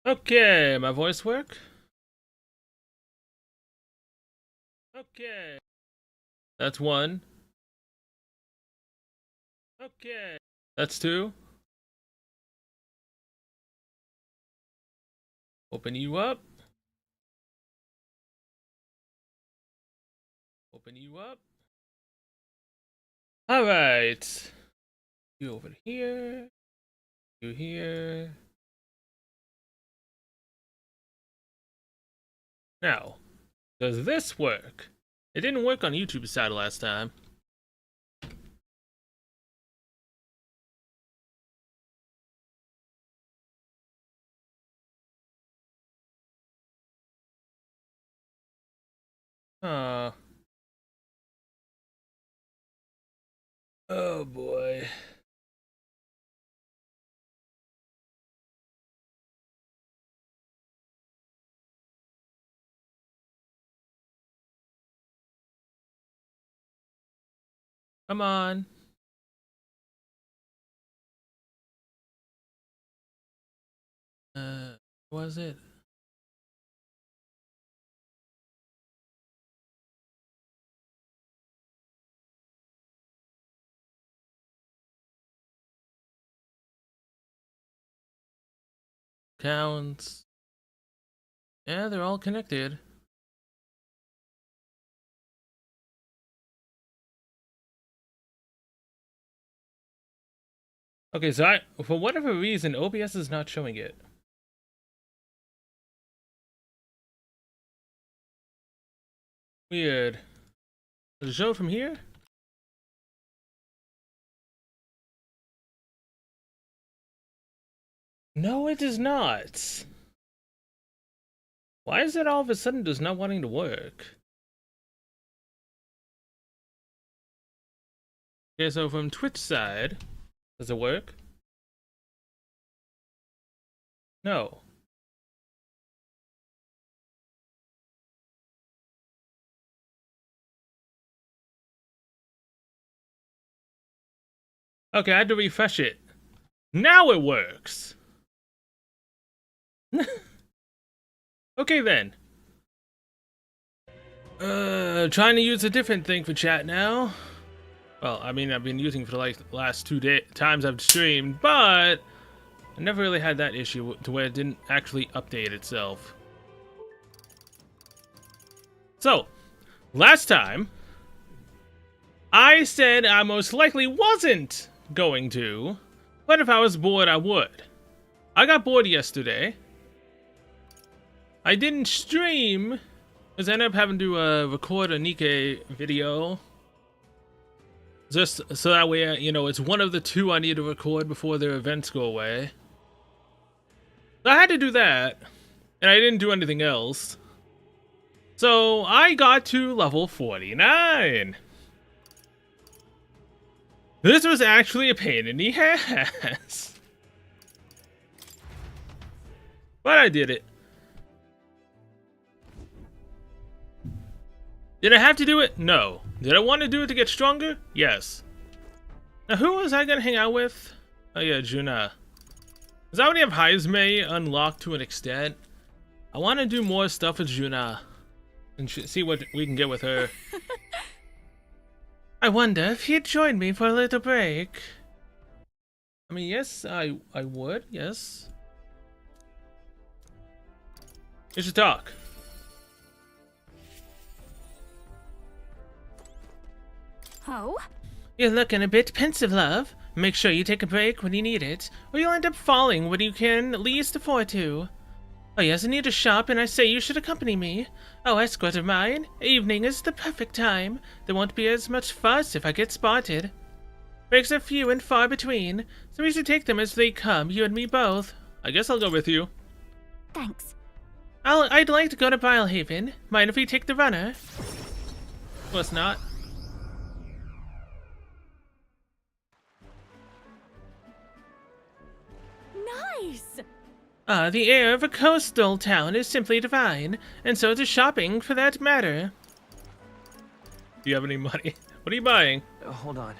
Okay, my voice work? Okay. That's one. Okay. That's two. Open you up. Open you up. Alright. You over here. You here. Now, does this work? It didn't work on YouTube's side last time. Huh. Oh boy. Come on. Was it? Counts. Yeah, they're all connected. Okay, so for whatever reason, OBS is not showing it. Weird. Does it show from here? No, it does not. Why is it all of a sudden just not wanting to work? Okay, so from Twitch side, does it work? No. Okay, I had to refresh it. Now it works! Okay then. Trying to use a different thing for chat now. Well, I mean, I've been using it for like the last 2 times I've streamed, but I never really had that issue to where it didn't actually update itself. So, last time, I said I most likely wasn't going to, but if I was bored, I would. I got bored yesterday. I didn't stream, because I ended up having to record a Nikkei video. Just so that way, you know, it's one of the two I need to record before their events go away. So I had to do that, and I didn't do anything else. So I got to level 49. This was actually a pain in the ass. But I did it. Did I have to do it? No. Did I want to do it to get stronger? Yes. Now who was I gonna hang out with? Oh yeah, Juna. Because I already have Heizmei unlocked to an extent. I want to do more stuff with Juna. And see what we can get with her. I wonder if he'd join me for a little break. I mean, yes, I would, yes. We should talk. Oh? You're looking a bit pensive, love. Make sure you take a break when you need it, or you'll end up falling when you can least afford to. Oh yes, I need to shop, and I say you should accompany me. Oh, escort of mine, evening is the perfect time. There won't be as much fuss if I get spotted. Breaks are few and far between, so we should take them as they come, you and me both. I guess I'll go with you. Thanks. I'd like to go to Bilehaven. Mind if we take the runner? Of course not. Nice! The air of a coastal town is simply divine, and so is shopping for that matter. Do you have any money? What are you buying? Hold on.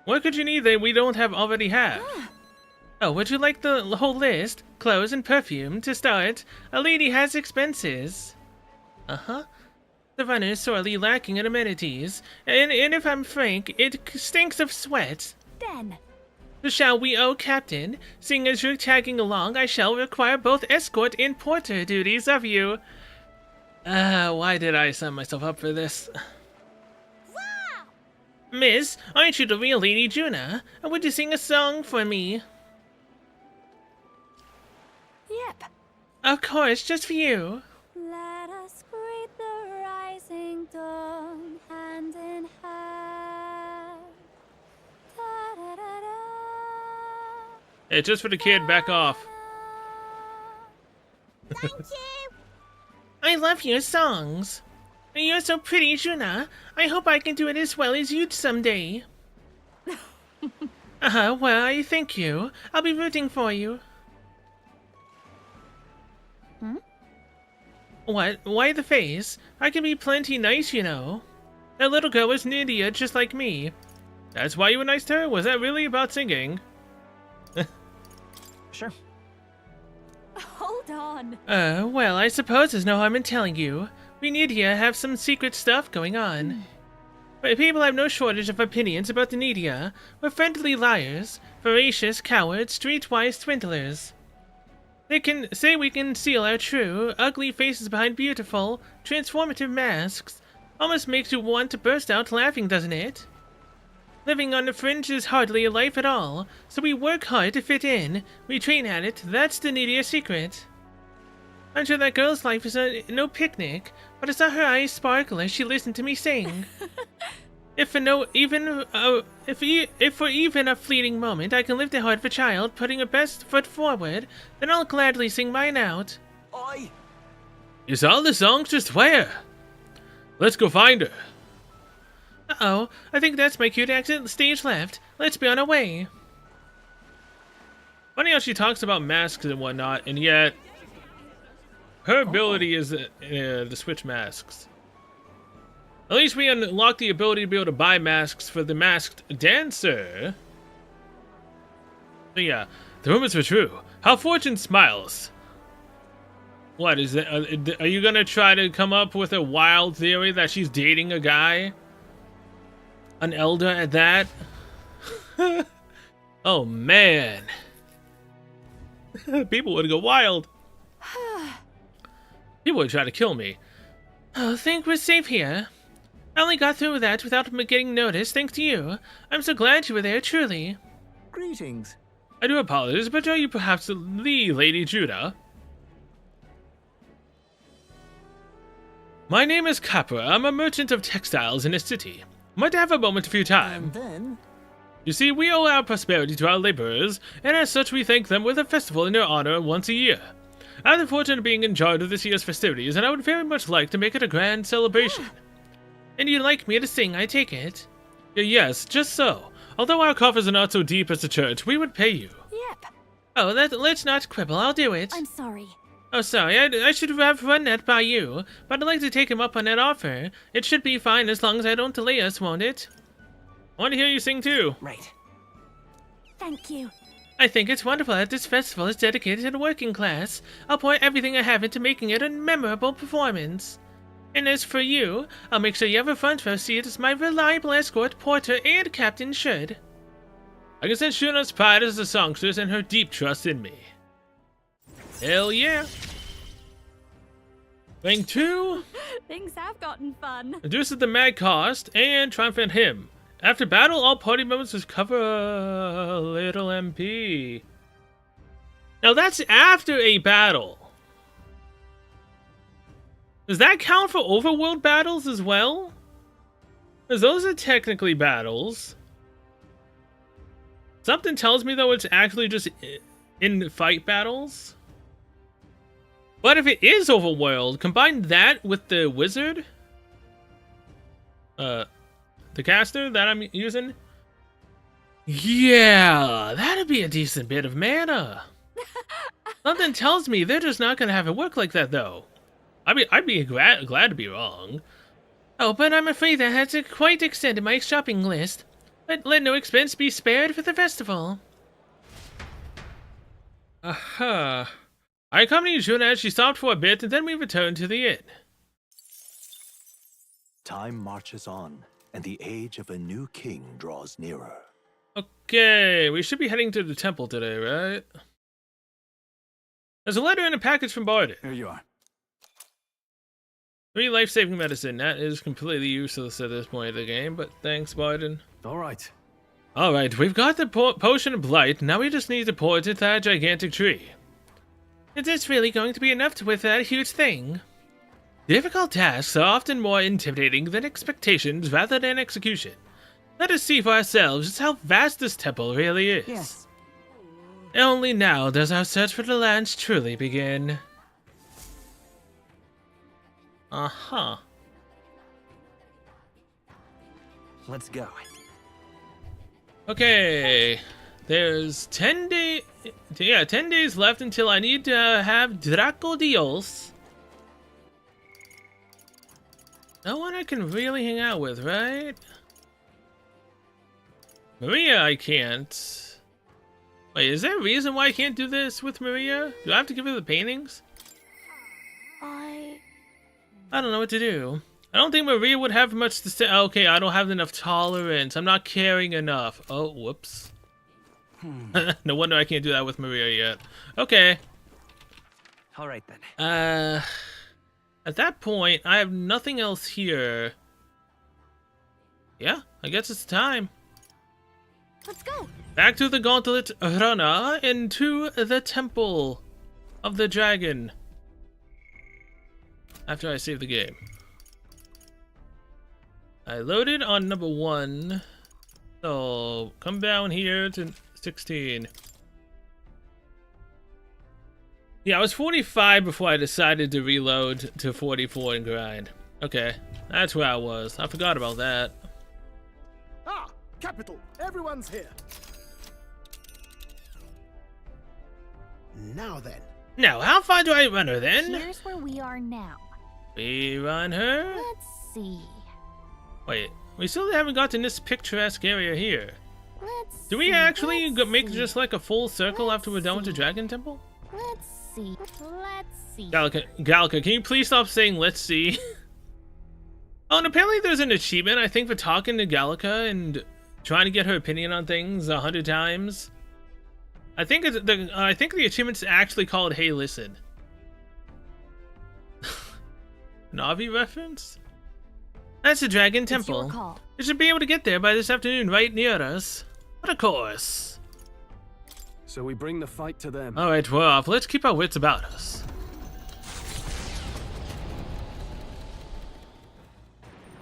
What could you need that we don't already have? Oh, would you like the whole list? Clothes and perfume. To start, a lady has expenses. Uh-huh. The runner is sorely lacking in amenities, and if I'm frank, it stinks of sweat. Then. So shall we, oh Captain? Seeing as you're tagging along, I shall require both escort and porter duties of you. Why did I sign myself up for this? Wow! Miss, aren't you the real Lady Juna? Would you sing a song for me? Yep. Of course, just for you. Let us greet the rising dawn, hand in hand. Da-da-da-da. Hey, just for the kid, back off. Thank you. I love your songs. You're so pretty, Juna. I hope I can do it as well as you someday. Well, I thank you. I'll be rooting for you. Hmm? What? Why the face? I can be plenty nice, you know. That little girl was Nydia, just like me. That's why you were nice to her? Was that really about singing? Sure. Hold on. Well, I suppose there's no harm in telling you. We Nydia have some secret stuff going on. But people have no shortage of opinions about the Nydia. We're friendly liars, voracious cowards, streetwise swindlers. They can say we conceal our true, ugly faces behind beautiful, transformative masks. Almost makes you want to burst out laughing, doesn't it? Living on the fringe is hardly a life at all, so we work hard to fit in. We train at it, that's the Nydia secret. I'm sure that girl's life is no picnic, but I saw her eyes sparkle as she listened to me sing. If for even a fleeting moment I can lift the heart of a child, putting her best foot forward, then I'll gladly sing mine out. Is all the songstress where? Let's go find her. Uh-oh, I think that's my cue to exit stage left. Let's be on our way. Funny how she talks about masks and whatnot, and yet her ability is to switch masks. At least we unlock the ability to be able to buy masks for the masked dancer. So yeah, the rumors were true. How fortune smiles. What is it? Are you gonna try to come up with a wild theory that she's dating a guy? An elder at that? Oh man. People would go wild. People would try to kill me. Oh, think we're safe here. I only got through that without getting noticed, thanks to you. I'm so glad you were there, truly. Greetings. I do apologize, but are you perhaps the Lady Judah? My name is Capra. I'm a merchant of textiles in this city. Might I have a moment of your time? And then... You see, we owe our prosperity to our laborers, and as such we thank them with a festival in their honor once a year. I have the fortune of being in charge of this year's festivities, and I would very much like to make it a grand celebration. And you'd like me to sing, I take it? Yes, just so. Although our coffers are not so deep as the church, we would pay you. Yep. Oh, let's not quibble, I'll do it. I'm sorry. Oh, sorry, I should have run that by you, but I'd like to take him up on that offer. It should be fine as long as I don't delay us, won't it? I want to hear you sing too. Right. Thank you. I think it's wonderful that this festival is dedicated to the working class. I'll pour everything I have into making it a memorable performance. And as for you, I'll make sure you have a front row seat as my reliable escort, porter, and captain should. I can sense Shuna's pride as a songstress and her deep trust in me. Hell yeah! Rank 2 Things have gotten fun. reduces the mag cost and triumphant hymn. After battle, all party members recover a little MP. Now that's after a battle. Does that count for overworld battles as well? Because those are technically battles. Something tells me though it's actually just in fight battles. But if it is overworld, combine that with the wizard, the caster that I'm using. Yeah, that'd be a decent bit of mana. Something tells me they're just not gonna have it work like that though. I'd be glad to be wrong. Oh, but I'm afraid that has quite extended my shopping list. But let no expense be spared for the festival. Aha. I accompanied June as she stopped for a bit, and then we returned to the inn. Time marches on, and the age of a new king draws nearer. Okay, we should be heading to the temple today, right? There's a letter and a package from Barden. Here you are. 3 life-saving medicine. That is completely useless at this point of the game, but thanks, Barden. All right. Alright, we've got the potion of blight. Now we just need to pour it into that gigantic tree. Is this really going to be enough to with that huge thing? Difficult tasks are often more intimidating than expectations rather than execution. Let us see for ourselves just how vast this temple really is. Yes. Only now does our search for the lands truly begin. Uh-huh. Let's go. Okay. There's 10 days left until I need to have Draco Dios. No one I can really hang out with, right? Maria, I can't. Wait, is there a reason why I can't do this with Maria? Do I have to give her the paintings? I don't know what to do. I don't think Maria would have much to say. Okay, I don't have enough tolerance. I'm not caring enough. Oh, whoops. No wonder I can't do that with Maria yet. Okay. All right then. At that point, I have nothing else here. Yeah, I guess it's time. Let's go. Back to the Gauntlet Runner and to the Temple of the Dragon. After I save the game. I loaded on number 1. So, come down here to 16. Yeah, I was 45 before I decided to reload to 44 and grind. Okay, that's where I was. I forgot about that. Ah, capital. Everyone's here. Now then. Now, how far do I run her then? Here's where we are now. We run her? Let's see. Wait, we still haven't gotten this picturesque area here. Let's Do we see. actually Let's make see. just like a full circle Let's after we're done with the see. Dragon Temple? Let's see. Let's see. Gallica, can you please stop saying let's see? Oh, and apparently there's an achievement, I think, for talking to Gallica and trying to get her opinion on things 100 times. I think the achievement's actually called Hey Listen. Navi reference? That's the Dragon It's your Temple. call. We should be able to get there by this afternoon, right near us. But of course. So we bring the fight to them. Alright, we're off. Let's keep our wits about us.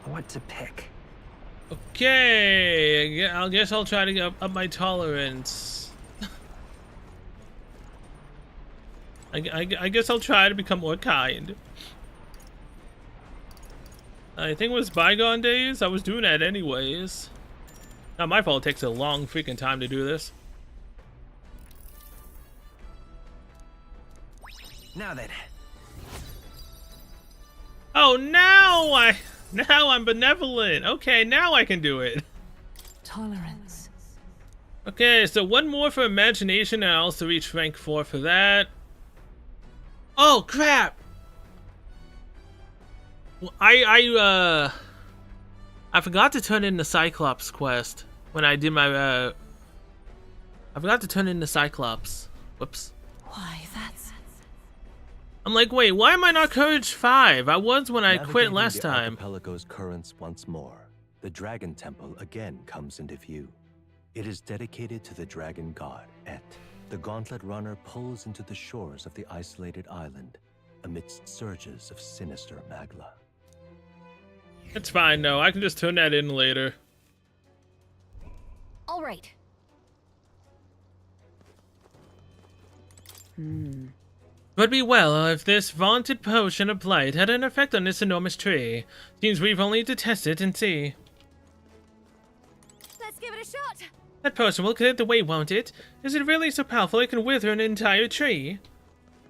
What to pick? Okay, I guess I'll try to get up my tolerance. I guess I'll try to become more kind. I think it was bygone days. I was doing that anyways. Not my fault it takes a long freaking time to do this. Now then. Oh, now I'm benevolent. Okay, now I can do it. Tolerance. Okay, so one more for imagination, and I also reach rank 4 for that. Oh crap! Well, I forgot to turn in the Cyclops quest when I did my I forgot to turn in the Cyclops. Whoops. Why, that's... I'm like, wait, why am I not Courage 5? I was when I quit Navigating last the time. archipelago's currents once more, the Dragon Temple again comes into view. It is dedicated to the dragon god, Et. The Gauntlet Runner pulls into the shores of the isolated island, amidst surges of sinister magla. It's fine, no. I can just turn that in later. All right. Would be well if this vaunted potion of blight had an effect on this enormous tree. Seems we've only to test it and see. Let's give it a shot. That potion will clear the way, won't it? Is it really so powerful it can wither an entire tree?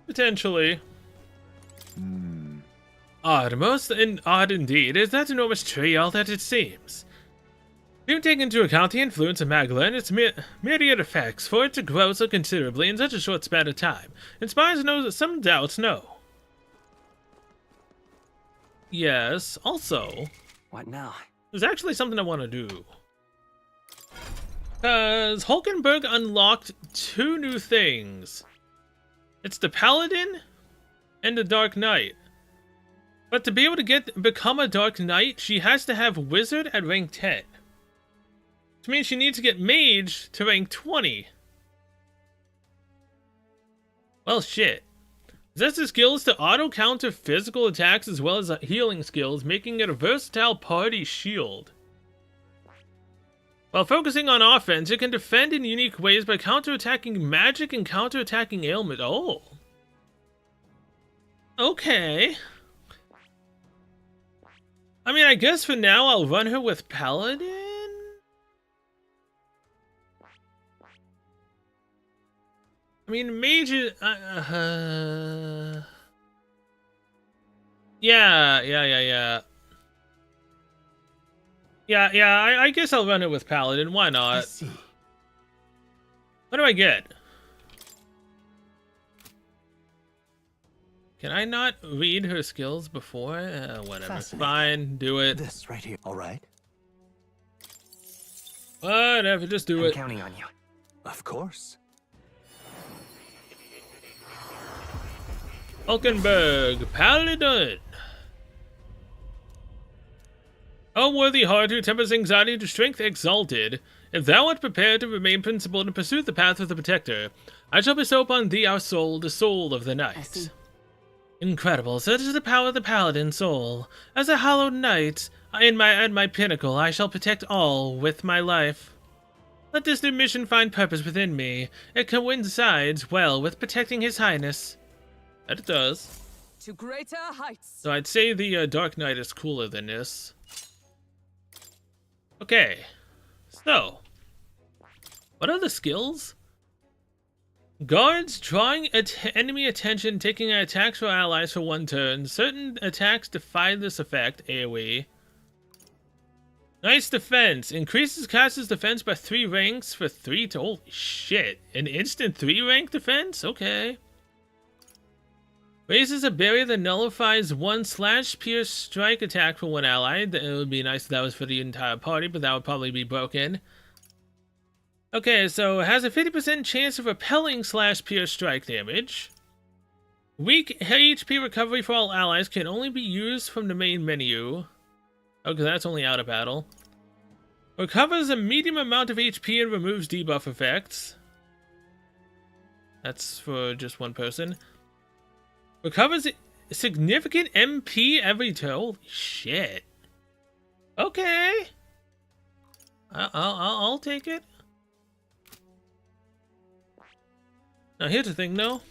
Potentially. Odd, odd indeed. Is that enormous tree all that it seems? Even taking into account the influence of Magla and its myriad effects, for it to grow so considerably in such a short span of time inspires some doubts, no. Yes, also, What now? there's actually something I want to do. Because Hulkenberg unlocked 2 new things. It's the Paladin and the Dark Knight. But to be able to become a Dark Knight, she has to have Wizard at rank 10. Which means she needs to get Mage to rank 20. Well, shit. Possesses skills to auto-counter physical attacks as well as healing skills, making it a versatile party shield. While focusing on offense, it can defend in unique ways by counter-attacking magic and counter-attacking ailment. Oh. Okay. I mean, I guess for now I'll run her with Paladin? I mean, Mage is... Yeah. I guess I'll run it with Paladin. Why not? What do I get? Can I not read her skills before? Whatever. Fine, do it. This right here. All right. Whatever, just do I'm it. counting on you. Of course. Hulkenberg, Paladin. O worthy heart who tempers anxiety to strength exalted, if thou art prepared to remain principled and pursue the path of the Protector, I shall bestow upon thee our soul, the soul of the night. Incredible, such is the power of the Paladin soul. As a hallowed knight, at my pinnacle, I shall protect all with my life. Let this new mission find purpose within me. It coincides well with protecting His Highness. That it does. To greater heights. So I'd say the Dark Knight is cooler than this. Okay. So. What are the skills? Guards drawing enemy attention, taking attacks for allies for 1 turn. Certain attacks defy this effect, AoE. Nice defense. Increases caster's defense by 3 ranks for 3 to... Holy shit. An instant 3 rank defense? Okay. Raises a barrier that nullifies 1 slash pierce strike attack for 1 ally. It would be nice if that was for the entire party, but that would probably be broken. Okay, so it has a 50% chance of repelling slash pierce strike damage. Weak HP recovery for all allies can only be used from the main menu. Okay, that's only out of battle. Recovers a medium amount of HP and removes debuff effects. That's for just 1 person. Recovers significant MP every turn. Holy shit. Okay. I'll take it. Now here's the thing though.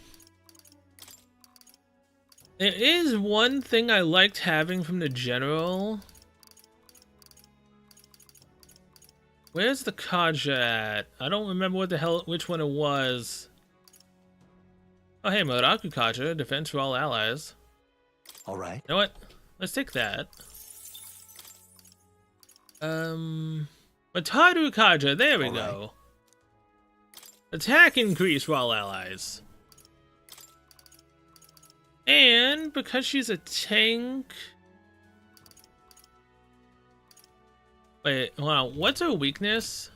There is one thing I liked having from the general. Where's the Kaja at? I don't remember what the hell, which one it was. Oh hey, Moraku Kaja, defense for all allies. Alright. You know what? Let's take that. Mataru Kaja, there we go. Attack increase for all allies. And because she's a tank... Wait, hold on. What's her weakness?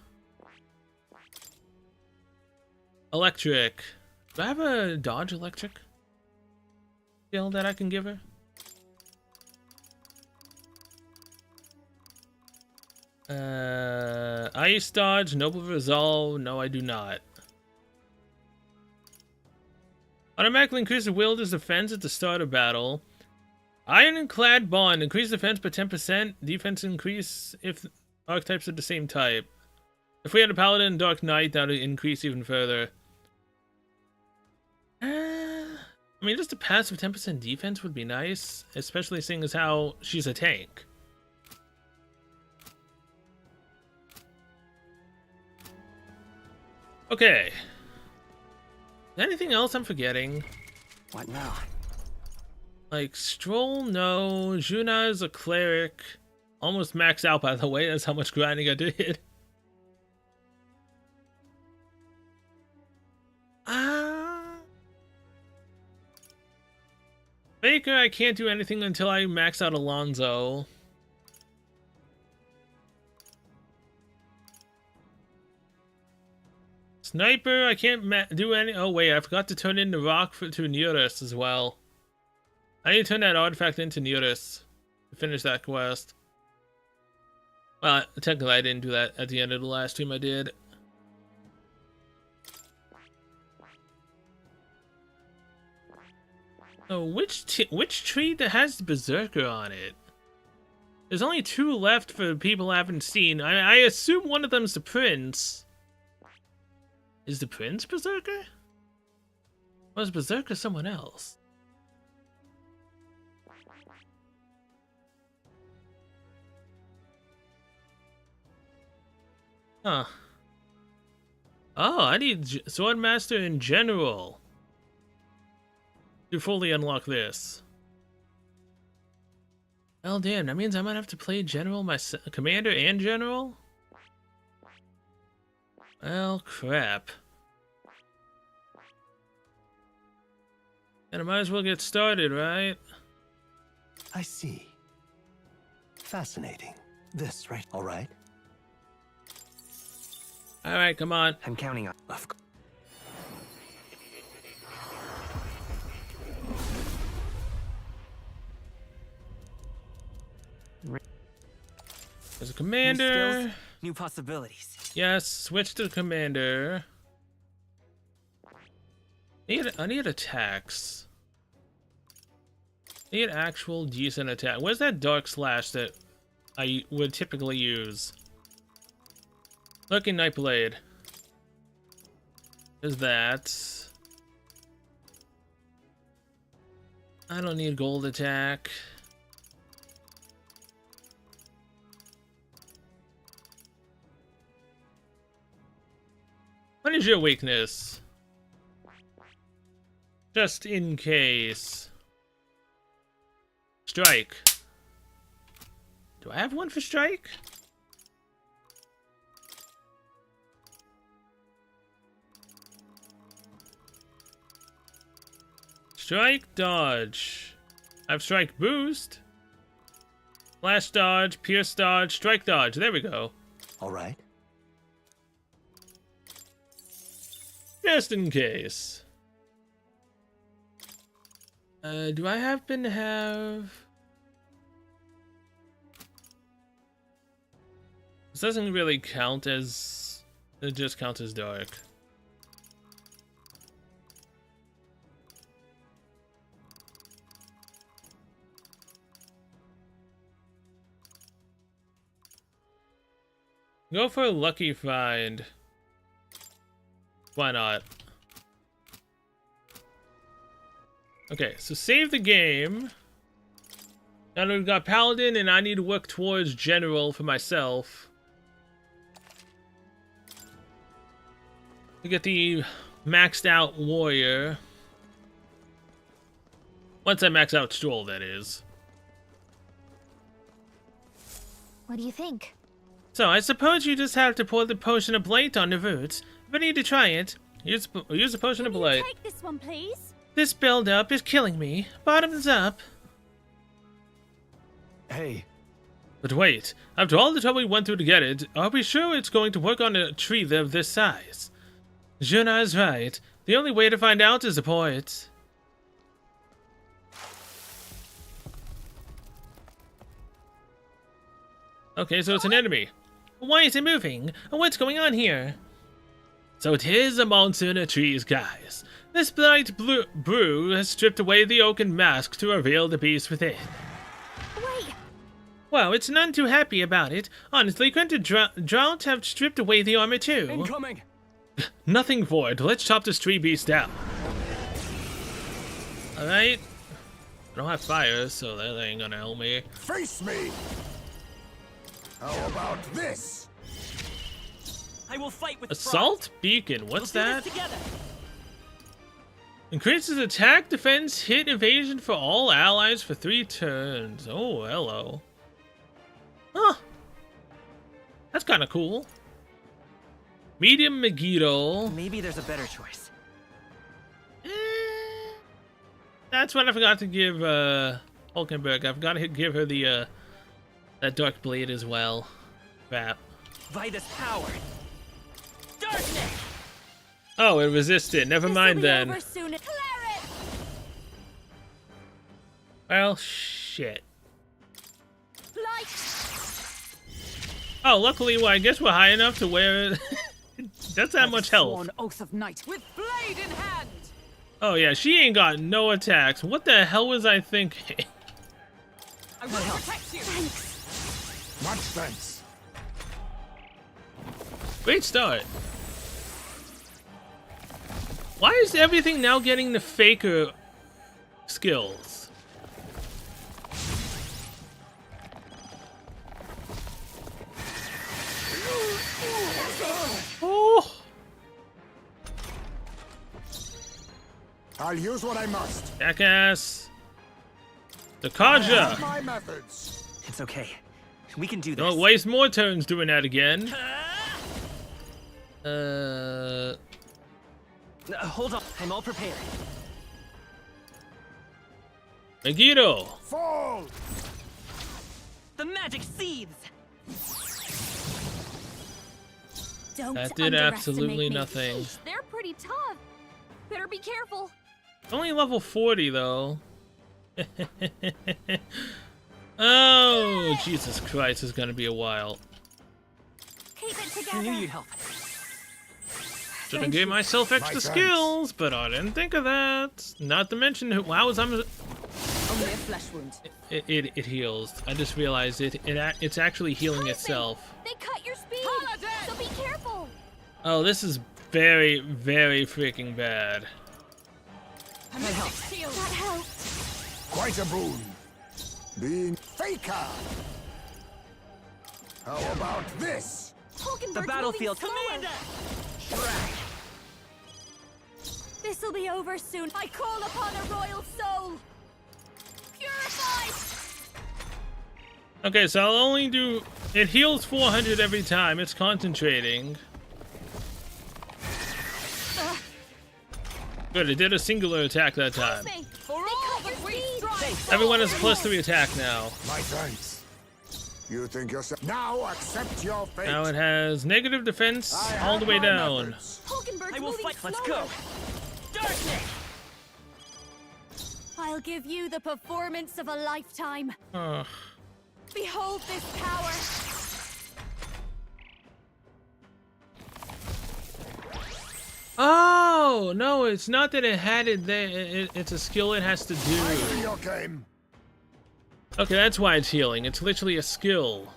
Electric. Do I have a dodge electric skill that I can give her? Ice dodge, noble resolve. No, I do not. Automatically increase the wielder's defense at the start of battle. Ironclad bond, increase defense by 10%. Defense increase if archetypes are the same type. If we had a paladin and dark knight, that would increase even further. I mean, just a passive 10% defense would be nice, especially seeing as how she's a tank. Okay. Anything else I'm forgetting? What now? Like, Stroll, no. Juna is a cleric. almost maxed out, by the way. That's how much grinding I did. Baker, I can't do anything until I max out Alonzo. Sniper, I can't do any. Oh wait, I forgot to turn in the rock to Neurus as well. I need to turn that artifact into Neurus to finish that quest. Well, technically I didn't do that at the end of the last stream I did. Oh, which tree that has the Berserker on it? There's only 2 left for people I haven't seen. I assume one of them's the Prince. Is the Prince Berserker? Or is Berserker someone else? Huh. Oh, I need Swordmaster in general to fully unlock this. Well, damn, that means I might have to play General, Commander and General? Well, crap. And I might as well get started, right? I see. Fascinating. This, right? All right. Alright, come on. I'm counting on. Of course. There's a commander. New skills, new possibilities. Yes, switch to commander. I need attacks. I need actual decent attack. Where's that dark slash that I would typically use? Looking Nightblade. There's that. I don't need gold attack. What is your weakness? Just in case. Strike. Do I have one for strike? Strike, dodge. I have strike boost. Flash dodge, pierce dodge, strike dodge. There we go. All right. Just in case. Do I happen to have... This doesn't really count as... It just counts as dark. Go for a lucky find. Why not? Okay, so save the game. Now that we've got Paladin and I need to work towards General for myself. To get the maxed out Warrior. Once I max out Stroll, that is. What do you think? So, I suppose you just have to pour the potion of blight on the roots. If I need to try it, use the potion of blight. Take this one, please. This build-up is killing me. Bottoms up. Hey. But wait, after all the trouble we went through to get it, are we sure it's going to work on a tree of this size? Juna is right. The only way to find out is to pour it. Okay, so it's an enemy. Why is it moving? What's going on here? So it is a monster in the trees, guys. This blight brew has stripped away the oaken mask to reveal the beast within. Wait. Well, it's none too happy about it. Honestly, couldn't drought have stripped away the armor too? Incoming. Nothing for it. Let's chop this tree beast down. Alright. I don't have fire, so that ain't gonna help me. Face me! How about this? I will fight with Assault Beacon, what's that? Together. Increases attack, defense, hit, evasion for all allies for 3 turns. Oh, hello. Huh. That's kind of cool. Medium Megiddo. Maybe there's a better choice. That's what I forgot to give Hulkenberg. I forgot to give her the that dark blade as well. Crap. By this power. Darkness! Oh, it resisted. Never mind then. Over soon. Clear it. Well, shit. Light. Oh, luckily, well, I guess we're high enough to where that's that much health. Sworn oath of knight with blade in hand. Oh yeah, she ain't got no attacks. What the hell was I thinking? I will protect you. Thanks. Much thanks. Great start. Why is everything now getting the faker skills? Oh, I'll use what I must. jackass. The I have Kaja. my methods. It's okay. We can do this. Don't waste more turns doing that again. Hold on. I'm all prepared. Megiddo. Fall! The magic seeds! Don't That did underestimate absolutely me. nothing. Sheesh, they're pretty tough. Better be careful. Only level 40 though. Oh, Jesus Christ, is gonna be a while. Keep it I together. knew you'd help. Should have gave myself extra thanks. skills, but I didn't think of that. Not to mention, wow, Only a flesh wound. it heals. I just realized it's actually healing Husband, itself. They cut your speed. Paladin! So be careful. Oh, this is very, very freaking bad. A mystic shield. That helped. Quite a boon. Being faker. How about this? Hulkenberg's The battlefield. moving slower. Commander! Drag. This'll be over soon. I call upon a royal soul. Purified. Okay, so I'll only do... It heals 400 every time. It's concentrating. Good, it did a singular attack that time. Me. For They all cut your that we speed. strive. Everyone has +3 attack now. My thanks. You think yourself. Now accept your fate. Now it has negative defense I all the have way my down. methods. Hulkenberg's I will moving fight. slower. Let's go. Darkness! I'll give you the performance of a lifetime. Ugh. Behold this power. Oh, no, it's not that it had it there. It's a skill it has to I do. see your game. Okay, that's why it's healing. It's literally a skill.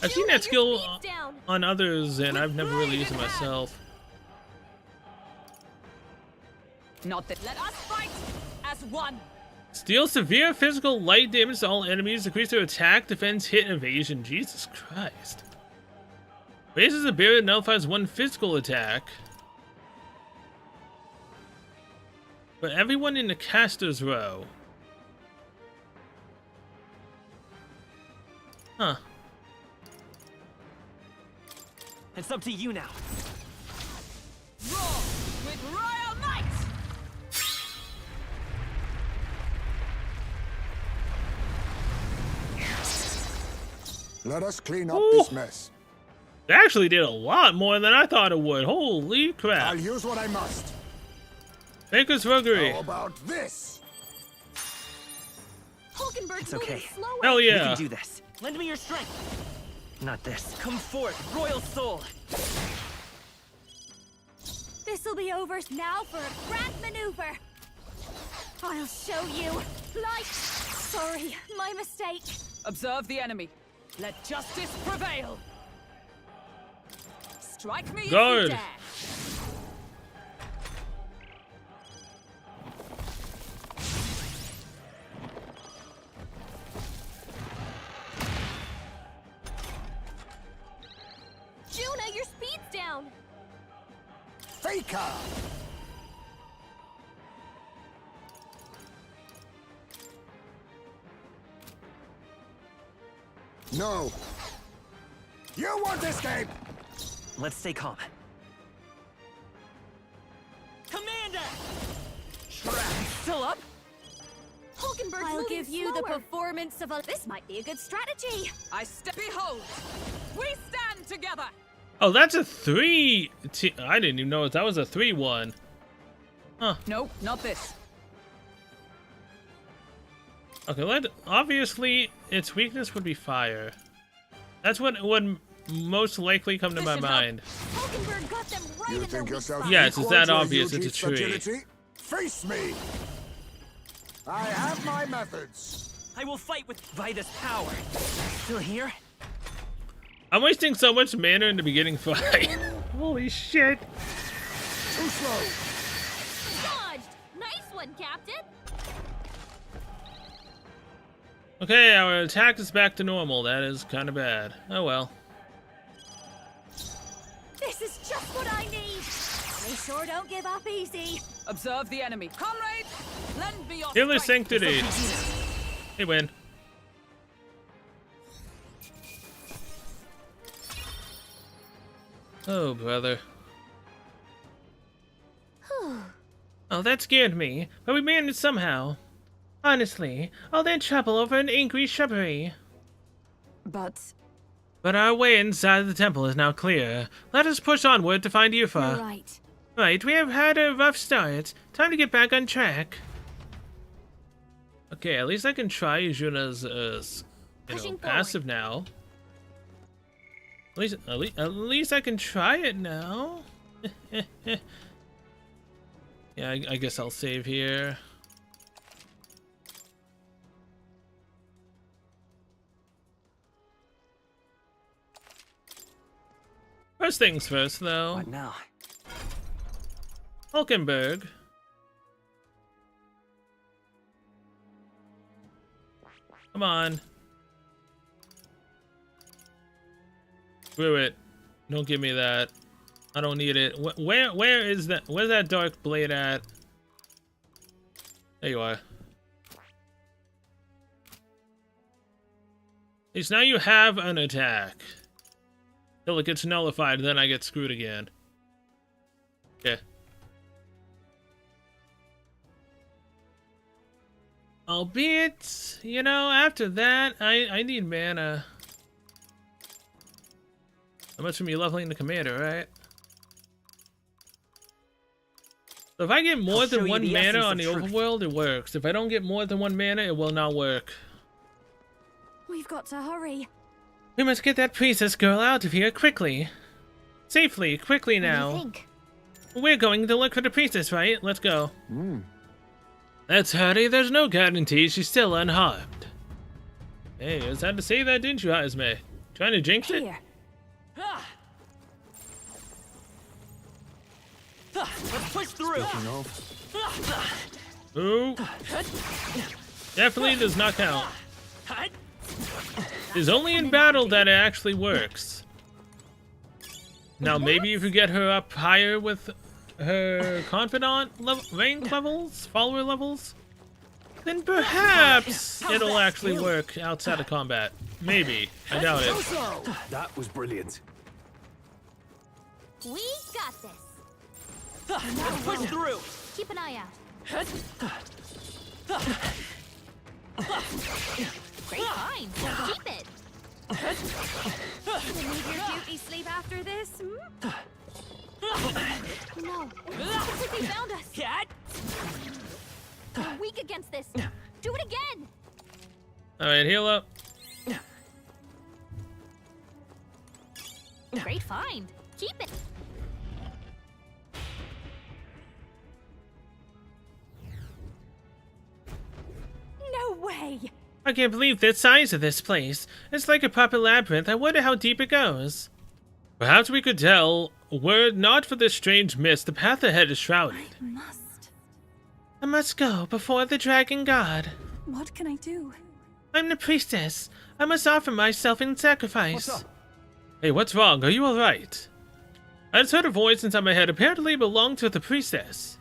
I've seen Juno, that skill your speed's down. on others, and I've never really used it myself. Not that. Let us fight as one. Deal severe physical light damage to all enemies. Increase their attack, defense, hit, evasion. Jesus Christ. Raises a barrier, nullifies one physical attack. For everyone in the caster's row. Huh. It's up to you now. Roar with royal might. Let us clean up Ooh. this mess. It actually did a lot more than I thought it would. Holy crap. I'll use what I must. Baker's Ruggery. How about this? Hulkenberg's It's okay. moving slower. Hell We yeah. can do this. Lend me your strength. Not this. Come forth, royal soul. This'll be over now for a grand maneuver. I'll show you. Light. Sorry, my mistake. Observe the enemy. Let justice prevail. Strike me if Good. you dare. Juno, your speed's down. Faker. No. You won't escape! Let's stay calm. Commander! Still up? Hulkenberg's I'll moving give you the slower. performance of a... This might be a good strategy. Behold! We stand together! Oh, that's a 3. I didn't even know that was a 3-1. No, not this. Okay, obviously its weakness would be fire. That's what would most likely come to my mind. Hulkenberg got them right You in their think weak yourself spot. Yes, it's equal that to obvious Yuji's it's a tree. fragility? Face me! I have my methods. I will fight with Vida's power. Still here? I'm wasting so much mana in the beginning fight. Holy shit. Too slow. Dodged. Nice one, Captain. Okay, our attack is back to normal. That is kind of bad. Oh well. This is just what I need. They sure don't give up easy. Observe the enemy. Comrades, lend me your Healer strength. Sanctity. They win. Oh, brother. Oh, that scared me, but we managed somehow. Honestly, all that trouble over an angry shrubbery. But But our way inside the temple is now clear. Let us push onward to find You're Yufa. right. Right, we have had a rough start. Time to get back on track. Okay, at least I can try Juna's Pushing passive now. At least I can try it now. Yeah, I guess I'll save here. First things first, though. What now? Hulkenberg. Come on. Screw it. Don't give me that. I don't need it. Where is that? Where's that dark blade at? There you are. At least now you have an attack. Till it gets nullified, then I get screwed again. Okay. Albeit, you know, after that, I need mana. How much from you leveling the commander, right? So if I get more I'll show than you one the mana essence on of the truth. overworld, it works. If I don't get more than one mana, it will not work. We've got to hurry. We must get that priestess girl out of here quickly. Safely, quickly What do you now. think? We're going to look for the priestess, right? Let's go. Let's hurry. There's no guarantee she's still unharmed. Hey, you had to say that, didn't you, Esme? Trying to jinx it? Here. Let's push through. Ooh. Definitely does not count. It's only in battle that it actually works. Now, maybe if you get her up higher with her confidant rank levels, follower levels, then perhaps it'll actually work outside of combat. Maybe. I doubt it. That was brilliant. We got this. Let's push through. Keep an eye out. Great find. Keep it. You need your beauty sleep after this? Hmm? No. Looks like they found us. Cat. We're weak against this. Do it again. Alright, heal up. Great find. Keep it. No way. I can't believe the size of this place. It's like a proper labyrinth. I wonder how deep it goes. Perhaps we could tell, were it not for this strange mist, the path ahead is shrouded. I must go before the dragon god. what can I do? I'm the priestess. I must offer myself in sacrifice. What's up? Hey, what's wrong? Are you alright? I just heard a voice inside my head. Apparently it belonged to the priestess.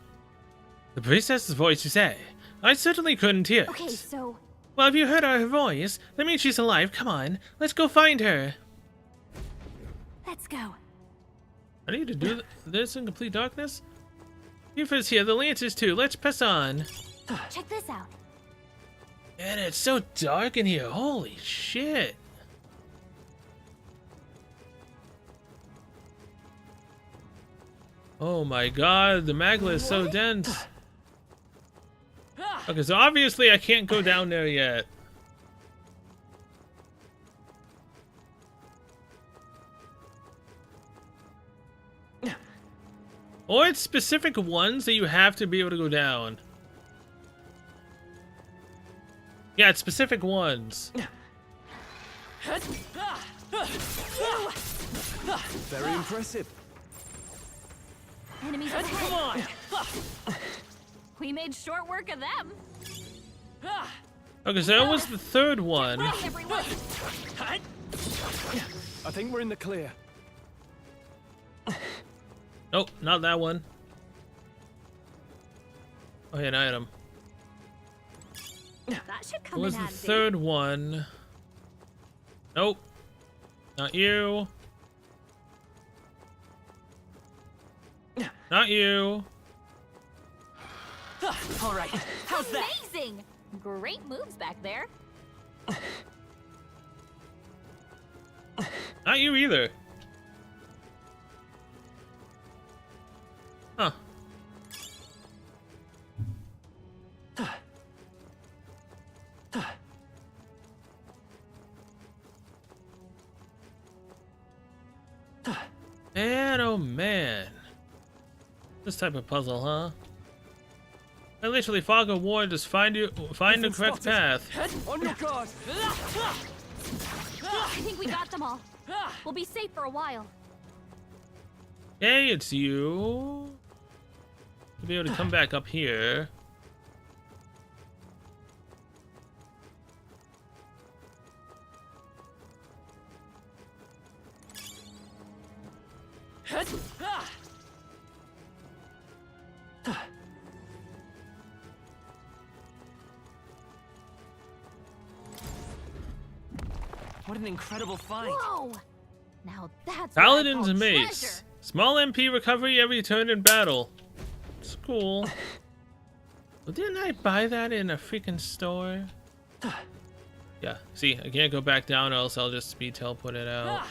The priestess's voice, you say? I certainly couldn't hear it. Okay, so Well, if you heard her voice, that means she's alive. Come on, let's go find her. Let's go. I need to do this in complete darkness? Tifa's here, the Lancers too. Let's press on. Check this out. Man, it's so dark in here. Holy shit. Oh my god, the magma is so dense. Okay, so obviously I can't go down there yet. Or it's specific ones that you have to be able to go down. Yeah, it's specific ones. Very impressive. Enemies ahead. Come on! We made short work of them. Okay, so that was the third one. Ready, everyone. I think we're in the clear. Nope, not that one. Oh, yeah, an item. That should What come was in the handy. third one? Nope. Not you. Not you. All right, how's that? Amazing! Great moves back there. Not you either. Huh. Man, oh man. This type of puzzle, huh? I literally fog a ward, just find the correct path. Head on your guard. I think we got them all. We'll be safe for a while. Hey, it's you. To be able to come back up here. What an incredible find. Whoa! Now that's Paladin's what I call Mace. treasure. Small MP recovery every turn in battle. It's cool. Well, didn't I buy that in a freaking store? Yeah, see, I can't go back down, or else I'll just speed teleport it out.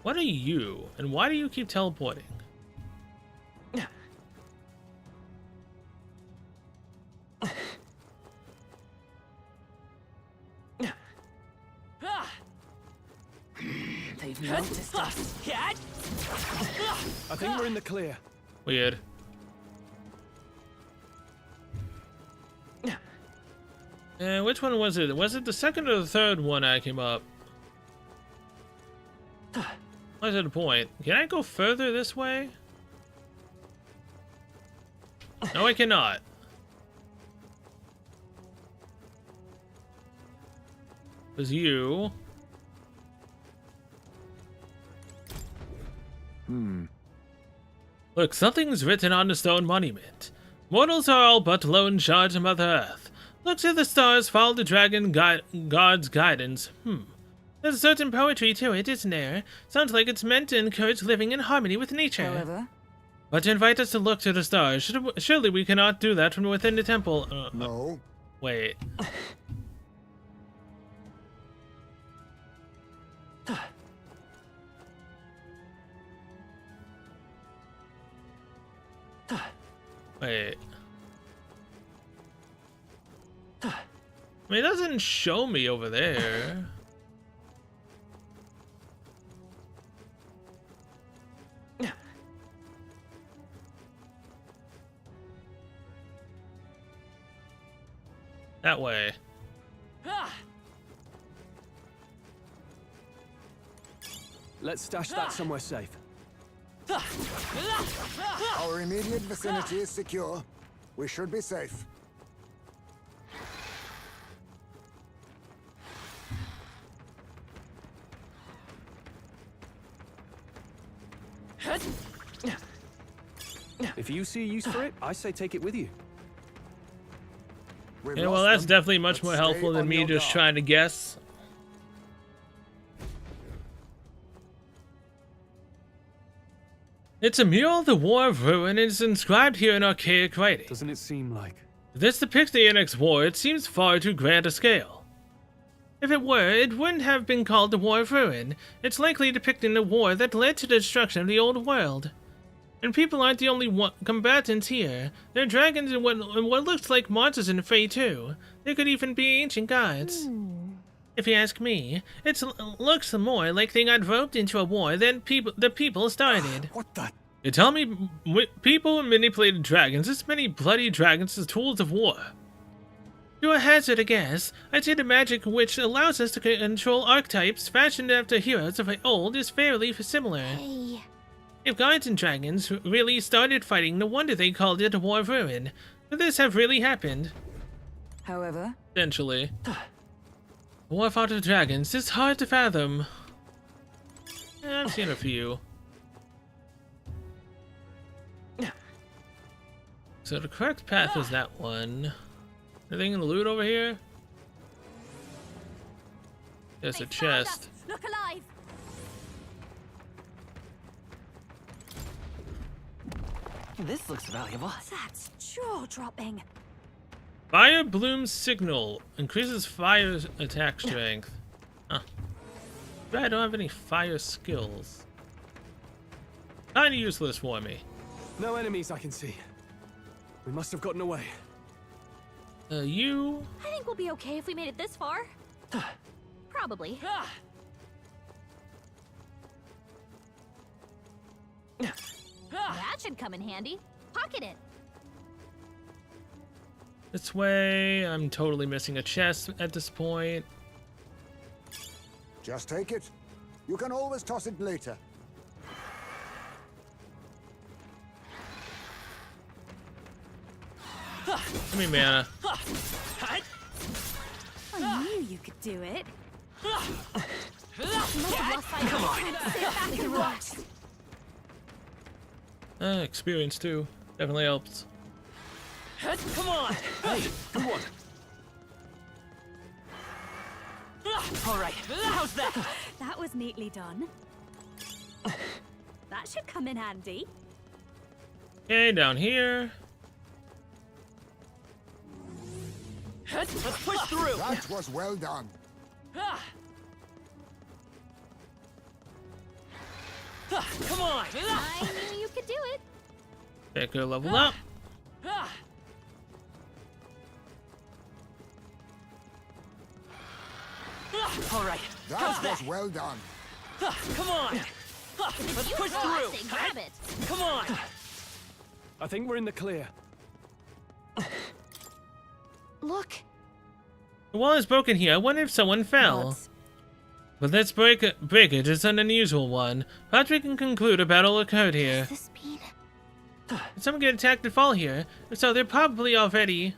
What are you? And why do you keep teleporting? They've noticed us. I think we're in the clear. Weird. Which one was it? Was it the second or the third one I came up? What's the point? Can I go further this way? No, I cannot. It was you. Look, something's written on the stone monument. Mortals are all but lone shards of Mother Earth. Look to the stars, follow the dragon god's guidance. There's a certain poetry to it, isn't there? Sounds like it's meant to encourage living in harmony with nature. However, But to invite us to look to the stars, surely we cannot do that from within the temple. No. Wait. Wait. I mean, it doesn't show me over there. That way. Let's stash that somewhere safe. Our immediate vicinity is secure. We should be safe. If you see a use for it, I say take it with you. We've Yeah, well, lost that's them, definitely much but more stay helpful than on me your just guard. trying to guess. It's a mural of the War of Ruin and is inscribed here in archaic writing. Doesn't it seem like... If this depicts the next war, it seems far too grand a scale. If it were, it wouldn't have been called the War of Ruin. It's likely depicting a war that led to the destruction of the old world. And people aren't the only combatants here. There are dragons and what looks like monsters in the fray too. There could even be ancient gods. If you ask me, it looks more like they got roped into a war than the people started. What the? You tell me people manipulated dragons, this many bloody dragons as tools of war. To hazard a guess, I'd say the magic which allows us to control archetypes fashioned after heroes of old is fairly similar. Hey. If gods and dragons really started fighting, no wonder they called it a War of Ruin. Could this have really happened? However, Potentially. War fought of dragons is hard to fathom. I've seen a few. So the correct path was that one. Anything in the loot over here? There's a They found chest. us. Look alive. This looks valuable. That's jaw-dropping. Fire Bloom Signal increases fire attack strength. Huh. But I don't have any fire skills. Kinda useless for me. No enemies I can see. We must have gotten away. You? I think we'll be okay if we made it this far. Probably. That should come in handy. Pocket it. This way. I'm totally missing a chest at this point. Just take it. You can always toss it later. Give me mana. I knew you could do it. You must have lost sight of it. Sit back and relax. Experience too. Definitely helps. Come on! Hey, good one. All right, how's that? That was neatly done. That should come in handy. Okay, down here. Let's push through. That was well done. Come on! I knew you could do it. Picker level up. All right, That was well done. come on! Let's You push know I through. say grab it. Come on! I think we're in the clear. Look. The wall is broken here. I wonder if someone fell. Gods. But this breakage is an unusual one. Perhaps we can conclude a battle occurred here. This mean? Did someone get attacked and fall here? If so, they're probably already...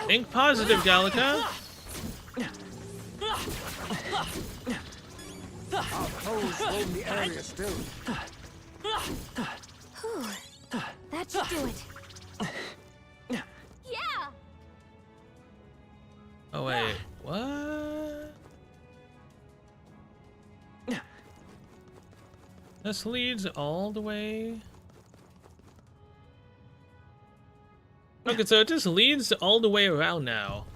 Think positive, Gallica. Our foes roam the area still. Whew. That should do it. Yeah. Oh, wait. What? This leads all the way... Okay, so it just leads all the way around now.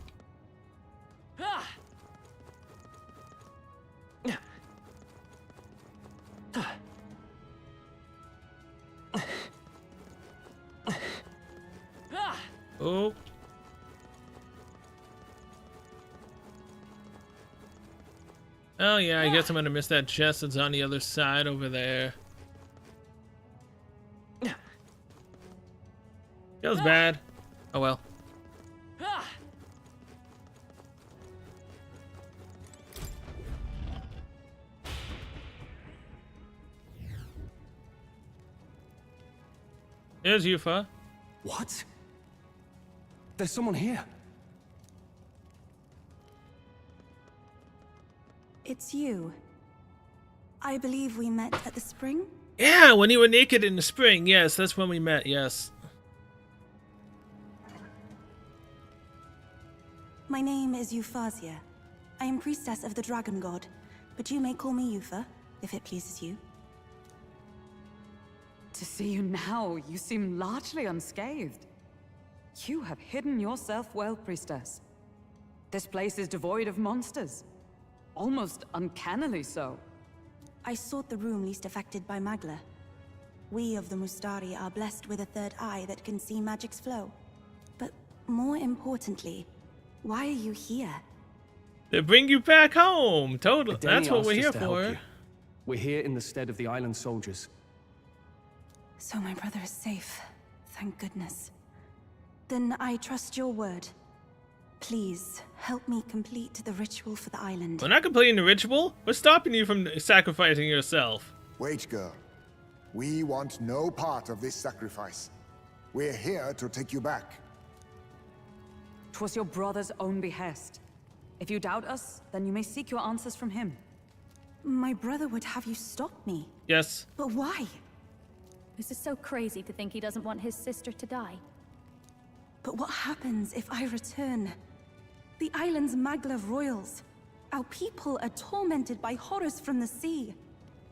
Oh. Oh yeah, I guess I'm gonna miss that chest that's on the other side over there. Feels bad. Oh well. There's Yufa. What? There's someone here. It's you. I believe we met at the spring? Yeah, when you were naked in the spring. Yes, that's when we met. Yes. My name is Euphazia. I am priestess of the dragon god, but you may call me Eupha, if it pleases you. To see you now, you seem largely unscathed. You have hidden yourself well, priestess. This place is devoid of monsters. Almost uncannily so. I sought the room least affected by Magla. We of the Mustari are blessed with a third eye that can see magic's flow. But more importantly, why are you here? To bring you back home. Totally. That's what we're here asked us to help for. you. We're here in the stead of the island soldiers. So my brother is safe. Thank goodness. Then I trust your word. Please, help me complete the ritual for the island. We're not completing the ritual. We're stopping you from sacrificing yourself. Wait, girl. We want no part of this sacrifice. We're here to take you back. 'Twas your brother's own behest. If you doubt us, then you may seek your answers from him. My brother would have you stop me. Yes. But why? This is so crazy to think he doesn't want his sister to die. But what happens if I return? The island's Magla royals. Our people are tormented by horrors from the sea.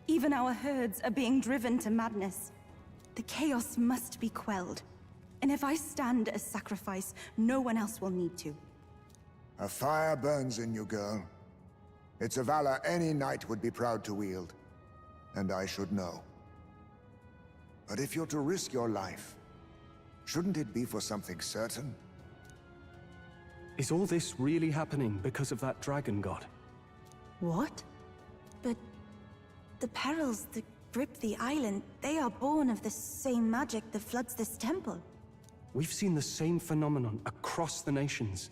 Even our herds are being driven to madness. The chaos must be quelled. And if I stand as sacrifice, no one else will need to. A fire burns in you, girl. It's a valor any knight would be proud to wield. And I should know. But if you're to risk your life, shouldn't it be for something certain? Is all this really happening because of that dragon god? What? But the perils that grip the island, they are born of the same magic that floods this temple. We've seen the same phenomenon across the nations.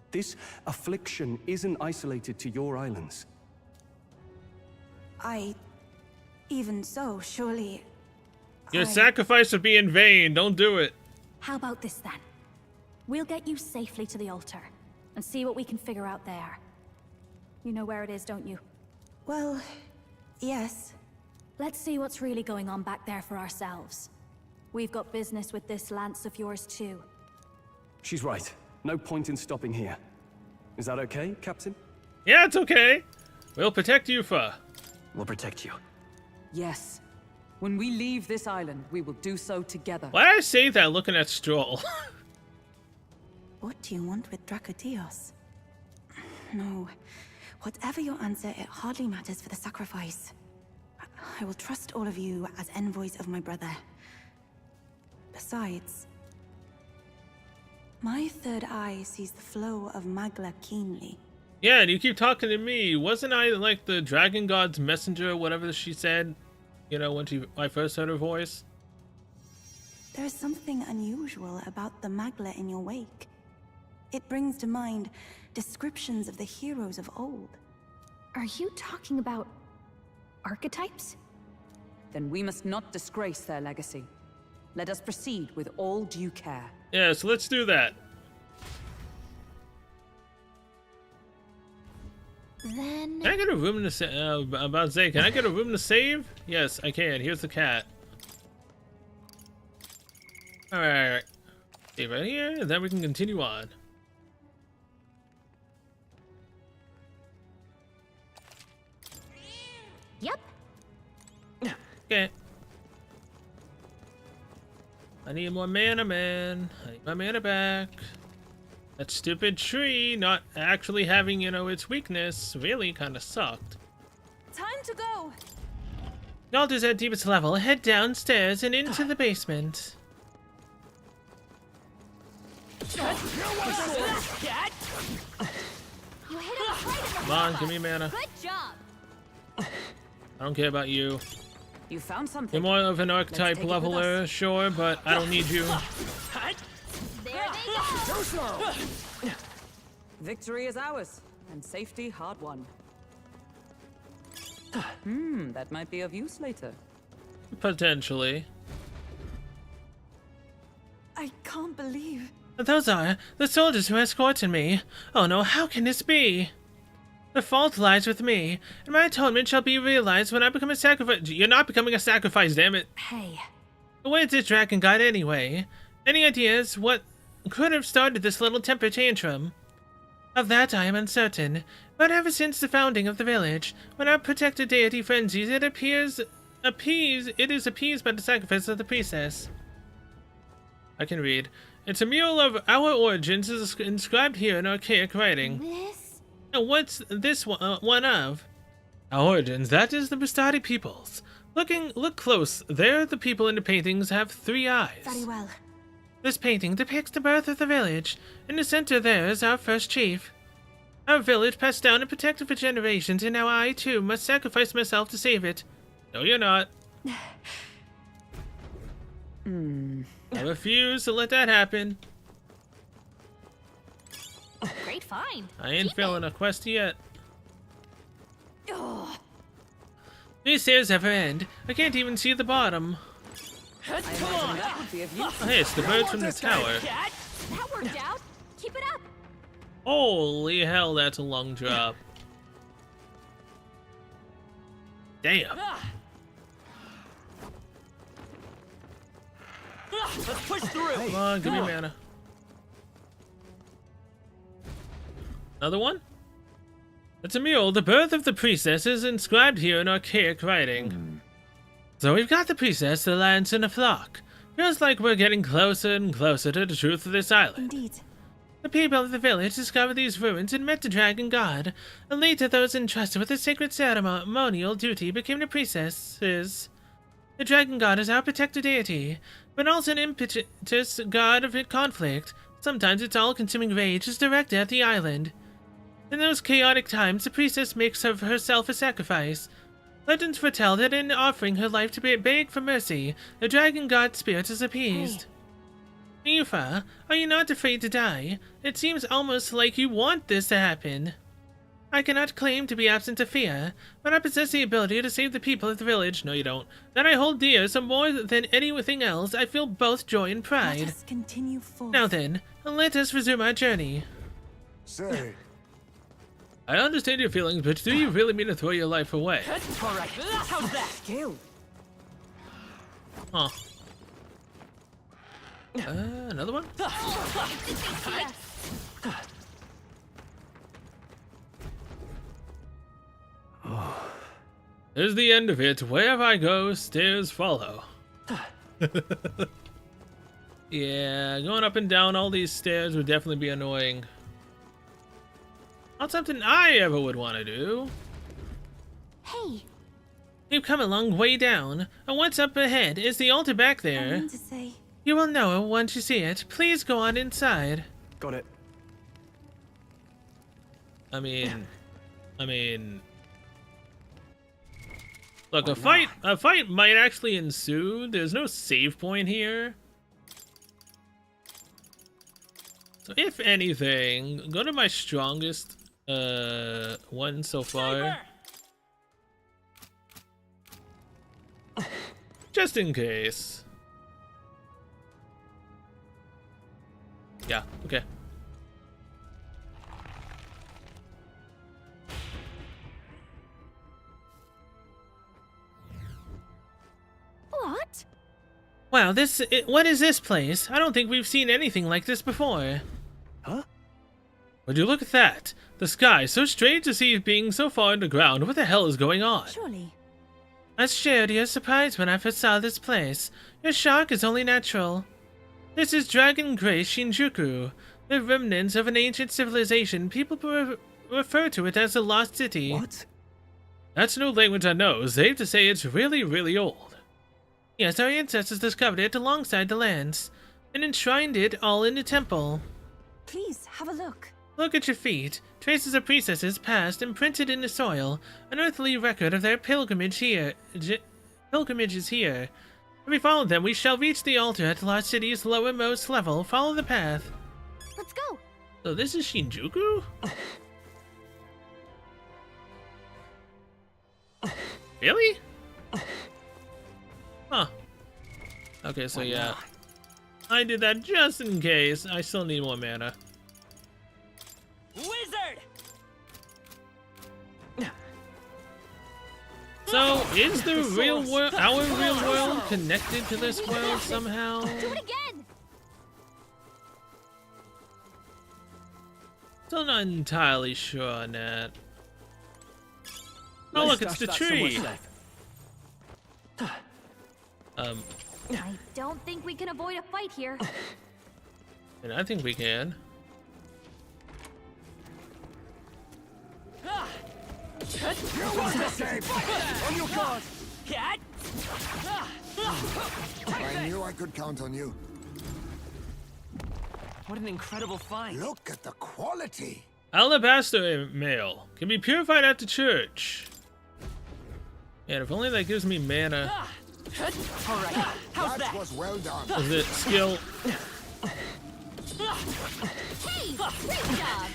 This affliction isn't isolated to your islands. Even so, surely... Your sacrifice would be in vain. Don't do it. How about this then? We'll get you safely to the altar and see what we can figure out there. You know where it is, don't you? Well, yes. Let's see what's really going on back there for ourselves. We've got business with this lance of yours too. She's right. No point in stopping here. Is that okay, Captain? Yeah, it's okay. We'll protect you, Fa. We'll protect you. Yes. When we leave this island, we will do so together. Why did I say that looking at Stroll? What do you want with Dracotios? No. Whatever your answer, it hardly matters for the sacrifice. I will trust all of you as envoys of my brother. Besides, my third eye sees the flow of Magla keenly. Yeah, and you keep talking to me. Wasn't I like the dragon god's messenger or whatever she said? You know, when I first heard her voice? There is something unusual about the Magla in your wake. It brings to mind descriptions of the heroes of old. Are you talking about archetypes? Then we must not disgrace their legacy. Let us proceed with all due care. Yeah, so let's do that. Then... Can I get a room to save? About to say, can I get a room to save? Yes, I can. Here's the cat. Alright. Save right here, and then we can continue on. Yep. Okay. I need more mana, man. I need my mana back. That stupid tree not actually having, you know, its weakness really kind of sucked. Time to go! The altar's at deepest level. Head downstairs and into the basement. You hit him right in the Come on, give me mana. Good job. I don't care about you. You found something. You're more of an archetype take it with leveler, us. sure, but I don't need you. There they go. Victory is ours, and safety hard won. That might be of use later. Potentially. I can't believe... Those are the soldiers who escorted me. Oh no, how can this be? The fault lies with me, and my atonement shall be realized when I become a sacrifice. You're not becoming a sacrifice, damn it. Hey, Where's this dragon god anyway? Any ideas what could have started this little temper tantrum? Of that I am uncertain, but ever since the founding of the village, when our protector deity frenzies, it is appeased by the sacrifice of the priestess. I can read. It's a mural of our origins is inscribed here in archaic writing. This? And what's this one of? Our origins, that is the Bustadi peoples. Look close. There the people in the paintings have 3 eyes. Very well. This painting depicts the birth of the village. In the center there is our first chief. Our village passed down and protected for generations, and now I, too, must sacrifice myself to save it. No, you're not. I refuse to let that happen. Great find. I ain't Keep feeling it. a quest yet. Ugh. These stairs never end. I can't even see the bottom. I imagine that would be of use. Oh, hey, it's the birds from the tower. That worked out. Keep it up. Holy hell, that's a long drop. Damn. Let's push through. Come on, give me mana. Another one? It's a mural. The birth of the priestess is inscribed here in archaic writing. So we've got the priestess, the lance, and a flock. Feels like we're getting closer and closer to the truth of this island. Indeed. The people of the village discovered these ruins and met the dragon god, and later those entrusted with the sacred ceremonial duty became the priestesses. The dragon god is our protector deity, but also an impetuous god of conflict. Sometimes its all-consuming rage is directed at the island. In those chaotic times, the priestess makes of herself a sacrifice. Legends foretell that in offering her life to beg for mercy, the dragon god's spirit is appeased. Yufa, are you not afraid to die? It seems almost like you want this to happen. I cannot claim to be absent of fear, but I possess the ability to save the people of the village. No, you don't. That I hold dear, so more than anything else, I feel both joy and Let pride. us continue forth. Now then, let us resume our journey. Say, I understand your feelings, but do you really mean to throw your life away? All right. How's that? Skill. Huh. Another one? There's the end of it. Wherever I go, stairs follow. Yeah, going up and down all these stairs would definitely be annoying. Not something I ever would want to do. Hey, You've come a long way down, and what's up ahead? Is the altar back I there? mean to say, You will know it once you see it. Please go on inside. Got it. I mean... Look, a fight might actually ensue. There's no save point here. So if anything, go to my strongest one so far. Just in case. Yeah, okay. what? Wow, what is this place? I don't think we've seen anything like this before. Huh? Would you look at that? The sky, so strange to see it being so far underground. What the hell is going on? surely. I shared your surprise when I first saw this place. Your shock is only natural. This is Dragon Grace Shinjuku, the remnants of an ancient civilization. People refer to it as the Lost City. What? That's no language I know. Safe to say it's really, really old. Yes, our ancestors discovered it alongside the lands, and enshrined it all in a temple. Please, have a look. Look at your feet. Traces of priestesses past imprinted in the soil, an earthly record of their pilgrimages here. If we follow them, we shall reach the altar at Lost City's lowermost level. Follow the path. Let's go. So this is Shinjuku? Really? Huh. Okay, so yeah. I did that just in case. I still need more mana. Wizard! So, is the real world, our real world, connected to this world somehow? Do it again. Still not entirely sure on that. Oh, look, it's the tree. I don't think we can avoid a fight here. And I think we can. On your guard! Cat! I knew I could count on you. What an incredible find! Look at the quality. Alabaster mail can be purified at the church. Man, if only that gives me mana. All right, how's That that? was well done. Is it skill? Hey, great job!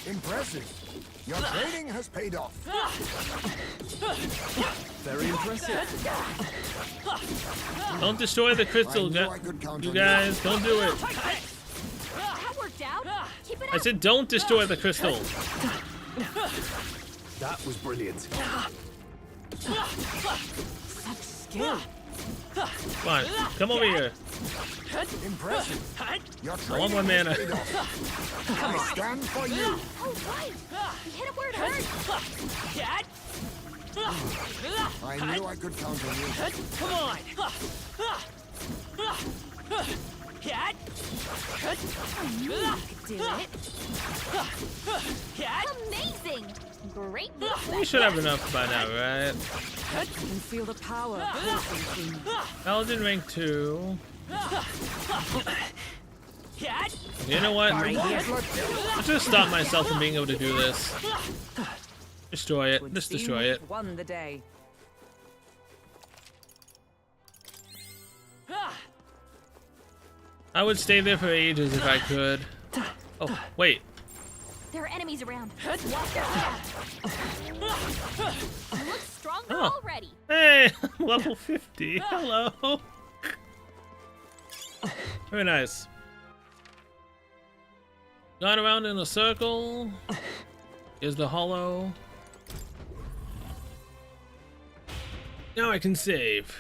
Impressive. Your training has paid off. Very impressive. Don't destroy the crystal, I knew I could count you on guys. Don't do it. That worked out. Keep it I up. said don't destroy the crystal. That was brilliant. Such skill! Come on, come over here. Impressive. Your I want training more mana. has paid off. I stand for you. Oh, right. You hit it where it hurt. Cat! I knew I could count on you. Come on! Cat! Do it. Cat! Amazing. Great We movement. should have enough by now, right? I can feel the power coursing through me. Paladin rank 2. Cat! You know what? I won't let you. Let's just stop myself from being able to do this. Destroy it. Would Just seem destroy we've it. Won the day. I would stay there for ages if I could. Oh, wait. There are enemies around. Watch your step. You look stronger Oh. already. Hey, level 50. Hello. Very nice. Gone around in a circle. Is the hollow. Now I can save.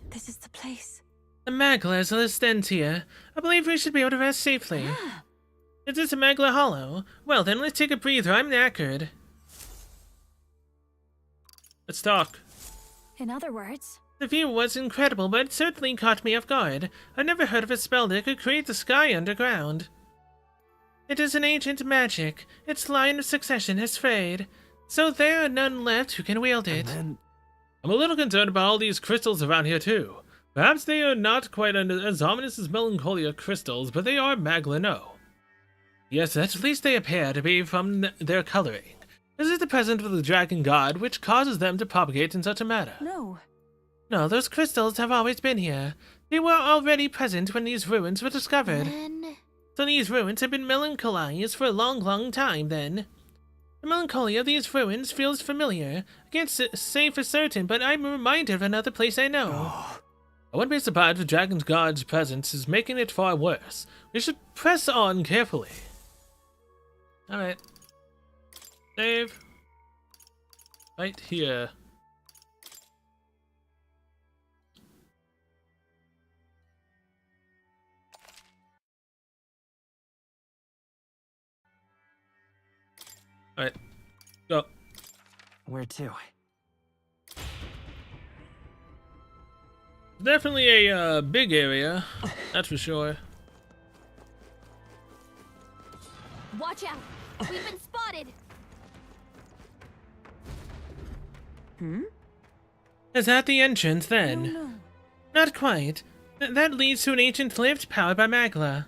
This is the place. The Magla's residence here. I believe we should be able to rest safely. Is this a Magla Hollow? Well then, let's take a breather. I'm knackered. Let's talk. In other words, The view was incredible, but it certainly caught me off guard. I've never heard of a spell that could create the sky underground. It is an ancient magic. Its line of succession has frayed, so there are none left who can wield it. And then I'm a little concerned about all these crystals around here too. Perhaps they are not quite as ominous as Melancholia crystals, but they are Maglano. Yes, at least they appear to be from their coloring. This is the presence of the dragon god, which causes them to propagate in such a manner. No, those crystals have always been here. They were already present when these ruins were discovered. then So these ruins have been melancholized for a long, long time, then. The melancholy of these ruins feels familiar. I can't say for certain, but I'm reminded of another place I know. I wouldn't be surprised if the dragon god's presence is making it far worse. We should press on carefully. Alright. Save. Right here. Alright. Go. Where to? Definitely a big area. That's for sure. watch out. We've been spotted. Is that the entrance, then? No. Not quite. That leads to an ancient lift powered by Magla.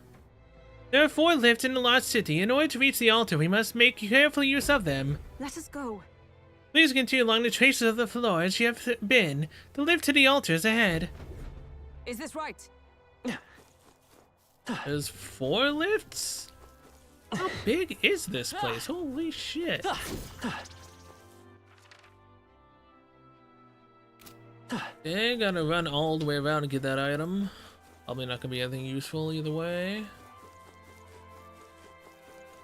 There are 4 lifts in the lost city. In order to reach the altar, we must make careful use of them. Let us go. Please continue along the traces of the floor as you have been. The lift to the altar is ahead. Is this right? There's 4 lifts? How big is this place? Holy shit. Okay, gotta run all the way around to get that item. Probably not gonna be anything useful either way.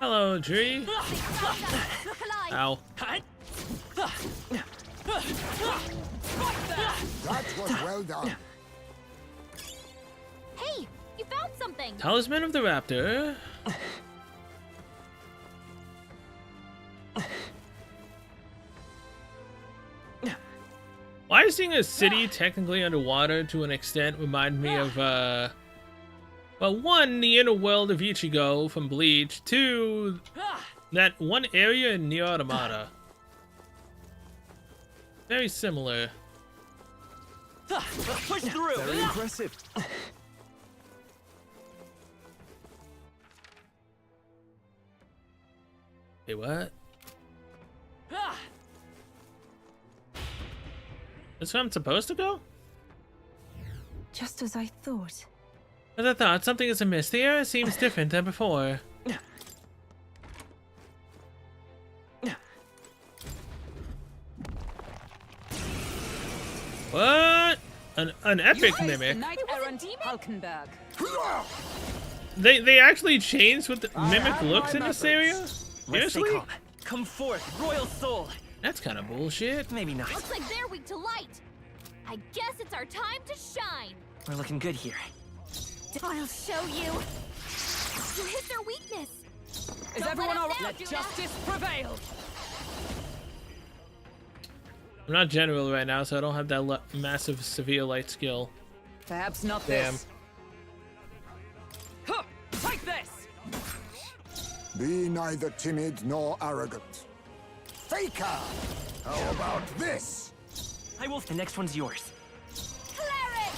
Hello, tree. Look alive. Ow. That was well done. Hey, you found something. Talisman of the Raptor. Why is seeing a city technically underwater to an extent remind me of, well, one, the inner world of Ichigo from Bleach, two, that one area in Nier Automata. Very similar. Let's push through. Very impressive. Hey, what? That's where I'm supposed to go? Just as I thought. As I thought, something is amiss. The area seems different than before. What? An epic mimic. Knight Errant Hulkenberg. They actually changed what the mimic looks in this area? Let's stay Seriously? calm. Come forth, Royal Soul. That's kind of bullshit. Maybe not. Looks like they're weak to light. I guess it's our time to shine. We're looking good here. I'll show you. You hit their weakness. Is Don't everyone let us all down, right? Let Judah. justice prevail. I'm not general right now, so I don't have that massive severe light skill. Perhaps not Damn. this. Huh, take this! Be neither timid nor arrogant. Faker! How about this? I will. The next one's yours. Cleric!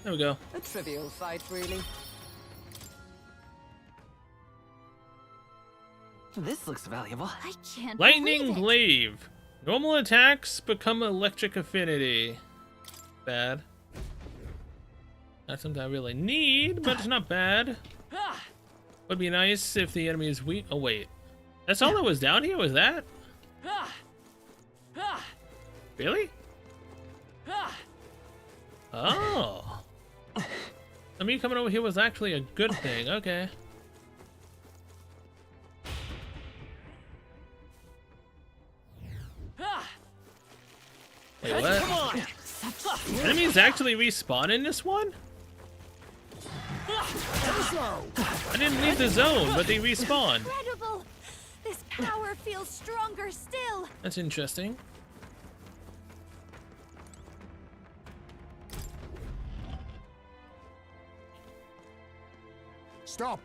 There we go. A trivial fight, really. This looks valuable. I can't Lightning believe it. Glaive. Normal attacks become electric affinity. Bad. Not something I really need, but it's not bad. Would be nice if the enemy is weak. Oh wait, that's all that was down here. Was that? Really? Oh. I mean, coming over here was actually a good thing. Okay. Wait, what? Come on. Enemies actually respawn in this one? I didn't leave the zone, but they respawn. Incredible! This power feels stronger still. That's interesting. Stop!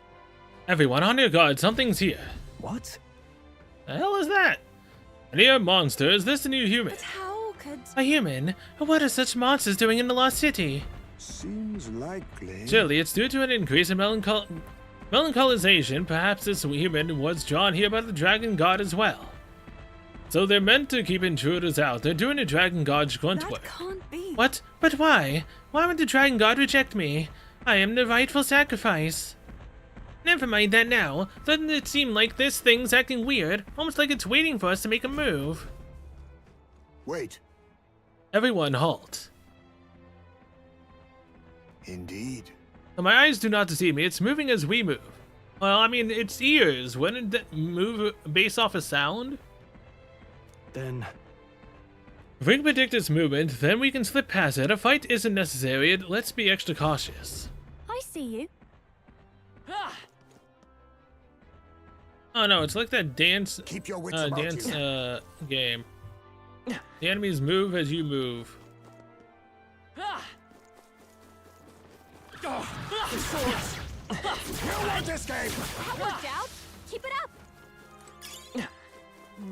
Everyone, on your guard. Something's here. What? The hell is that? A near monster. Is this a new human? But how could... A human? What are such monsters doing in the lost city? Seems likely. Surely it's due to an increase in melancholization. Perhaps this human was drawn here by the dragon god as well. So they're meant to keep intruders out. They're doing a dragon god's grunt That work. can't be. What? But why? Why would the dragon god reject me? I am the rightful sacrifice. Never mind that now. Doesn't it seem like this thing's acting weird? Almost like it's waiting for us to make a move. Wait. Everyone halt. Indeed. My eyes do not deceive me. It's moving as we move. Well, I mean, its ears. Wouldn't that move based off a sound? Then If we can predict its movement, then we can slip past it. A fight isn't necessary. Let's be extra cautious. I see you. Oh no, it's like that dance Keep your wits about you. game. The enemies move as you move. You won't escape! That worked out. Keep it up.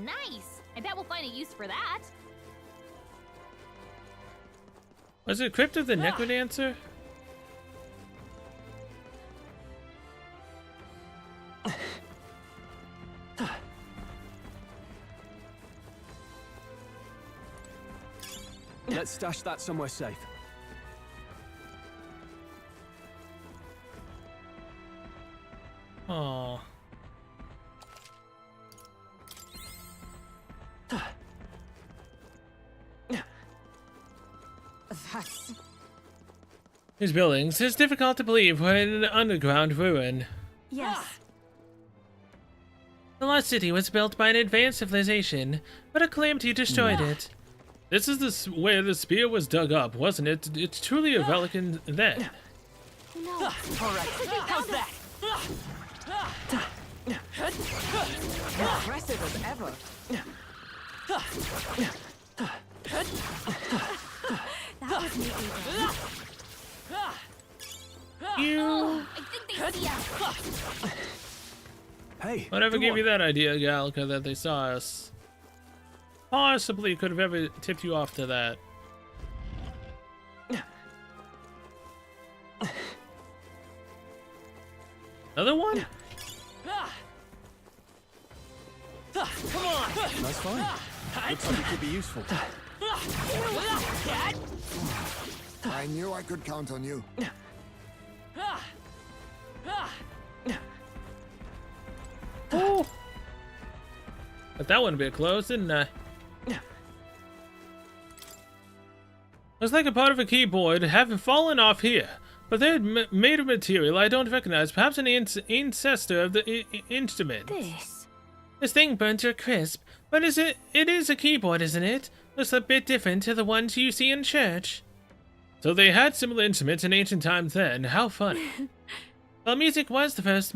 Nice. I bet we'll find a use for that. Was it Crypt of the Necrodancer? let's stash that somewhere safe. Oh. That's... These buildings, it's difficult to believe we're in an underground ruin. Yes. The lost city was built by an advanced civilization, but a calamity destroyed it. This is where the spear was dug up, wasn't it? It's truly a relic in then. No. All right, how's that? Impressive as ever. That was neatly done. You. I think they see us. Hey, Whatever go gave on. you that idea, Galka, that they saw us? Possibly could have ever tipped you off to that. Another one? Come on! Nice find. Looks like it could be useful. I knew I could count on you. Oh. But that one a bit close, didn't I? Looks like a part of a keyboard having fallen off here, but they're made of material I don't recognize. Perhaps an ancestor of the instrument. This thing burnt to a crisp, but it is a keyboard, isn't it? Looks a bit different to the ones you see in church. So they had similar instruments in ancient times then. How funny. Well, music was the first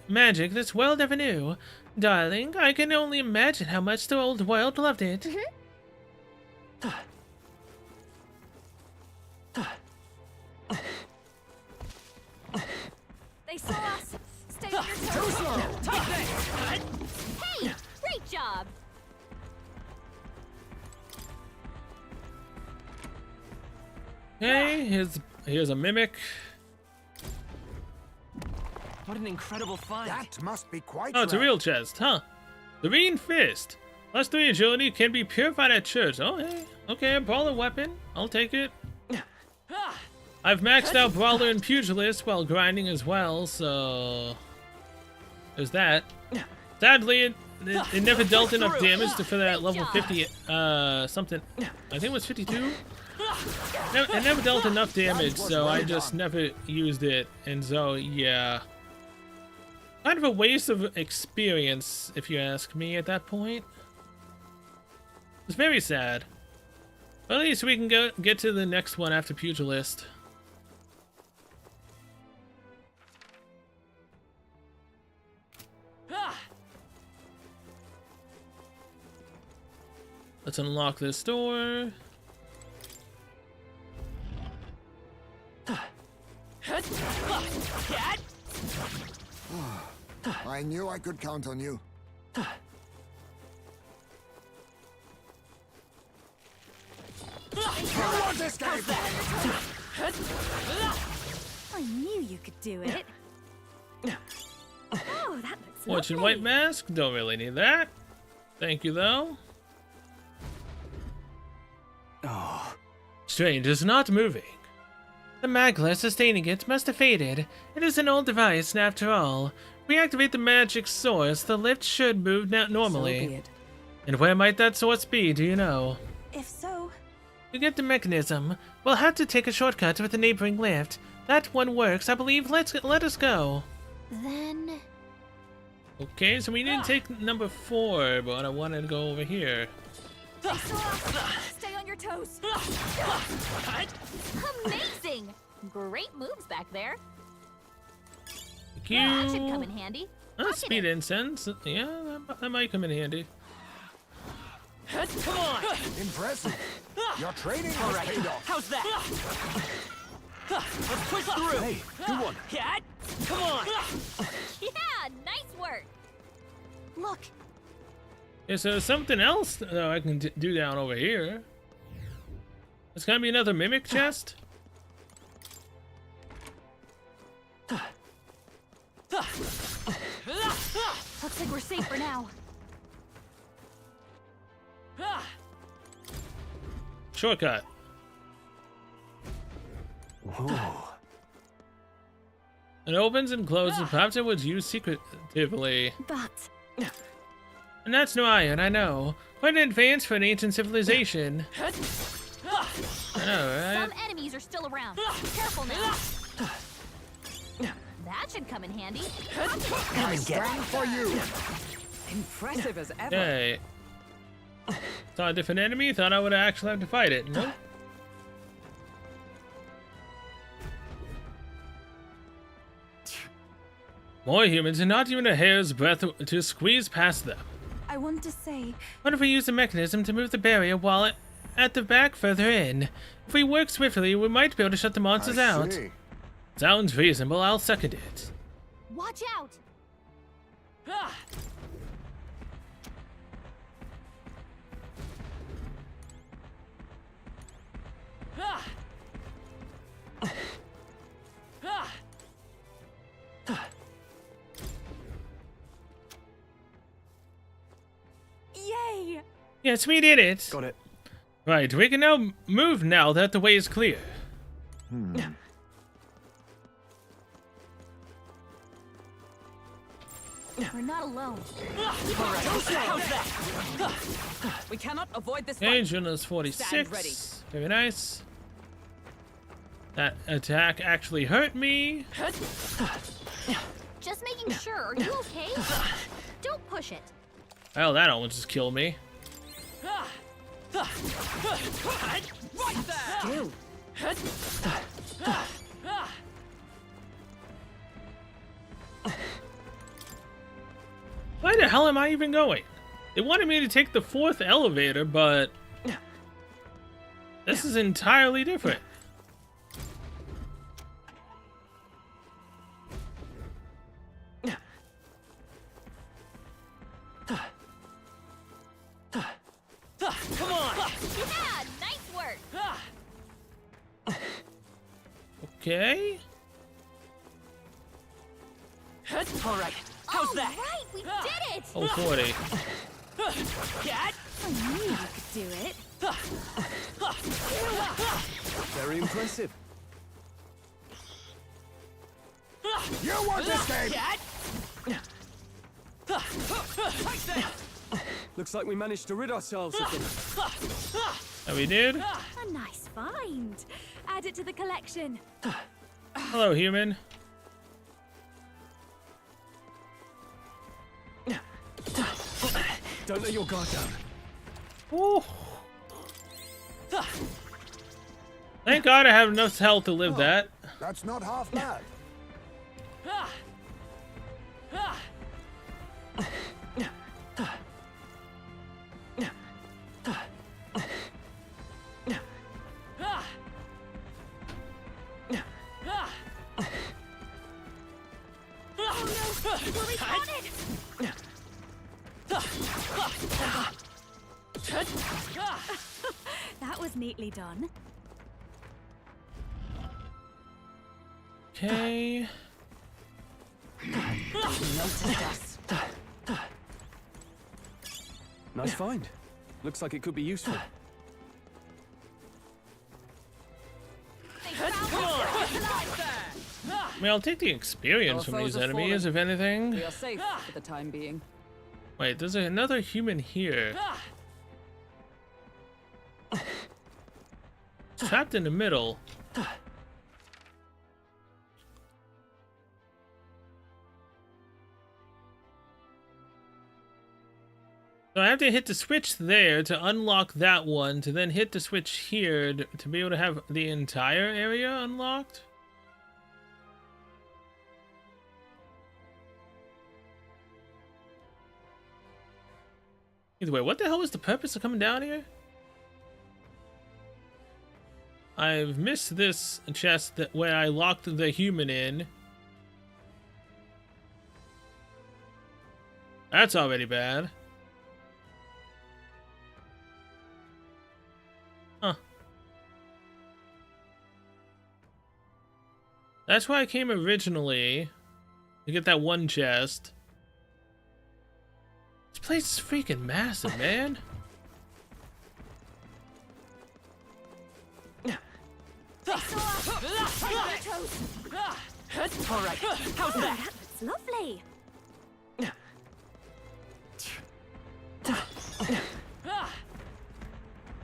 magic this world ever knew. Darling, I can only imagine how much the old world loved it. They saw us. Stay on your toes. Hey, great job. Hey, here's a mimic. What an incredible find. That must be quite Oh, it's a rare. real chest, huh? Serene Fist. +3 agility can be purified at church. Oh, hey. Okay, a brawler weapon. I'll take it. I've maxed out brawler and pugilist while grinding as well, so there's that. Sadly, it never dealt enough damage for that level 50 something. I think it was 52. It never dealt enough damage, so I just never used it, and so yeah. Kind of a waste of experience, if you ask me, at that point. It's very sad. But at least we can get to the next one after Pugilist. Let's unlock this door. I knew I could count on you. I knew you could do it. Oh, that looks Fortune lovely. White Mask. Don't really need that. Thank you, though. Oh, Strange, it's not moving. The magla sustaining it must have faded. It is an old device, after all. Reactivate the magic source. The lift should move normally. So be it. And where might that source be, do you know? If so, To get the mechanism, we'll have to take a shortcut with the neighboring lift. That one works, I believe. Let us go. Then Okay, so we didn't take number 4, but I wanted to go over here. they saw us. Stay on your toes. Amazing! Great moves back there. Thank you. That should come in handy. Speed incense. Yeah, that might come in handy. Come on! Impressive. Your training All has right, paid off. how's that? Let's push through. hey, good one. Cat, come on! Yeah, nice work. look, Yeah, so there's something else though I can do down over here. There's gonna be another mimic chest. Looks like we're safe for now. Shortcut. Whoa. It opens and closes. Perhaps it was used secretively. but And that's no iron, I know. Quite an advance for an ancient civilization. I know, right? Some enemies are still around. Careful now. That should come in handy. I stand for you. Impressive as ever. Okay. Saw a different enemy, thought I would actually have to fight it. Nope. More humans, and not even a hair's breadth to squeeze past them. I want to say, What if we use a mechanism to move the barrier while at the back further in? If we work swiftly, we might be able to shut the monsters out. See. Sounds reasonable, I'll second it. Watch out! yay! Yes, we did it. Got it. Right, we can now move now that the way is clear. We're not alone. We cannot avoid this Okay, fight. Jonas Stand 46. ready. Very nice. That attack actually hurt me. Just making sure. Are you okay? Don't push it. Well, that almost just killed me. Still. Why the hell am I even going? They wanted me to take the 4th elevator, but this is entirely different. Come on! Yeah, nice work. Okay. All right. How's All that? right, we did it. Oh, 40. Cat? I knew you could do it. Very impressive. You want this game? Cat? Looks like we managed to rid ourselves of them. And we did. A nice find. Add it to the collection. Hello, human. Don't let your guard down. Ooh. Thank God I have enough health to live that. That's not half bad. Oh no, we're respawning. That was neatly done. Okay. Noticed us. Nice find. Looks like it could be useful. They found I mean, I'll take the experience Our from these foes have enemies, if anything. We are safe for the time being. Wait, there's another human here. Trapped in the middle. So I have to hit the switch there to unlock that one, to then hit the switch here to be able to have the entire area unlocked? Either way, what the hell was the purpose of coming down here? I've missed this chest where I locked the human in. That's already bad. Huh. That's why I came originally, to get that one chest. This place is freaking massive, man. All right, how's that? That looks lovely.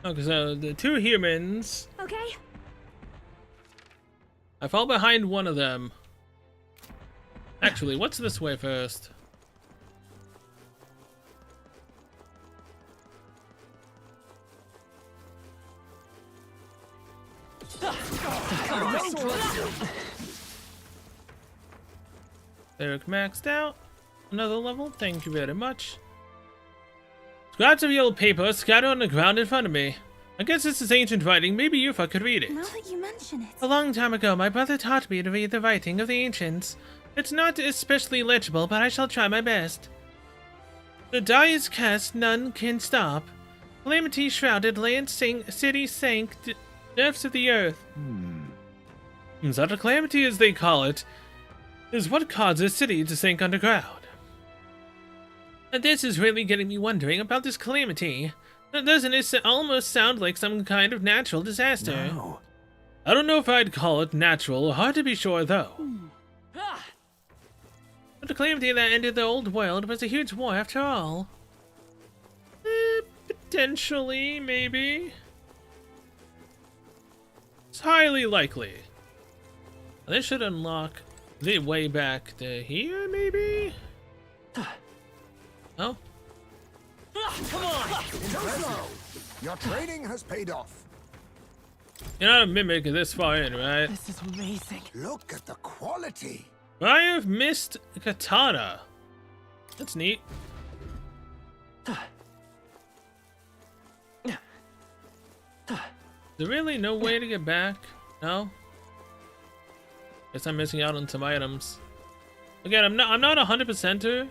Oh, because the two humans, Okay. I fall behind one of them. Actually, what's this way first? Cleric maxed out. Another level. Thank you very much. Scraps of yellow paper scattered on the ground in front of me. I guess this is ancient writing. Maybe Yufa could read it. Now that you mention it. A long time ago, my brother taught me to read the writing of the ancients. It's not especially legible, but I shall try my best. The die is cast, none can stop. Calamity shrouded, land city sank, depths of the earth. Such a calamity, as they call it, is what causes city to sink underground. And this is really getting me wondering about this calamity. Doesn't it almost sound like some kind of natural disaster? No. I don't know if I'd call it natural. Hard to be sure, though. But the calamity that ended the old world was a huge war after all. Potentially, maybe. It's highly likely. This should unlock the way back to here, maybe? Oh? Come on! Impressive. Your training has paid off. You're not a mimic this far in, right? This is amazing. Look at the quality. Fire of Mist Katana. That's neat. Is there really no way to get back? No? Guess I'm missing out on some items. Again, I'm not 100%er.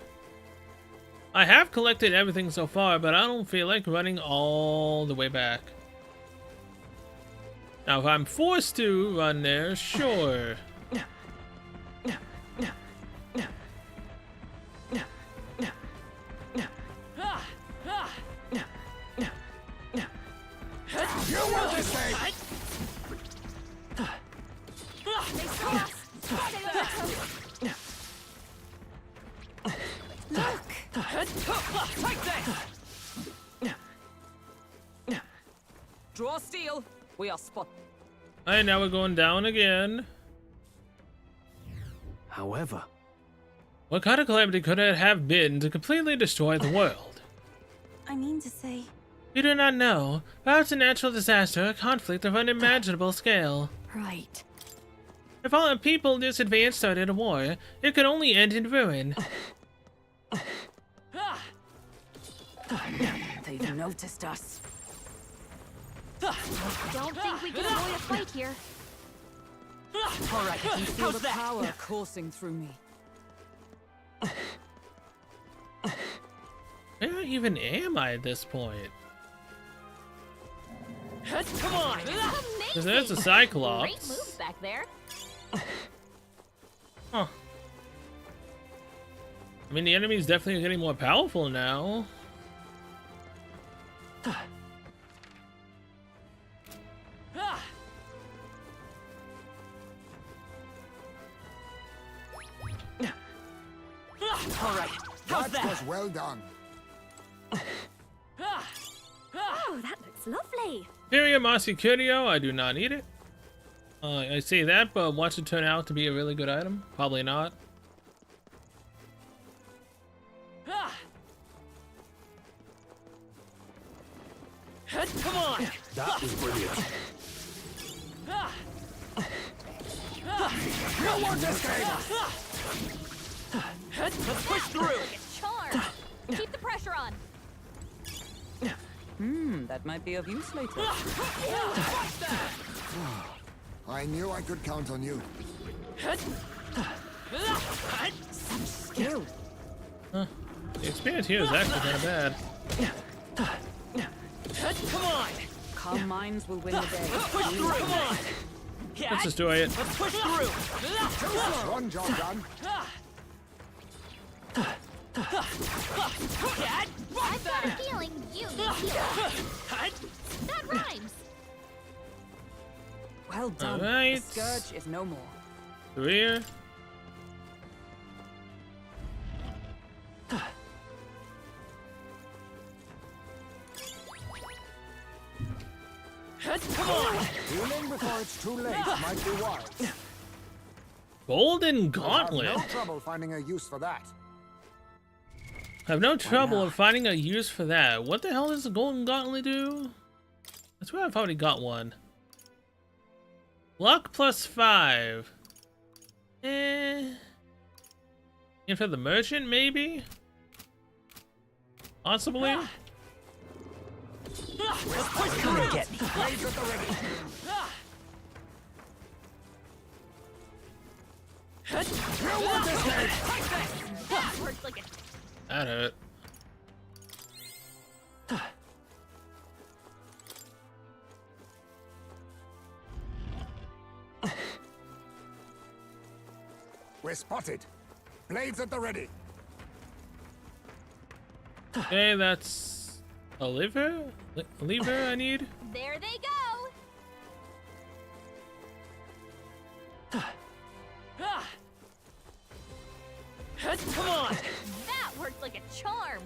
I have collected everything so far, but I don't feel like running all the way back. Now, if I'm forced to run there, sure. You will escape. Draw steel. We are spot. Alright, now we're going down again. However, What kind of calamity could it have been to completely destroy the world? I mean to say, You do not know. Perhaps a natural disaster, a conflict of unimaginable scale. Right. If all the people this advanced started a war, it could only end in ruin. They've noticed us. Don't think we can avoid a fight here. All right, I can feel the power coursing through me. Where even am I at this point? Come on! Because there's a Great Cyclops. move back there. Huh. I mean, the enemy's definitely getting more powerful now. All right, how's That that? was well done. Oh, that looks lovely. Imperium Mossy Curio, I do not need it. I say that, but watch it turn out to be a really good item. Probably not. Come on! that was brilliant. You won't escape. Let's push through! Charm. Keep the pressure on. That might be of use later. I knew I could count on you. Skill. The experience here is actually kind of bad. Come on! Calm minds will win the day. Push through! Come on! Let's destroy it. Let's push through! One job done. I've got a feeling you need healing. That rhymes. Well done. Alright. The scourge is no more. Through here. Come on! Healing before it's too late might be wise. Golden Have Gauntlet. no trouble finding a use for that. Have no trouble in finding a use for that. What the hell does the Golden Gauntlet do? I swear I've already got one. Luck plus 5. And for the merchant, maybe? Possibly? Come and get me. That worked like a That hurt. We're spotted. Blades at the ready. Okay, that's a lever? A lever I need? There they go! Come on! That worked like a charm!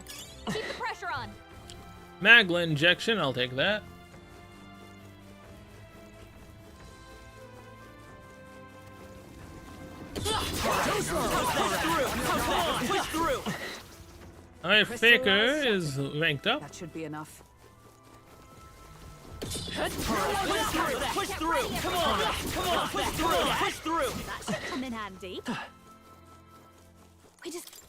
Keep the pressure on! Magla injection, I'll take that. Push through! Alright, Faker is ranked up. That should be enough. Push through! Come on! Push through! That should come in handy. We just...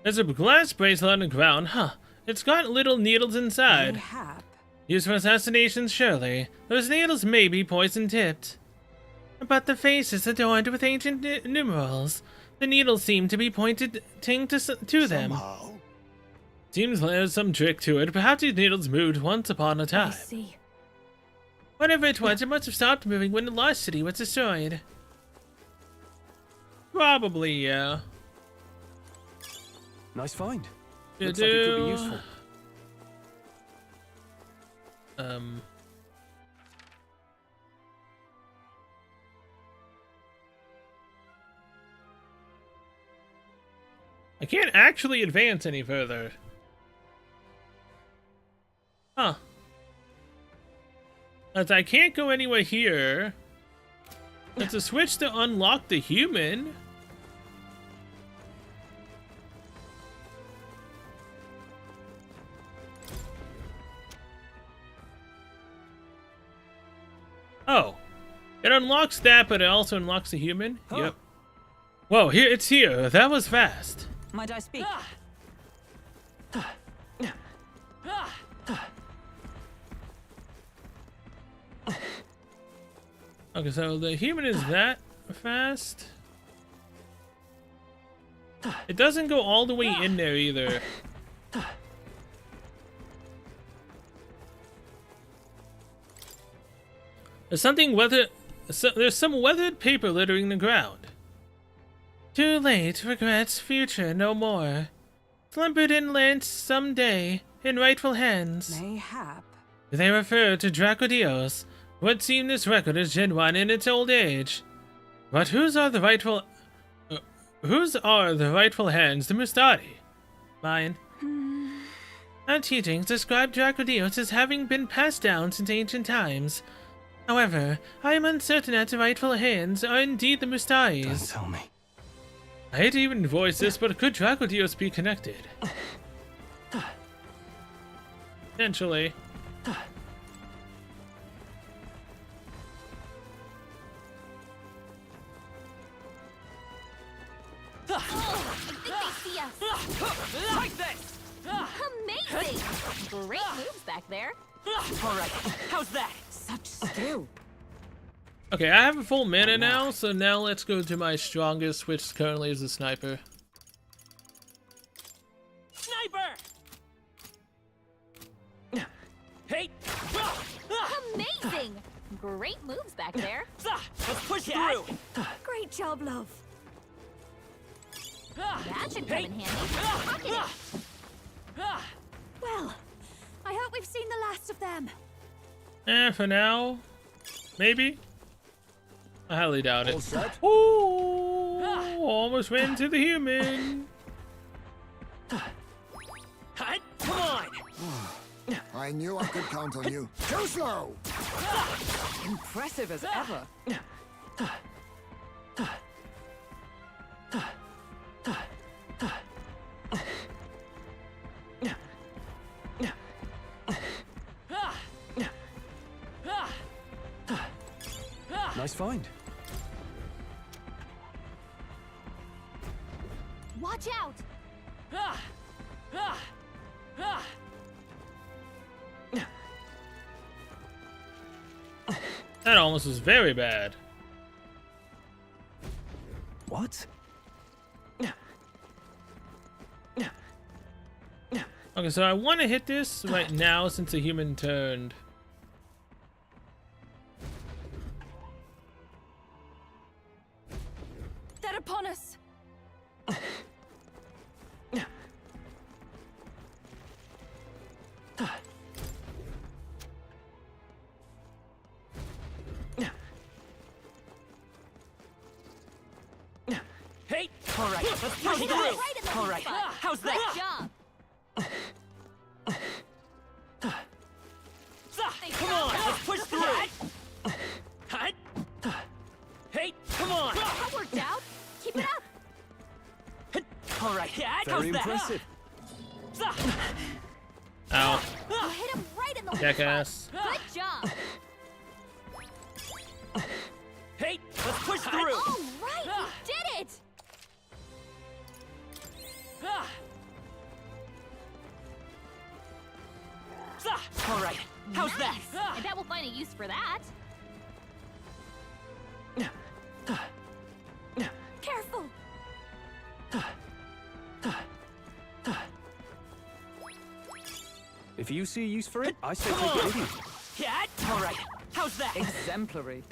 There's a glass bracelet on the ground, huh? It's got little needles inside. Mayhap. Used for assassinations, surely. Those needles may be poison-tipped. But the face is adorned with ancient numerals. The needles seem to be pointing to them. Somehow. Seems there's some trick to it. Perhaps these needles moved once upon a I time. see. Whatever it was, it must have stopped moving when the lost city was destroyed. Probably, yeah. Nice find. You Looks like it could be do. useful. I can't actually advance any further. Huh. As I can't go anywhere here. It's a switch to unlock the human. Oh. It unlocks that, but it also unlocks the human? Yep. Whoa, here it's here. That was fast. Might I speak? Okay, so the human is that fast. It doesn't go all the way in there either. There's something weathered. There's some weathered paper littering the ground. Too late, regrets, future, no more. Slumbered inland someday, in rightful hands. Mayhap. They refer to Dracodios. Would seem this record is genuine in its old age. But whose are the rightful hands to Mustadi? Mine. Our teachings describe Dracodios as having been passed down since ancient times. However, I am uncertain that the rightful hands are indeed the Don't Mustadis. tell me. I hate to even voice this, but could Dracodios be connected? Potentially. I think they see us. Like this! Amazing! Great moves back there. Alright, how's that? Such skill. Okay, I have a full mana now, so now let's go to my strongest, which currently is the sniper. Sniper! Hey! Amazing! Great moves back there. Let's push through! Great job, love. That should come in handy. Pocket it. Well, I hope we've seen the last of them. For now, maybe. I highly doubt All it. set? Ooh, almost ran into the human. Come on! I knew I could count on you. Too slow! Impressive as ever. Nice find. Watch out! That almost was very bad. What? Okay, so I want to hit this right now since the human turned. They're upon us. Hey! Alright, let's push through! Right in the Alright, spot. how's Good that? job! Come on, let's push through! Hey, come on! That worked out! Keep it up! Alright, how's Very that? impressive. Ow. You hit him right in the Jackass. spot. Good job! Hey, let's push through! All right, you did it! Alright, how's Nice. I bet we'll find a use for that. Careful! If you see use for it, I say take it with you. Yeah? Alright, how's that? Exemplary.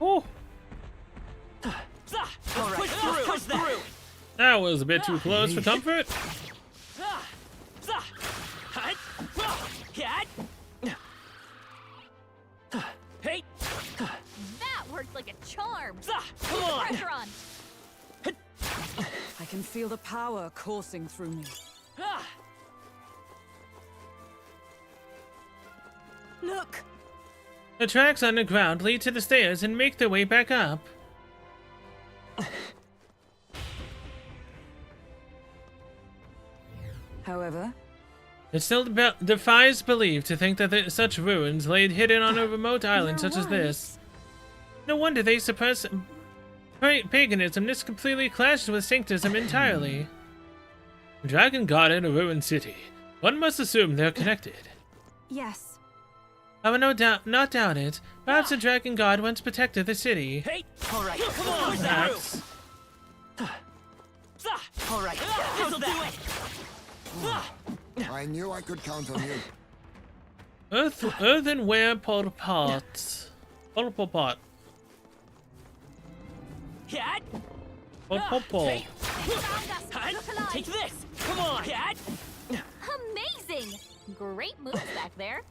Oh, Alright, push through! that was a bit too close for comfort. Hey, That worked like a charm! come Keep the on! pressure on! I can feel the power coursing through me. Look! The tracks underground lead to the stairs and make their way back up. However, It still defies belief to think that such ruins laid hidden on a remote island You're such as right. this. No wonder they suppress paganism. This completely clashes with Sanctism entirely. Dragon God in a ruined city. One must assume they're connected. Yes. I would not doubt it. Perhaps the Dragon God once protected the city. Hey, alright, come on! Push Perhaps. through! Alright, this'll do it! I knew I could count on you. Earthenware portal pot. Portal pot. Yeah? Portal. Hey, Found us! Look alive! take this! Come on! Yeah? Amazing! Great moves back there.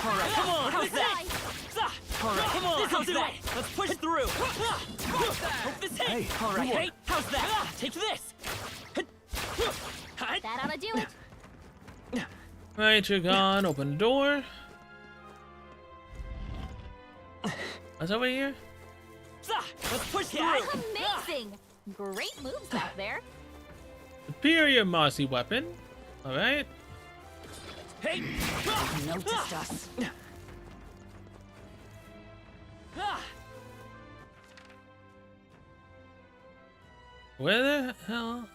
Alright, come on! How's that? Alright, come on! This'll do it! Let's push through! Hope this hits! Hey, Alright, come on. hey, how's that? Take this! That ought to do it. Right, you're gone. Open the door. What's over here? Let's push through! Amazing! Great moves back there. Superior mossy weapon. Alright. Hey! noticed us. Where the hell?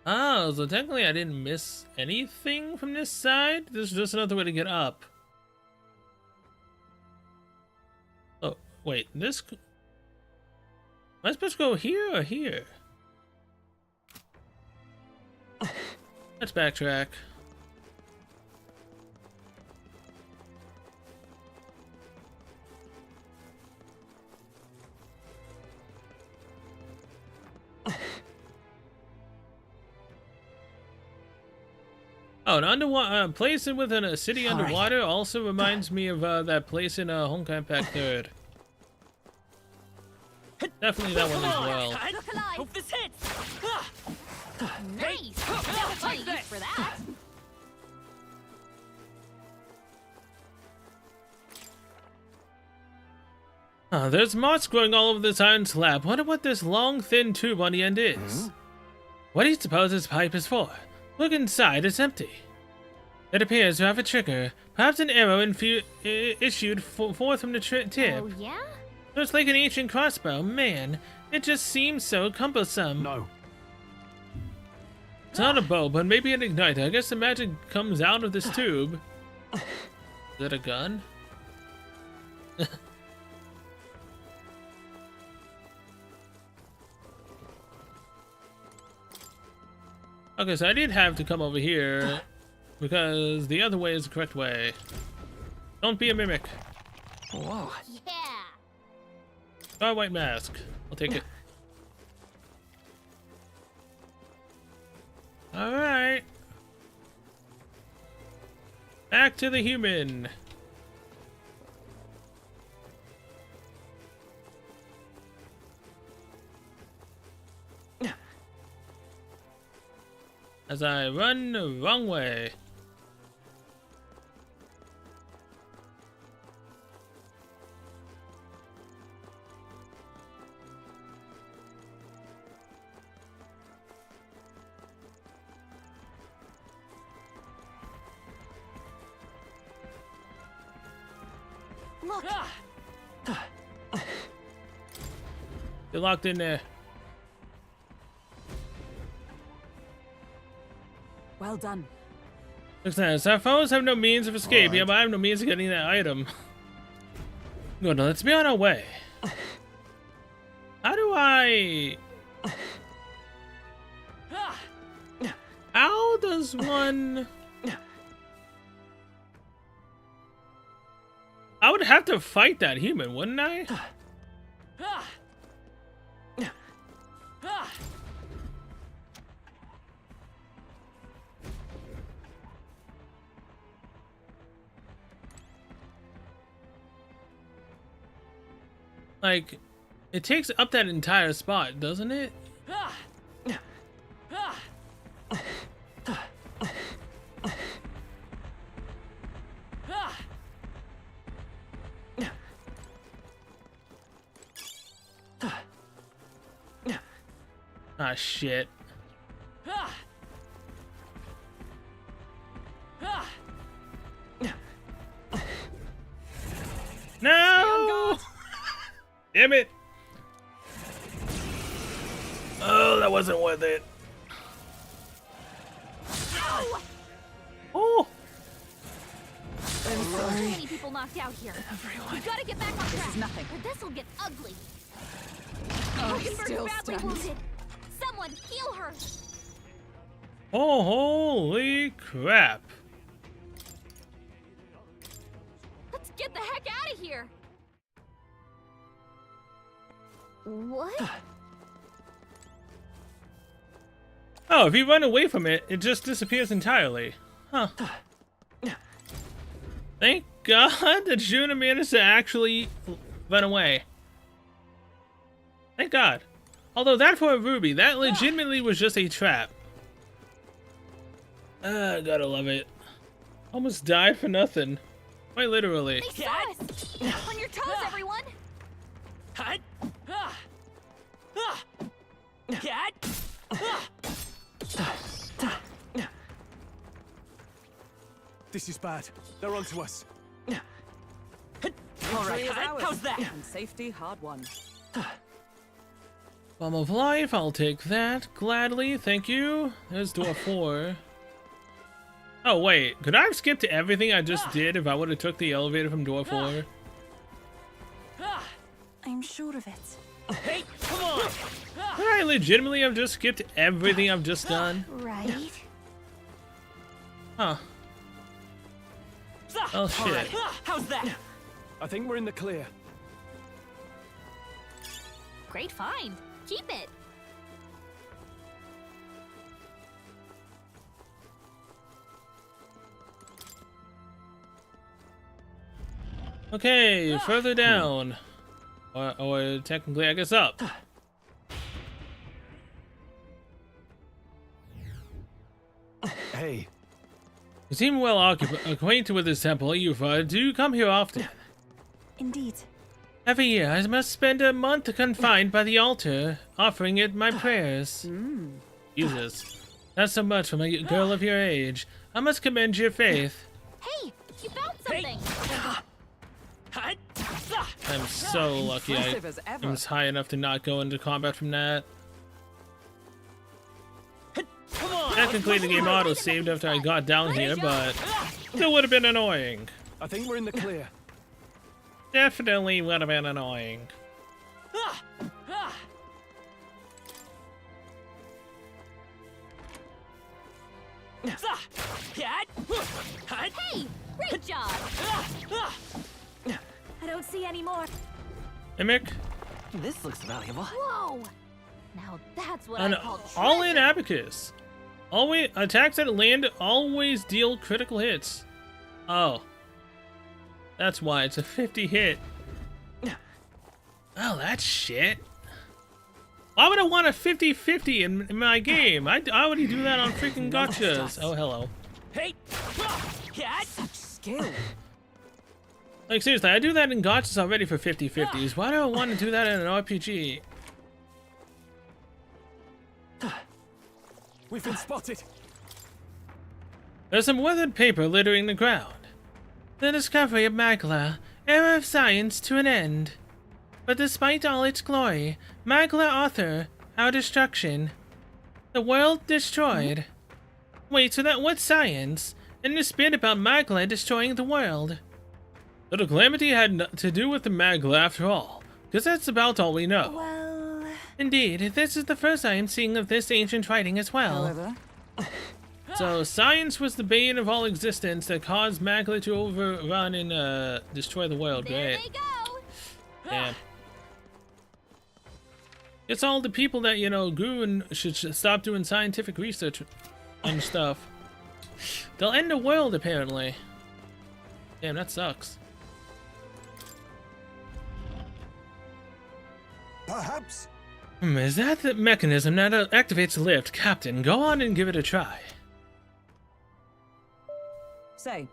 Oh, so technically I didn't miss anything from this side? This is just another way to get up. Oh, wait, this... Am I supposed to go here or here? Let's backtrack. Oh, an underwater place within a city underwater also reminds me of that place in Honkai Impact 3rd. Definitely that one as well. Look alive! Hope this hits! There's moss growing all over this iron slab. Wonder what this long, thin tube on the end is. What do you suppose this pipe is for? Look inside, it's empty. It appears to have a trigger. Perhaps an arrow issued forth from the tip. Oh, yeah? Looks like an ancient crossbow. Man, it just seems so cumbersome. No. It's not a bow, but maybe an igniter. I guess the magic comes out of this tube. Is that a gun? Okay, so I did have to come over here because the other way is the correct way. Don't be a mimic. Whoa. Yeah. Oh, white mask. I'll take it. Alright. Back to the human. As I run the wrong way. Look, You're locked in there. Well done. Looks nice. Our foes have no means of escape. Alright. Yeah, but I have no means of getting that item. Good, now let's be on our way. How do I... How does one... I would have to fight that human, wouldn't I? Like, it takes up that entire spot, doesn't it? Ah, shit. No! Damn it! Oh, that wasn't worth it. Oh! so many people knocked out here. We gotta get back on track. This is nothing. Or this'll get ugly. Oh, Rosenberg's still badly stunned. wounded. Someone heal her. Oh, holy crap. Let's get the heck out of here. What? Oh, if you run away from it, it just disappears entirely. Huh. Thank God that Juna managed to actually run away. Thank God. Although that for a ruby, that legitimately was just a trap. Gotta love it. Almost died for nothing. Quite literally. They saw us. On your toes, everyone. Hut. Cat. This is bad. They're onto us. All right, Victory is ours. how's that? And safety hard won. Bomb of life, I'll take that gladly. Thank you. There's door 4. Oh wait, could I have skipped everything I just did if I would have took the elevator from door 4? I'm sure of it. Hey, come on! Could I legitimately have just skipped everything I've just done? Right. Huh. Oh All shit. right, how's that? I think we're in the clear. Great find. Keep it. Okay, further down. Or technically, I guess up. Hey, You seem well acquainted with this temple, Yufa. Do you come here often? Indeed. Every year I must spend a month confined by the altar, offering it my prayers. Jesus. Not so much for a girl of your age. I must commend your faith. Hey, you found something! I'm so lucky I Impressive as ever. was high enough to not go into combat from that. Technically, the game auto-saved after I got down here, but still would have been annoying. I think we're in the clear. Definitely would have been annoying. Hey, great job! I don't see any more. Mimic, This looks valuable. Whoa! Now that's what an I call all-in treasure. abacus. Always attacks that land always deal critical hits. Oh, that's why it's a 50 hit. Oh, that's shit. Why would I want a 50-50 in my game? I already do that on freaking gotchas. Oh, hello. Hey! Such skill. Like, seriously, I do that in gotchas already for 50-50s. Why do I want to do that in an RPG? We've been spotted. There's some weathered paper littering the ground. The discovery of Magla, era of science to an end. But despite all its glory, Magla author, our destruction. The world destroyed. Wait, so that what science? And this bit about Magla destroying the world. So the calamity had to do with the Magla after all, because that's about all we know. Well, Indeed, this is the first I am seeing of this ancient writing as well. However, So science was the bane of all existence that caused Magla to overrun and destroy the world. There Great. they go! Damn. It's all the people that, you know, grew and should stop doing scientific research and stuff. They'll end the world, apparently. Damn, that sucks. Perhaps Is that the mechanism that activates the lift? Captain, go on and give it a try. say,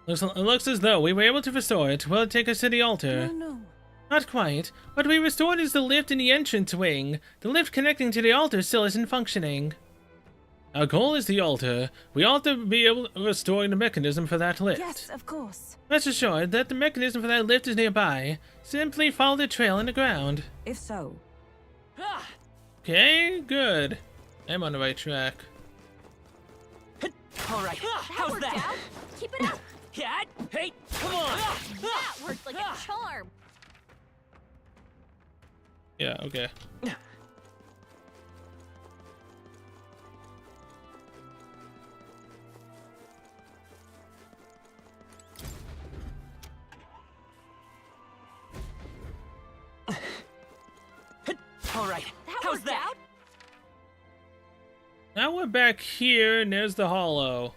It looks as though we were able to restore it. Will it take us to the altar? no. Not quite. What we restored is the lift in the entrance wing. The lift connecting to the altar still isn't functioning. Our goal is the altar. We ought to be able to restore the mechanism for that lift. Yes, of course. Rest assured that the mechanism for that lift is nearby. Simply follow the trail in the ground. if so, Okay, good. I'm on the right track. All right, That how's worked that? out! Keep it up! Yeah? Hey, come on! That worked like a charm! Yeah, okay. All right, That how's worked that? out! Now we're back here, and there's the hollow.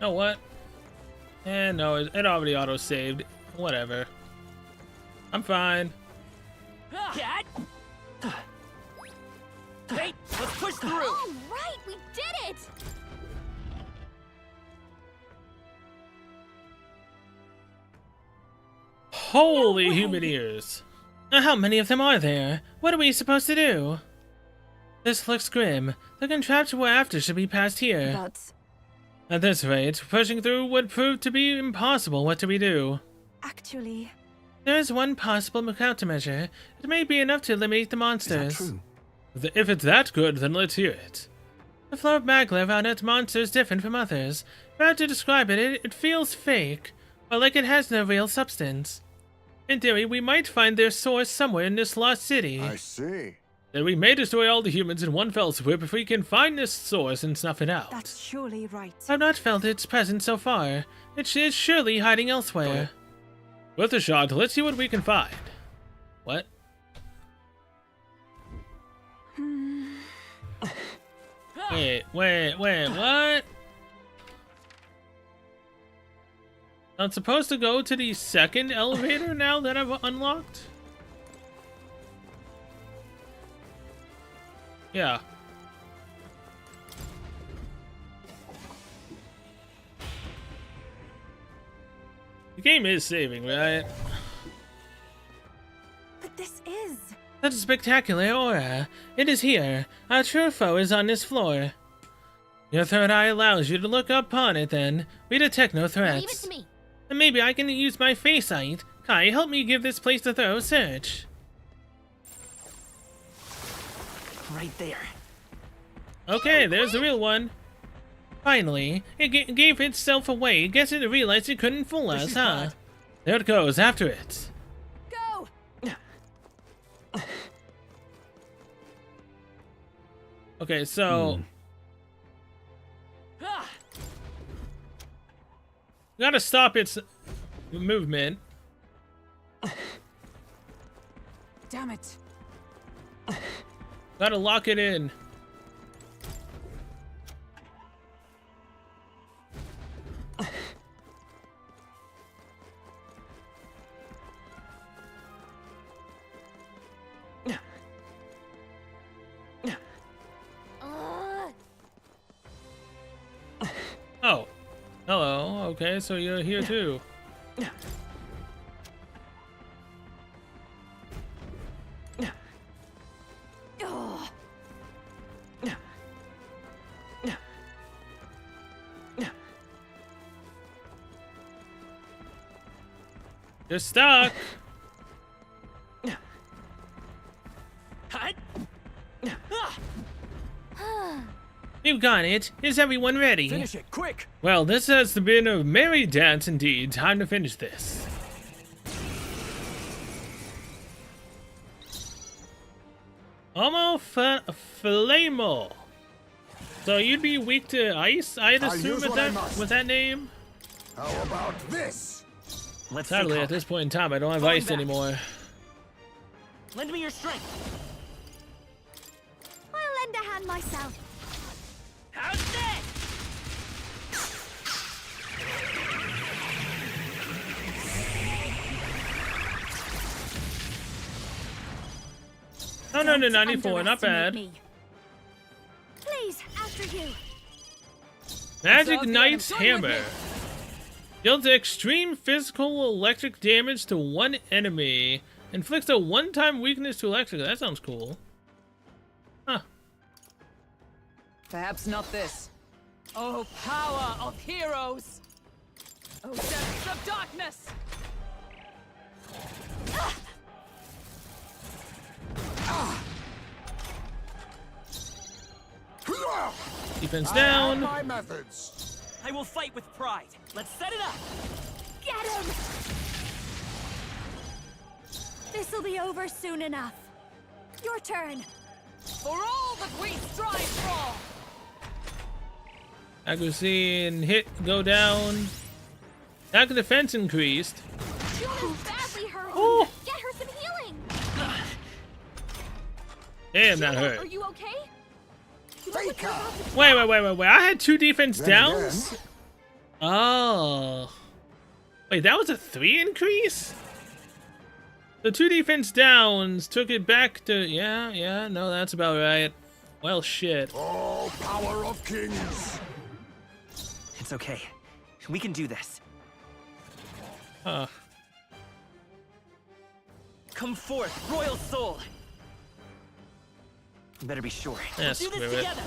Oh, what? No, it already auto-saved. Whatever. I'm fine. Yeah? Hey, let's push through! All right, we did it! Holy human ears. How many of them are there? What are we supposed to do? This looks grim. The contraption we're after should be past here. but At this rate, pushing through would prove to be impossible. What do we do? Actually, There is one possible countermeasure. It may be enough to eliminate the Is monsters. that true? If it's that good, then let's hear it. The flow of maglev on its monster is different from others. If I had to describe it, it feels fake, or like it has no real substance. In theory, we might find their source somewhere in this lost city. I see. Then we may destroy all the humans in one fell swoop if we can find this source and snuff it out. that's surely right. I've not felt its presence so far. It is surely hiding elsewhere. Worth a shot. Let's see what we can find. What? Wait, what? I'm supposed to go to the second elevator now that I've unlocked? Yeah. The game is saving, right? But this is... Such a spectacular aura. It is here. Our true foe is on this floor. Your third eye allows you to look upon it then. We detect no threats. Leave it to me. And maybe I can use my face sight. Kai, help me give this place a thorough search. Right there. Okay, there's the real one. Finally, it gave itself away. Guess it realized it couldn't fool us, is huh? bad. There it goes, after it. Go! Okay, so... Ah! Gotta stop its movement. Damn it. Gotta lock it in. Oh. Hello. Okay, so you're here too. Ugh. You're stuck. Hut! Ah! We've got it. Is everyone ready? Finish it, quick! Well, this has been a merry dance indeed. Time to finish this. Homo Flamo. So you'd be weak to ice, I'd I'll assume, use with what I that, must. with that name? How about this? Let's Sadly, see. at this point in time, I don't have Falling ice back. anymore. Lend me your strength. I'll lend a hand myself. How's that? Oh, no, no, Don't 94, not bad. underestimate me. Please, after you. Magic Myself, Knight's yeah, I'm joined with Hammer. Deals extreme physical electric damage to one enemy. Inflicts a one-time weakness to electric. That sounds cool. Huh. Perhaps not this. Oh, power of heroes! Oh, depths of darkness! Defense I have down. my methods. I will fight with pride. Let's set it up. Get him! This'll be over soon enough. Your turn. For all that we strive for! Accuracy and hit go down. Attack and defense increased. Juna's badly hurt. Oh. Get her some healing. Damn, that Juna, hurt. Are you okay? Faker! Wait. I had 2 defense Then downs? again, Oh. Wait, that was a 3 increase? The 2 defense downs took it back to... Yeah, no, that's about right. Well, shit. oh, power of kings! It's okay. We can do this. Huh. Come forth, royal soul. Better be sure. Yeah, Let's do screw this it. together.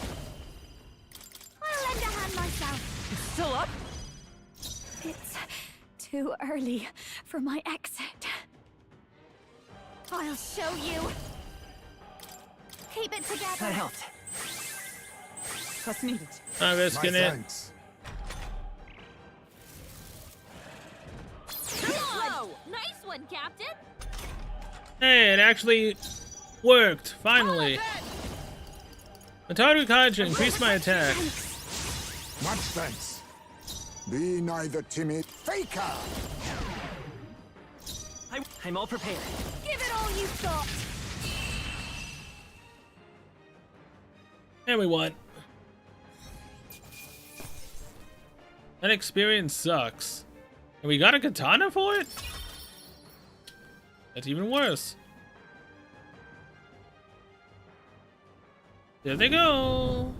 I'll lend a hand myself. It's still up. It's too early for my exit. I'll show you. Keep it together. That helped. Trust needed. I'm My risking it. thanks. Whoa! Nice one, Captain. Hey, it actually worked, finally. Mataru Kaja increased my attack. Much thanks. Be neither timid. Faker! I'm all prepared. Give it all you've got. And we won. That experience sucks. And we got a katana for it? That's even worse. There they go.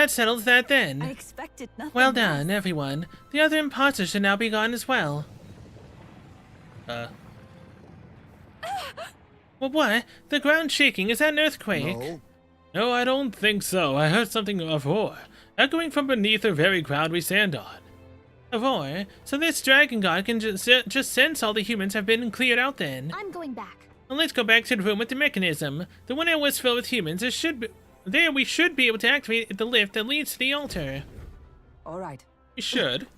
that settles that I then. expected nothing Well less. done, everyone. The other imposters should now be gone as well. Well, what? The ground shaking? Is that an earthquake? No, No, I don't think so. I heard something of roar, echoing from beneath the very ground we stand on. A roar? So this dragon god can just sense all the humans have been cleared out then. I'm going back. Well, let's go back to the room with the mechanism. The one that was filled with humans. There we should be able to activate the lift that leads to the altar. All right. We should.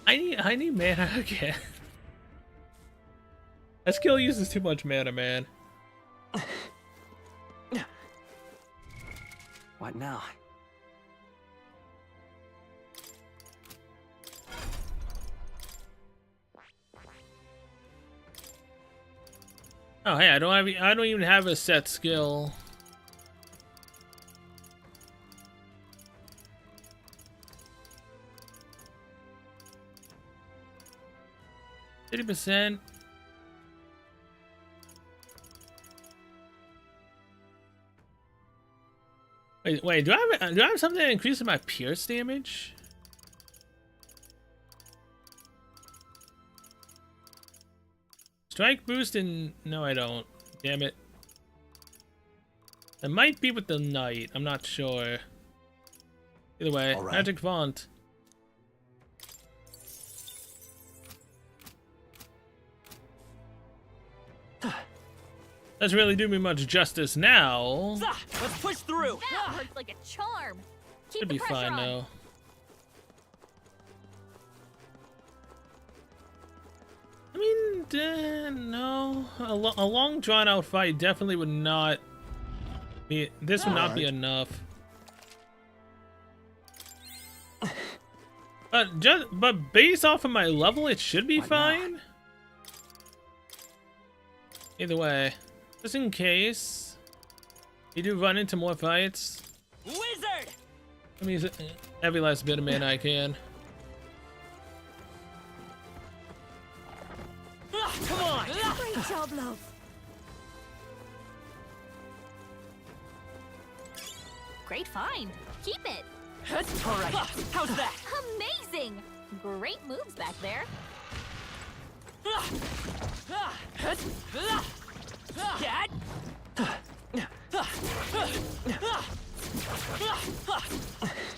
I need mana again. That skill uses too much mana, man. What now? Oh hey, I don't even have a set skill. %. Wait, do I have something that increases my pierce damage? Strike boost and no, I don't. Damn it. It might be with the knight. I'm not sure. Either way, All right. magic font. Doesn't really do me much justice now. Let's push through. That worked like a charm. Keep Should the be pressure fine on. though. I mean, no. A long drawn out fight definitely would not be. This would not be enough. But based off of my level, it should be Why not? fine. Either way, just in case you do run into more fights, Wizard! let me use every last bit of mana I can. Come on! Great job, love. Great find. Keep it. All right. How's that? Amazing. Great moves back there. Cat!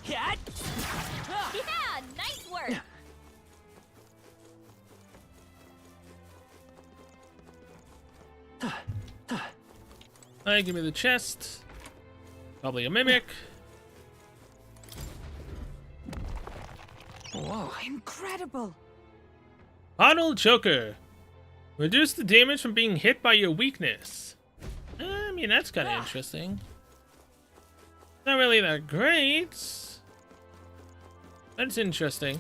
Cat! Yeah, nice work. Alright, give me the chest. Probably a mimic. Whoa, incredible. Bottle Choker. Reduce the damage from being hit by your weakness. I mean, that's kind of interesting. Not really that great. That's interesting.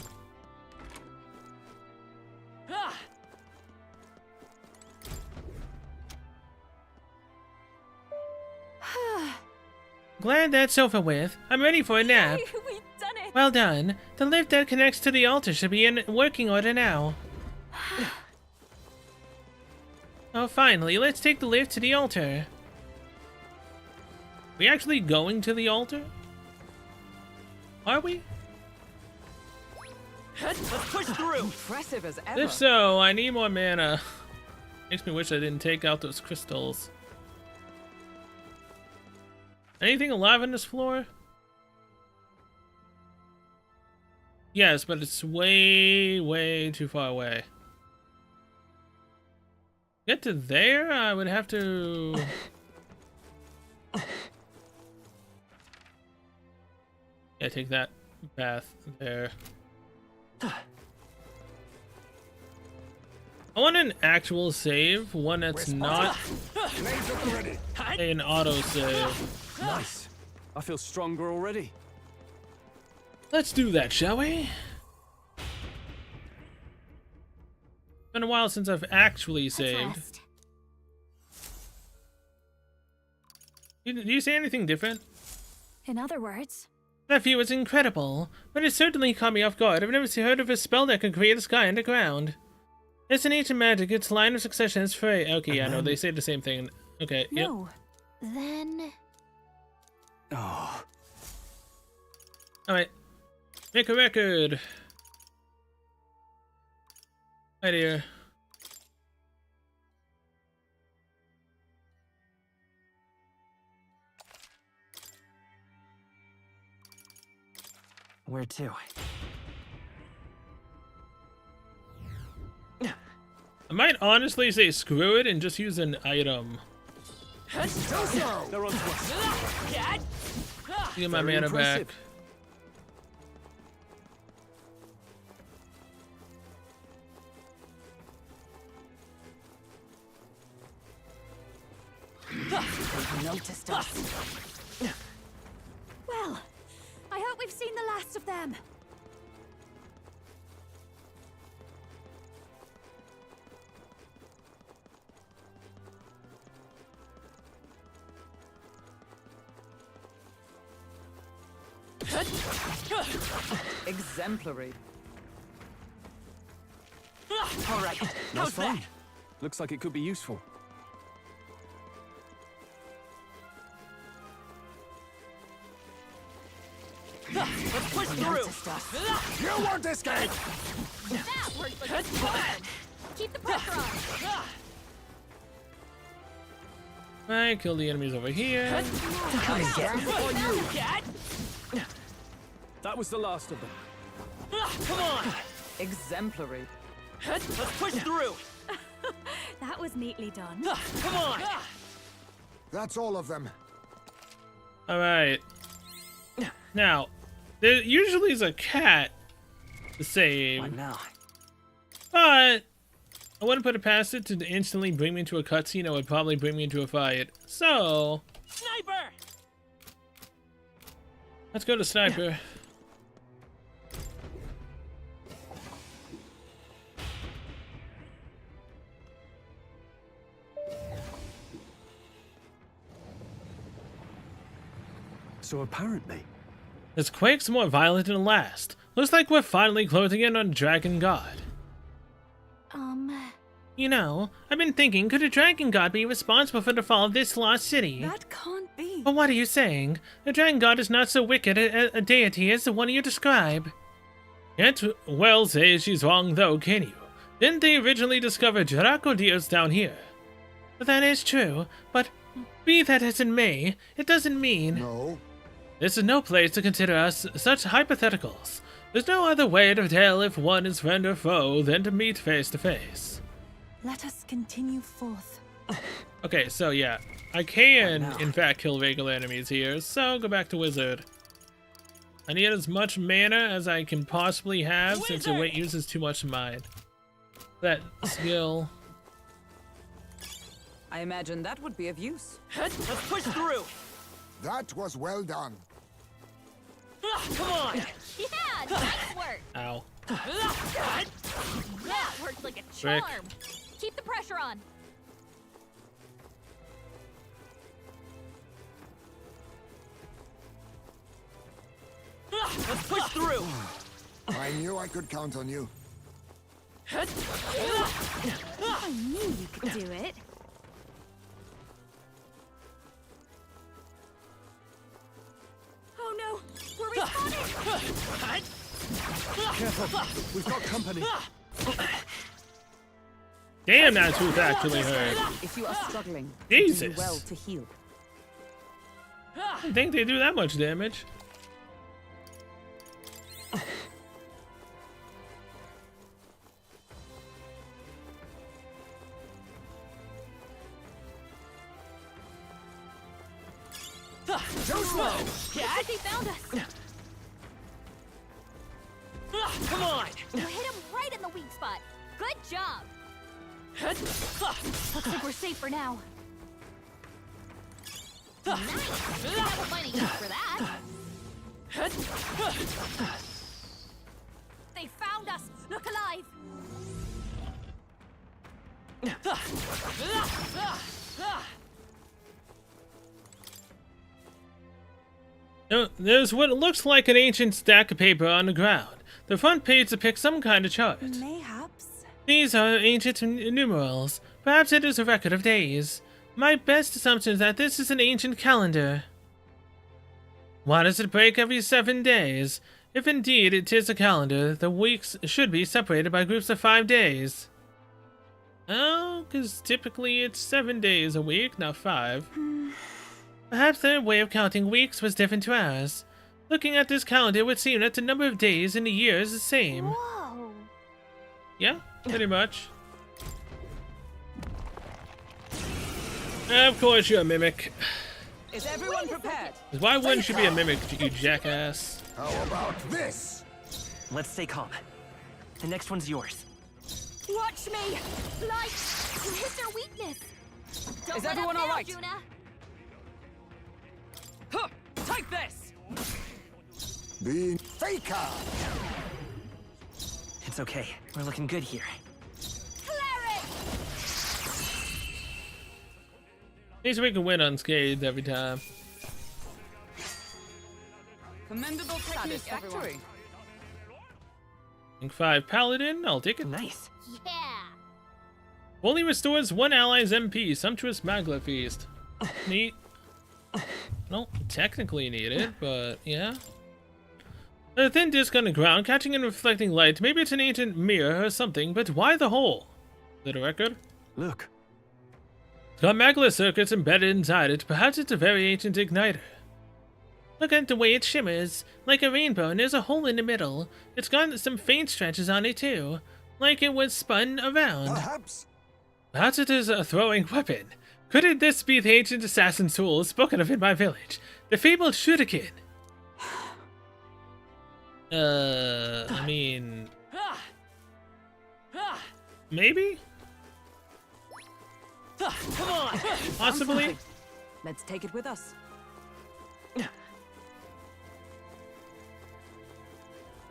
Glad that's over with. I'm ready for a nap. We've done it! Well done. The lift that connects to the altar should be in working order now. Oh, finally, let's take the lift to the altar. We actually going to the altar? Are we? Let's push through. Impressive as ever. If so, I need more mana. Makes me wish I didn't take out those crystals. Anything alive on this floor? Yes, but it's way, way too far away. Get to there, I would have to... Yeah, take that path there. I want an actual save, one that's not an auto save. Nice. I feel stronger already. Let's do that, shall we? Been a while since I've actually Let's saved. rest. Do you say anything different? In other words, That view is incredible, but it certainly caught me off guard. I've never heard of a spell that could create a sky underground. It's an ancient magic. Its line of succession is free. Okay, yeah, no, they say the same thing. Okay, yep. No. Then... Oh, Alright. Make a record. Right here. Where to? I might honestly say screw it and just use an item. they're on to us. Get my Very mana impressive. back. They've noticed us. Well, I hope we've seen the last of them. Exemplary. All right. Nice How's fun. that? Looks like it could be useful. Let's push through. Noticed us. You won't escape! That worked like a charm. Keep the pressure on. Right, kill the enemies over here. Cat. That was the last of them. Come on. Exemplary. Let's push through. That was neatly done. Come on. That's all of them. Alright. Now, there usually is a cat to save, What now? but I wouldn't put it past it to instantly bring me into a cutscene. It would probably bring me into a fight. So, Sniper. let's go to Sniper. So apparently, This quake's more violent than last. Looks like we're finally closing in on Dragon God. You know, I've been thinking, could a Dragon God be responsible for the fall of this lost city? That can't be. But what are you saying? The Dragon God is not so wicked a deity as the one you describe. Can't well say she's wrong though, can you? Didn't they originally discover Dracodios down here? That is true, but be that as it may, it doesn't mean... No. This is no place to consider us such hypotheticals. There's no other way to tell if one is friend or foe than to meet face to face. Let us continue forth. Okay, so yeah, I can in fact kill regular enemies here, so go back to Wizard. I need as much mana as I can possibly have since the weight uses too much of mine. That skill. I imagine that would be of use. Let's push through. That was well done. Come on. Yeah, nice work. Ow. That worked like a Frick. charm. Keep the pressure on. Let's push through. I knew I could count on you. I knew you could do it. Oh no, we're respawning. careful. We've got company. Damn, that tooth actually hurt. If you are struggling, Jesus. do well to heal. I didn't think they do that much damage. Too slow. Cat. They found us. Come on. You hit him right in the weak spot. Good job. Looks like we're safe for now. Nice. We have a fighting use for that. They found us. Look alive. There's what looks like an ancient stack of paper on the ground. The front page depicts some kind of chart. Mayhaps. These are ancient numerals. Perhaps it is a record of days. My best assumption is that this is an ancient calendar. Why does it break every 7 days? If indeed it is a calendar, the weeks should be separated by groups of 5 days. Oh, because typically it's 7 days a week, not 5. Perhaps their way of counting weeks was different to ours. Looking at this calendar, it would seem that the number of days in a year is the same. Whoa! Yeah, pretty much. Of course you're a mimic. Is everyone prepared? Why wouldn't you be a mimic, you jackass? How about this? Let's stay calm. The next one's yours. Watch me! Light! You hit their weakness! Don't Is let everyone up all now, right? Juna. Huh, take this! The faker! It's okay. We're looking good here. Cleric! At least we can win unscathed every time. Commendable technique, everyone. Rank 5 Paladin, I'll take it. Nice. Yeah! Only restores one ally's MP. Sumptuous Magla Feast. Neat. Don't technically need it, but yeah. A thin disc on the ground, catching and reflecting light. Maybe it's an ancient mirror or something, but why the hole? Is it a record? Look, It's got Magla circuits embedded inside it. Perhaps it's a very ancient igniter. Look at the way it shimmers, like a rainbow, and there's a hole in the middle. It's got some faint stretches on it too, like it was spun around. Perhaps it is a throwing weapon. Couldn't this be the ancient assassin tool spoken of in my village? The fabled shuriken. I mean... maybe? Come on! Possibly? Let's take it with us.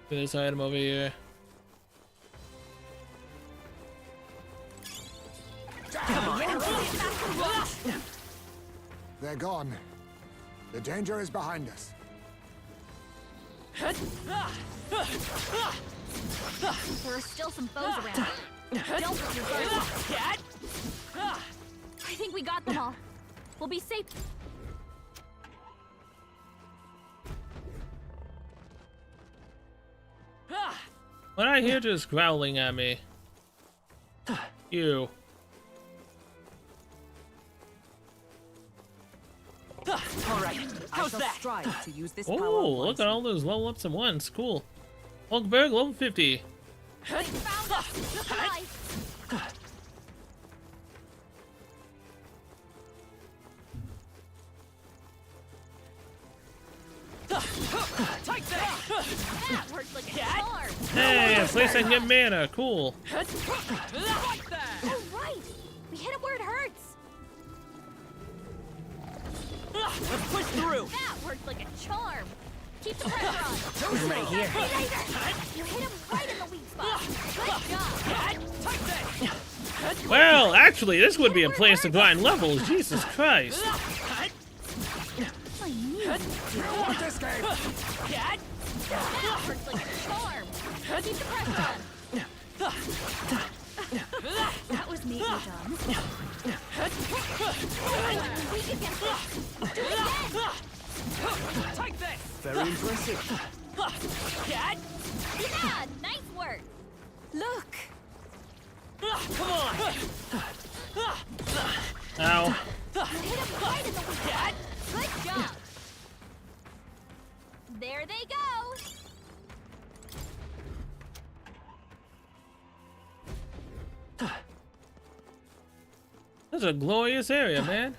This item over here. They're gone. The danger is behind us. There are still some foes around. Don't let your guard down. I think we got them all. We'll be safe. What I hear just growling at me. You. All right. I How's shall that? strive to use this power Oh, look wisely. at all those level ups at once. Cool. Hulkberg, level 50. Found us. Supplies. Take that! That worked like a charm. Hey, a place I can get mana. Cool. Like that! Oh, right. We hit it where it hurts. Let's push through! That worked like a charm. Keep the pressure on. We're right here. Hey, laser. You hit him right in the weak spot. Good job. Well, actually, this would be a place to grind levels. Jesus Christ. I knew it. Won't escape! That worked like a charm. Keep the pressure on. That was neatly done. We can get this. Do it again. Take this! very impressive. Yeah, nice work. Look! Come on! Ow. You hit him right in the weak spot. Good job. There they go. That's a glorious area, man.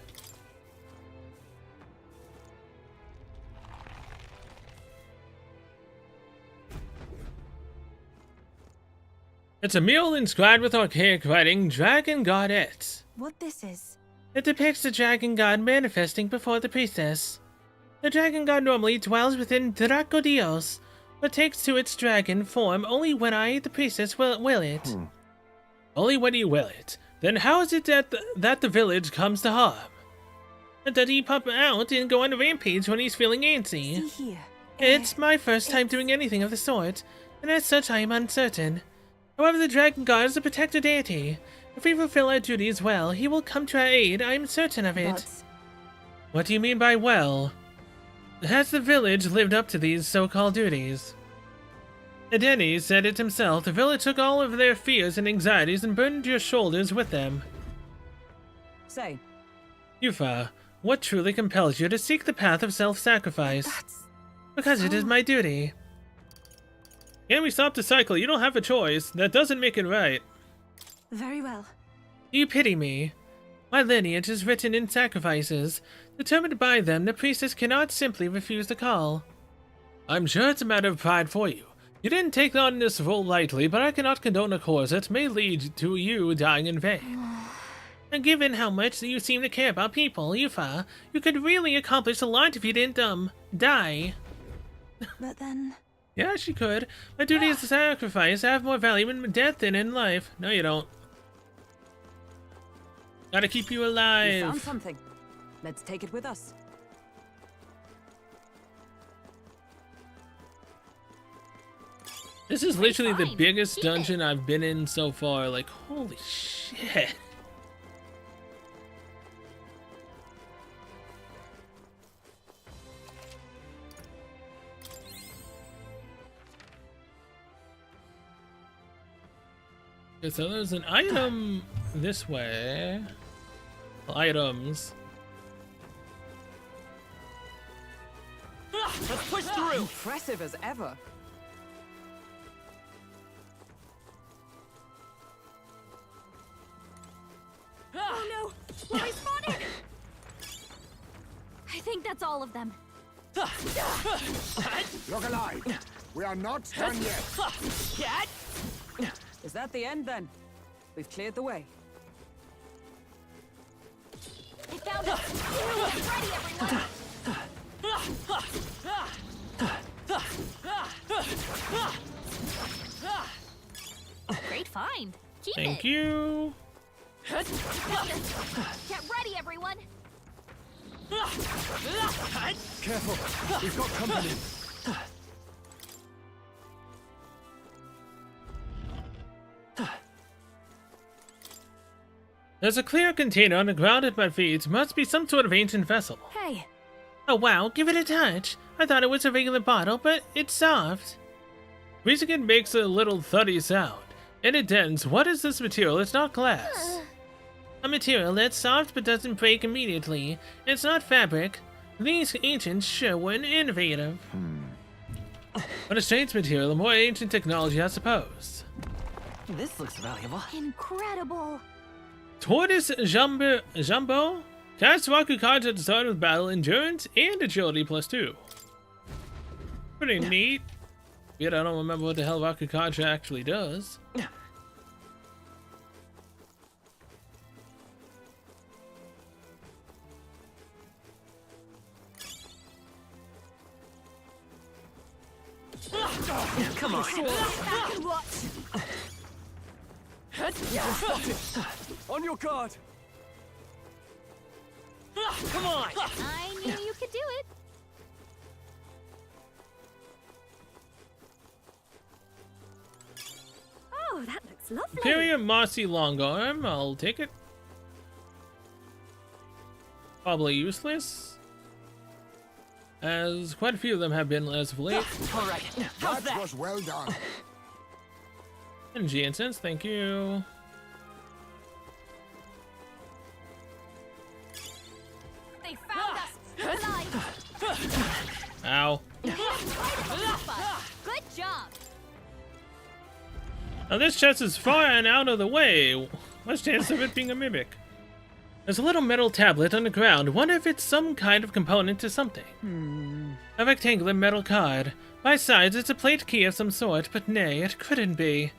It's a mural inscribed with archaic writing, Dragon Godette. What this is? It depicts the dragon god manifesting before the priestess. The dragon god normally dwells within Dracodios, but takes to its dragon form only when I, the priestess, will it. Only when you will it. Then how is it that the village comes to harm? Does he pop out and go on a rampage when he's feeling antsy? See here. It's my first time doing anything of the sort, and as such I am uncertain. However, the Dragon God is a protector deity. If we fulfill our duties well, he will come to our aid. I am certain of it. But What do you mean by well? Has the village lived up to these so-called duties? Edeni said it himself. The village took all of their fears and anxieties and burdened your shoulders with them. say, Yufa, what truly compels you to seek the path of self-sacrifice? That's Because it is my duty. Can we stop the cycle? You don't have a choice. That doesn't make it right. very well. You pity me. My lineage is written in sacrifices. Determined by them, the priestess cannot simply refuse the call. I'm sure it's a matter of pride for you. You didn't take on this role lightly, but I cannot condone a course that may lead to you dying in vain. And given how much you seem to care about people, Yufa, you could really accomplish a lot if you didn't, die. But then, Yeah, she could. My duty is to sacrifice. I have more value in death than in life. No, you don't. Gotta keep you we alive. found something. Let's take it with us. This is literally the fine. biggest Keep dungeon I've been in so far. Like, holy shit. Okay, so there's an item this way. Well, items. Let's push through! Impressive as ever. Oh no! We're respawning! I think that's all of them. Look alive! We are not done yet! Cat! Is that the end then? We've cleared the way. I found us! Get ready, everyone! Great find. Keep Thank it. you. Get ready, everyone! Careful, we've got company. There's a clear container on the ground at my feet. Must be some sort of ancient vessel. Hey, Oh wow, give it a touch. I thought it was a regular bottle, but it's soft. Freezing it makes a little thuddy sound. And it dents. What is this material? It's not glass. A material that's soft but doesn't break immediately. It's not fabric. These ancients sure were innovative. What a strange material. A more ancient technology, I suppose. This looks valuable. incredible! Tortoise Jumbo? Cast Raku cards at the start of the battle, endurance and agility +2. Pretty neat. Yet I don't remember what the hell Raku card actually does. Come on. Back and watch! On your guard! Come on! I knew you could do it! Oh, that looks lovely! Imperium Mossy Longarm, I'll take it. Probably useless, as quite a few of them have been as of late. Alright, how's That that? was well done. Energy incense, thank you. They found us! Alive! Ow. Good job! Now this chest is far and out of the way. What's the chance of it being a mimic? There's a little metal tablet on the ground. Wonder if it's some kind of component to something. A rectangular metal card. By sides, it's a plate key of some sort, but nay, it couldn't be.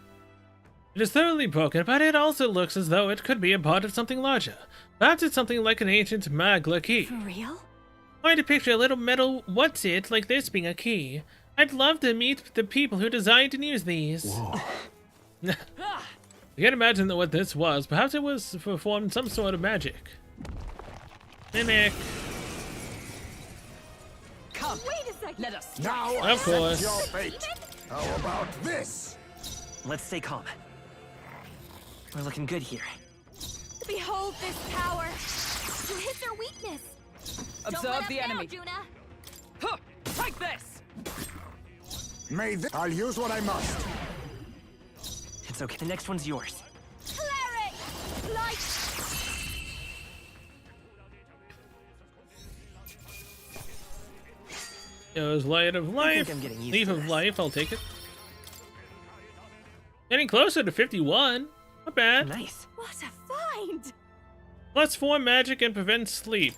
It is thoroughly broken, but it also looks as though it could be a part of something larger. Perhaps it's something like an ancient Magla key. For real? I had to picture a little metal what's-it like this being a key. I'd love to meet the people who designed and used these. I can't imagine what this was. Perhaps it was performed some sort of magic. Mimic. Come, Wait a second! let us Now Of accept course. your fate. How about this? Let's stay calm. We're looking good here. Behold this power! You hit their weakness! Don't Observe let up the now, enemy. Juna! Huh, take this! I'll use what I must. It's okay. The next one's yours. Cleric! Light! It was Light of Life. I'm getting used Leaf to of this. Life, I'll take it. Getting closer to 51. Not bad. Nice. What a find! +4 magic and prevent sleep.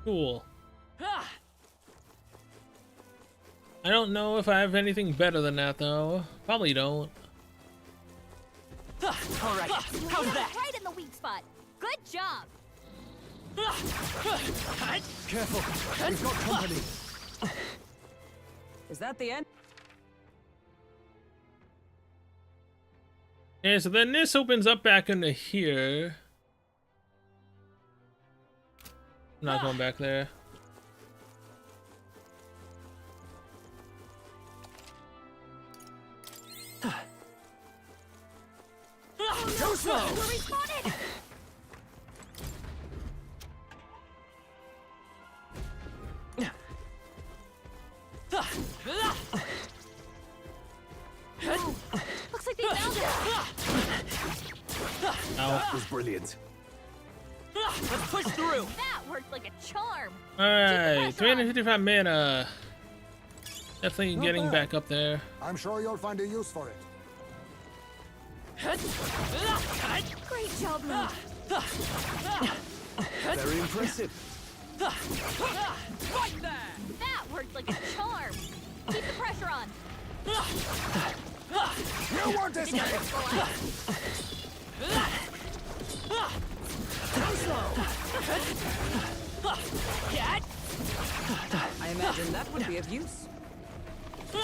Cool. I don't know if I have anything better than that though. Probably don't. All right. How's that? Right in the weak spot. Good job. Careful, we've got company. Is that the end? Okay, so then this opens up back into here. I'm not going back there. Too slow! We're respawning! Looks like they found it! That was brilliant. Let's push through. That worked like a charm! Alright, 355 mana. Definitely Not getting bad. back up there. I'm sure you'll find a use for it. Great job, Luke! Very impressive. Right there! That worked like a charm! Keep the pressure on! You won't escape! I imagine that would be of use. You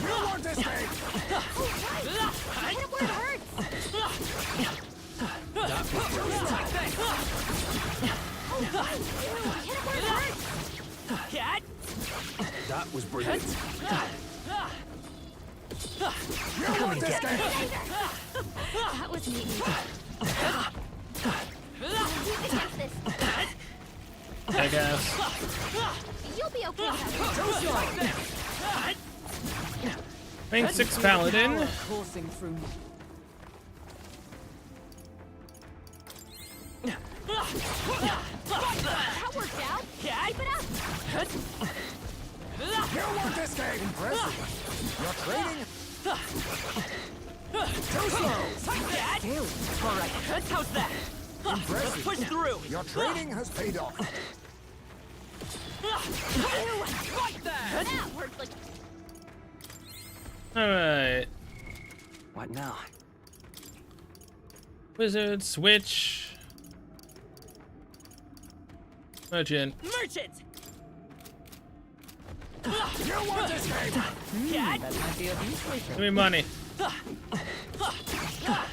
won't escape! Hit it where it hurts! Hit it where it hurts! That was brilliant. You won't escape! That was neat. Weak against this. I guess. You'll be okay with that. Rank 6 Paladin. Coursing through me. That worked out. Keep it up. You won't escape! Impressive. You're trading. Too slow! All right. How's that? Let's Impressive. push through. Your trading has paid off. Right there! That worked like. Alright. What now? Wizard, switch. Merchant. Merchant. You won't escape! That might be of use later. Give me money.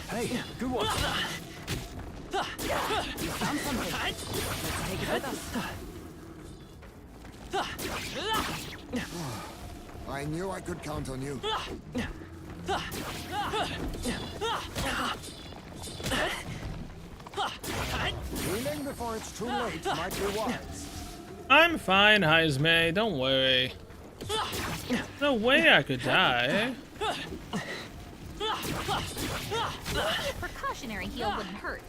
Hey, good one. Found something. Let's take it with us. I knew I could count on you. Healing before it's too late might be wise. I'm fine, Heismay. Don't worry. No way I could die. Precautionary heal wouldn't hurt.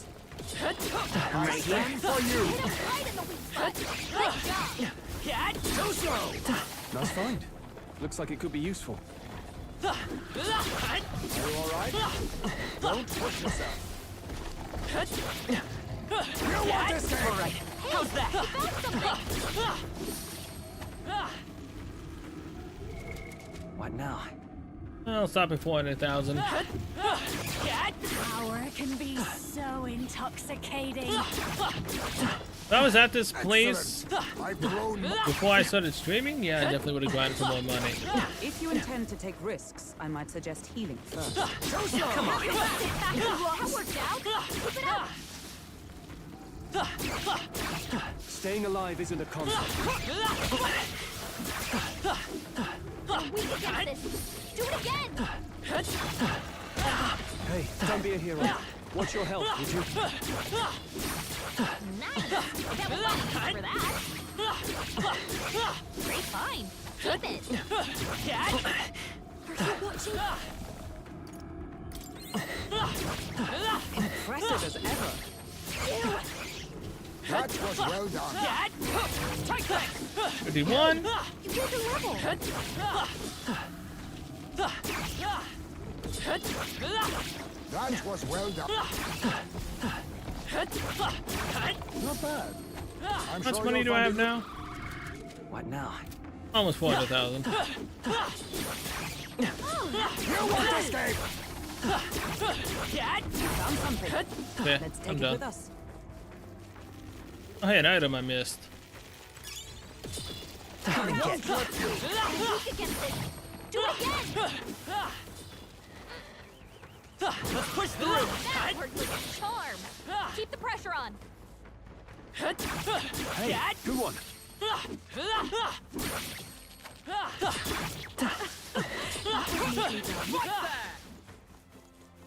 I stand for you. Hit him right in the weak spot. Good job. Too slow. Nice find. Looks like it could be useful. Are you all right? Don't push yourself. You won't escape! All right. How's that? What now? I'll stop at 400,000. Power can be so intoxicating. If I was at this place Excellent. I've grown. before I started streaming, yeah, I definitely would have grinded for more money. If you intend to take risks, I might suggest healing first. Come on. That worked out. Keep it up. Staying alive isn't a concept. You're weak against this. Do it again. Hey, don't be a hero. Watch your health, would you? Nice! Double points for that. Great find. Keep it. Are you watching? Impressive as ever. That was well done. 51. You get the level. That was well done. Not bad. I'm How much sure money you'll do I have find it- now? What now? Almost 400,000. You won't escape! Found something. Yeah, Let's take I'm it done. with us. Oh, hey, an item I missed. Weak against it. Do it again. Let's push through! That worked like a charm. Keep the pressure on. Hey, good one.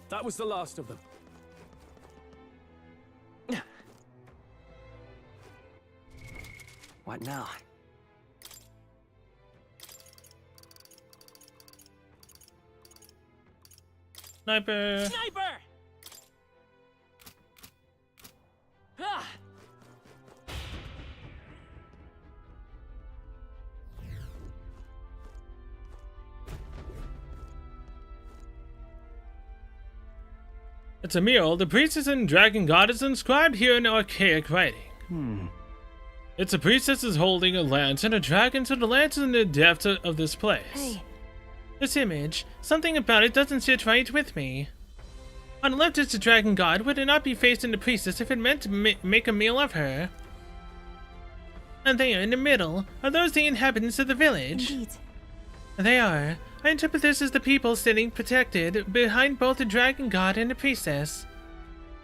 That was the last of them. What now? Sniper. Sniper! It's a meal. The priestess and dragon god is inscribed here in archaic writing. It's a priestess is holding a lance and a dragon, so the lance is in the depths of this place. Hey, This image, something about it doesn't sit right with me. On the left is the dragon god. Would it not be facing the priestess if it meant to make a meal of her? And there, in the middle, are those the inhabitants of the village? indeed. They are. I interpret this as the people sitting protected behind both the dragon god and the priestess.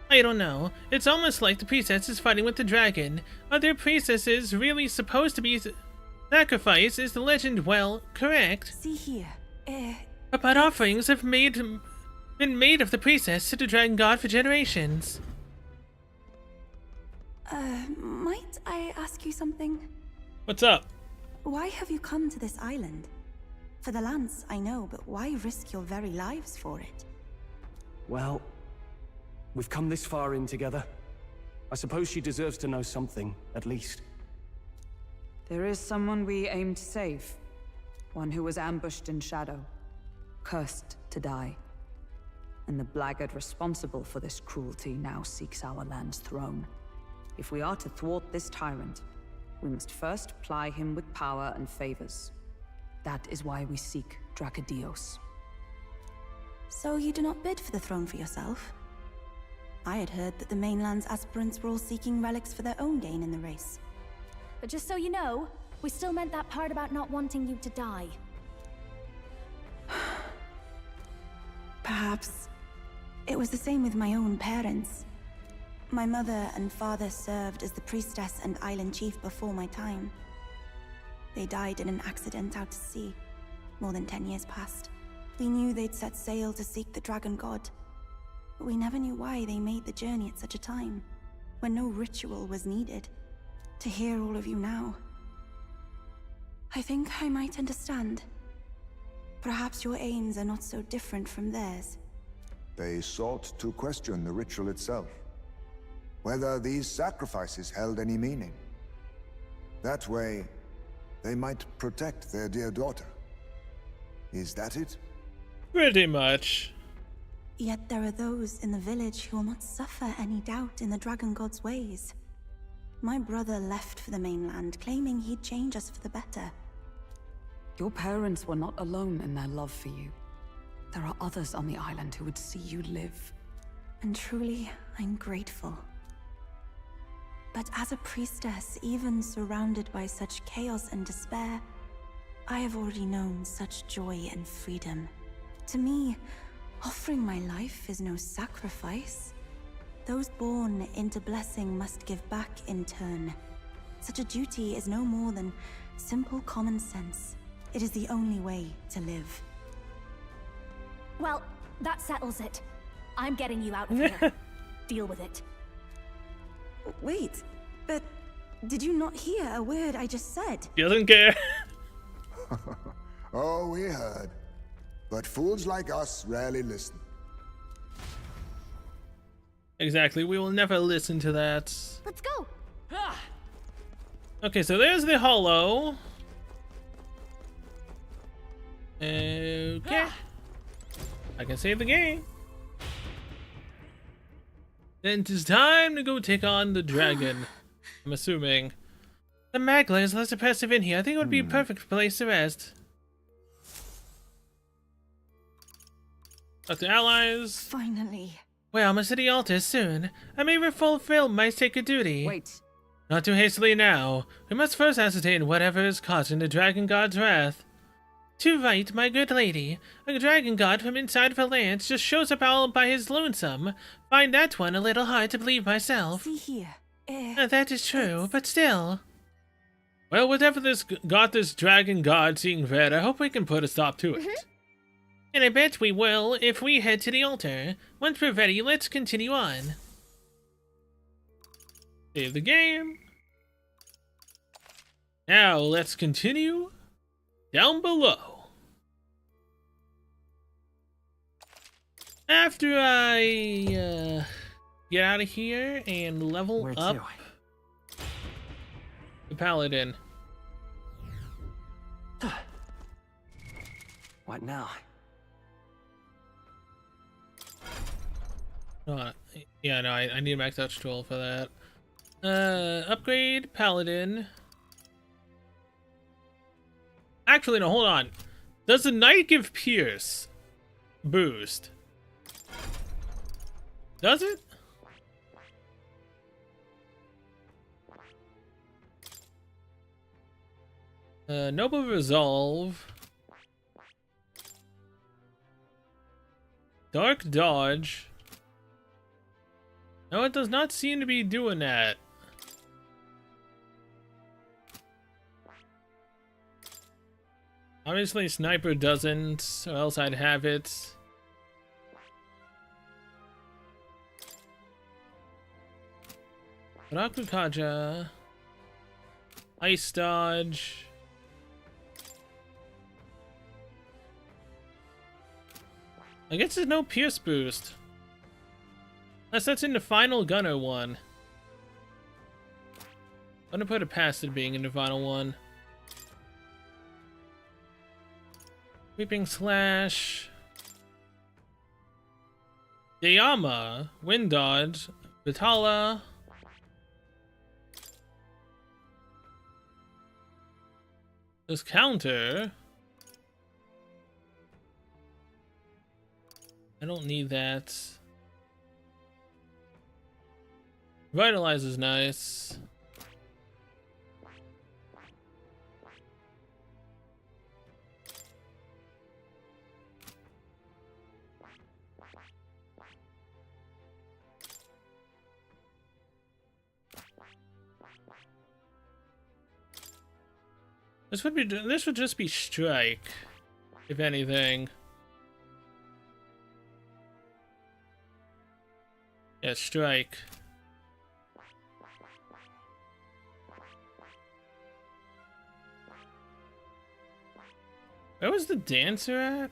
I don't know. It's almost like the priestess is fighting with the dragon. Are their priestesses really supposed to be sacrificed? Is the legend, well, correct? See here. But offerings have been made of the priestess to the dragon god for generations. Might I ask you something? What's up? Why have you come to this island? For the lance, I know, but why risk your very lives for it? Well, we've come this far in together. I suppose she deserves to know something, at least. There is someone we aim to save. One who was ambushed in shadow, cursed to die. And the blackguard responsible for this cruelty now seeks our land's throne. If we are to thwart this tyrant, we must first ply him with power and favors. That is why we seek Dracodios. So you do not bid for the throne for yourself? I had heard that the mainland's aspirants were all seeking relics for their own gain in the race. But just so you know, we still meant that part about not wanting you to die. Perhaps it was the same with my own parents. My mother and father served as the priestess and island chief before my time. They died in an accident out to sea, more than 10 years past. We knew they'd set sail to seek the dragon god, but we never knew why they made the journey at such a time, when no ritual was needed. To hear all of you now, I think I might understand. Perhaps your aims are not so different from theirs. They sought to question the ritual itself, whether these sacrifices held any meaning. That way, they might protect their dear daughter. Is that it? Pretty much. Yet there are those in the village who will not suffer any doubt in the dragon god's ways. My brother left for the mainland, claiming he'd change us for the better. Your parents were not alone in their love for you. There are others on the island who would see you live. And truly, I'm grateful. But as a priestess, even surrounded by such chaos and despair, I have already known such joy and freedom. To me, offering my life is no sacrifice. Those born into blessing must give back in turn. Such a duty is no more than simple common sense. It is the only way to live. Well, that settles it. I'm getting you out of here. Deal with it. Wait, but did you not hear a word I just said? He doesn't care. Oh, we heard. But fools like us rarely listen. Exactly, we will never listen to that. Let's go. Okay, so there's the hollow. Okay. I can save the game. Then it is time to go take on the dragon. I'm assuming. The Magla is less oppressive in here. I think it would be a perfect place to rest. Got the allies. Finally. We're almost at the altar soon. I may fulfill my sacred duty. Wait. Not too hastily now. We must first ascertain whatever is causing the dragon god's wrath. Too right, my good lady. A dragon god from inside of a lance just shows up all by his lonesome. Find that one a little hard to believe myself. See here. That is true, but still. Well, whatever this got this dragon god seeing red, I hope we can put a stop to it. And I bet we will if we head to the altar. Once we're ready, let's continue on. Save the game. Now let's continue down below. After I get out of here and level Where up to? the paladin. What now? Yeah, no, I need a max touch tool for that. Upgrade paladin. Actually, no, hold on. Does the knight give pierce boost? Does it? Noble resolve. Dark dodge. No, it does not seem to be doing that. Obviously, sniper doesn't, or else I'd have it. Rakukaja. Ice dodge. I guess there's no pierce boost. Unless that's in the final gunner one. I'm gonna put it past it being in the final one. Sweeping slash. Yayama. Wind dodge. Vitala. This counter. I don't need that. Vitalize is nice. This would just be strike, if anything. Yeah, strike. Where was the dancer at?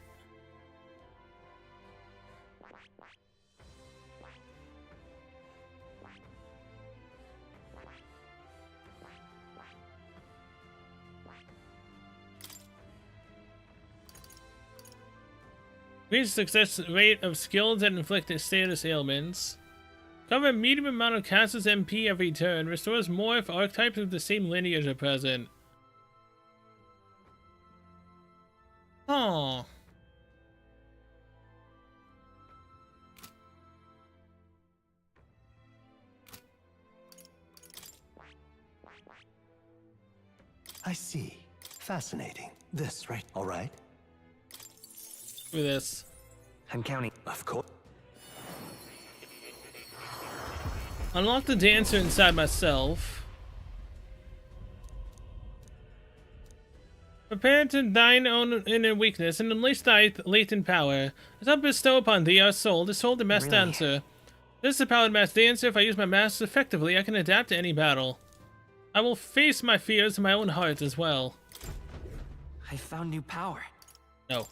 Increase success rate of skills that inflict status ailments. Cover a medium amount of caster's MP every turn. Restores more if archetypes of the same lineage are present. Oh. I see. Fascinating. This, right? All right. Look at this. I'm counting. Of course. Unlock the dancer inside myself. Prepare to thine own inner weakness and unleash thy latent power. As I bestow upon thee our soul, the soul of the masked Really? dancer. This is the power of the masked dancer. If I use my masks effectively, I can adapt to any battle. I will face my fears in my own heart as well. I found new power. No.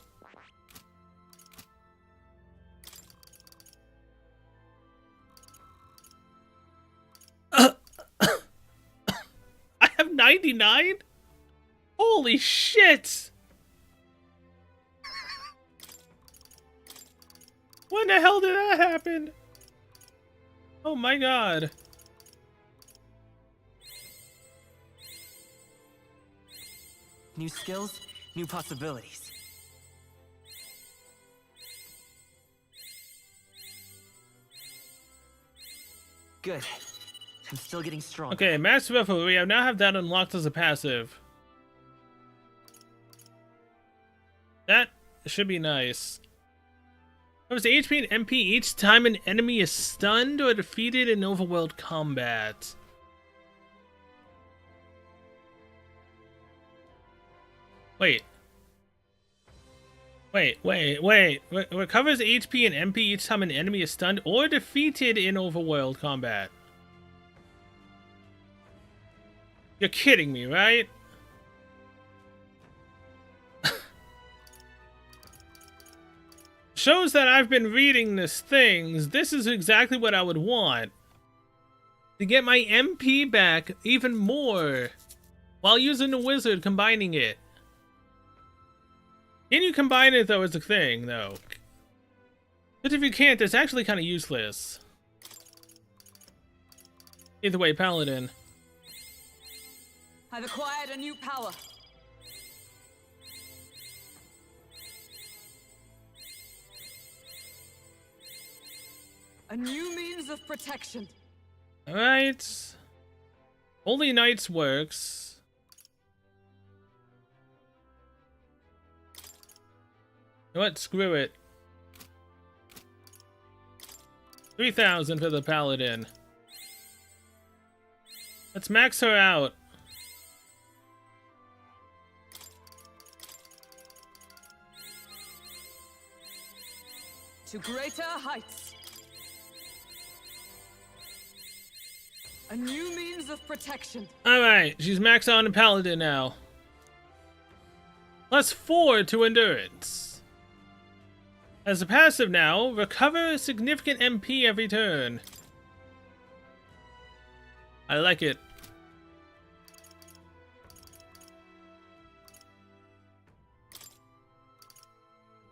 I have 99? Holy shit! When the hell did that happen? Oh my god. New skills, new possibilities. Good. I'm still getting stronger. Okay, Master Referee, I now have that unlocked as a passive. That should be nice. Covers HP and MP each time an enemy is stunned or defeated in overworld combat. Wait. Recovers HP and MP each time an enemy is stunned or defeated in overworld combat. You're kidding me, right? Shows that I've been reading this things. This is exactly what I would want. To get my MP back even more. While using the wizard, combining it. Can you combine it though is the thing, though. But if you can't, it's actually kind of useless. Either way, Paladin. I've acquired a new power. A new means of protection. Alright. Holy Knights works. You know what? Screw it. 3,000 for the Paladin. Let's max her out. To greater heights. A new means of protection. Alright, she's maxed out on Paladin now. +4 to endurance. As a passive now, recover a significant MP every turn. I like it.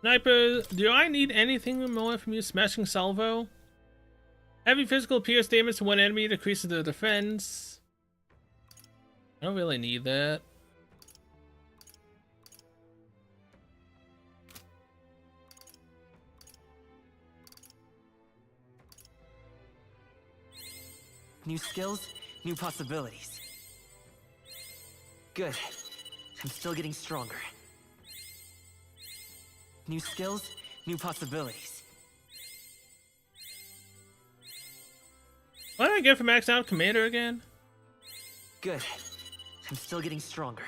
Sniper, do I need anything more from you? Smashing salvo? Heavy physical pierce damage to one enemy decreases their defense. I don't really need that. New skills, new possibilities. Good. I'm still getting stronger. New skills, new possibilities. What did I get for maxed out Commander again? Good. I'm still getting stronger.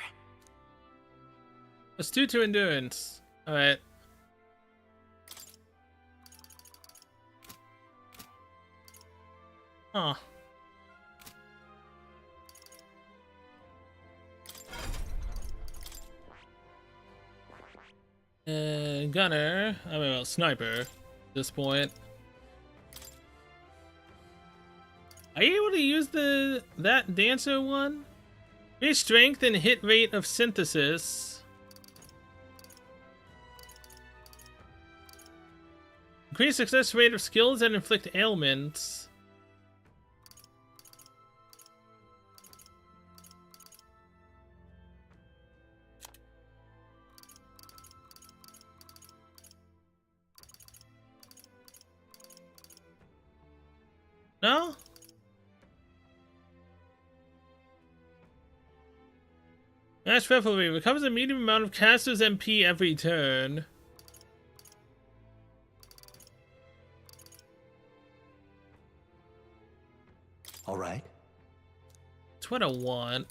Let's do 2 endurance. Alright. Huh. Gunner. I mean, well, sniper. At this point. Are you able to use that dancer one? Increase strength and hit rate of synthesis. Increase success rate of skills that inflict ailments. No? Mass Revelry recovers a medium amount of caster's MP every turn. All right. That's what I want.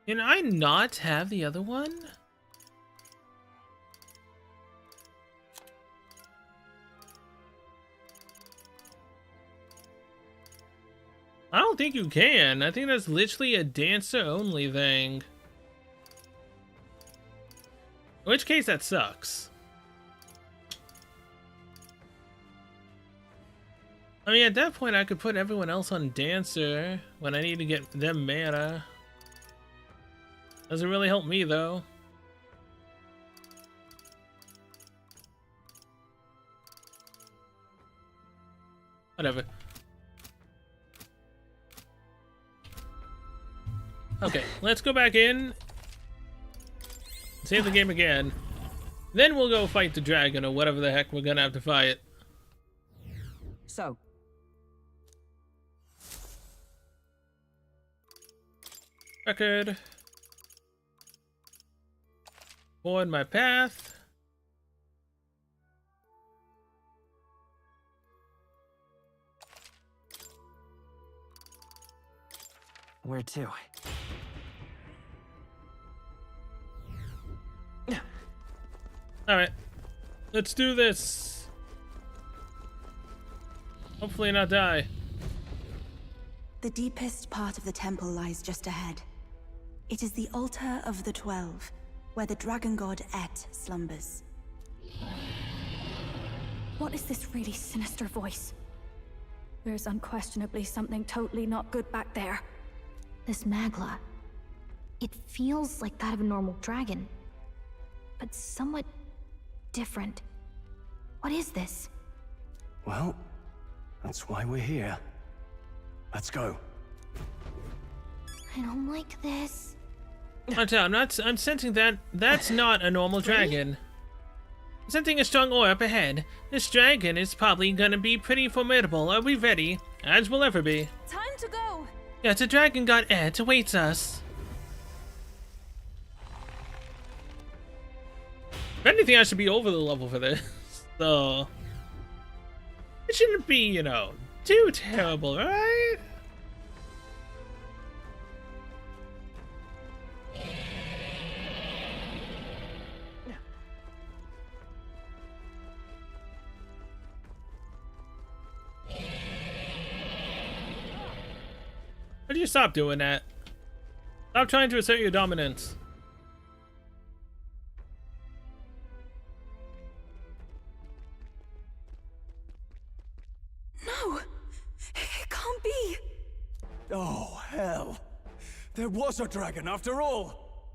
Can I not have the other one? I don't think you can. I think that's literally a dancer only thing. In which case that sucks. I mean, at that point I could put everyone else on dancer when I need to get them mana. Doesn't really help me though. Whatever. Okay, let's go back in. Save the game again. Then we'll go fight the dragon or whatever the heck we're gonna have to fight. So, Record. Forward my path. Where to? Alright. Let's do this. Hopefully not die. The deepest part of the temple lies just ahead. It is the altar of the 12, where the dragon god Et slumbers. What is this really sinister voice? There's unquestionably something totally not good back there. This Magla. It feels like that of a normal dragon, but somewhat different. What is this? Well, that's why we're here. Let's go. I don't like this. I'm sensing that that's not a normal dragon. I'm sensing a strong aura up ahead. This dragon is probably gonna be pretty formidable. Are we ready? As we'll ever be. Time to go! Yes, the dragon god Et awaits us. If anything, I should be over the level for this. So it shouldn't be, you know, too terrible, right? How do you stop doing that? Stop trying to assert your dominance. No! It can't be! Oh, hell. There was a dragon after all.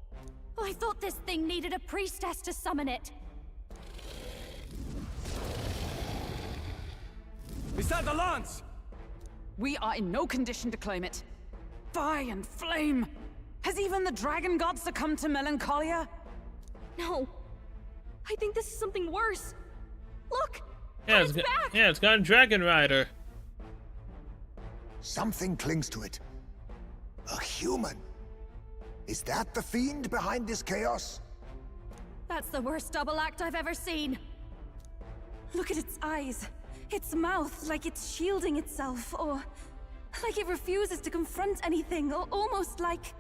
I thought this thing needed a priestess to summon it. Is that the lance? we are in no condition to claim it. Fire and flame! Has even the dragon god succumbed to melancholia? No. I think this is something worse. Look! Yeah, it's back! Yeah, it's got a dragon rider. Something clings to it. A human. Is that the fiend behind this chaos? That's the worst double act I've ever seen. Look at its eyes. Its mouth, like it's shielding itself, or like it refuses to confront anything, or almost like...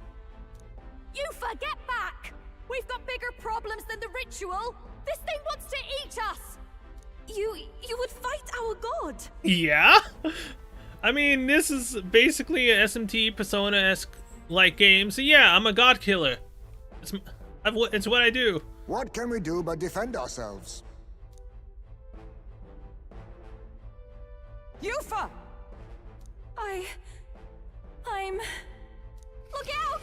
Yufa, get back! We've got bigger problems than the ritual! This thing wants to eat us! You would fight our god! Yeah? I mean, this is basically a SMT Persona-esque like game, so yeah, I'm a god killer. It's what I do. What can we do but defend ourselves? Yufa! I'm... Look out!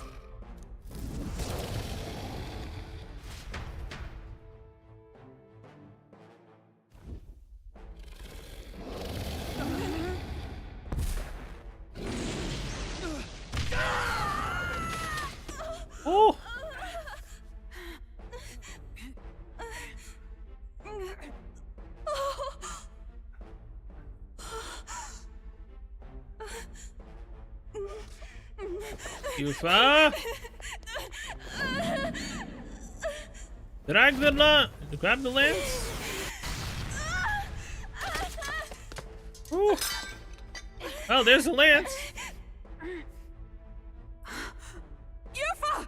Oh! Yufa! Grab the lance. Ooh. Oh, there's the lance. Yufa!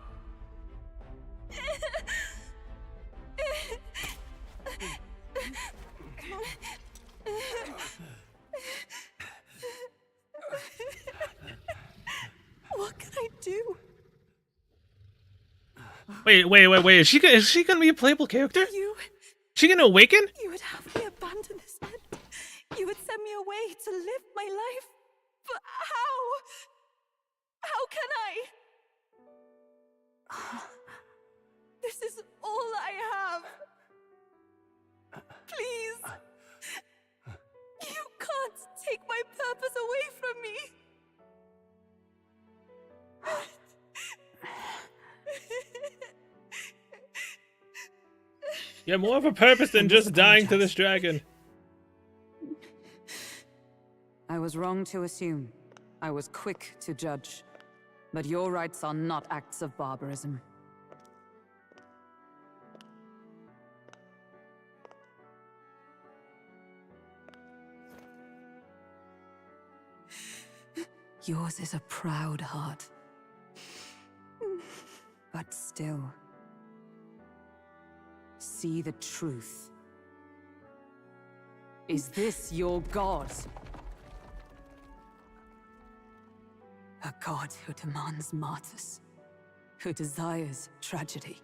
Wait. Is she gonna be a playable character? She gonna awaken? You would have me abandon this land. You would send me away to live my life. But how? How can I? This is all I have. Please. You can't take my purpose away from me. You have more of a purpose than just dying to this dragon. I was wrong to assume. I was quick to judge. But your rights are not acts of barbarism. Yours is a proud heart. But still, see the truth. Is this your god? A god who demands martyrs, who desires tragedy.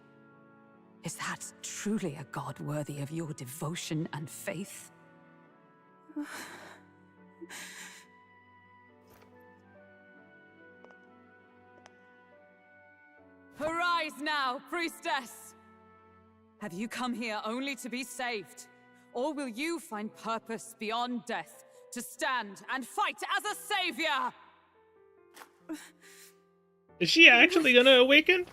Is that truly a god worthy of your devotion and faith? Arise now, priestess! Have you come here only to be saved? Or will you find purpose beyond death, to stand and fight as a savior? Is she actually gonna awaken?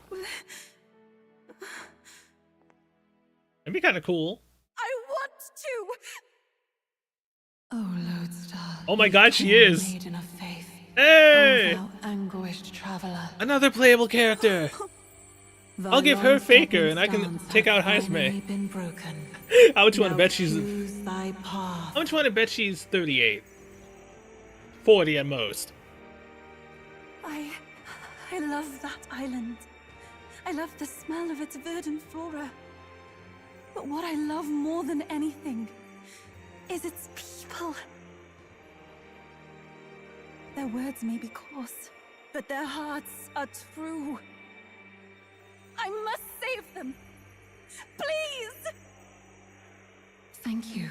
That'd be kind of cool. I want to! Oh, Lodestar. Oh my god, she is! Maiden of faith. Hey! Oh, thou anguished traveler. Another playable character! I'll give her Faker and I can take out Heisme. Been broken. How much you wanna bet she's... Choose thy path. How much you wanna bet she's 38? 40 at most. I love that island. I love the smell of its verdant flora. But what I love more than anything is its people. Their words may be coarse, but their hearts are true. I must save them. Please! Thank you.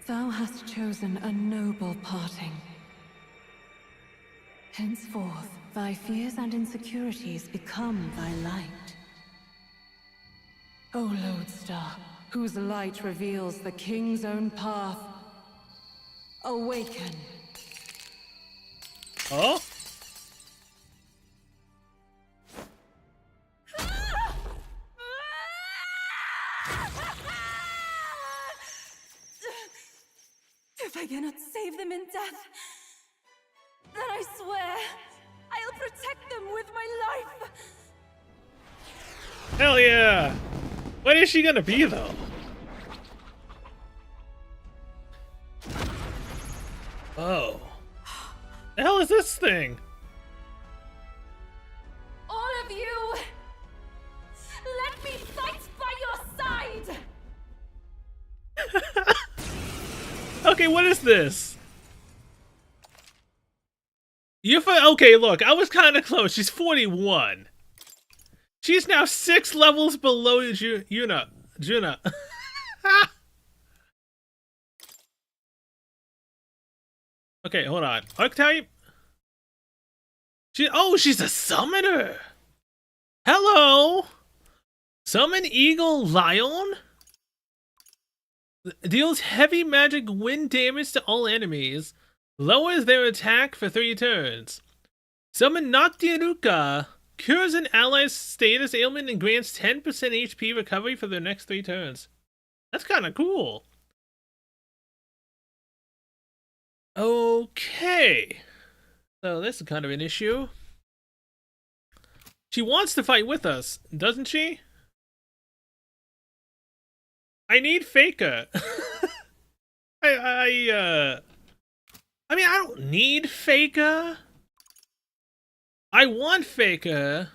Thou hast chosen a noble parting. Henceforth, thy fears and insecurities become thy light. O Lodestar, whose light reveals the king's own path, awaken. Oh? If I cannot save them in death, then I swear I'll protect them with my life. Hell yeah! What is she gonna be though? Oh. The hell is this thing? All of you, let me fight by your side. Okay, what is this? Okay, look, I was kind of close. She's 41. She's now 6 levels below Juna. Okay, hold on. Archetype? She's a summoner. Hello. Summon Eagle Lion? Deals heavy magic wind damage to all enemies. Lowers their attack for 3 turns. Summon Noctiluca. Cures an ally's status ailment and grants 10% HP recovery for their next 3 turns. That's kind of cool. Okay. So this is kind of an issue. She wants to fight with us, doesn't she? I need Faker. I mean, I don't need Faker. I want Faker.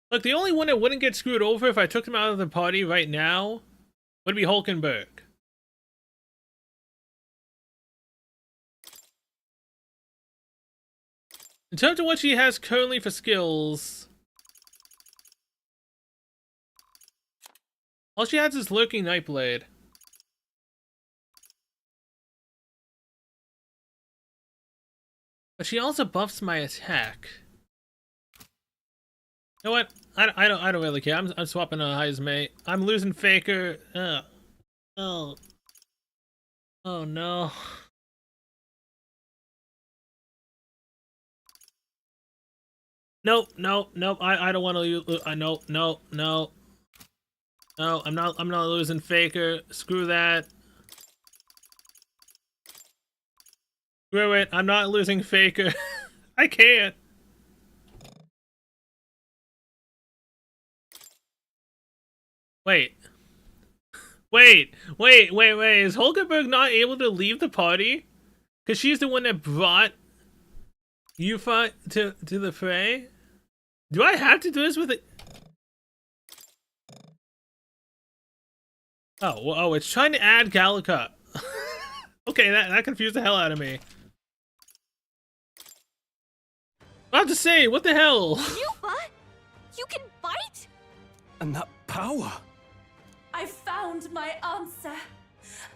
Look, the only one that wouldn't get screwed over if I took him out of the party right now would be Hulkenberg. In terms of what she has currently for skills, all she has is Lurking Nightblade. But she also buffs my attack. You know what? I don't really care. I'm swapping a Heismate. I'm losing Faker. Oh no. Nope. I don't want to use. No. No, I'm not losing Faker. Screw that. Screw it. I'm not losing Faker. I can't. Wait. Is Hulkenberg not able to leave the party? Because she's the one that brought Yufa to the fray? Do I have to do this with it? Oh, it's trying to add Gallica. Okay, that confused the hell out of me. I have to say, what the hell? Yufa? You can fight? And that power! I found my answer.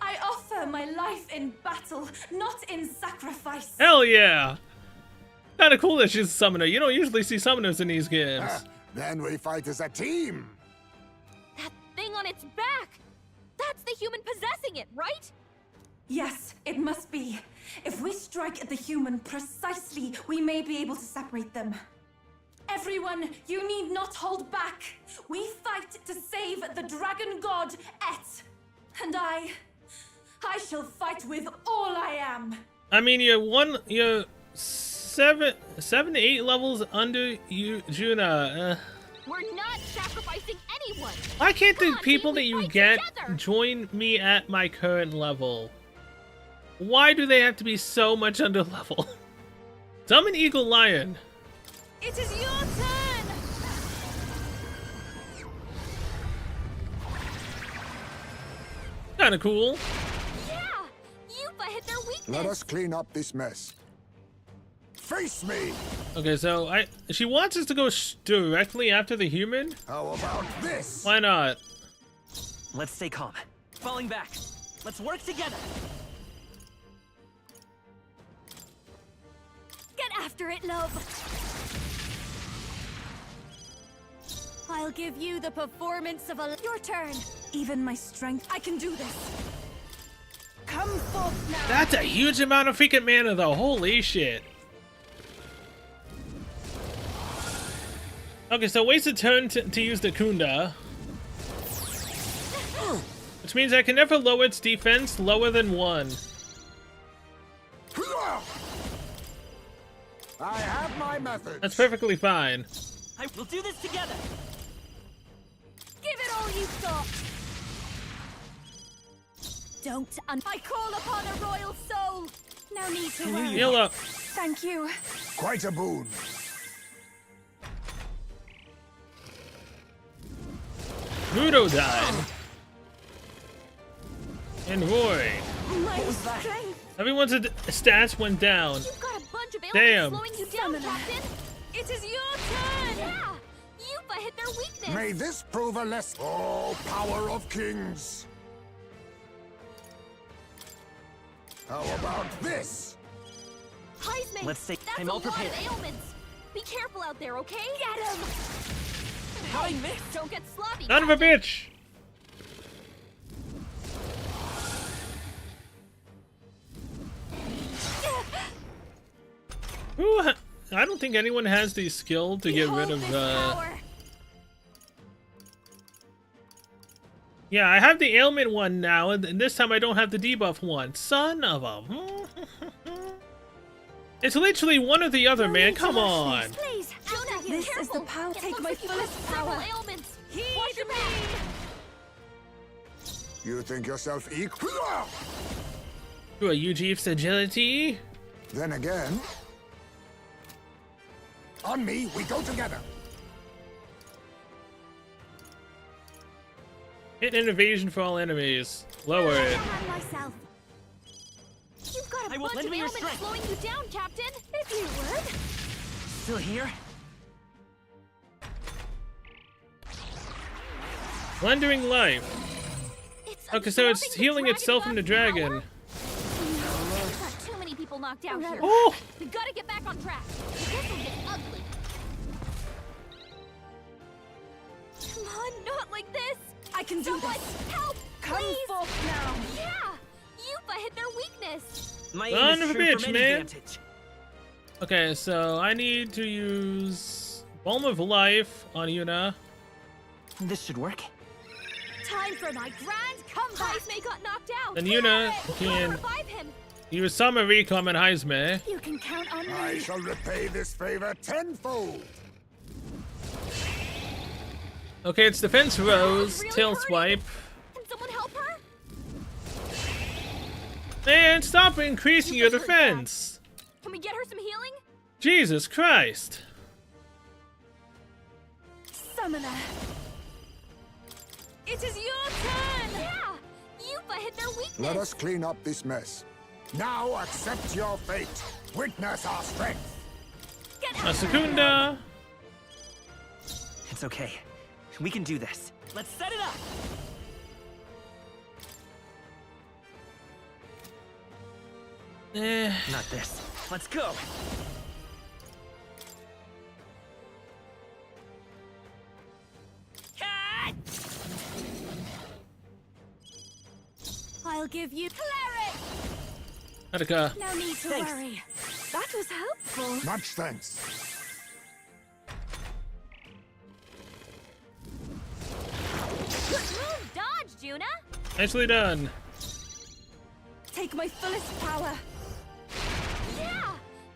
I offer my life in battle, not in sacrifice. Hell yeah! Kinda cool that she's a summoner. You don't usually see summoners in these games. Then we fight as a team. That thing on its back! That's the human possessing it, right? Yes, it must be. If we strike at the human precisely, we may be able to separate them. Everyone, you need not hold back. We fight to save the dragon god, Et. And I shall fight with all I am. I mean, you're 7 to 8 levels under you, Juna. We're not sacrificing anyone. Why can't the Come on, people team, that we you fight get together. join me at my current level? Why do they have to be so much under level? Summon Eagle Lion. It is your turn. Kinda cool. Yeah, Yufa hit their weakness. Let us clean up this mess. Face me! Okay, so she wants us to go directly after the human? How about this? Why not? Let's stay calm. Falling back. Let's work together. Get after it, love. I'll give you the performance of your turn. Even my strength, I can do this. Come forth now. That's a huge amount of freaking mana though, holy shit. Okay, so waste a turn to use the Kunda. Which means I can never lower its defense lower than 1. I have my methods. That's perfectly fine. We'll do this together. Give it all you've got. Don't I call upon a royal soul. No need to worry. Heal up. Thank you. Quite a boon. Mudo died. And Roy. My strength. Everyone's stats went down. You've got a bunch of Damn. ailments slowing you down, Captain. It is your turn. Yeah, Yufa hit their weakness. May this prove a lesson. Oh, power of kings. How about this? Heisman, Let's say that's I'm a all lot of prepared. ailments. Be careful out there, okay? Get him. How I missed? Don't get sloppy. Son of a bitch. Ooh, I don't think anyone has the skill to get rid of Yeah, I have the ailment one now, and this time I don't have the debuff one. Son of a... It's literally one or the other, man. Come on. Please, Jonah, This careful. is the power. It Take looks my like you have fullest several power. ailments. Watch your back. You think yourself equal? Do a Ujief's agility. Then again, on me, we go together. Hit an evasion for all enemies. Lower it. Harm myself. You've got a I will bunch lend of me your ailments strength. slowing you down, Captain. If you would. still here? Wandering life. Okay, so it's healing itself from the dragon. We've got too many people knocked out here. Oh! We gotta get back on track. This will get ugly. Come on, not like this. I can do Someone this. help, Come please. forth now. Yeah, Yufa hit their weakness. My Son aim is of a true bitch, from any man. vantage. Okay, so I need to use Balm of Life on Yuna. This should work. Time for my grand comeback. Heismei got knocked out. Then Yuna can Revive him. use Summer Recom and Heisme. You can count on me. I shall repay this favor tenfold. Okay, it's Defense Rose, really Tail hurting. Swipe. Can someone help her? Man, stop increasing your defense! Can we get her some healing? Jesus Christ! Summoner. It is your turn. Yeah, Yufa hit their weakness. Let us clean up this mess. Now accept your fate. Witness our strength. Get A Secunda! It's okay. We can do this. Let's set it up. Not this. Let's go. Cut! I'll give you Cleric. Attica. no need to Thanks. worry. That was helpful. Much thanks. Good move, dodge, Juna. Nicely done. Take my fullest power. Yeah,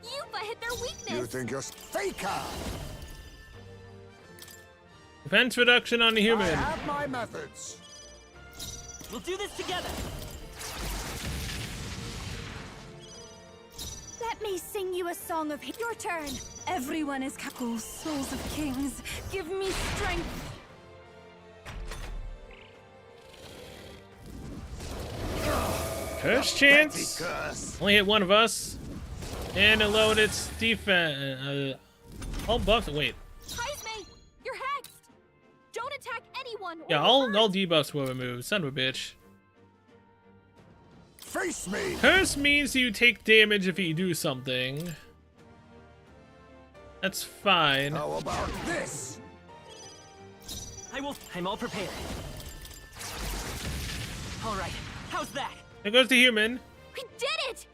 Yufa hit their weakness. You think you're faker? Defense reduction on the I human. have my methods. We'll do this together. Let me sing you a song of your turn. Everyone is cool. Souls of kings, give me strength. Curse chance. Curse. Only hit one of us. And it lowered its defense. All buffs. Wait. Heismei, you're hexed. Don't attack anyone. Yeah, all debuffs were removed. Son of a bitch. Face me. Curse means you take damage if you do something. That's fine. How about this? I'm all prepared. All right. How's that? There goes the human. We did it.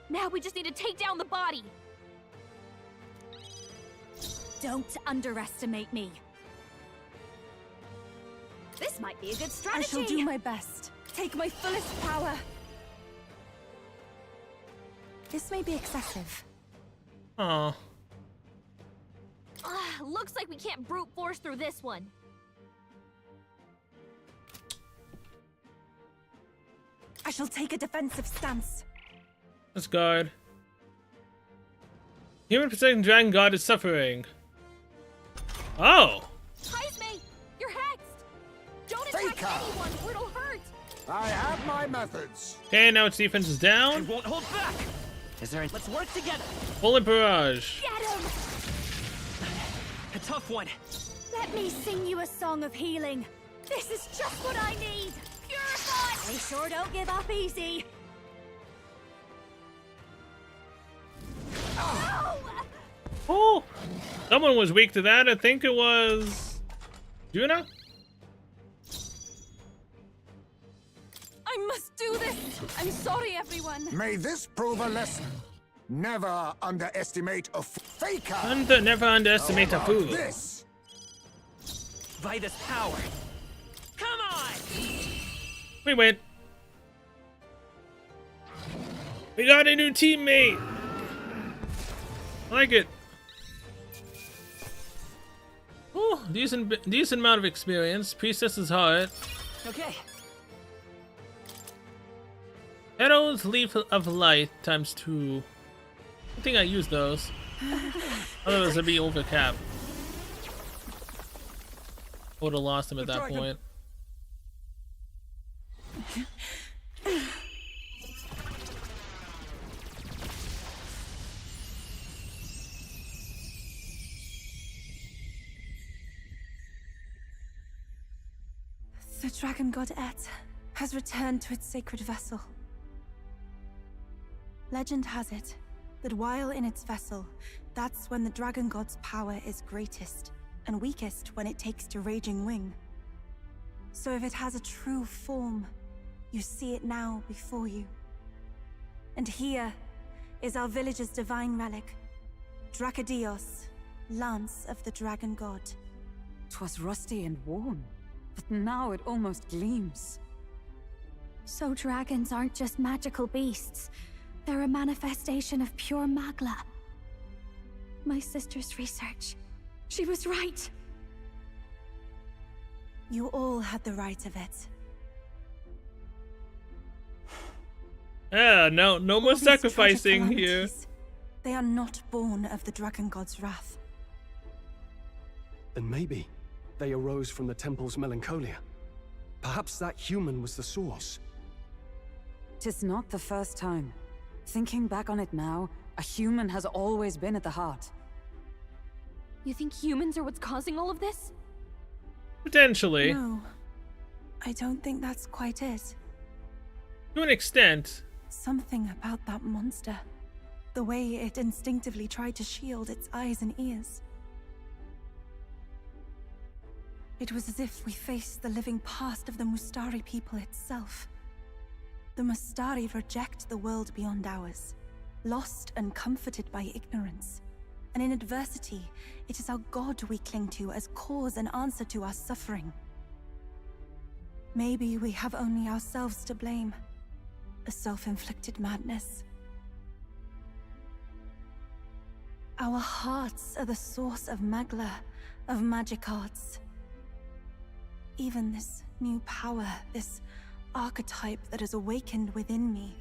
Now we just need to take down the body. Don't underestimate me. This might be a good I strategy. shall do my best. Take my fullest power. This may be excessive. Aw. Looks like we can't brute force through this one. I shall take a defensive stance. Let's guard. Human protecting dragon god is suffering. Oh! Heismei, you're hexed. Don't attack Faker. anyone or it'll hurt. I have my methods. Okay, now its defense is I down. won't hold back. Is there? Let's work together. Bullet barrage. Get him. A tough one. Let me sing you a song of healing. This is just what I need. Purify. They sure don't give up easy. Oh! Someone was weak to that. I think it was Juna? I must do this. I'm sorry, everyone. May this prove a lesson. Never underestimate a faker. Never underestimate a How fool. about this? By this power. Come on! We win. We got a new teammate. I like it. Oh, decent amount of experience. Priestess's Heart. Okay. Edo's Leaf of Light times 2. I think I used those. Otherwise, I'd be over cap. Would have lost him at that point. The dragon god Et has returned to its sacred vessel. Legend has it that while in its vessel, that's when the dragon god's power is greatest, and weakest when it takes to raging wing. So if it has a true form, you see it now before you. And here is our village's divine relic, Dracadios, Lance of the Dragon God. 'Twas rusty and worn, but now it almost gleams. So dragons aren't just magical beasts. They're a manifestation of pure Magla. My sister's research. She was right. You all had the right of it. Yeah, no more These tragic sacrificing here. calamities, they are not born of the dragon god's wrath. Then maybe they arose from the temple's melancholia. Perhaps that human was the source. 'Tis not the first time. Thinking back on it now, a human has always been at the heart. You think humans are what's causing all of this? Potentially. No, I don't think that's quite it. To an extent. Something about that monster. The way it instinctively tried to shield its eyes and ears. It was as if we faced the living past of the Mustari people itself. The Mustari reject the world beyond ours, lost and comforted by ignorance. And in adversity, it is our God we cling to as cause and answer to our suffering. Maybe we have only ourselves to blame. A self-inflicted madness. Our hearts are the source of Magla, of magic arts. Even this new power, this archetype that has awakened within me.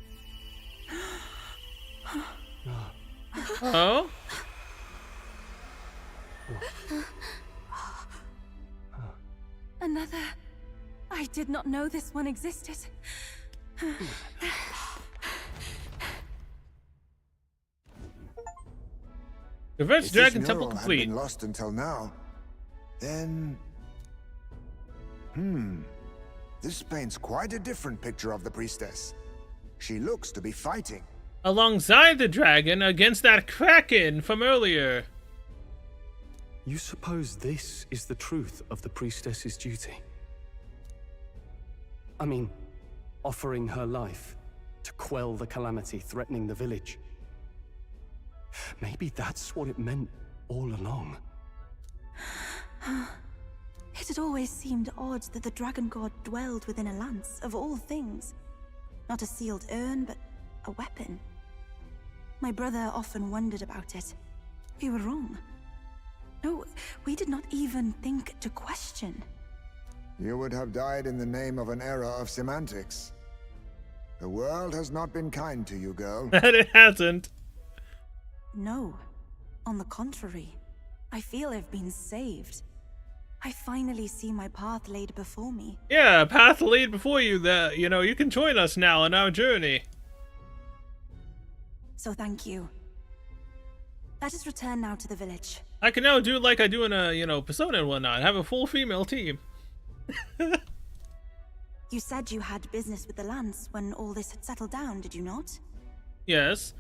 Oh? Another. I did not know this one existed. The first If Dragon this Temple mural had complete. been lost until now, then... This paints quite a different picture of the priestess. She looks to be fighting. Alongside the dragon against that kraken from earlier. You suppose this is the truth of the priestess's duty? I mean, offering her life to quell the calamity threatening the village. Maybe that's what it meant all along. It had always seemed odd that the dragon god dwelled within a lance, of all things. Not a sealed urn, but a weapon. My brother often wondered about it. We were wrong. No, we did not even think to question. You would have died in the name of an era of semantics. The world has not been kind to you, girl. That it hasn't. No. On the contrary, I feel I've been saved. I finally see my path laid before me. Yeah, a path laid before you that, you can join us now on our journey. So thank you. Let us return now to the village. I can now do like I do in a, Persona and whatnot. Have a full female team. You said you had business with the Lance when all this had settled down, did you not? Yes.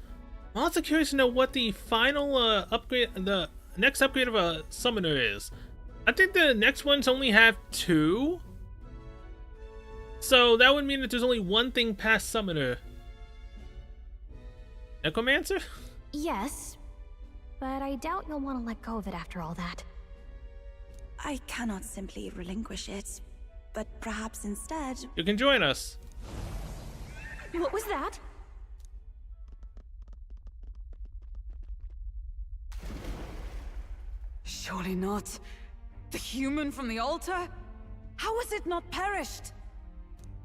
I'm also curious to know what the final upgrade, the next upgrade of a summoner is. I think the next ones only have 2. So that would mean that there's only one thing past summoner. Necromancer? Yes, but I doubt you'll want to let go of it after all that. I cannot simply relinquish it, but perhaps instead... You can join us. What was that? Surely not. The human from the altar? How has it not perished?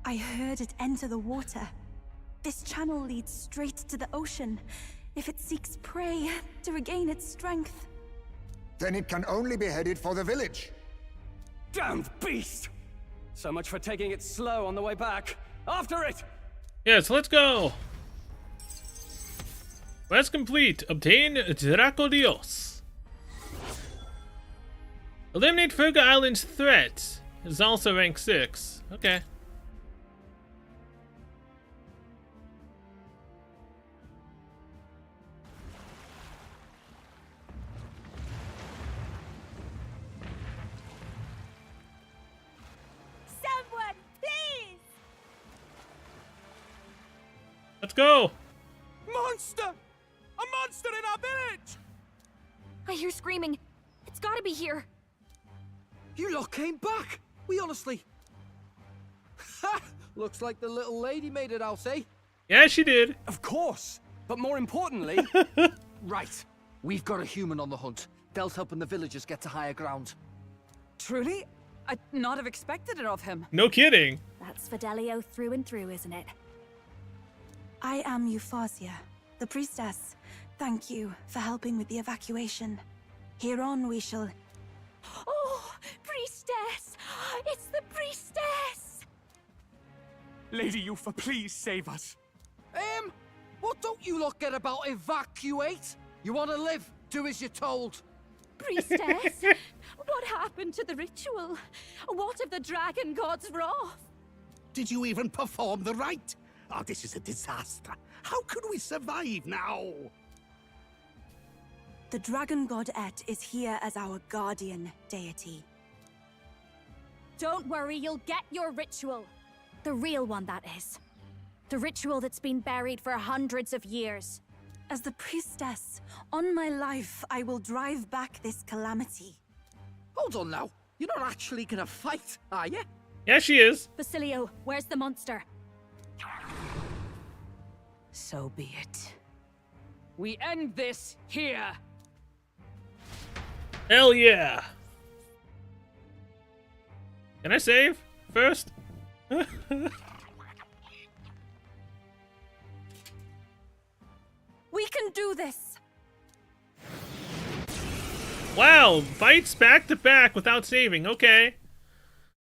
I heard it enter the water. This channel leads straight to the ocean. If it seeks prey, to regain its strength. Then it can only be headed for the village. Damned beast! So much for taking it slow on the way back. After it! Yes, let's go. Quest complete. Obtain Dracodios. Eliminate Ferga Island's threat. Is also rank 6. Okay. Someone, please! Let's go. Monster! A monster in our village! I hear screaming. It's gotta be here. You lot came back! We honestly... Ha! Looks like the little lady made it, I'll say. Yeah, she did. Of course. But more importantly... Right. We've got a human on the hunt. Del's helping the villagers get to higher ground. Truly? I'd not have expected it of him. No kidding. That's Fidelio through and through, isn't it? I am Euphausia, the priestess. Thank you for helping with the evacuation. Here on we shall... Oh, priestess! It's the priestess! Lady Eupha, please save us. What don't you lot get about evacuate? You want to live? Do as you're told. Priestess, what happened to the ritual? What of the dragon god's wrath? Did you even perform the rite? Oh, this is a disaster. How could we survive now? The dragon god Et is here as our guardian deity. Don't worry, you'll get your ritual. The real one, that is. The ritual that's been buried for hundreds of years. As the priestess, on my life, I will drive back this calamity. Hold on now. You're not actually gonna fight, are you? Yeah, she is. Basilio, where's the monster? So be it. We end this here. Hell yeah. Can I save first? We can do this! Wow, fights back to back without saving. Okay.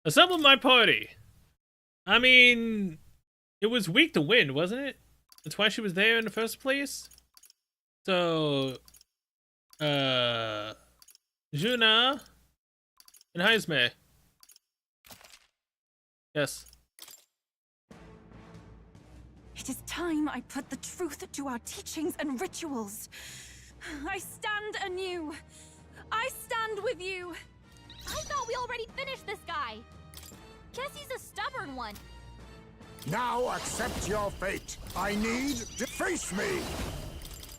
Assemble my party. I mean, it was weak to win, wasn't it? That's why she was there in the first place. So, Juna and Heisme. Yes. It is time I put the truth to our teachings and rituals. I stand anew. I stand with you. I thought we already finished this guy. Guess he's a stubborn one. Now accept your fate. I need to face me.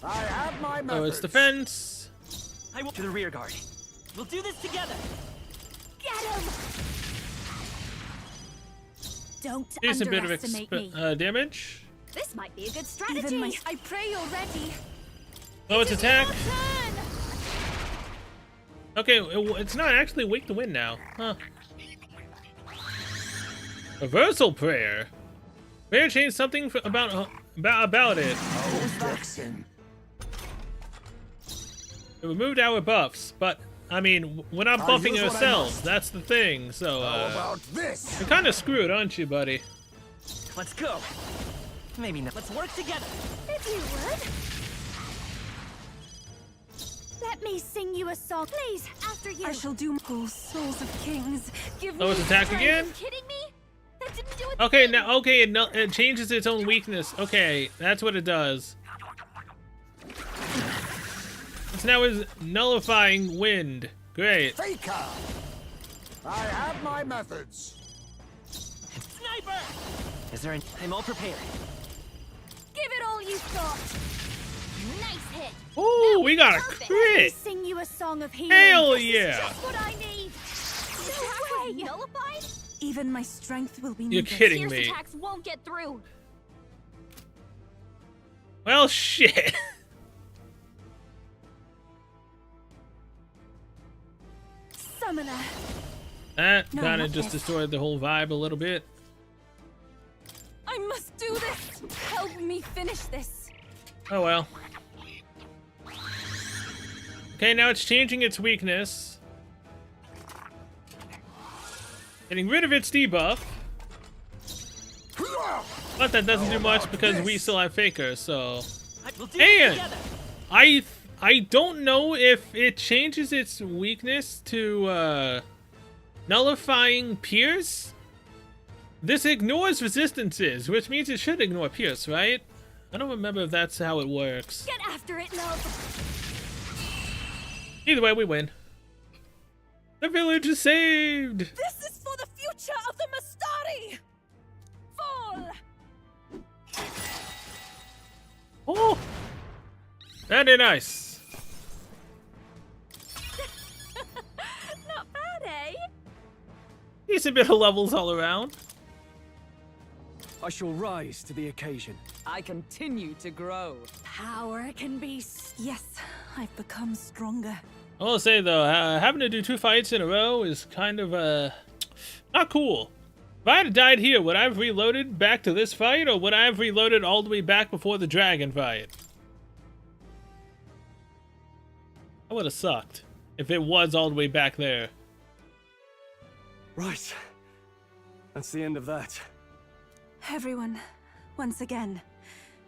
I have my methods. Oh, it's defense. I will to the rear guard. We'll do this together. Get him! Don't Decent bit of underestimate me. damage. This might be a good strategy. Even my... I pray already. Oh, it's attack. Your turn. Okay, it's not actually weak to win now. Huh. Reversal prayer. Prayer changed something about it. Oh, Dixon. It removed our buffs, but I mean, we're not buffing ourselves. That's the thing. So, How about this? you're kind of screwed, aren't you, buddy? Let's go. Maybe not. Let's work together. If you would. Let me sing you a song, please. After you. I shall do more souls of kings. Give Oh, me it's attack strength. again? Are you kidding me? That didn't do a Okay, thing. now, okay, it changes its own weakness. Okay, that's what it does. It's now is nullifying wind. Great. Faker. I have my methods. Sniper! Is there any... I'm all prepared. Give it all you've got. Nice hit. Ooh, we got a Perfect. Let me crit. sing you a song of healing. Hell This is yeah. just what I need. No way. Nullified? Even my strength will be You're needed. kidding Fierce me. attacks won't get through. Well, shit. Summoner. That No, kind not of just this. destroyed the whole vibe a little bit. I must do this. Help me finish this. Oh well. Okay, now it's changing its weakness. Getting rid of its debuff. But that doesn't do much because we still have Faker, so... We'll do this And together. I don't know if it changes its weakness to nullifying Pierce. This ignores resistances, which means it should ignore Pierce, right? I don't remember if that's how it works. Get after it, love! Either way, we win. The village is saved! This is for the future of the Mastari! Fall! Oh! Very nice. Not bad, eh? Decent bit of levels all around. I shall rise to the occasion. I continue to grow. Power can be... Yes, I've become stronger. I will say though, having to do 2 fights in a row is kind of not cool. If I had died here, would I have reloaded back to this fight, or would I have reloaded all the way back before the dragon fight? That would have sucked if it was all the way back there. Right. That's the end of that. Everyone, once again,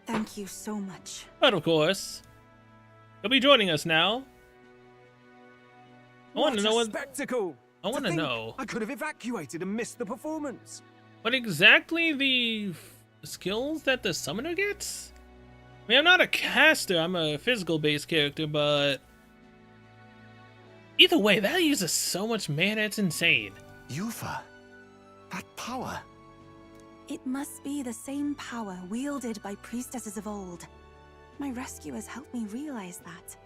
thank you so much. But of course, you'll be joining us now. I want to know what spectacle! I want to know. I could have evacuated and missed the performance. What exactly the skills that the summoner gets? I mean, I'm not a caster, I'm a physical-based character, but either way, that uses so much mana, it's insane. Yufa, that power. It must be the same power wielded by priestesses of old. My rescuers helped me realize that.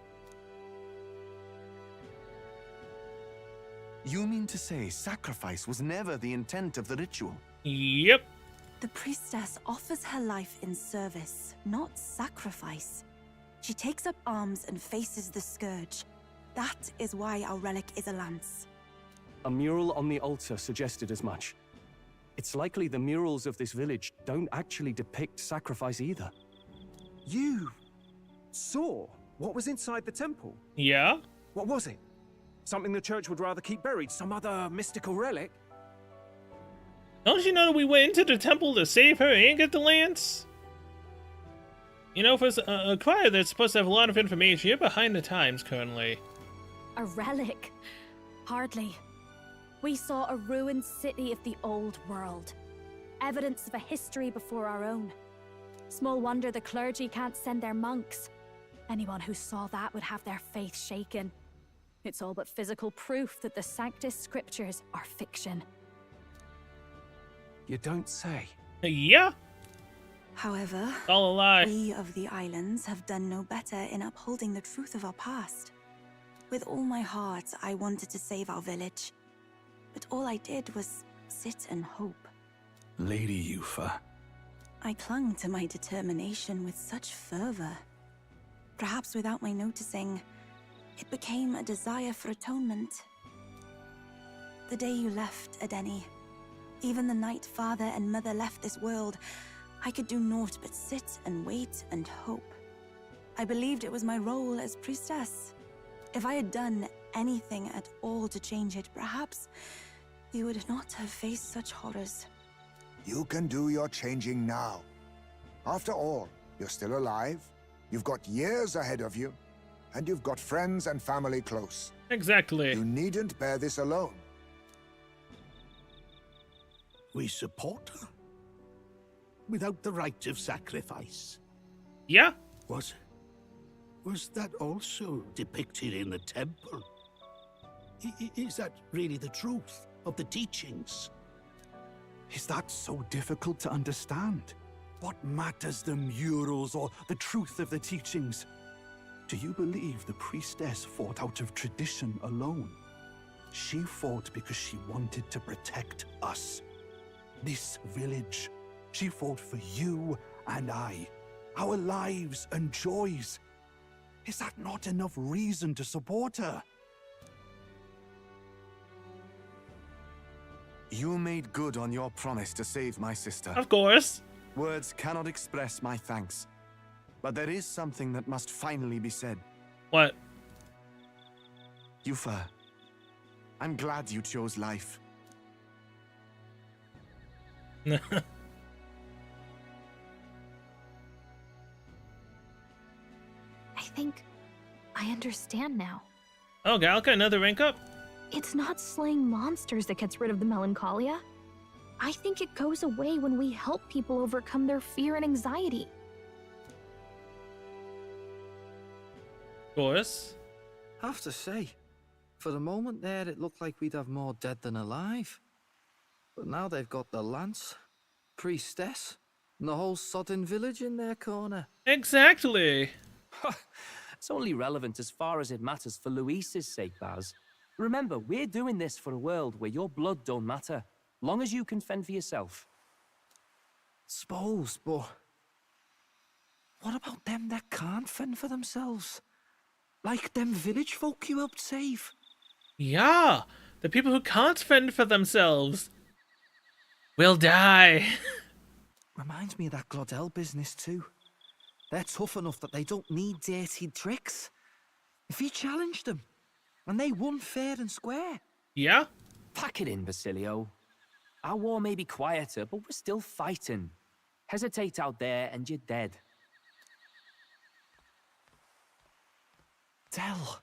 You mean to say sacrifice was never the intent of the ritual? Yep. The priestess offers her life in service, not sacrifice. She takes up arms and faces the scourge. That is why our relic is a lance. A mural on the altar suggested as much. It's likely the murals of this village don't actually depict sacrifice either. You saw what was inside the temple? Yeah? What was it? Something the church would rather keep buried? Some other mystical relic? Don't you know that we went into the temple to save her and get the lance? You know, for a choir that's supposed to have a lot of information, you're behind the times currently. A relic? Hardly. We saw a ruined city of the old world. Evidence of a history before our own. Small wonder the clergy can't send their monks. Anyone who saw that would have their faith shaken. It's all but physical proof that the Sanctus Scriptures are fiction. You don't say. Yeah? However, All a lie. we of the islands have done no better in upholding the truth of our past. With all my heart, I wanted to save our village. But all I did was sit and hope. Lady Yufa. I clung to my determination with such fervor. Perhaps without my noticing, it became a desire for atonement. The day you left, Adeni, even the night Father and Mother left this world, I could do naught but sit and wait and hope. I believed it was my role as priestess. If I had done anything at all to change it, perhaps we would not have faced such horrors. You can do your changing now. After all, you're still alive, you've got years ahead of you, and you've got friends and family close. Exactly. You needn't bear this alone. We support her? Without the rite of sacrifice? Yeah? Was that also depicted in the temple? Is that really the truth of the teachings? Is that so difficult to understand? What matters the murals or the truth of the teachings? Do you believe the priestess fought out of tradition alone? She fought because she wanted to protect us. This village. She fought for you and I. Our lives and joys. Is that not enough reason to support her? You made good on your promise to save my sister. Of course. Words cannot express my thanks. But there is something that must finally be said. What? Yufa, I'm glad you chose life. I think I understand now. Oh, Galka, another rank up? It's not slaying monsters that gets rid of the melancholia. I think it goes away when we help people overcome their fear and anxiety. Of course. Have to say, for the moment there, it looked like we'd have more dead than alive. But now they've got the lance, priestess, and the whole sodden village in their corner. Exactly. It's only relevant as far as it matters for Luis's sake, Baz. Remember, we're doing this for a world where your blood don't matter, long as you can fend for yourself. Suppose, but what about them that can't fend for themselves? Like them village folk you helped save? Yeah, the people who can't fend for themselves will die. Reminds me of that Glodell business too. They're tough enough that they don't need dirty tricks. If he challenged them, and they won fair and square. Yeah? Pack it in, Basilio. Our war may be quieter, but we're still fighting. Hesitate out there and you're dead. Tell.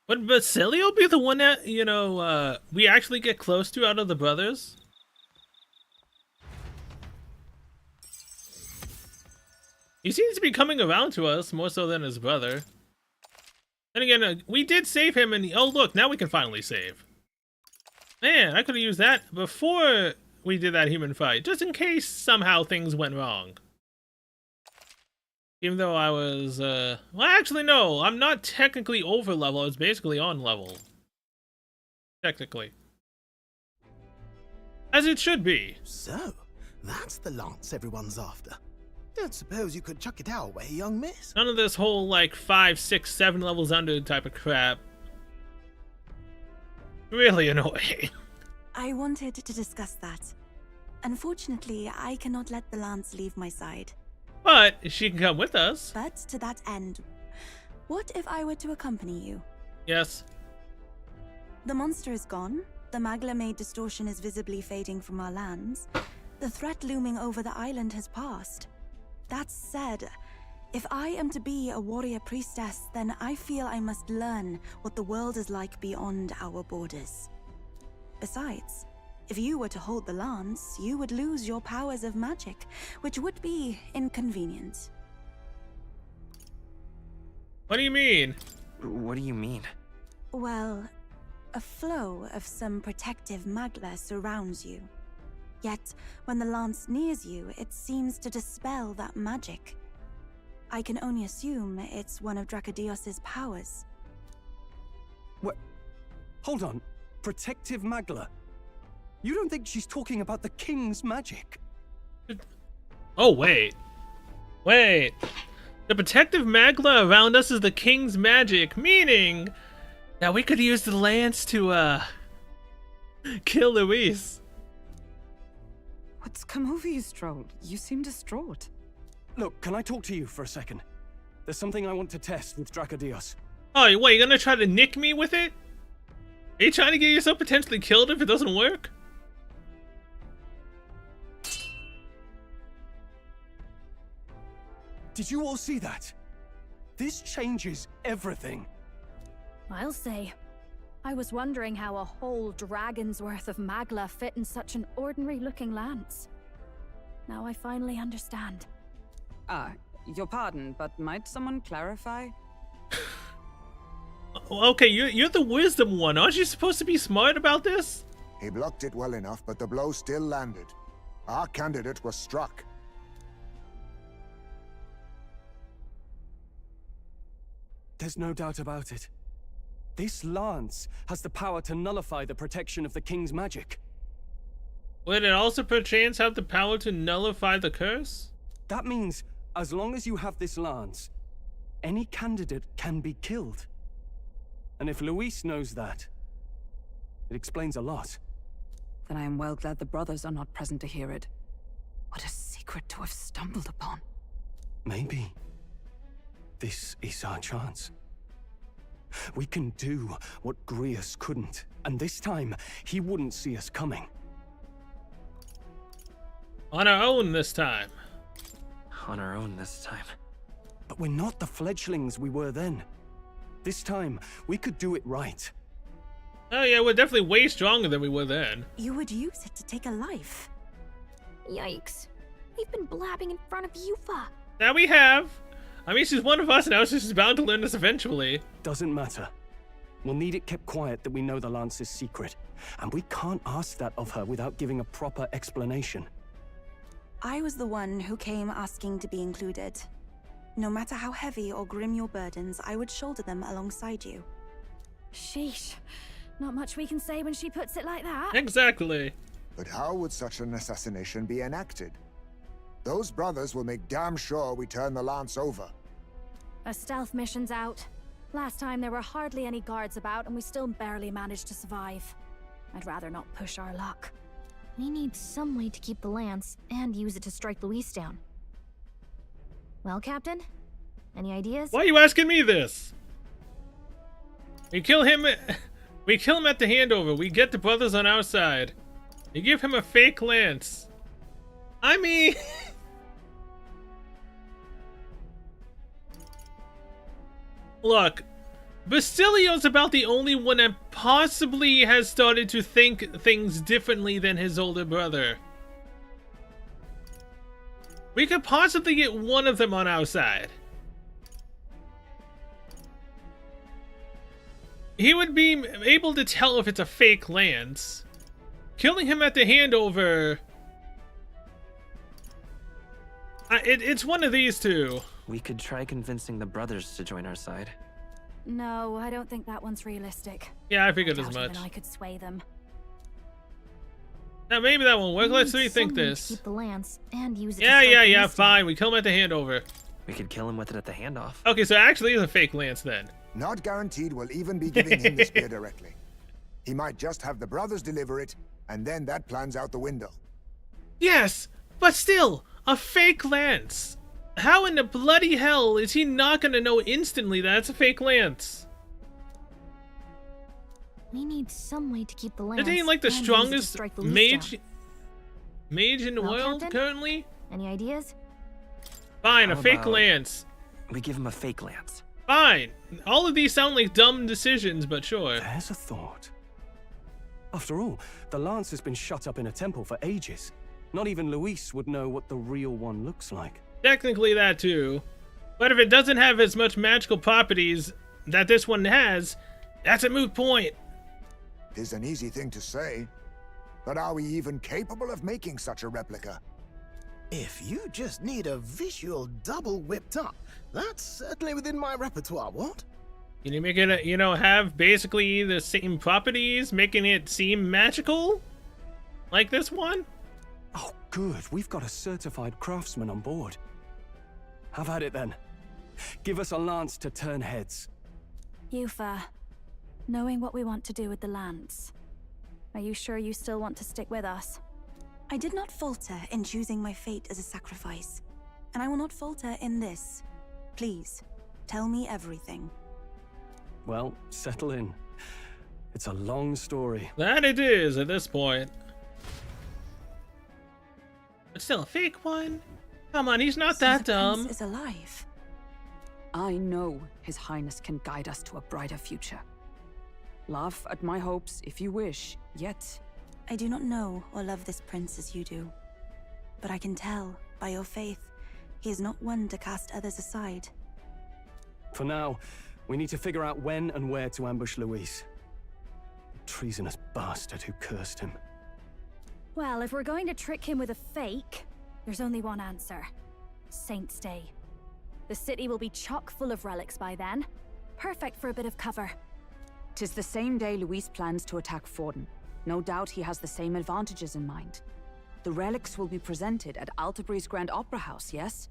Would Basilio be the one that, we actually get close to out of the brothers? He seems to be coming around to us more so than his brother. Then again, we did save him, and oh look, now we can finally save. Man, I could have used that before we did that human fight, just in case somehow things went wrong. Even though I was, well, actually, no, I'm not technically over level, I was basically on level. Technically. As it should be. So, that's the lance everyone's after. Don't suppose you could chuck it our way, young miss? None of this whole, like, 5, 6, 7 levels under type of crap. Really annoying. I wanted to discuss that. Unfortunately, I cannot let the lance leave my side. But she can come with us. But to that end, what if I were to accompany you? Yes. The monster is gone. The Magla-made distortion is visibly fading from our lands. The threat looming over the island has passed. That said, if I am to be a warrior priestess, then I feel I must learn what the world is like beyond our borders. Besides, if you were to hold the lance, you would lose your powers of magic, which would be inconvenient. What do you mean? What do you mean? Well, a flow of some protective magla surrounds you. Yet, when the lance nears you, it seems to dispel that magic. I can only assume it's one of Dracodios's powers. What? Hold on. Protective magla? You don't think she's talking about the king's magic? Oh, wait. Wait. The protective magla around us is the king's magic, meaning that we could use the lance to, kill Luis. What's come over you, Stroll? You seem distraught. Look, can I talk to you for a second? There's something I want to test with Dracodios. Oh, what, you gonna try to nick me with it? Are you trying to get yourself potentially killed if it doesn't work? Did you all see that? This changes everything. I'll say. I was wondering how a whole dragon's worth of magla fit in such an ordinary-looking lance. Now I finally understand. Your pardon, but might someone clarify? Okay, you're the wisdom one. Aren't you supposed to be smart about this? He blocked it well enough, but the blow still landed. Our candidate was struck. There's no doubt about it. This lance has the power to nullify the protection of the king's magic. Would it also perchance have the power to nullify the curse? That means, as long as you have this lance, any candidate can be killed. And if Luis knows that, it explains a lot. Then I am well glad the brothers are not present to hear it. What a secret to have stumbled upon. Maybe this is our chance. We can do what Grius couldn't, and this time, he wouldn't see us coming. On our own this time. On our own this time. But we're not the fledglings we were then. This time, we could do it right. Oh yeah, we're definitely way stronger than we were then. You would use it to take a life. Yikes. We've been blabbing in front of Yufa. Now we have. I mean, she's one of us now, so she's bound to learn this eventually. Doesn't matter. We'll need it kept quiet that we know the Lance's secret. And we can't ask that of her without giving a proper explanation. I was the one who came asking to be included. No matter how heavy or grim your burdens, I would shoulder them alongside you. Sheesh. Not much we can say when she puts it like that. Exactly. But how would such an assassination be enacted? Those brothers will make damn sure we turn the Lance over. A stealth mission's out. Last time there were hardly any guards about and we still barely managed to survive. I'd rather not push our luck. We need some way to keep the lance and use it to strike Luis down. Well, Captain? Any ideas? Why are you asking me this? We kill him at the handover. We get the brothers on our side. You give him a fake lance. I mean... Look, Basilio's about the only one that possibly has started to think things differently than his older brother. We could possibly get one of them on our side. He would be able to tell if it's a fake lance. Killing him at the handover... it's one of these two. We could try convincing the brothers to join our side. No, I don't think that one's realistic. Yeah, I figured as Doubt much. even I could sway them. Now maybe that won't work. Let's rethink Someone to this. keep the lance and use it to Yeah, strike yeah, Luis yeah, down. fine. We kill him at the handover. We could kill him with it at the handoff. Okay, so actually it's a fake lance then. Not guaranteed we'll even be giving him the spear directly. He might just have the brothers deliver it, and then that plan's out the window. Yes, but still, a fake lance. How in the bloody hell is he not gonna know instantly that it's a fake lance? We need some way to keep the lance. It ain't like the and use it to strongest strike Luis mage down. in the Well, world Captain? currently. Any ideas? Fine, a How fake about- lance. We give him a fake lance. Fine. All of these sound like dumb decisions, but sure. There's a thought. After all, the lance has been shut up in a temple for ages. Not even Luis would know what the real one looks like. Technically that too. But if it doesn't have as much magical properties that this one has, that's a moot point. Tis an easy thing to say, but are we even capable of making such a replica? If you just need a visual double whipped up, that's certainly within my repertoire, what? Can you make it, have basically the same properties, making it seem magical? Like this one? Oh, good. We've got a certified craftsman on board. Have at it then. Give us a lance to turn heads. Yufa, knowing what we want to do with the lance, are you sure you still want to stick with us? I did not falter in choosing my fate as a sacrifice, and I will not falter in this. Please, tell me everything. Well, settle in. It's a long story. That it is at this point. But still a fake one? Come on, he's not that The dumb. prince is alive. I know His Highness can guide us to a brighter future. Laugh at my hopes if you wish, yet... I do not know or love this prince as you do. But I can tell, by your faith, he is not one to cast others aside. For now, we need to figure out when and where to ambush Luis. Treasonous bastard who cursed him. Well, if we're going to trick him with a fake, there's only one answer. Saint's Day. The city will be chock full of relics by then. Perfect for a bit of cover. 'Tis the same day Luis plans to attack Forden. No doubt he has the same advantages in mind. The relics will be presented at Altabree's Grand Opera House, yes?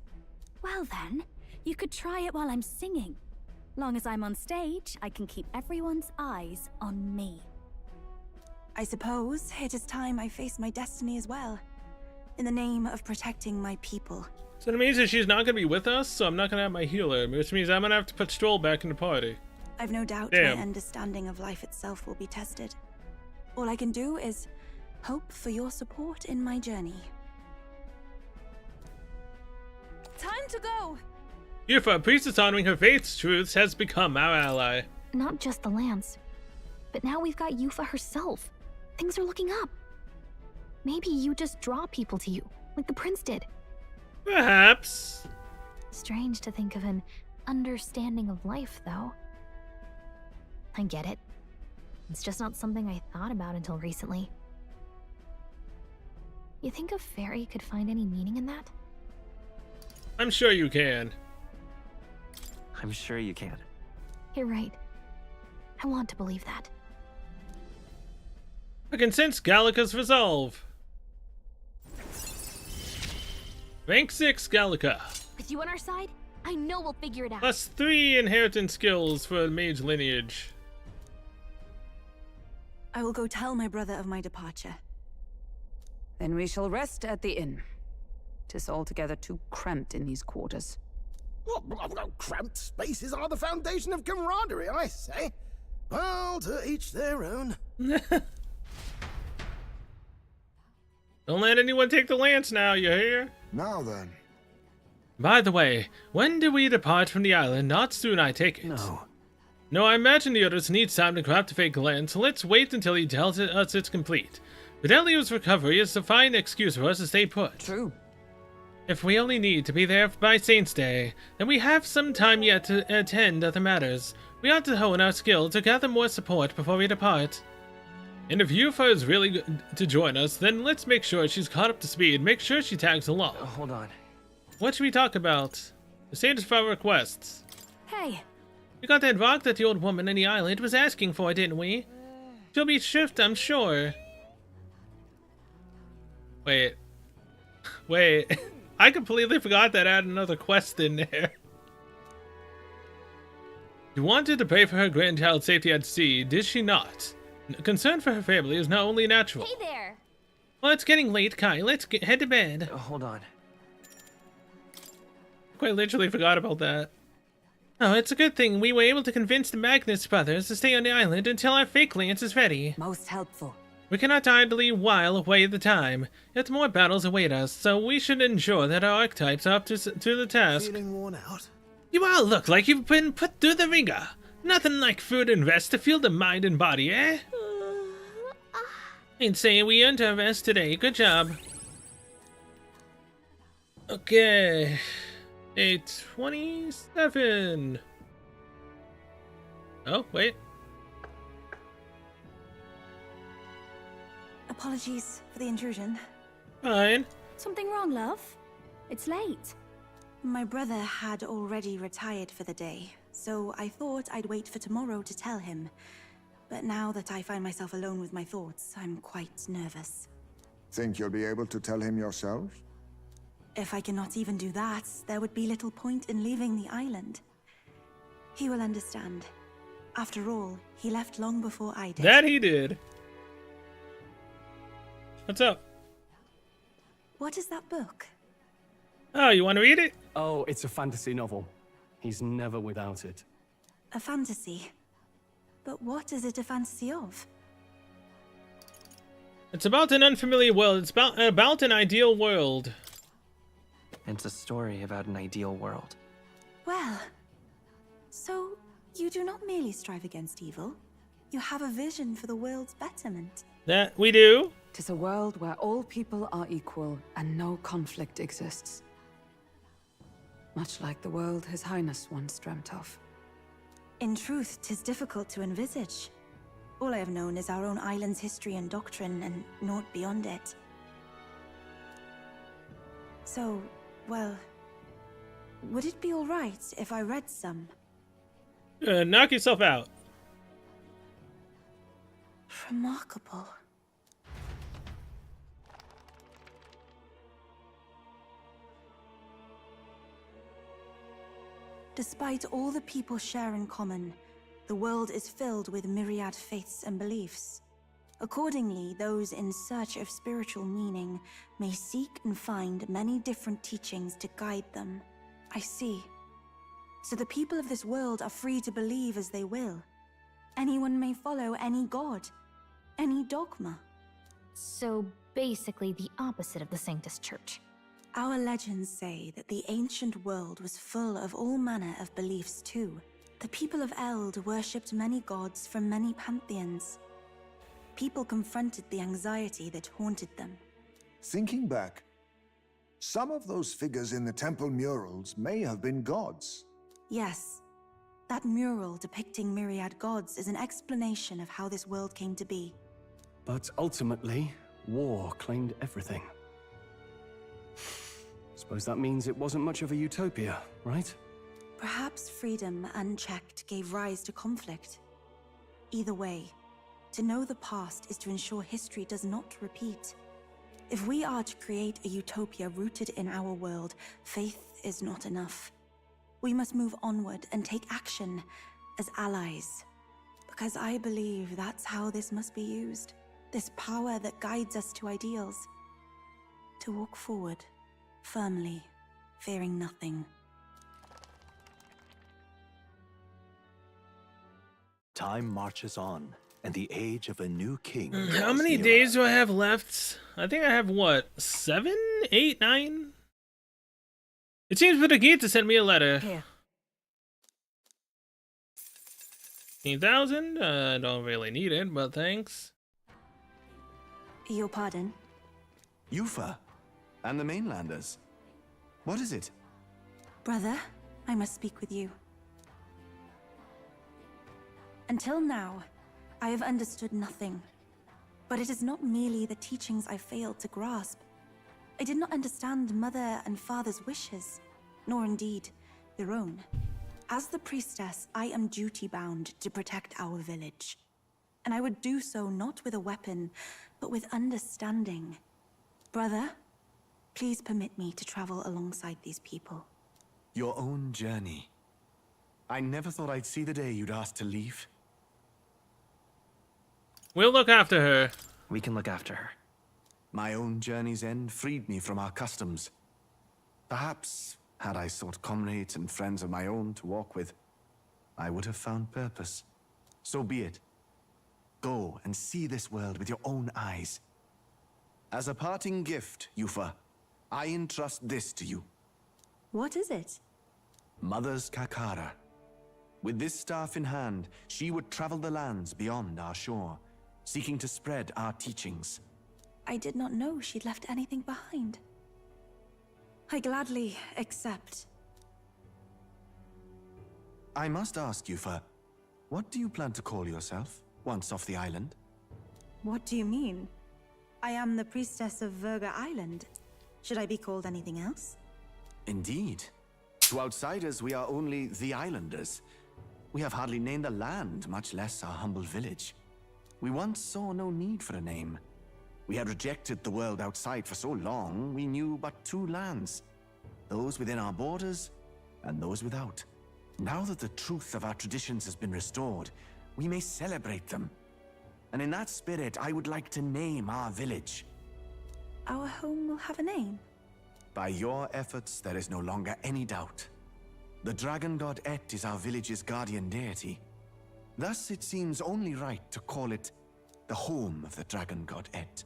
Well then, you could try it while I'm singing. Long as I'm on stage, I can keep everyone's eyes on me. I suppose it is time I face my destiny as well. In the name of protecting my people. So it means that she's not gonna be with us, so I'm not gonna have my healer, which means I'm gonna have to put Stroll back in the party. I've no doubt Damn. my understanding of life itself will be tested. All I can do is hope for your support in my journey. Time to go! Yufa, a priestess honoring her faith's truths, has become our ally. Not just the lance. But now we've got Yufa herself. Things are looking up. Maybe you just draw people to you, like the prince did. Perhaps. Strange to think of an understanding of life, though. I get it. It's just not something I thought about until recently. You think a fairy could find any meaning in that? I'm sure you can. I'm sure you can. You're right. I want to believe that. I can sense Gallica's resolve. Rank 6 Gallica. With you on our side, I know we'll figure it out. +3 inheritance skills for mage lineage. I will go tell my brother of my departure. Then we shall rest at the inn. 'Tis altogether too cramped in these quarters. What, cramped spaces are the foundation of camaraderie, I say. Well, to each their own. Don't let anyone take the lance now, you hear? Now then. By the way, when do we depart from the island? Not soon, I take it. No. No, I imagine the others needs time to craft a fake lance, so let's wait until he tells us it's complete. Fidelio's recovery is a fine excuse for us to stay put. True. If we only need to be there by Saint's Day, then we have some time yet to attend other matters. We ought to hone our skill to gather more support before we depart. And if Yufa is really good to join us, then let's make sure she's caught up to speed. Make sure she tags along. Hold on. What should we talk about? The status of our requests. Hey. We got that rock that the old woman in the island was asking for, didn't we? She'll be shift, I'm sure. Wait. Wait. I completely forgot that I had another quest in there. She wanted to pray for her grandchild's safety at sea, did she not? Concern for her family is not only natural. Hey there! Well, it's getting late, Kai. Let's head to bed. Hold on. Quite literally forgot about that. Oh, it's a good thing we were able to convince the Magnus brothers to stay on the island until our fake lance is ready. Most helpful. We cannot idly while away the time, yet more battles await us, so we should ensure that our archetypes are up to the task. Feeling worn out? You all look like you've been put through the ringer. Nothing like food and rest to fuel the mind and body, eh? I'd say we earned our rest today. Good job. Okay. 8:27. Oh, wait. Apologies for the intrusion. Fine. Something wrong, love? It's late. My brother had already retired for the day, so I thought I'd wait for tomorrow to tell him. But now that I find myself alone with my thoughts, I'm quite nervous. Think you'll be able to tell him yourself? If I cannot even do that, there would be little point in leaving the island. He will understand. After all, he left long before I did. That he did. What's up? What is that book? Oh, you want to read it? Oh, it's a fantasy novel. He's never without it. A fantasy? But what is it a fantasy of? It's about an unfamiliar world. It's about an ideal world. It's a story about an ideal world. Well, so you do not merely strive against evil. You have a vision for the world's betterment. That we do. 'Tis a world where all people are equal and no conflict exists. Much like the world His Highness once dreamt of. In truth, 'tis difficult to envisage. All I have known is our own island's history and doctrine, and naught beyond it. So, well, would it be all right if I read some? Knock yourself out. Remarkable. Despite all the people share in common, the world is filled with myriad faiths and beliefs. Accordingly, those in search of spiritual meaning may seek and find many different teachings to guide them. I see. So the people of this world are free to believe as they will. Anyone may follow any god, any dogma. So basically the opposite of the Sanctus Church. Our legends say that the ancient world was full of all manner of beliefs too. The people of Eld worshipped many gods from many pantheons. People confronted the anxiety that haunted them. Thinking back, some of those figures in the temple murals may have been gods. Yes, that mural depicting myriad gods is an explanation of how this world came to be. But ultimately, war claimed everything. Suppose that means it wasn't much of a utopia, right? Perhaps freedom unchecked gave rise to conflict. Either way, to know the past is to ensure history does not repeat. If we are to create a utopia rooted in our world, faith is not enough. We must move onward and take action as allies. Because I believe that's how this must be used. This power that guides us to ideals. To walk forward, firmly, fearing nothing. Time marches on, and the age of a new king. How many days do I have left? I think I have, what, 7, 8, 9? It seems pretty good to send me a letter. Here. 15,000? I don't really need it, but thanks. Your pardon? Yufa, and the mainlanders. What is it? Brother, I must speak with you. Until now, I have understood nothing. But it is not merely the teachings I failed to grasp. I did not understand Mother and Father's wishes, nor indeed their own. As the priestess, I am duty-bound to protect our village. And I would do so not with a weapon, but with understanding. Brother, please permit me to travel alongside these people. Your own journey. I never thought I'd see the day you'd ask to leave. We'll look after her. We can look after her. My own journey's end freed me from our customs. Perhaps, had I sought comrades and friends of my own to walk with, I would have found purpose. So be it. Go and see this world with your own eyes. As a parting gift, Yufa, I entrust this to you. What is it? Mother's Kakara. With this staff in hand, she would travel the lands beyond our shore, seeking to spread our teachings. I did not know she'd left anything behind. I gladly accept. I must ask, Yufa, what do you plan to call yourself, once off the island? What do you mean? I am the priestess of Verga Island. Should I be called anything else? Indeed. To outsiders, we are only the islanders. We have hardly named the land, much less our humble village. We once saw no need for a name. We had rejected the world outside for so long, we knew but two lands. Those within our borders, and those without. Now that the truth of our traditions has been restored, we may celebrate them. And in that spirit, I would like to name our village. Our home will have a name? By your efforts, there is no longer any doubt. The dragon god Et is our village's guardian deity. Thus, it seems only right to call it the home of the dragon god Et.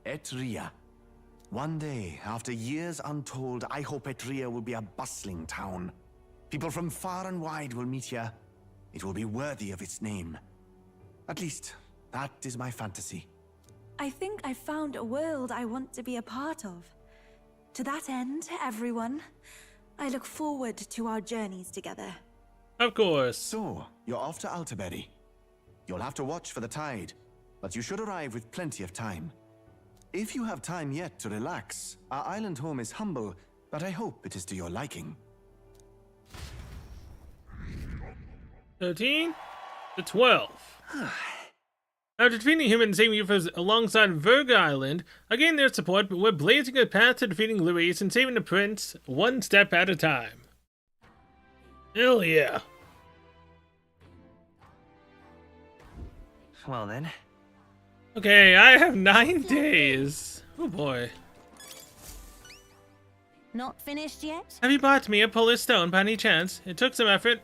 Etria. One day, after years untold, I hope Etria will be a bustling town. People from far and wide will meet here. It will be worthy of its name. At least, that is my fantasy. I think I found a world I want to be a part of. To that end, everyone, I look forward to our journeys together. Of course. So, you're off to Altaberry. You'll have to watch for the tide, but you should arrive with plenty of time. If you have time yet to relax, our island home is humble, but I hope it is to your liking. 13 to 12. After defeating him and saving UFOs alongside Verga Island, I gained their support, but we're blazing a path to defeating Luis and saving the prince one step at a time. Hell yeah. Well then. Okay, I have 9 days. Oh boy. Not finished yet? Have you bought me a polished stone by any chance? It took some effort.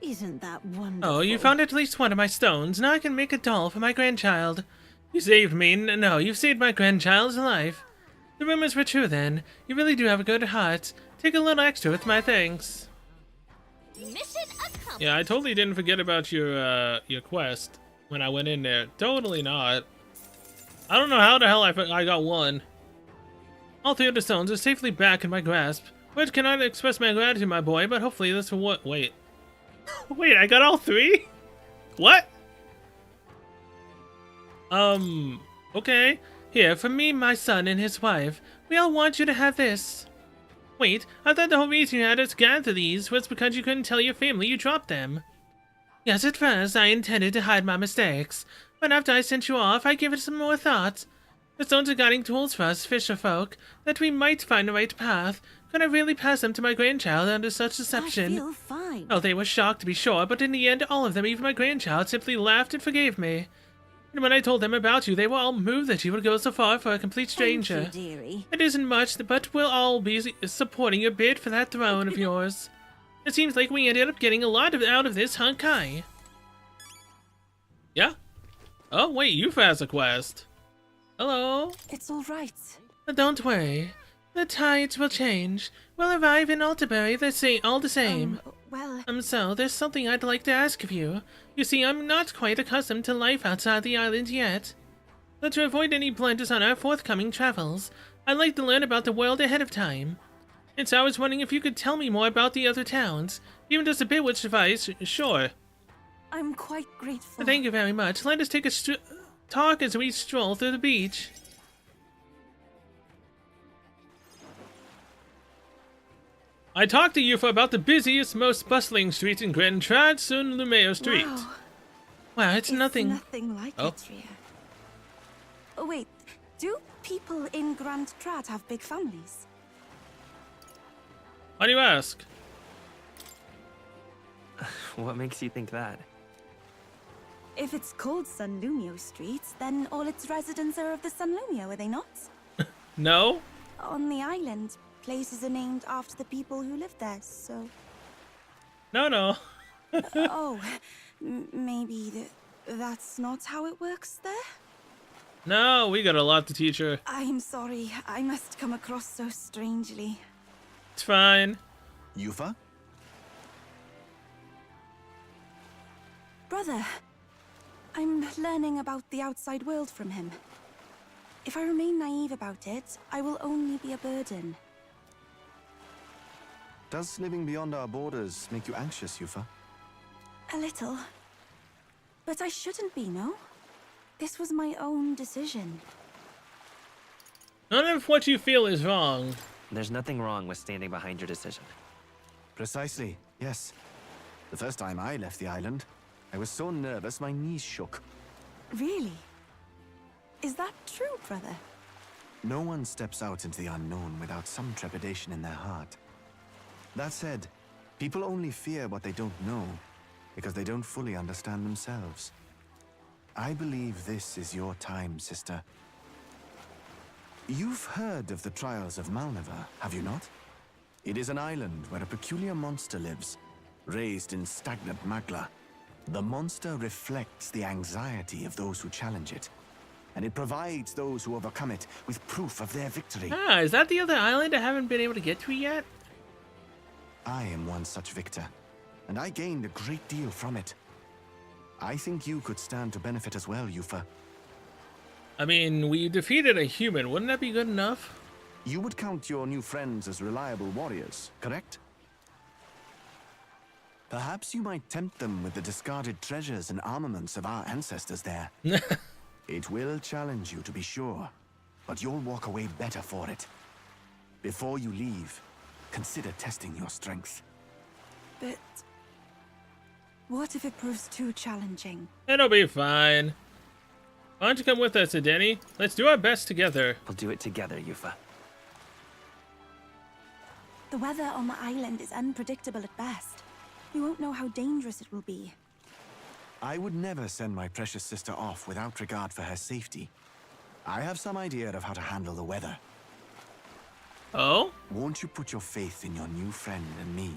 Isn't that wonderful? Oh, you found at least one of my stones. Now I can make a doll for my grandchild. You saved me. No, you've saved my grandchild's life. The rumors were true then. You really do have a good heart. Take a little extra with my thanks. Mission accomplished. Yeah, I totally didn't forget about your quest when I went in there. Totally not. I don't know how the hell I got one. All three of the stones are safely back in my grasp. Words cannot express my gratitude, my boy, but hopefully this will what? Wait. Wait, I got all three? What? Okay. Here, from me, my son, and his wife. We all want you to have this. Wait, I thought the whole reason you had us gather these was because you couldn't tell your family you dropped them. Yes, at first, I intended to hide my mistakes, but after I sent you off, I gave it some more thought. The stones are guiding tools for us, fisher folk, that we might find the right path. Could I really pass them to my grandchild under such deception? I feel fine. Oh, they were shocked to be sure, but in the end, all of them, even my grandchild, simply laughed and forgave me. And when I told them about you, they were all moved that you would go so far for a complete stranger. Thank you, dearie. It isn't much, but we'll all be supporting your bid for that throne of yours. It seems like we ended up getting a lot out of this, huh, Kai? Yeah? Oh, wait, you've has a quest. Hello? It's all right. Don't worry. The tides will change. We'll arrive in Altabury all the same. Well... So, there's something I'd like to ask of you. You see, I'm not quite accustomed to life outside the island yet. But to avoid any blunders on our forthcoming travels, I'd like to learn about the world ahead of time. And so I was wondering if you could tell me more about the other towns. Even just a bit would suffice, sure. I'm quite grateful. Thank you very much. Let us take a talk as we stroll through the beach. I talked to you for about the busiest, most bustling street in Grand Trad, Sun Lumeo Street. Wow, it's nothing. Nothing like it, Ria. Oh, wait. Do people in Grand Trad have big families? Why do you ask? What makes you think that? If it's called Sun Lumio Street, then all its residents are of the Sun Lumio, are they not? No? On the island, places are named after the people who live there, so... No. Maybe that's not how it works there? No, we got a lot to teach her. I'm sorry, I must come across so strangely. It's fine. Yufa? Brother, I'm learning about the outside world from him. If I remain naive about it, I will only be a burden. Does living beyond our borders make you anxious, Yufa? A little. But I shouldn't be, no? This was my own decision. None of what you feel is wrong. There's nothing wrong with standing behind your decision. Precisely, yes. The first time I left the island, I was so nervous my knees shook. Really? Is that true, brother? No one steps out into the unknown without some trepidation in their heart. That said, people only fear what they don't know, because they don't fully understand themselves. I believe this is your time, sister. You've heard of the trials of Malnever, have you not? It is an island where a peculiar monster lives, raised in stagnant magla. The monster reflects the anxiety of those who challenge it, and it provides those who overcome it with proof of their victory. Ah, is that the other island I haven't been able to get to yet? I am one such victor, and I gained a great deal from it. I think you could stand to benefit as well, Yufa. I mean, we defeated a human. Wouldn't that be good enough? You would count your new friends as reliable warriors, correct? Perhaps you might tempt them with the discarded treasures and armaments of our ancestors there. It will challenge you, to be sure, but you'll walk away better for it. Before you leave, consider testing your strength. But... what if it proves too challenging? It'll be fine. Why don't you come with us, Denny? Let's do our best together. We'll do it together, Yufa. The weather on the island is unpredictable at best. We won't know how dangerous it will be. I would never send my precious sister off without regard for her safety. I have some idea of how to handle the weather. Oh? Won't you put your faith in your new friend and me?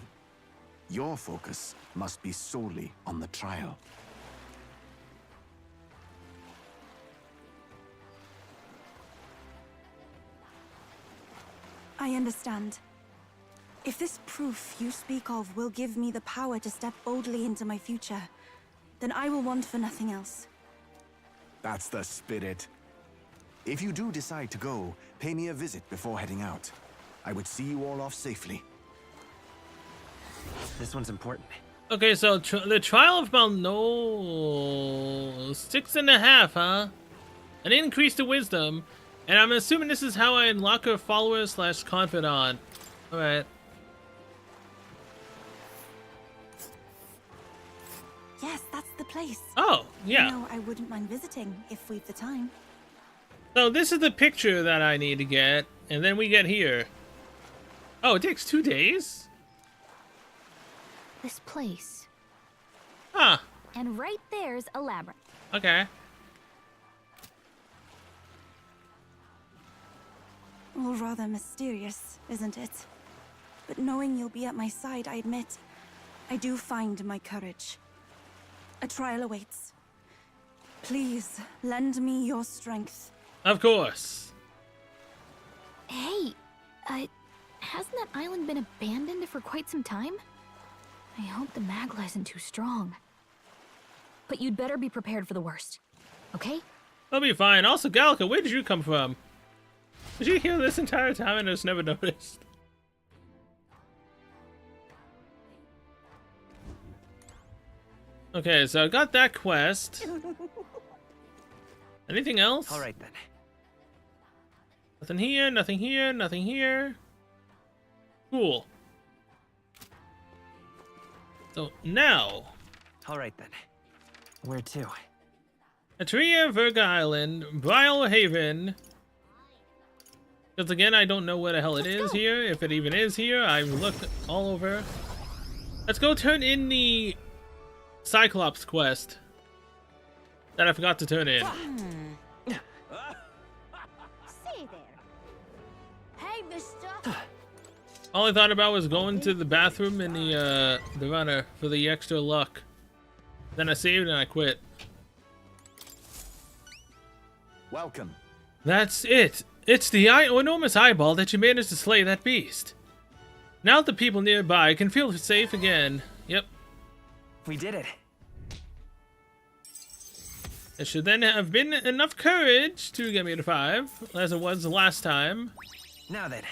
Your focus must be solely on the trial. I understand. If this proof you speak of will give me the power to step boldly into my future, then I will want for nothing else. That's the spirit. If you do decide to go, pay me a visit before heading out. I would see you all off safely. This one's important. Okay, so the trial of Malno 6.5, huh? An increase to wisdom, and I'm assuming this is how I unlock her follower / confidant. All right. Yes, that's the place. Oh, yeah. You know, I wouldn't mind visiting if we've the time. So this is the picture that I need to get, and then we get here. Oh, it takes 2 days? This place. Huh. And right there's a labyrinth. Okay. All rather mysterious, isn't it? But knowing you'll be at my side, I admit, I do find my courage. A trial awaits. Please, lend me your strength. Of course. Hey, hasn't that island been abandoned for quite some time? I hope the Magla isn't too strong. But you'd better be prepared for the worst, okay? I'll be fine. Also, Gallica, where did you come from? Was you here this entire time and I just never noticed? Okay, so I got that quest. Anything else? Alright then. Nothing here, nothing here, nothing here. Cool. So now. Alright then. Where to? Atria, Verga Island, Brile Haven. Because again, I don't know where the hell it is here. If it even is here, I've looked all over. Let's go turn in the Cyclops quest that I forgot to turn in. Say there. Hey, mister. All I thought about was going to the bathroom in the runner for the extra luck. Then I saved and I quit. Welcome. That's it. It's the enormous eyeball that you managed to slay that beast. Now the people nearby can feel safe again. Yep. We did it. It should then have been enough courage to get me to 5, as it was the last time. Now then.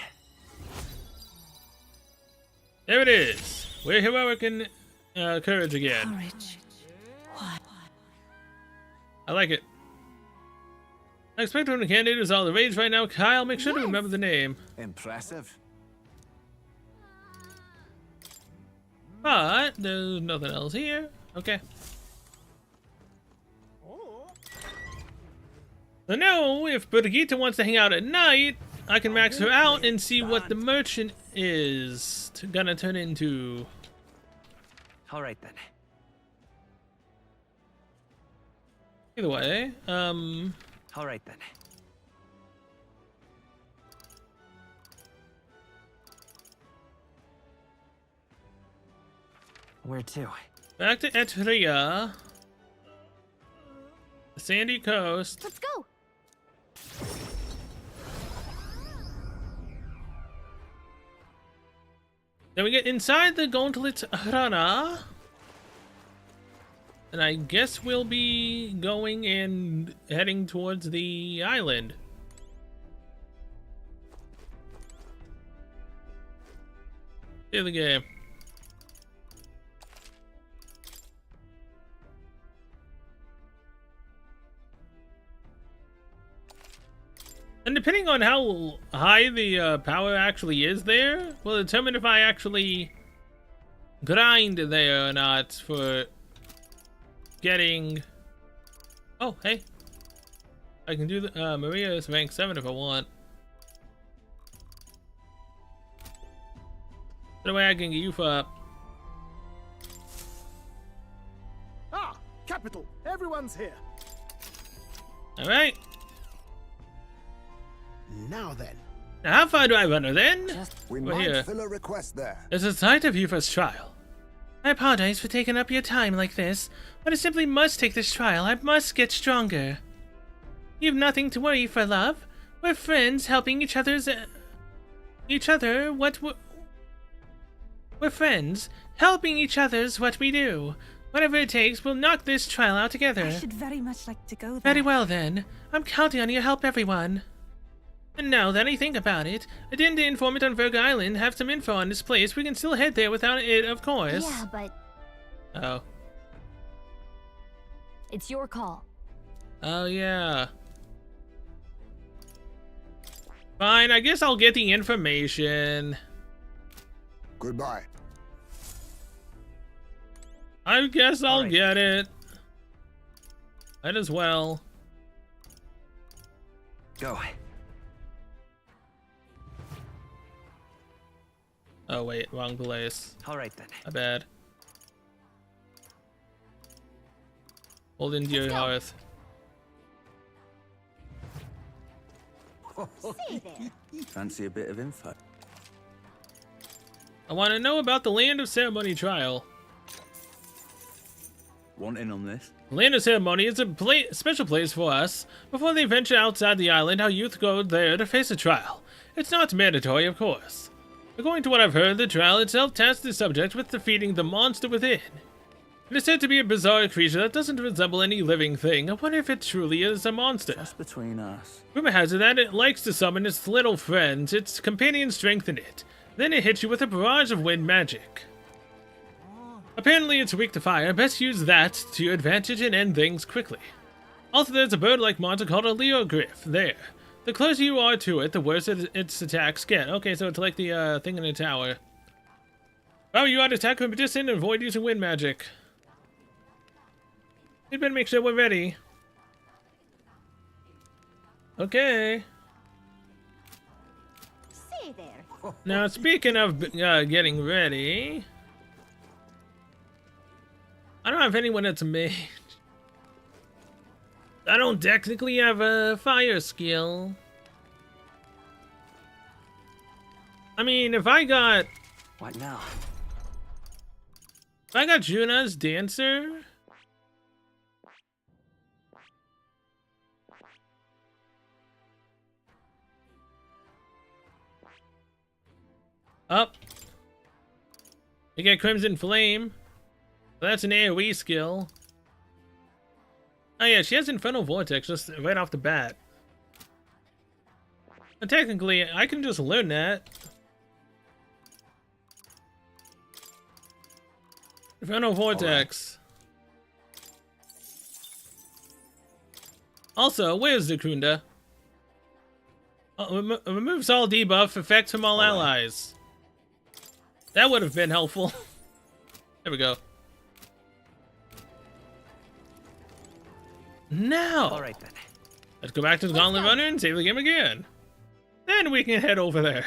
There it is. We're heroic in courage again. Courage. I like it. I expect one of the candidates is all the rage right now. Kyle, make sure to remember the name. Impressive. But there's nothing else here. Okay. So now, if Brigitte wants to hang out at night, I can max her out and see what the merchant is gonna turn into. Alright then. Either way, Alright then. Where to? back to Etria. The sandy coast. Let's go. Then we get inside the Gauntlet Rana. And I guess we'll be going and heading towards the island. See the game. And depending on how high the power actually is there, will determine if I actually grind there or not for getting... Oh, hey. I can do the... Maria is rank 7 if I want. The way I can get you up. Ah, capital. Everyone's here. Alright. Now then. Now how far do I run her then? We We're might here. fill a request there. There's a sight of you first trial. I apologize for taking up your time like this, but I simply must take this trial. I must get stronger. You've nothing to worry for, love. We're friends, helping each other. We're friends. Helping each other is what we do. Whatever it takes, we'll knock this trial out together. I should very much like to go there. Very well, then. I'm counting on your help, everyone. And now that I think about it, I didn't the informant on Verg Island have some info on this place. We can still head there without it, of course. Yeah, but Oh. it's your call. Oh, yeah. Fine, I guess I'll get the information. Goodbye. I guess I'll get it. Might as well. Go. Oh, wait, wrong place. Alright then. My bad. Hold into your hearth. Fancy a bit of info? I want to know about the Land of Ceremony trial. Want in on this? The Land of Ceremony is a special place for us. Before they venture outside the island, our youth go there to face a trial. It's not mandatory, of course. According to what I've heard, the trial itself tasks the subject with defeating the monster within. It is said to be a bizarre creature that doesn't resemble any living thing. I wonder if it truly is a monster. Just between us. Rumor has it that it likes to summon its little friends. Its companions strengthen it. Then it hits you with a barrage of wind magic. Apparently it's weak to fire. Best use that to your advantage and end things quickly. Also, there's a bird-like monster called a Leogryph there. The closer you are to it, the worse its attacks get. Okay, so it's like the thing in the tower. Oh, you ought to attack from a distance and avoid using wind magic. We'd better make sure we're ready. Okay. Say there. Now, speaking of getting ready, I don't have anyone that's a mage. I don't technically have a fire skill. I mean, if I got... What now? If I got Juna's dancer... Up. You get Crimson Flame. That's an AoE skill. Oh yeah, she has Infernal Vortex just right off the bat. And technically, I can just learn that. Infernal Vortex. Also, where's the Kunda? Oh, removes all debuff effects from all allies. That would have been helpful. There we go. Now, Alright then. Let's go back to the Gauntlet Runner and save the game again. Then we can head over there.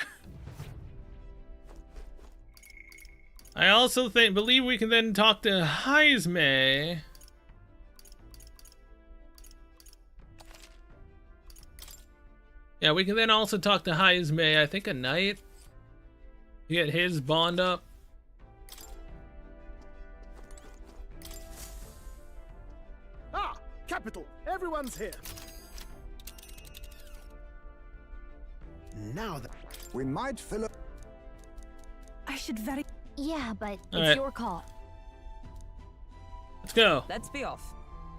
I also believe we can then talk to Heisme. Yeah, we can then also talk to Heisme, I think, at night. Get his bond up. Ah, capital. Everyone's here. Now that we might fill up. I should very. Yeah, but it's Alright. your call. Let's go. Let's be off.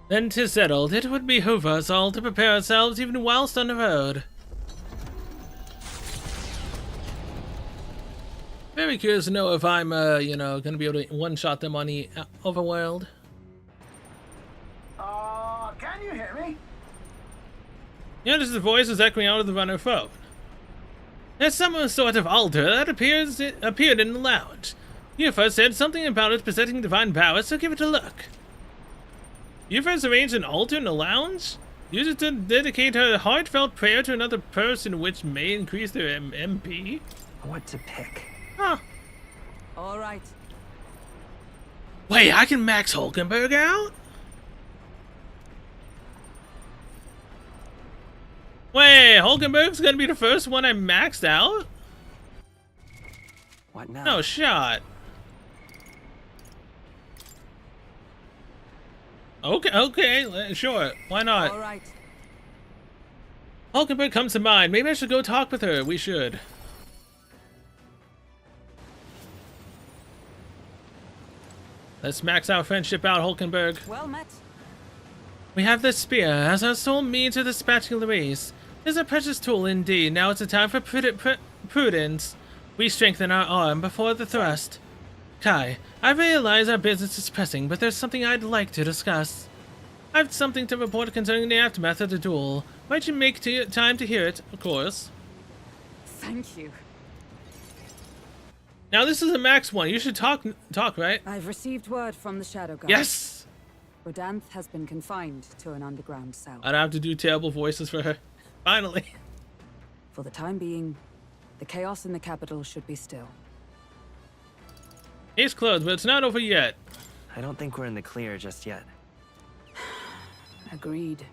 Then 'tis settled. It would behoove us all to prepare ourselves even whilst on the road. Very curious to know if I'm, you know, gonna be able to one-shot them on the overworld. can you hear me? You notice the voice is echoing out of the runner phone. There's some sort of altar that appeared in the lounge. You first said something about it possessing divine power, so give it a look. You first arranged an altar in the lounge? Use it to dedicate her heartfelt prayer to another person, which may increase their MP? What to pick? Huh. All right. Wait, I can max Hulkenberg out? Wait, Hulkenberg's gonna be the first one I maxed out? What now? No shot. Okay, sure. Why not? All right. Hulkenberg comes to mind. Maybe I should go talk with her. We should. Let's max our friendship out, Hulkenberg. Well met. We have the spear as our sole means of dispatching Louise. It is a precious tool indeed. Now it's a time for prudence. We strengthen our arm before the thrust. Kai, I realize our business is pressing, but there's something I'd like to discuss. I have something to report concerning the aftermath of the duel. Might you make time to hear it, of course? Thank you. Now this is a max one. You should talk, right? I've received word from the Shadow God. Yes! Rodanth has been confined to an underground cell. I don't have to do terrible voices for her. Finally. For the time being, the chaos in the capital should be still. It's closed, but it's not over yet. I don't think we're in the clear just yet. Agreed.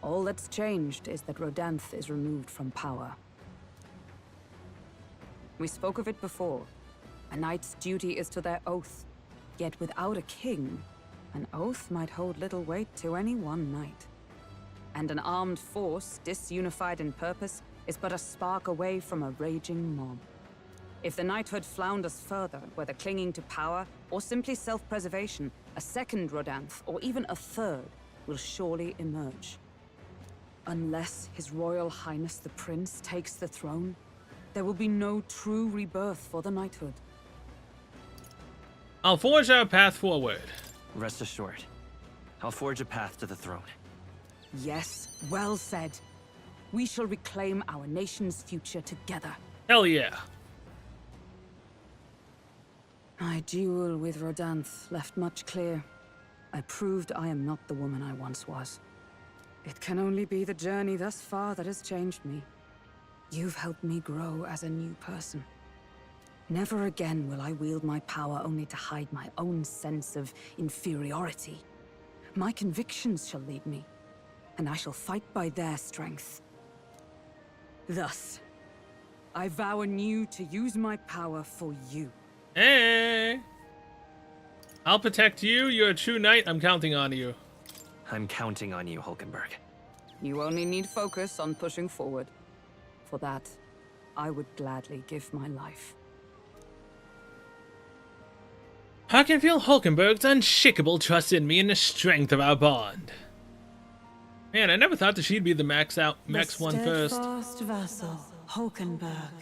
All that's changed is that Rodanth is removed from power. We spoke of it before. A knight's duty is to their oath. Yet without a king, an oath might hold little weight to any one knight. And an armed force, disunified in purpose, is but a spark away from a raging mob. If the knighthood flounders further, whether clinging to power or simply self-preservation, a second Rodanth, or even a third, will surely emerge. Unless His Royal Highness the Prince takes the throne, there will be no true rebirth for the knighthood. I'll forge our path forward. Rest assured, I'll forge a path to the throne. Yes, well said. We shall reclaim our nation's future together. Hell yeah. My duel with Rodanth left much clear. I proved I am not the woman I once was. It can only be the journey thus far that has changed me. You've helped me grow as a new person. Never again will I wield my power only to hide my own sense of inferiority. My convictions shall lead me, and I shall fight by their strength. Thus, I vow anew to use my power for you. Hey! I'll protect you. You're a true knight. I'm counting on you. I'm counting on you, Hulkenberg. You only need focus on pushing forward. For that, I would gladly give my life. I can feel Hulkenberg's unshakable trust in me and the strength of our bond. Man, I never thought that she'd be the max one first. Steadfast vassal, Hulkenberg,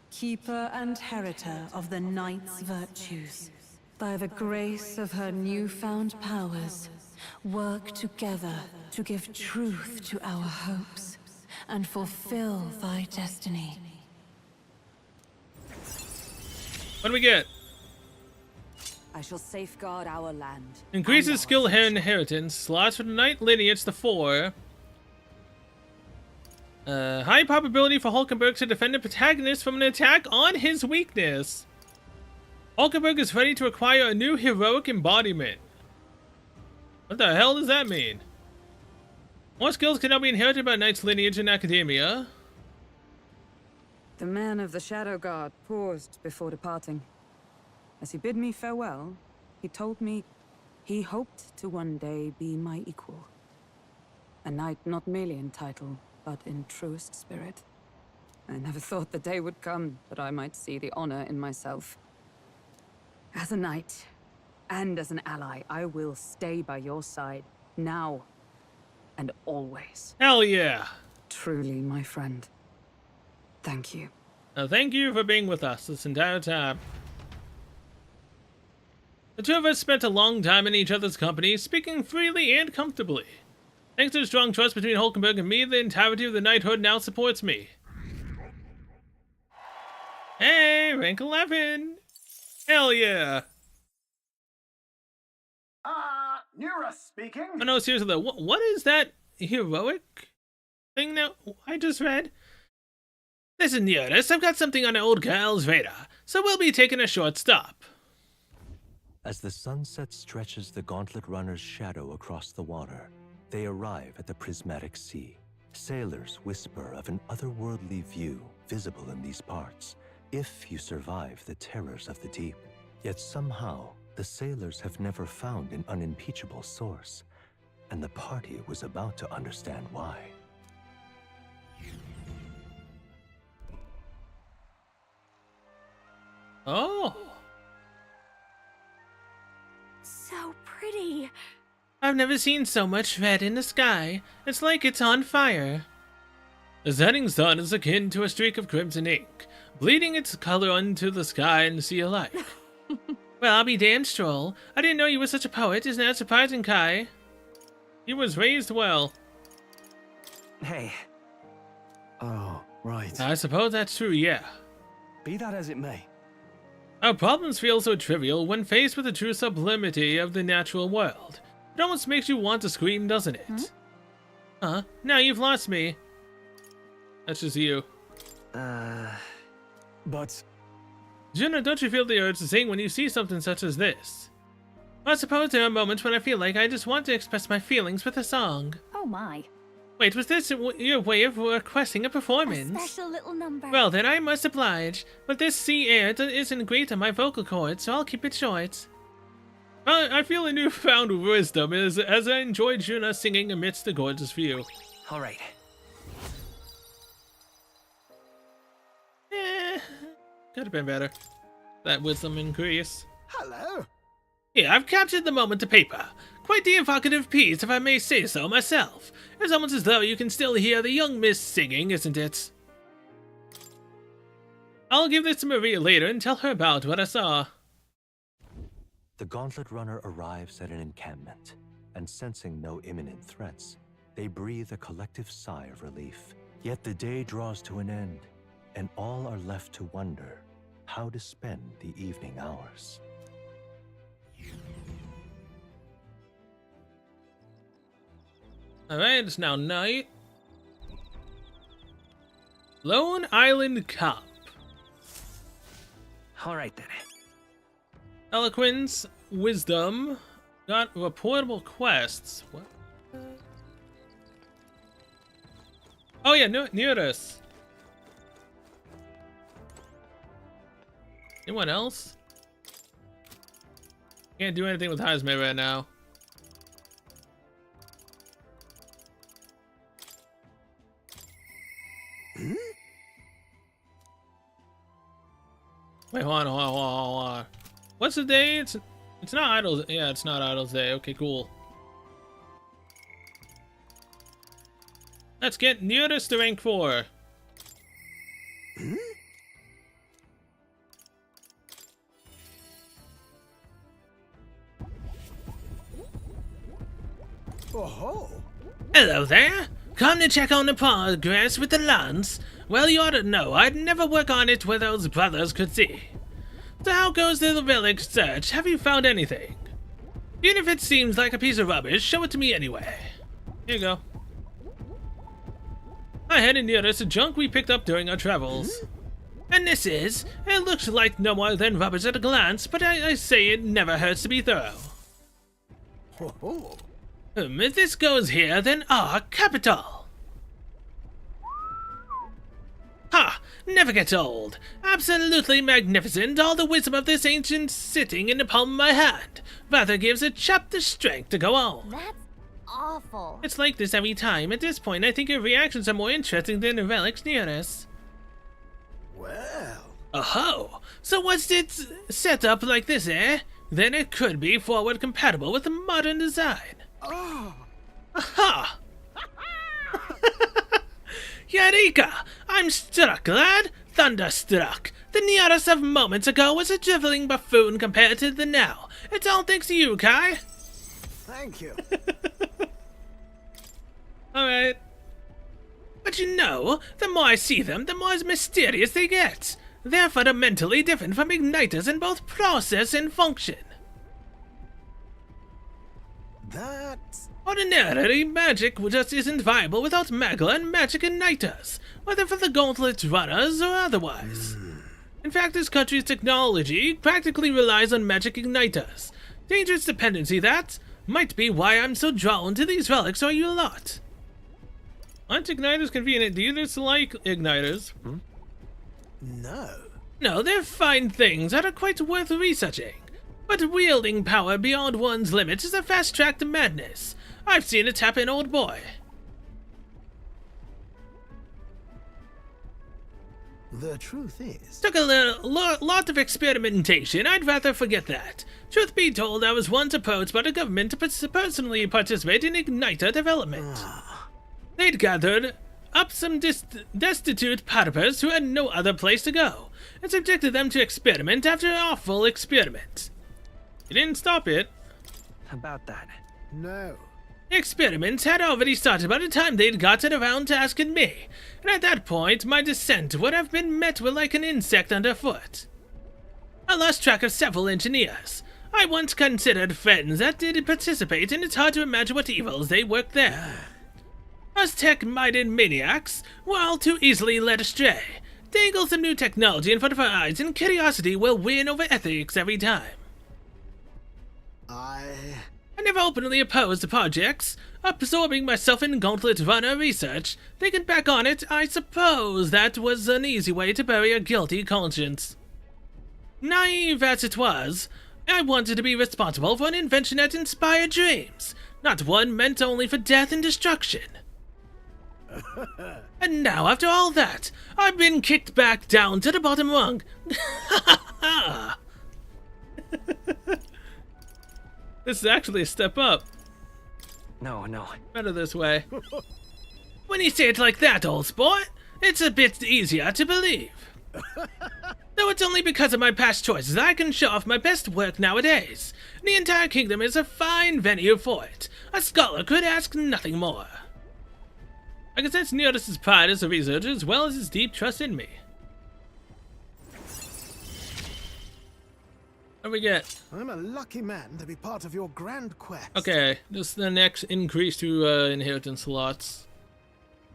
keeper and heritor of the knight's virtues. By the grace of her newfound powers, work together to give truth to our hopes and fulfill thy destiny. What do we get? I shall safeguard our land. Increases skill inheritance. Slots for the knight lineage to 4. High probability for Hulkenberg to defend the protagonist from an attack on his weakness. Hulkenberg is ready to acquire a new heroic embodiment. What the hell does that mean? More skills can now be inherited by knight's lineage in academia. The man of the Shadow Guard paused before departing. As he bid me farewell, he told me he hoped to one day be my equal. A knight not merely in title, but in truest spirit. I never thought the day would come that I might see the honor in myself. As a knight, and as an ally, I will stay by your side, now and always. Hell yeah. Truly, my friend. Thank you. Thank you for being with us this entire time. The two of us spent a long time in each other's company, speaking freely and comfortably. Thanks to the strong trust between Hulkenberg and me, the entirety of the knighthood now supports me. Hey, rank 11! Hell yeah! Nura speaking. Oh no, seriously though, what is that heroic thing that I just read? Listen, Eurus, I've got something on the old girl's radar, so we'll be taking a short stop. As the sunset stretches the gauntlet runner's shadow across the water, they arrive at the prismatic sea. Sailors whisper of an otherworldly view visible in these parts, if you survive the terrors of the deep. Yet somehow, the sailors have never found an unimpeachable source, and the party was about to understand why. Oh! so pretty. I've never seen so much red in the sky. It's like it's on fire. The setting sun is akin to a streak of crimson ink, bleeding its color onto the sky and sea alike. Well, I'll be damned, Stroll. I didn't know you were such a poet. Isn't that surprising, Kai? He was raised well. Hey. Oh, right. I suppose that's true, yeah. Be that as it may. Our problems feel so trivial when faced with the true sublimity of the natural world. It almost makes you want to scream, doesn't it? Huh? Now you've lost me. That's just you. But... Juno, don't you feel the urge to sing when you see something such as this? I suppose there are moments when I feel like I just want to express my feelings with a song. Oh my. Wait, was this your way of requesting a performance? A special little number. Well, then I must oblige. But this sea air isn't great on my vocal cords, so I'll keep it short. I feel a newfound wisdom as I enjoy Juno singing amidst the gorgeous view. All right. Could have been better. That wisdom increase. Hello. Here, I've captured the moment to paper. Quite the evocative piece, if I may say so myself. It's almost as though you can still hear the young miss singing, isn't it? I'll give this to Maria later and tell her about what I saw. The Gauntlet Runner arrives at an encampment, and sensing no imminent threats, they breathe a collective sigh of relief. Yet the day draws to an end, and all are left to wonder how to spend the evening hours. Alright, it's now night. Lone Island Cop. Alright then. Eloquence, wisdom, got reportable quests. What? Oh yeah, near us. Anyone else? Can't do anything with Hazme right now. Wait, hold on. What's the day? It's not Idol's. Yeah, it's not Idol's Day. Okay, cool. Let's get nearest to rank 4. Oh-ho. Hello there. Come to check on the progress with the lance? Well, you ought to know I'd never work on it where those brothers could see. So how goes the relic search? Have you found anything? Even if it seems like a piece of rubbish, show it to me anyway. Here you go. I had it near us a junk we picked up during our travels. And this is? It looks like no more than rubbish at a glance, but I say it never hurts to be thorough. Ho-ho. If this goes here, then capital. Ha! Never gets old. Absolutely magnificent, all the wisdom of this ancient sitting in the palm of my hand. Rather gives a chap the strength to go on. That's awful. It's like this every time. At this point, I think your reactions are more interesting than the relics near us. Well. Oh-ho! So was it set up like this, eh? Then it could be forward compatible with the modern design. Oh. Aha! Eureka! I'm struck, lad! Thunderstruck! The Nearest of moments ago was a driveling buffoon compared to the now. It's all thanks to you, Kai. Thank you. Alright. But you know, the more I see them, the more mysterious they get. They're fundamentally different from igniters in both process and function. That's... Ordinarily, magic just isn't viable without Magla and magic igniters, whether for the Gauntlet Runners or otherwise. In fact, this country's technology practically relies on magic igniters. Dangerous dependency that might be why I'm so drawn to these relics, are you a lot? Aren't igniters convenient? Do you dislike igniters? No. No, they're fine things that are quite worth researching. But wielding power beyond one's limits is a fast track to madness. I've seen it happen, old boy. The truth is... Took a lot of experimentation. I'd rather forget that. Truth be told, I was once approached by the government to personally participate in Igniter development. They'd gathered up some destitute platypus who had no other place to go, and subjected them to experiment after awful experiment. You didn't stop it. About that. No. Experiments had already started by the time they'd gotten around to asking me, and at that point, my descent would have been met with like an insect underfoot. I lost track of several engineers I once considered friends that did participate, and it's hard to imagine what evils they worked there. Us tech-minded maniacs were all too easily led astray. Dangle some new technology in front of our eyes, and curiosity will win over ethics every time. I never openly opposed the projects. Absorbing myself in Gauntlet Runner research, thinking back on it, I suppose that was an easy way to bury a guilty conscience. Naive as it was, I wanted to be responsible for an invention that inspired dreams, not one meant only for death and destruction. And now, after all that, I've been kicked back down to the bottom rung. This is actually a step up. No. Better this way. When you say it like that, old sport, it's a bit easier to believe. Though it's only because of my past choices that I can show off my best work nowadays. The entire kingdom is a fine venue for it. A scholar could ask nothing more. I can sense Neodis' pride as a researcher as well as his deep trust in me. What do we get? I'm a lucky man to be part of your grand quest. Okay, this is the next increase to inheritance slots.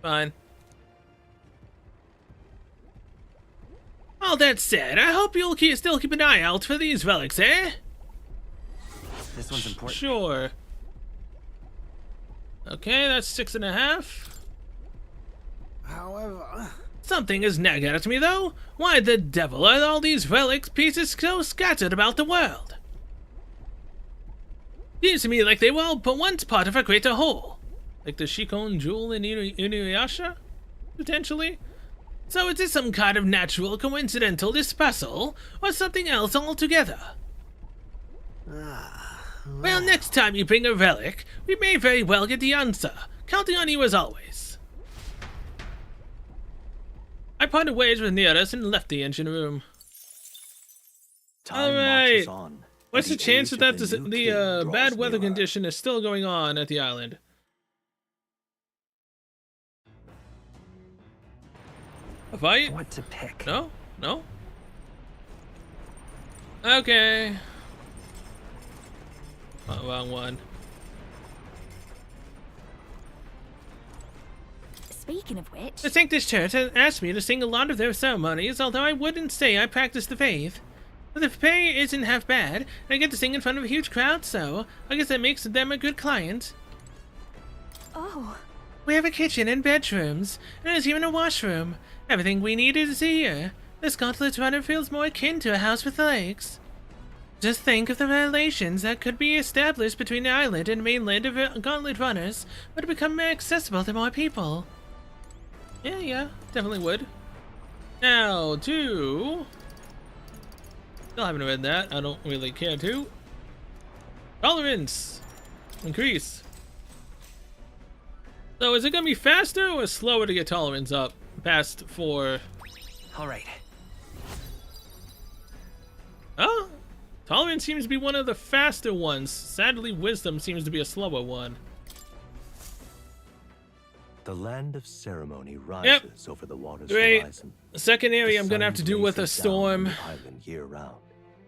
Fine. All that said, I hope you'll still keep an eye out for these relics, eh? This one's important. Sure. Okay, that's 6.5. However... Something is nagging at me, though. Why the devil are all these relics pieces so scattered about the world? Seems to me like they were all but once part of a greater whole. Like the Shikon jewel in Inuyasha? Potentially? So is this some kind of natural coincidental dispersal, or something else altogether? Well, next time you bring a relic, we may very well get the answer. Counting on you as always. I parted ways with Neodis and left the engine room. Alright. What's the chance that the bad weather condition is still going on at the island? A fight? What to pick? No? No? Okay. Oh, wrong one. Speaking of which... The Sanctus Church has asked me to sing a lot of their ceremonies, although I wouldn't say I practice the faith. But the pay isn't half bad, and I get to sing in front of a huge crowd, so I guess that makes them a good client. Oh. We have a kitchen and bedrooms, and there's even a washroom. Everything we needed is here. This Gauntlet Runner feels more akin to a house with legs. Just think of the relations that could be established between the island and mainland if Gauntlet Runners would become more accessible to more people. Yeah, definitely would. Now, still haven't read that. I don't really care to. Tolerance. Increase. So is it going to be faster or slower to get tolerance up past 4? Alright. Oh, tolerance seems to be one of the faster ones. Sadly, wisdom seems to be a slower one. The land of ceremony rises over the water's horizon. The second area I'm gonna have to do with a storm. Island year round,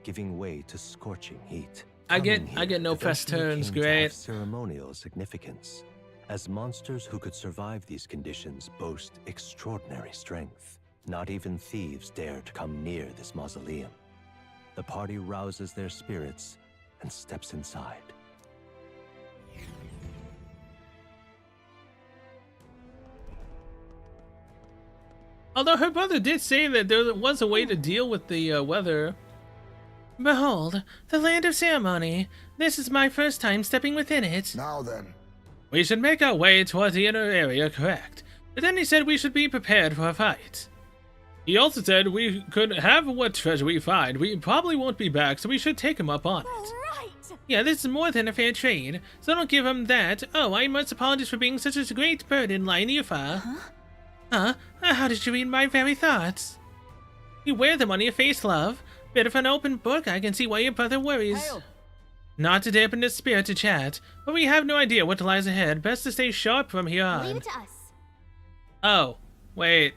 giving way to scorching heat. I get no fast turns, great. Ceremonial significance, as monsters who could survive these conditions boast extraordinary strength. Not even thieves dare to come near this mausoleum. The party rouses their spirits and steps inside. Although her brother did say that there was a way to deal with the weather. Behold, the land of ceremony. This is my first time stepping within it. Now then. We should make our way toward the inner area, correct. But then he said we should be prepared for a fight. He also said we could have what treasure we find. We probably won't be back, so we should take him up on it. Yeah, this is more than a fair trade, so don't give him that. Oh, I must apologize for being such a great burden, lying Yufa. Huh? How did you read my very thoughts? You wear them on your face, love. Bit of an open book, I can see why your brother worries. Hail. Not to dampen his spirit to chat, but we have no idea what lies ahead. Best to stay sharp from here on. Leave it to us. Oh, wait.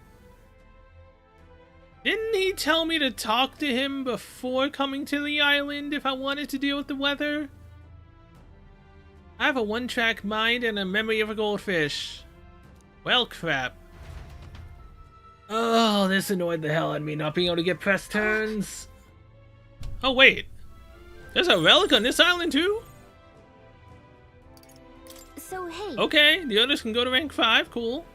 Didn't he tell me to talk to him before coming to the island if I wanted to deal with the weather? I have a one-track mind and a memory of a goldfish. Well, crap. Oh, this annoyed the hell out of me, not being able to get press turns. Oh, wait. There's a relic on this island, too? So, hey. Okay, the others can go to rank 5. Cool.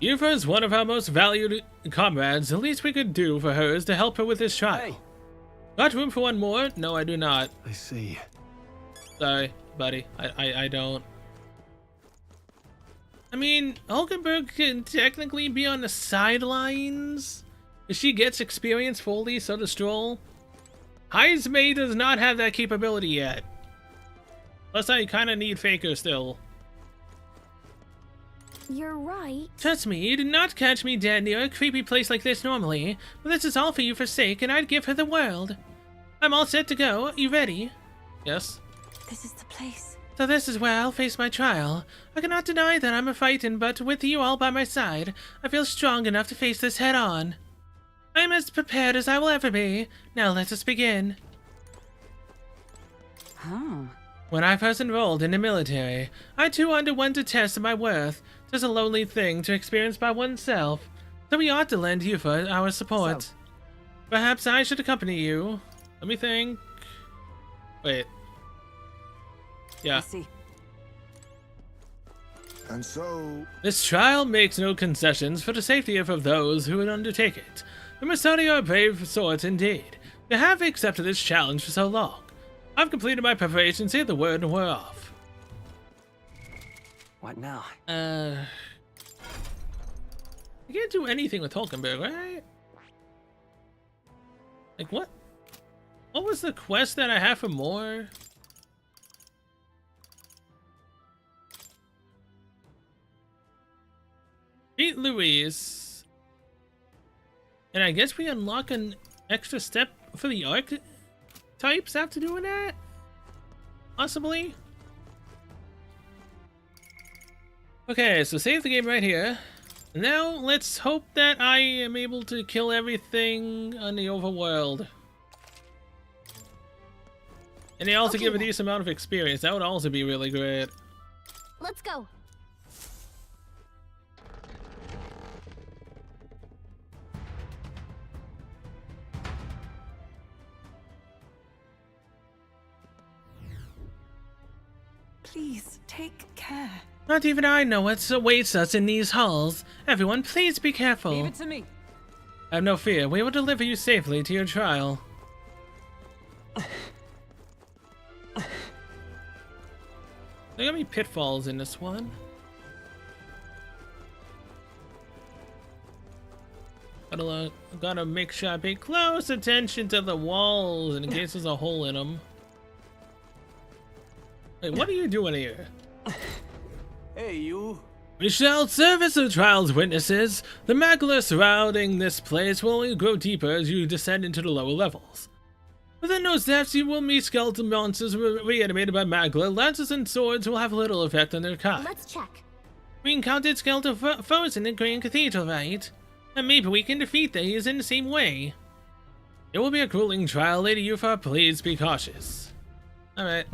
Yufa is one of our most valued comrades. The least we could do for her is to help her with this trial. Hey. Got room for one more? No, I do not. I see. Sorry, buddy. I don't. I mean, Hulkenberg can technically be on the sidelines. If she gets experience fully, so does Stroll. Heismay does not have that capability yet. Plus, I kind of need Faker still. You're right. Trust me, you did not catch me dead near a creepy place like this normally, but this is all for you for sake, and I'd give her the world. I'm all set to go. You ready? Yes. This is the place. So this is where I'll face my trial. I cannot deny that I'm a frightened, but with you all by my side, I feel strong enough to face this head on. I am as prepared as I will ever be. Now let us begin. Huh. When I first enrolled in the military, I too underwent a test of my worth. 'Tis a lonely thing to experience by oneself, so we ought to lend Yufa our support. So. Perhaps I should accompany you. Let me think. Wait. Yeah. I see. And so... This trial makes no concessions for the safety of those who would undertake it. The Masoni are a brave sort indeed. They have accepted this challenge for so long. I've completed my preparations, say the word, and we're off. What now? I can't do anything with Hulkenberg, right? Like, what? What was the quest that I have for more? Beat Louise. And I guess we unlock an extra step for the archetypes after doing that? Possibly? Okay, so save the game right here. Now, let's hope that I am able to kill everything on the overworld. And they also give a decent amount of experience. That would also be really great. Let's go. Please, take care. Not even I know what awaits us in these halls. Everyone, please be careful. Leave it to me. Have no fear. We will deliver you safely to your trial. There gotta be pitfalls in this one. Gotta make sure I pay close attention to the walls in case there's a hole in them. Wait, what are you doing here? Hey, you. We shall serve as the trial's witnesses. The magla surrounding this place will only grow deeper as you descend into the lower levels. Within those depths, you will meet skeleton monsters reanimated by magla. Lances and swords will have little effect on their kind. Let's check. We encountered skeleton foes in the Grand Cathedral, right? And maybe we can defeat these in the same way. It will be a grueling trial, Lady Yufa. Please be cautious. Alright.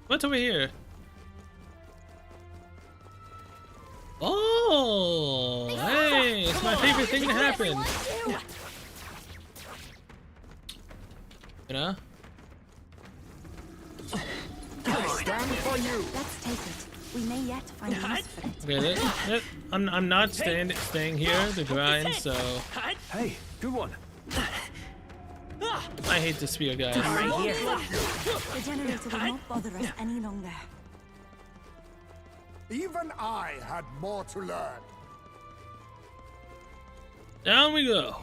What's over here? Oh, hey, it's my favorite thing to happen. You know? Stand for you. Let's take it. We may yet find use for it. Okay, I'm not staying here to grind, so. Hey, good one. I hate the spear guys. The generator will not bother us any longer. Even I had more to learn. Down we go.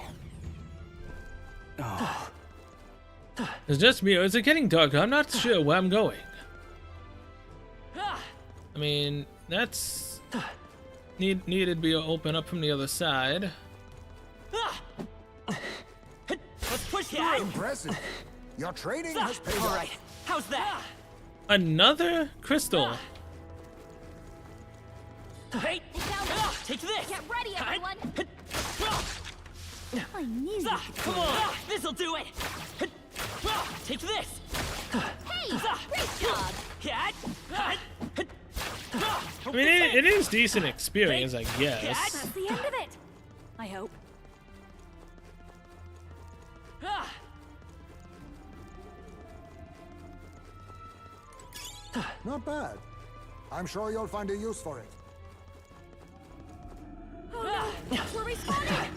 Oh. It's just me, or is it getting darker? I'm not sure where I'm going. I mean, that's needed to be open up from the other side. Let's push through. Impressive. Your training has paid off. All right. How's that? Another crystal. Hey, take this. Get ready, everyone. I knew you could Come on, this'll do it. Take this. Hey, great job. I mean, it is decent experience, I guess. That's the end of it. I hope. Not bad. I'm sure you'll find a use for it. Oh no, we're respawning.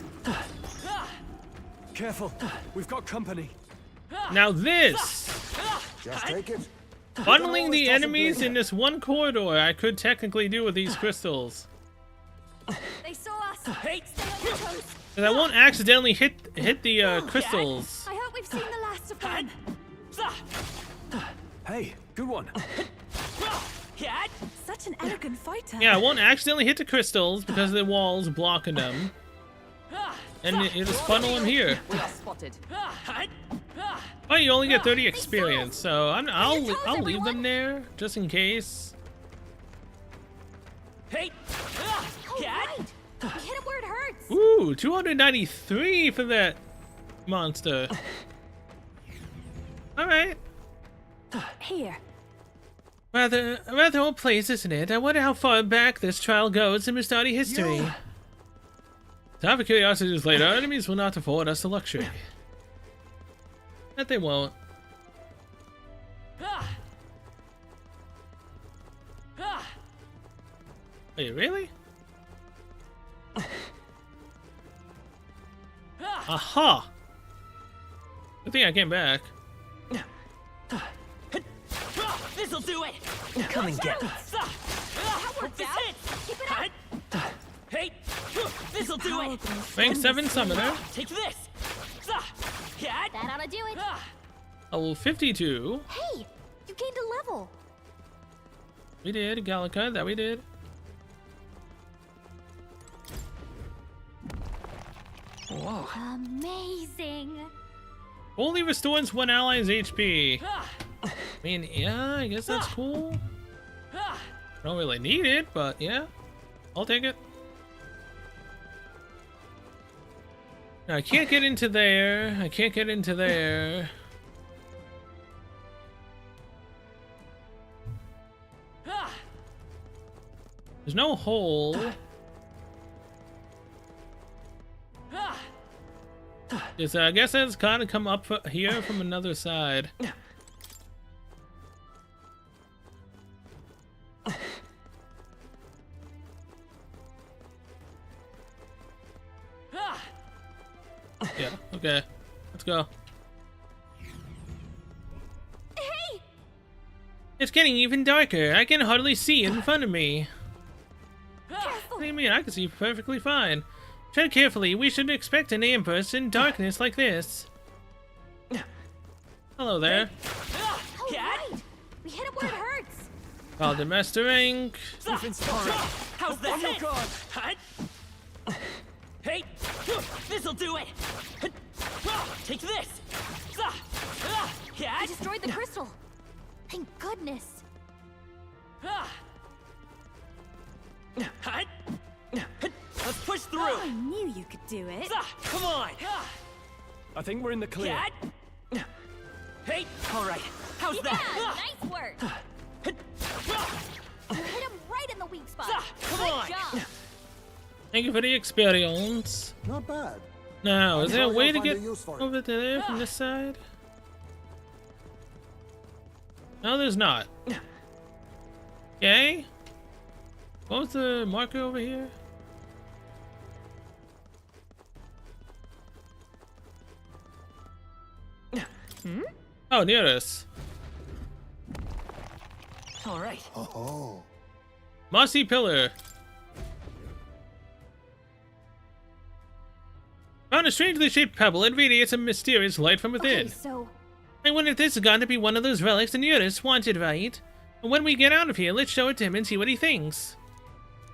Careful, we've got company. Now this! Just take it. Funneling the enemies in this one corridor I could technically do with these crystals. They saw us. Hey, stay on your toes. Because I won't accidentally hit the crystals. I hope we've seen the last of them. Hey, good one. Such an elegant fighter. Yeah, I won't accidentally hit the crystals because the walls blocking them. And it just funnel them here. We are spotted. Oh, you only get 30 experience, so I'll leave them there just in case. Hey. Oh, right. We hit him where it hurts. Ooh, 293 for that monster. All right. Here. Rather old place, isn't it? I wonder how far back this trial goes in Mistari history. Time for curiosity is later. Our enemies will not afford us the luxury. That they won't. Wait, really? Aha! Good thing I came back. This'll do it. Come and get me. That worked out. Keep it up. Hey, this'll do it. Rank 7 summoner. Take this. That ought to do it. Level 52. Hey, you gained a level. We did, Gallica, that we did. Whoa. Amazing. Only restores one ally's HP. I mean, yeah, I guess that's cool. I don't really need it, but yeah, I'll take it. Now, I can't get into there. I can't get into there. There's no hole. Yes, I guess that's kind of come up here from another side. Yeah, okay. Let's go. Hey! It's getting even darker. I can hardly see in front of me. What do you mean? I can see perfectly fine. Tread carefully. We shouldn't expect an ambush in darkness like this. Hello there. Oh, right. We hit him where it hurts. Called the Master Rank. How's that? Hey, this'll do it. Take this. I destroyed the crystal. Thank goodness. Let's push through. Oh, I knew you could do it. Come on. I think we're in the clear. Hey, all right. How's that? Nice work. You hit him right in the weak spot. Come Good on. job. Thank you for the experience. Not bad. Now, is there a sure way you'll to find a get use for it. over to there from this side? No, there's not. Okay. What was the marker over here? Oh, near us. All right. Oh. Mossy pillar. Found a strangely shaped pebble. It radiates a mysterious light from within. Okay, so I wonder if this is going to be one of those relics the Neurus wanted, right? And when we get out of here, let's show it to him and see what he thinks.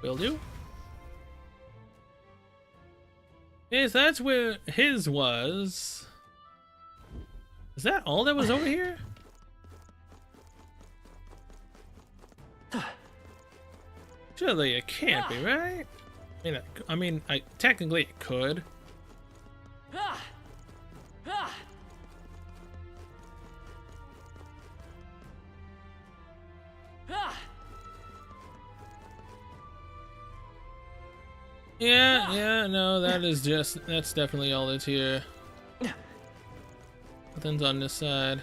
Will do. Yes, that's where his was. Is that all that was over here? Surely it can't be, right? I technically it could. Yeah, no, that's definitely all that's here. Nothing's on this side.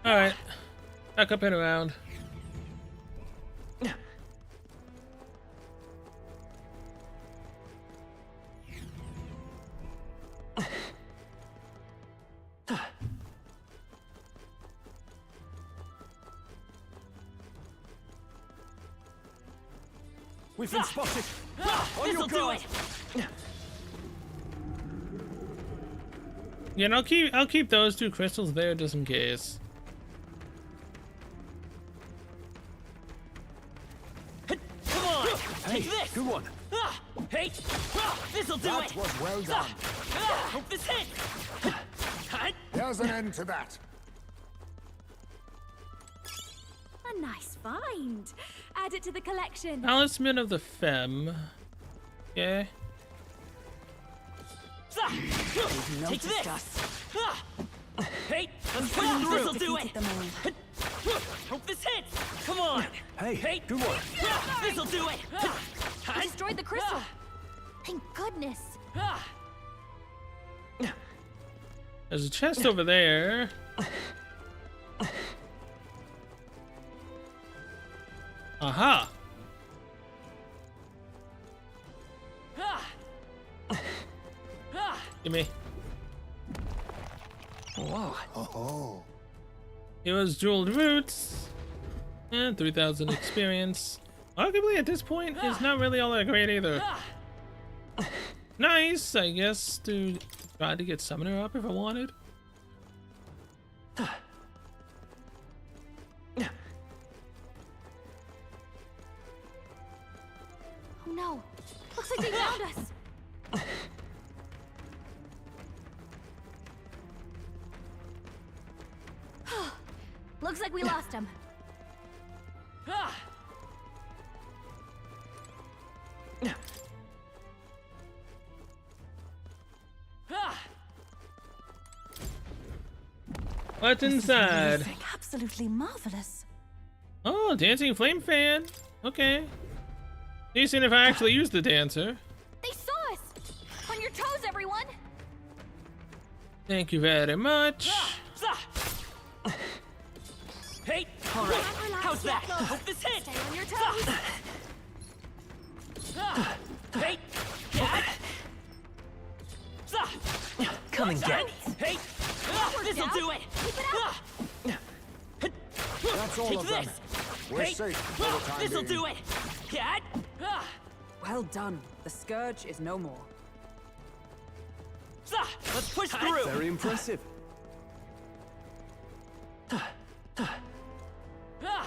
Alright, back up and around. We've been spotted. This'll do it. Yeah, and I'll keep those two crystals there just in case. Come on, Hey, take this. good one. Hey, this'll do That it. was well done. Hope this hit. There's an end to that. a nice find. Add it to the collection. Talisman of the Femme. Okay. Take this. Hey, let's push through. This'll do it. Hope this hits. Come on. Hey, good one. This'll do it. I destroyed the crystal. Thank goodness. There's a chest over there. Aha. Give me. Whoa. Oh. It was jeweled roots and 3,000 experience. Arguably at this point is not really all that great either. Nice, I guess, to try to get Summoner up if I wanted. Oh no! Looks like they found us! Looks like we lost him. What's inside? Terrific, absolutely marvelous. Oh, dancing flame fan. Okay. Decent if I actually use the dancer. They saw us! On your toes, everyone! Thank you very much. Hey, all right. How's that? Hope this hits. Stay on your toes! Hey, Come and get. Hey, this'll do it. Keep it up! That's all Take of them. this. We're Hey, safe for the time this'll being. do it. Cat. Well done. The scourge is no more. Let's push through. Very impressive.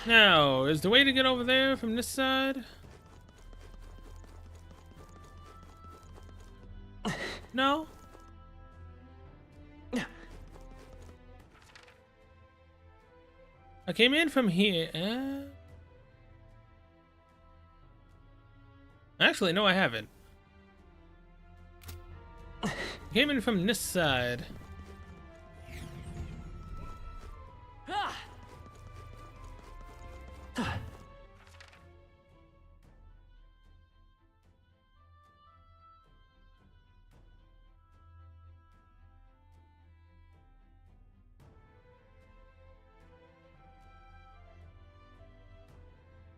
Now, is the way to get over there from this side? No? I came in from here. Actually, no, I haven't. I came in from this side.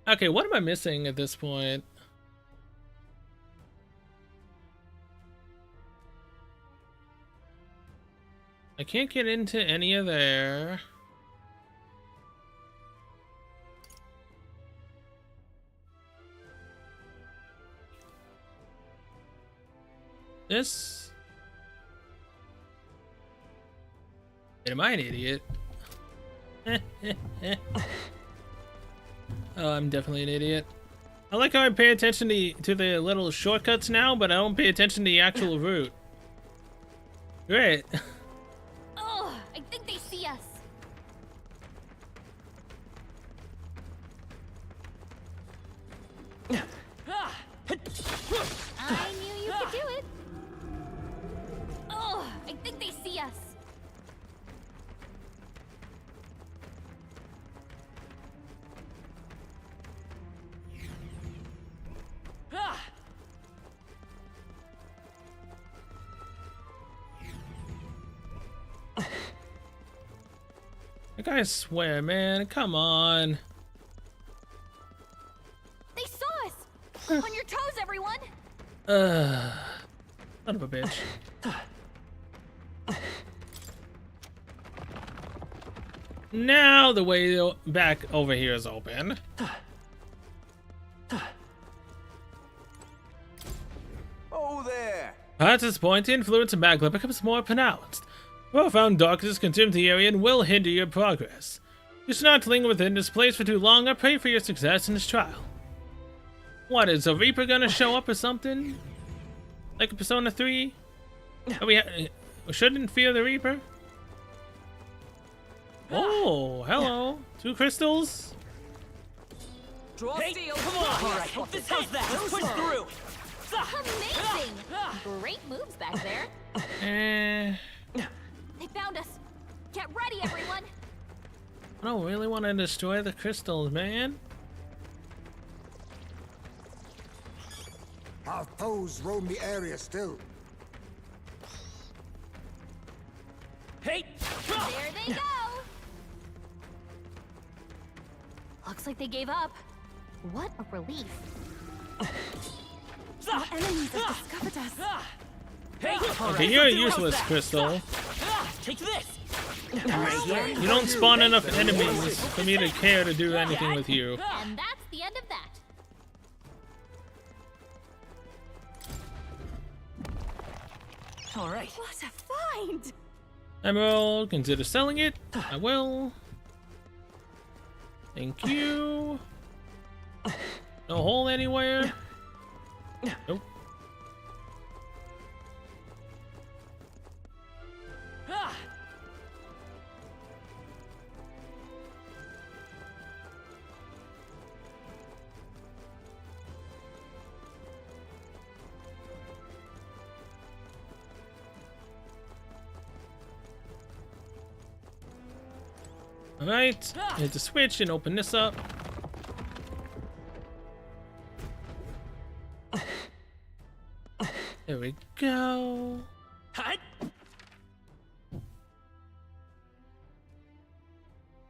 Okay, what am I missing at this point? I can't get into any of there. This. Am I an idiot? Oh, I'm definitely an idiot. I like how I pay attention to the little shortcuts now, but I don't pay attention to the actual route. Great. Oh, I think they see us. I knew you could do it. Oh, I think they see us. Like, I swear, man, come on. They saw us. On your toes, everyone. Son of a bitch. Now the way back over here is open. Oh there! At this point, the influence of Magla becomes more pronounced. Profound darkness consumes the area and will hinder your progress. You should not linger within this place for too long. I pray for your success in this trial. What, is a Reaper gonna show up or something? Like a Persona 3? We shouldn't fear the Reaper? Oh, hello. 2 crystals? Draw steel. Come on! All right, hope this hits that. Let's push through. Amazing! Great moves back there. They found us. Get ready, everyone. I don't really want to destroy the crystals, man. Our foes roam the area still. Hey! There they go. Looks like they gave up. What a relief. Our enemies have discovered us. Hey! Okay, you're a useless crystal. Take this. You don't spawn enough enemies for me to care to do anything with you. And that's the end of that. All right. What a find! Emerald, consider selling it. I will. Thank you. No hole anywhere. Nope. Alright, hit the switch and open this up. There we go. Now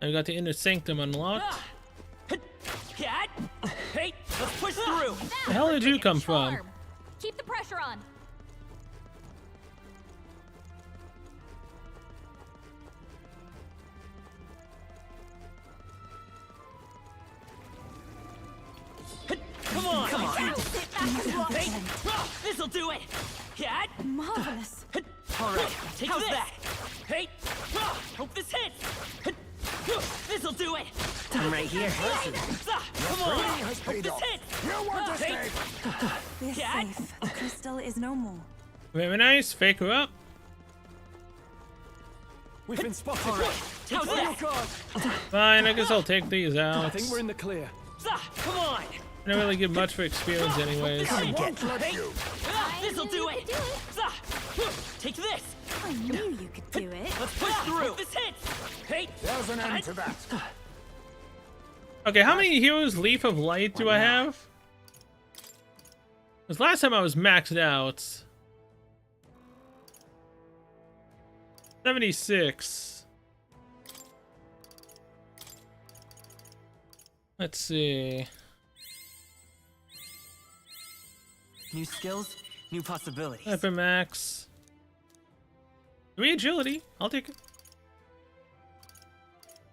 we got the inner sanctum unlocked. Hey, let's push through. Where the hell did you come from? Keep the pressure on. Come on. Come on. Hey, this'll do it. Yeah. Marvelous. All right, take that. Hey, hope this hits. This'll do it. I'm right here. Come on. Hope this hits. You want to stay? We're safe. The crystal is no more. Very nice. Fake her up. We've been spotted. All right, take that. Fine, I guess I'll take these out. I think we're in the clear. Come on. I don't really get much for experience anyways. This'll do it. Take this. I knew you could do it. Let's push through. This hits. Hey, there's an end to that. Okay, how many Heroes Leaf of Light do I have? Because last time I was maxed out. 76. Let's see. New skills, new possibilities. Hypermax. 3 agility. I'll take it.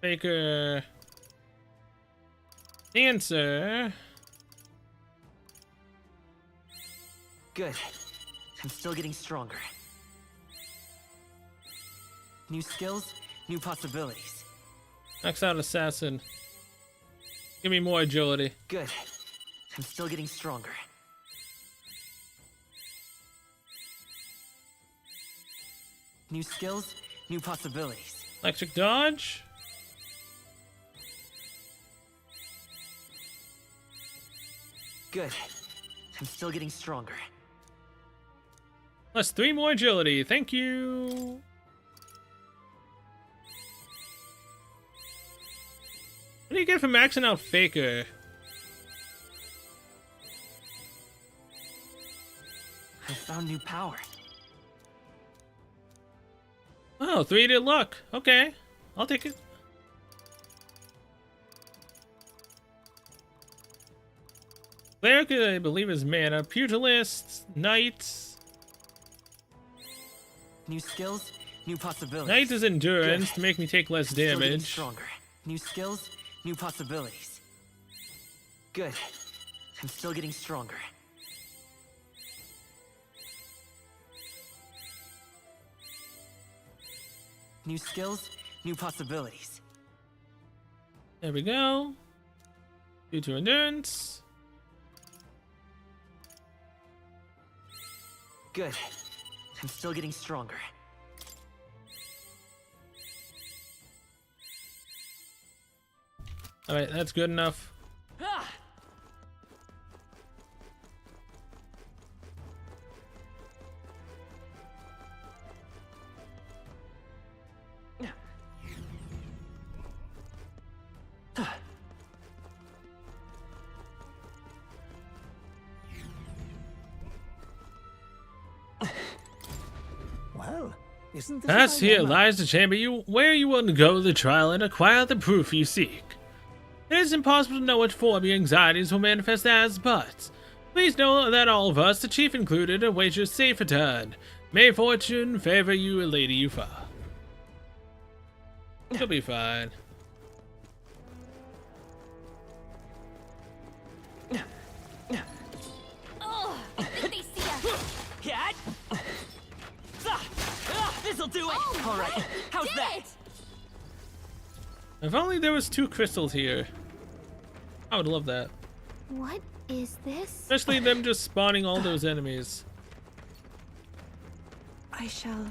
Faker. Dancer. Good. I'm still getting stronger. New skills, new possibilities. Max out assassin. Give me more agility. Good. I'm still getting stronger. New skills, new possibilities. Electric dodge. Good. I'm still getting stronger. Plus 3 more agility. Thank you. What do you get for maxing out Faker? I found new power. Oh, 3-hit luck. Okay. I'll take it. Cleric, I believe, is mana. Pugilist, Knight. New skills, new possibilities. Knight is endurance Good. to make me take less I'm still getting damage. Stronger. New skills, new possibilities. Good. I'm still getting stronger. New skills, new possibilities. There we go. Due to endurance. Good. I'm still getting stronger. Alright, that's good enough. Well, isn't this Thus a here dilemma? lies the chamber where you will undergo the trial and acquire the proof you seek. It is impossible to know which form your anxieties will manifest as, but please know that all of us, the chief included, await your safe return. May fortune favor you, Lady Yufa. You'll be fine. Oh, they see us. Yeah. This'll do it. Oh, All right. How's did that? it? If only there was 2 crystals here. I would love that. What is this? Especially them just spawning all those enemies. I shall.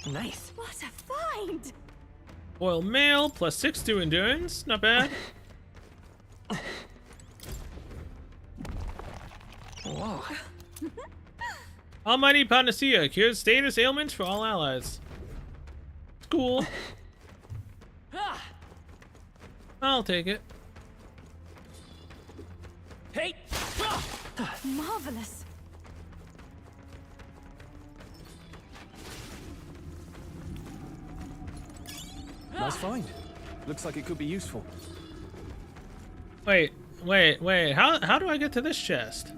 Nice. What a find! Oil mail plus 6 to endurance. Not bad. Whoa. Almighty Panacea cures status ailments for all allies. It's cool. I'll take it. Hey. Marvelous. Nice find. Looks like it could be useful. Wait. How do I get to this chest?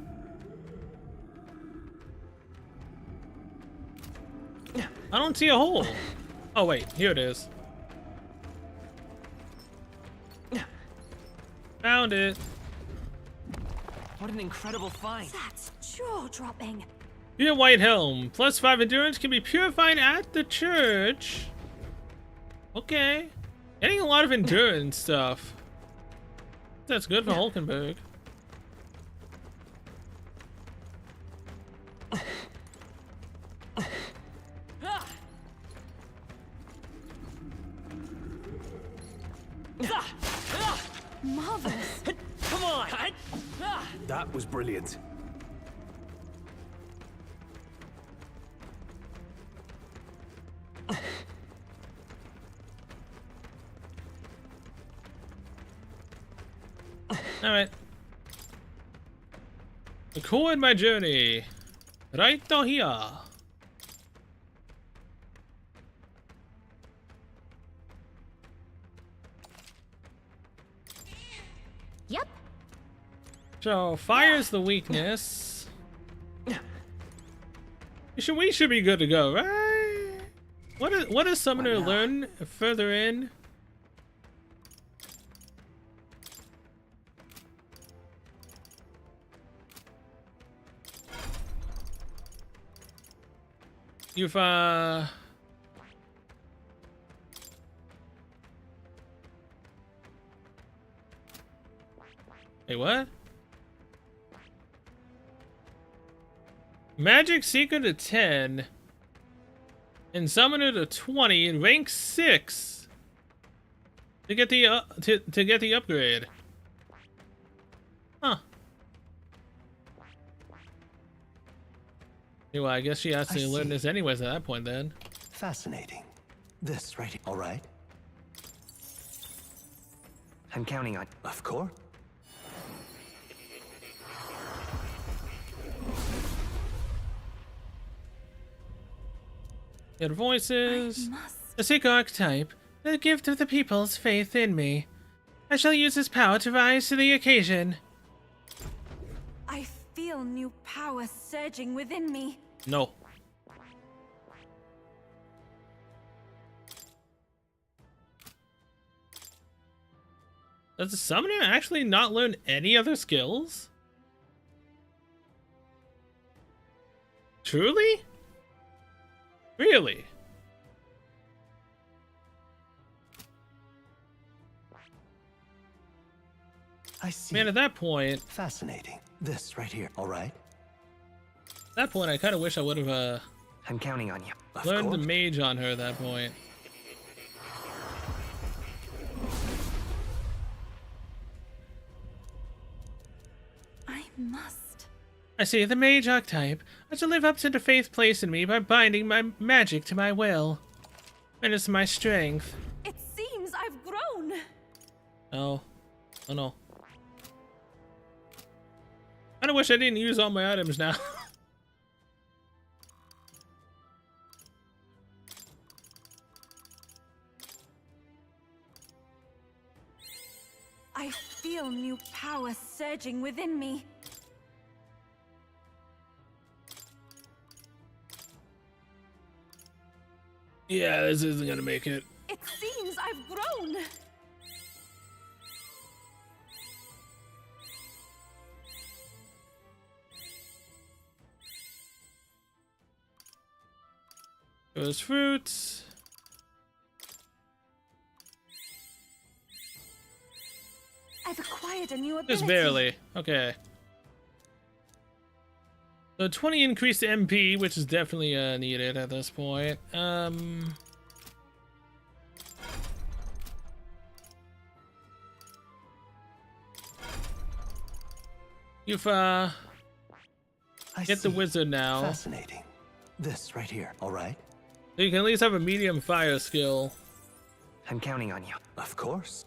I don't see a hole. Oh wait, here it is. Found it. What an incredible find. That's jaw-dropping. Pure white helm. Plus 5 endurance can be purified at the church. Okay. Getting a lot of endurance stuff. That's good for Hulkenberg. Marvelous. Come on. That was brilliant. Alright. Record my journey. Right down here. Yep. So, fire's the weakness. We should be good to go, right? What does Summoner learn further in? You've Hey, what? Magic Seeker to 10 and Summoner to 20 and rank 6 to get the to get the upgrade. Huh. Well, I guess she has to learn this anyways at that point then. Fascinating. This right here. All right. I'm counting on. Of course. Good voices. The sick archetype, the gift of the people's faith in me. I shall use this power to rise to the occasion. I feel new power surging within me. No. Does the Summoner actually not learn any other skills? Truly? Really? I see. Man, at that point... Fascinating. This right here. All right. At that point, I kind of wish I would have, I'm counting on you. learned the mage on her at that point. I must. I see the mage archetype. I shall live up to the faith placed in me by binding my magic to my will. And it's my strength. It seems I've grown. Oh. Oh no. I kinda wish I didn't use all my items now. I feel new power surging within me. Yeah, this isn't gonna make it. It seems I've grown. Those fruits. I've acquired a new ability. Just barely. Okay. So 20 increased MP, which is definitely needed at this point. You've get the wizard now. Fascinating. This right here. All right. So you can at least have a medium fire skill. I'm counting on you. Of course.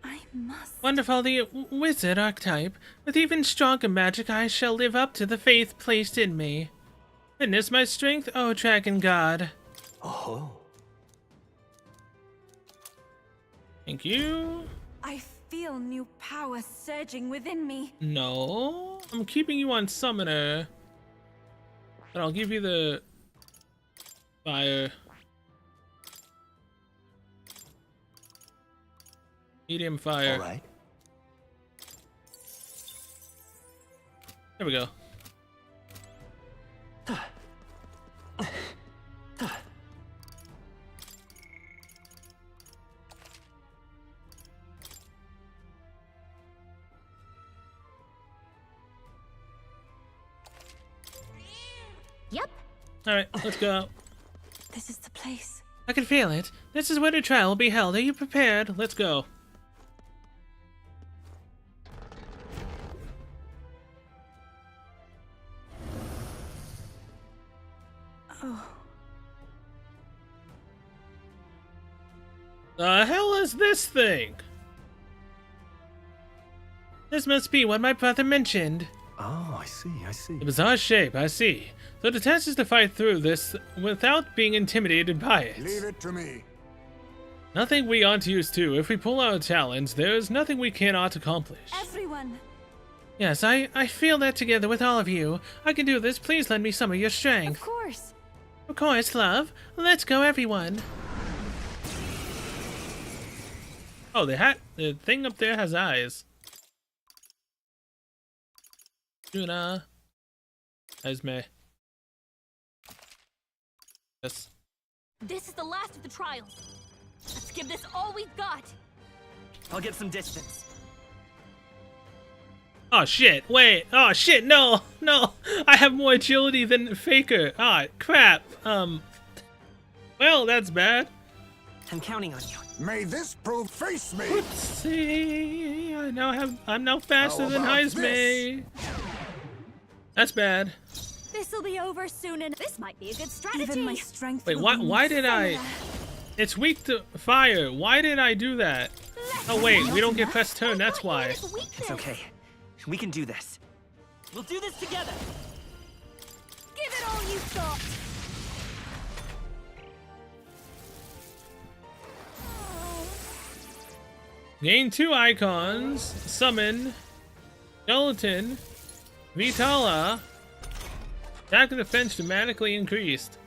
I must. Wonderful, the wizard archetype. With even stronger magic, I shall live up to the faith placed in me. Witness my strength, O dragon god. Oh. Thank you. I feel new power surging within me. No, I'm keeping you on summoner. But I'll give you the fire. Medium fire. All right. There we go. Yep. All right, let's go. This is the place. I can feel it. This is where the trial will be held. Are you prepared? Let's go. Oh. The hell is this thing? This must be what my brother mentioned. Oh, I see, I see. A bizarre shape, I see. So the test is to fight through this without being intimidated by it. Leave it to me. Nothing we aren't used to. If we pull our talents, there is nothing we cannot accomplish. Everyone. Yes, I feel that together with all of you. I can do this. Please lend me some of your strength. Of course. Of course, love. Let's go, everyone. Oh, the thing up there has eyes. Juna. Esme. Yes. This is the last of the trials. Let's give this all we've got. I'll get some distance. Oh shit, wait. Oh shit, no. No. I have more agility than Faker. Ah, crap. Well, that's bad. I'm counting on you. May this prove face me. Oopsie. I'm now faster than Heisme. That's bad. This'll be over soon, and this might be a good strategy. Even my strength. Wait, why did I... It's weak to fire. Why did I do that? Oh wait, we don't get press turn, that's why. It's okay. We can do this. We'll do this together. Give it all you've got. Gain 2 icons. Summon. Skeleton. Vitala. Attack and defense dramatically increased.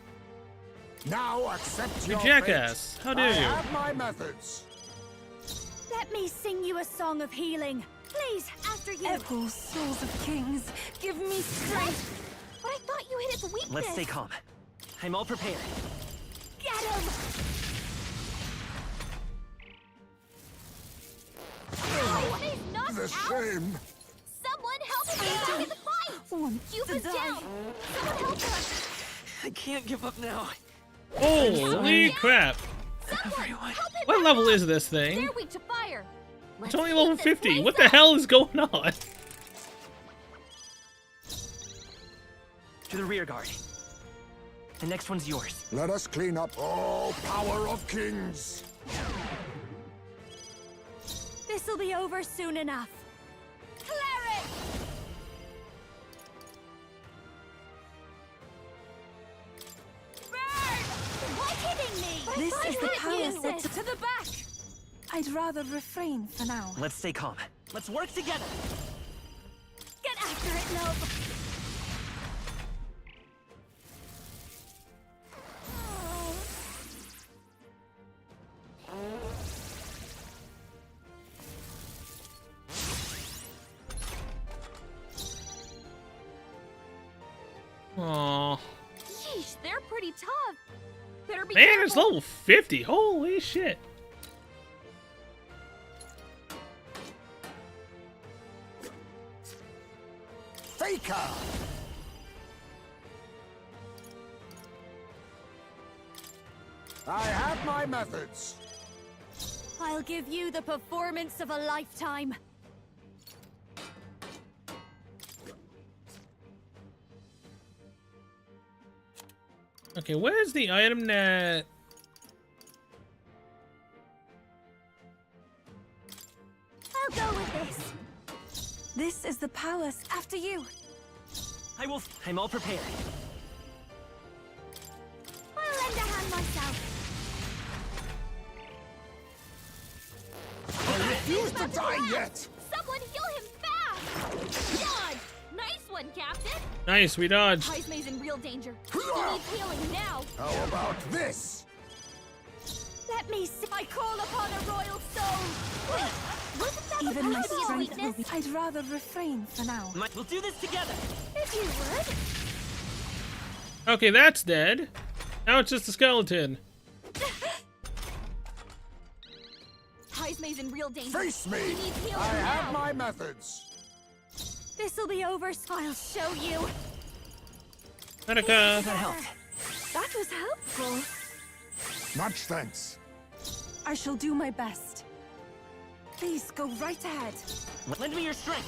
Now accept You your jackass. fate. How dare you? I have my methods. Let me sing you a song of healing. Please, after you. Echo, souls of kings, give me strength. But I thought you hit its weakness. Let's stay calm. I'm all prepared. Get him! Oh, he's knocked The out. shame. Someone help him get back in the fight! Cuba's down! Someone help her! I can't give up now. Holy crap. Someone help him! What level is this thing? They're weak to fire. It's only level 50. What the hell is going on? To the rear guard. The next one's yours. Let us clean up. Oh, power of kings. This'll be over soon enough. Cleric! Burn! Why hitting me? This is the power set to the back. I'd rather refrain for now. Let's stay calm. Let's work together. Get after it, love. Aww. Yeesh, they're pretty tough. Better be Man, careful. it's level 50. Holy shit. Faker. I have my methods. I'll give you the performance of a lifetime. Okay, where's the item that... I'll go with this. This is the palace after you. I'm all prepared. I'll lend a hand myself. I refuse to die yet. Someone heal him fast. Dodge. Nice one, Captain. Nice, we dodged. Heisme's in real danger. He needs healing now. How about this? Let me see. I call upon a royal soul. Wasn't that Even my supposed to be a strength will weakness? be. I'd rather refrain for now. We'll do this together. If you would. Okay, that's dead. Now it's just a skeleton. Heisme's in real danger. Face me. He needs healing I have now. my methods. This'll be over. I'll show you. Hanukkah. That helped. That was helpful. Much thanks. I shall do my best. Please go right ahead. Lend me your strength.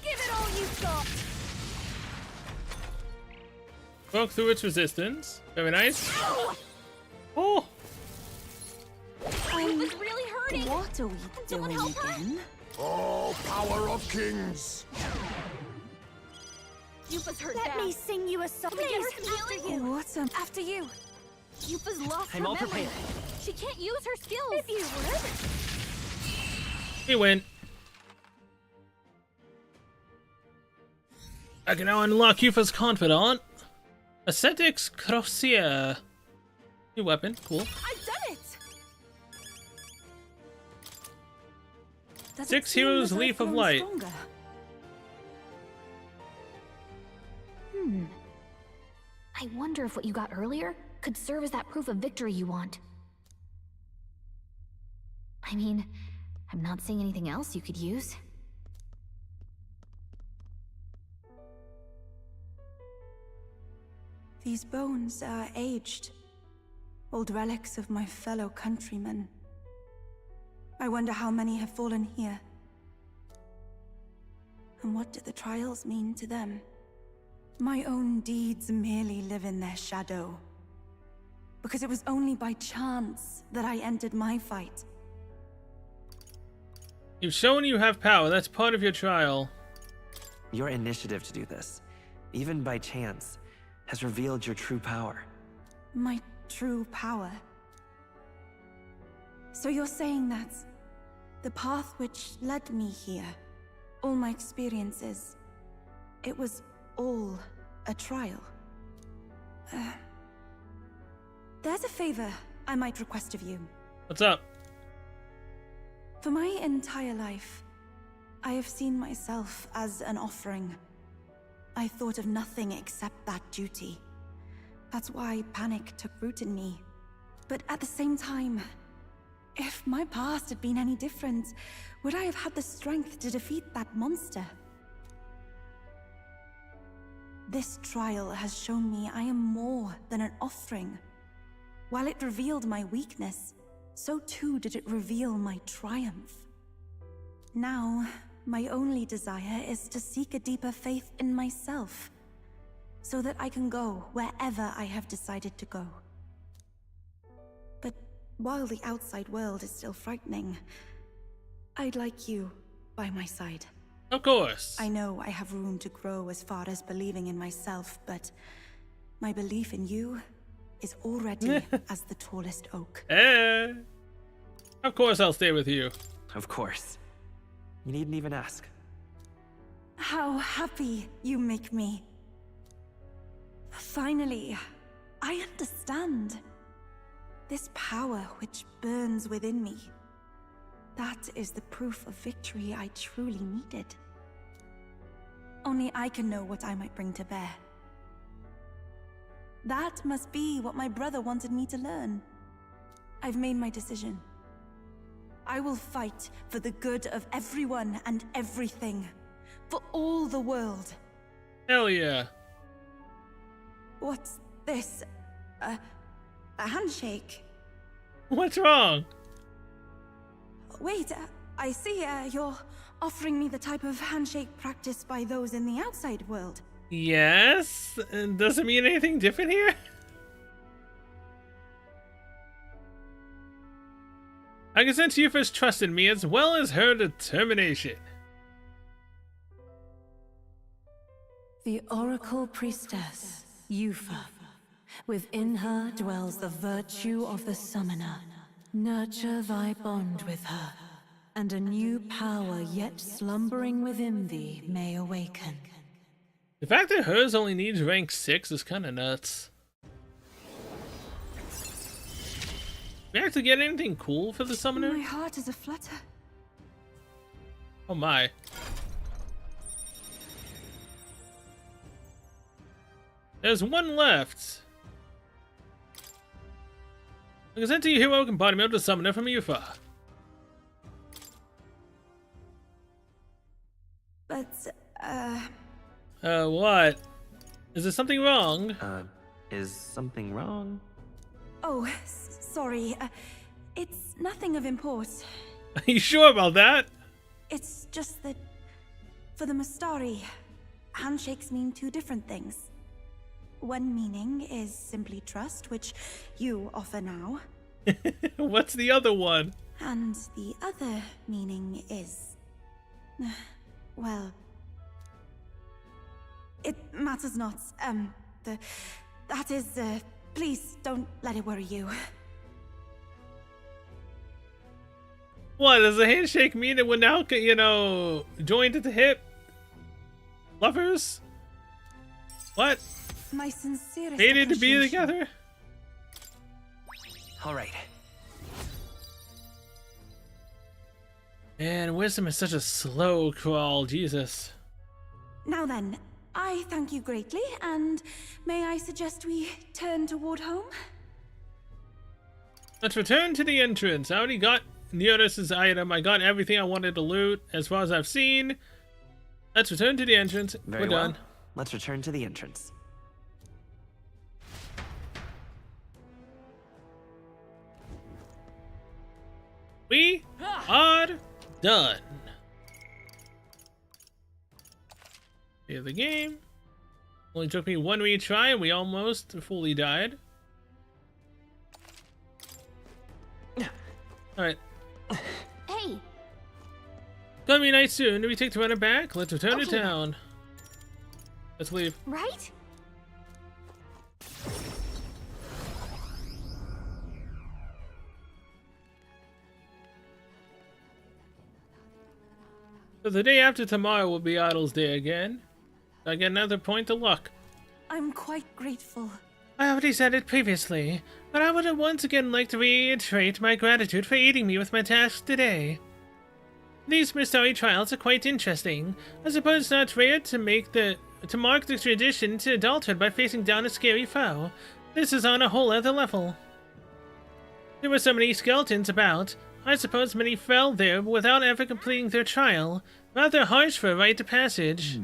Give it all you've got. Broke through its resistance. Very nice. Ow! Oh! It was really hurting. What are we Someone doing help her? again? Oh, power of kings. Yupa's hurt Let me sing you a song. Please, after you. What? After you. Yupa's lost I'm her all memory. prepared. She can't use her skills. If you would. He win. I can now unlock Yufa's confidant. Ascetics Crosier. New weapon, cool. I've done it. Does 6 it seem Heroes that I've Leaf of grown Light. stronger? I wonder if what you got earlier could serve as that proof of victory you want. I mean, I'm not seeing anything else you could use. These bones are aged. Old relics of my fellow countrymen. I wonder how many have fallen here. And what do the trials mean to them? My own deeds merely live in their shadow. Because it was only by chance that I entered my fight. You've shown you have power. That's part of your trial. Your initiative to do this, even by chance, has revealed your true power. My true power. So you're saying that the path which led me here, all my experiences, it was all a trial? There's a favor I might request of you. What's up? For my entire life, I have seen myself as an offering. I thought of nothing except that duty. That's why panic took root in me. But at the same time, if my past had been any different, would I have had the strength to defeat that monster? This trial has shown me I am more than an offering. While it revealed my weakness, so too did it reveal my triumph. Now, my only desire is to seek a deeper faith in myself, so that I can go wherever I have decided to go. But while the outside world is still frightening, I'd like you by my side. Of course. I know I have room to grow as far as believing in myself, but my belief in you is already as the tallest oak. Of course I'll stay with you. Of course. You needn't even ask. How happy you make me. Finally, I understand. This power which burns within me. That is the proof of victory I truly needed. Only I can know what I might bring to bear. That must be what my brother wanted me to learn. I've made my decision. I will fight for the good of everyone and everything. For all the world. Hell yeah. What's this? A handshake? What's wrong? Wait, I see you're offering me the type of handshake practiced by those in the outside world. Yes? Does it mean anything different here? I can sense Yufa's trust in me as well as her determination. The Oracle Priestess, Yufa. Within her dwells the virtue of the Summoner. Nurture thy bond with her, and a new power yet slumbering within thee may awaken. The fact that hers only needs rank 6 is kinda nuts. We actually get anything cool for the summoner? My heart is aflutter. Oh my. There's one left. I can send to you heroic embodiment of the summoner from Yufa. But, what? Is there something wrong? Is something wrong? Oh, sorry. It's nothing of import. Are you sure about that? It's just that, for the Mastari, handshakes mean two different things. One meaning is simply trust, which you offer now. What's the other one? And the other meaning is... well... it matters not. That is, please don't let it worry you. What, does a handshake mean that we're now, you know, joined at the hip? Lovers? What? My sincerest Fated to be appreciation. together? All right. Man, wisdom is such a slow crawl, Jesus. Now then, I thank you greatly, and may I suggest we turn toward home? Let's return to the entrance. I already got Neodus's item. I got everything I wanted to loot as far as I've seen. Let's return to the entrance. Very We're well. done. Let's return to the entrance. We are done. Here's the game. Only took me one retry and we almost fully died. Alright. Hey! Gonna be night soon. Do we take the runner back? Let's return to Okay. town. Let's leave. Right? So the day after tomorrow will be Idle's Day again. I get another point of luck. I'm quite grateful. I already said it previously, but I would once again like to reiterate my gratitude for aiding me with my task today. These mystery trials are quite interesting. I suppose it's not rare to mark the tradition to adulthood by facing down a scary foe. This is on a whole other level. There were so many skeletons about. I suppose many fell there without ever completing their trial. Rather harsh for a rite of passage.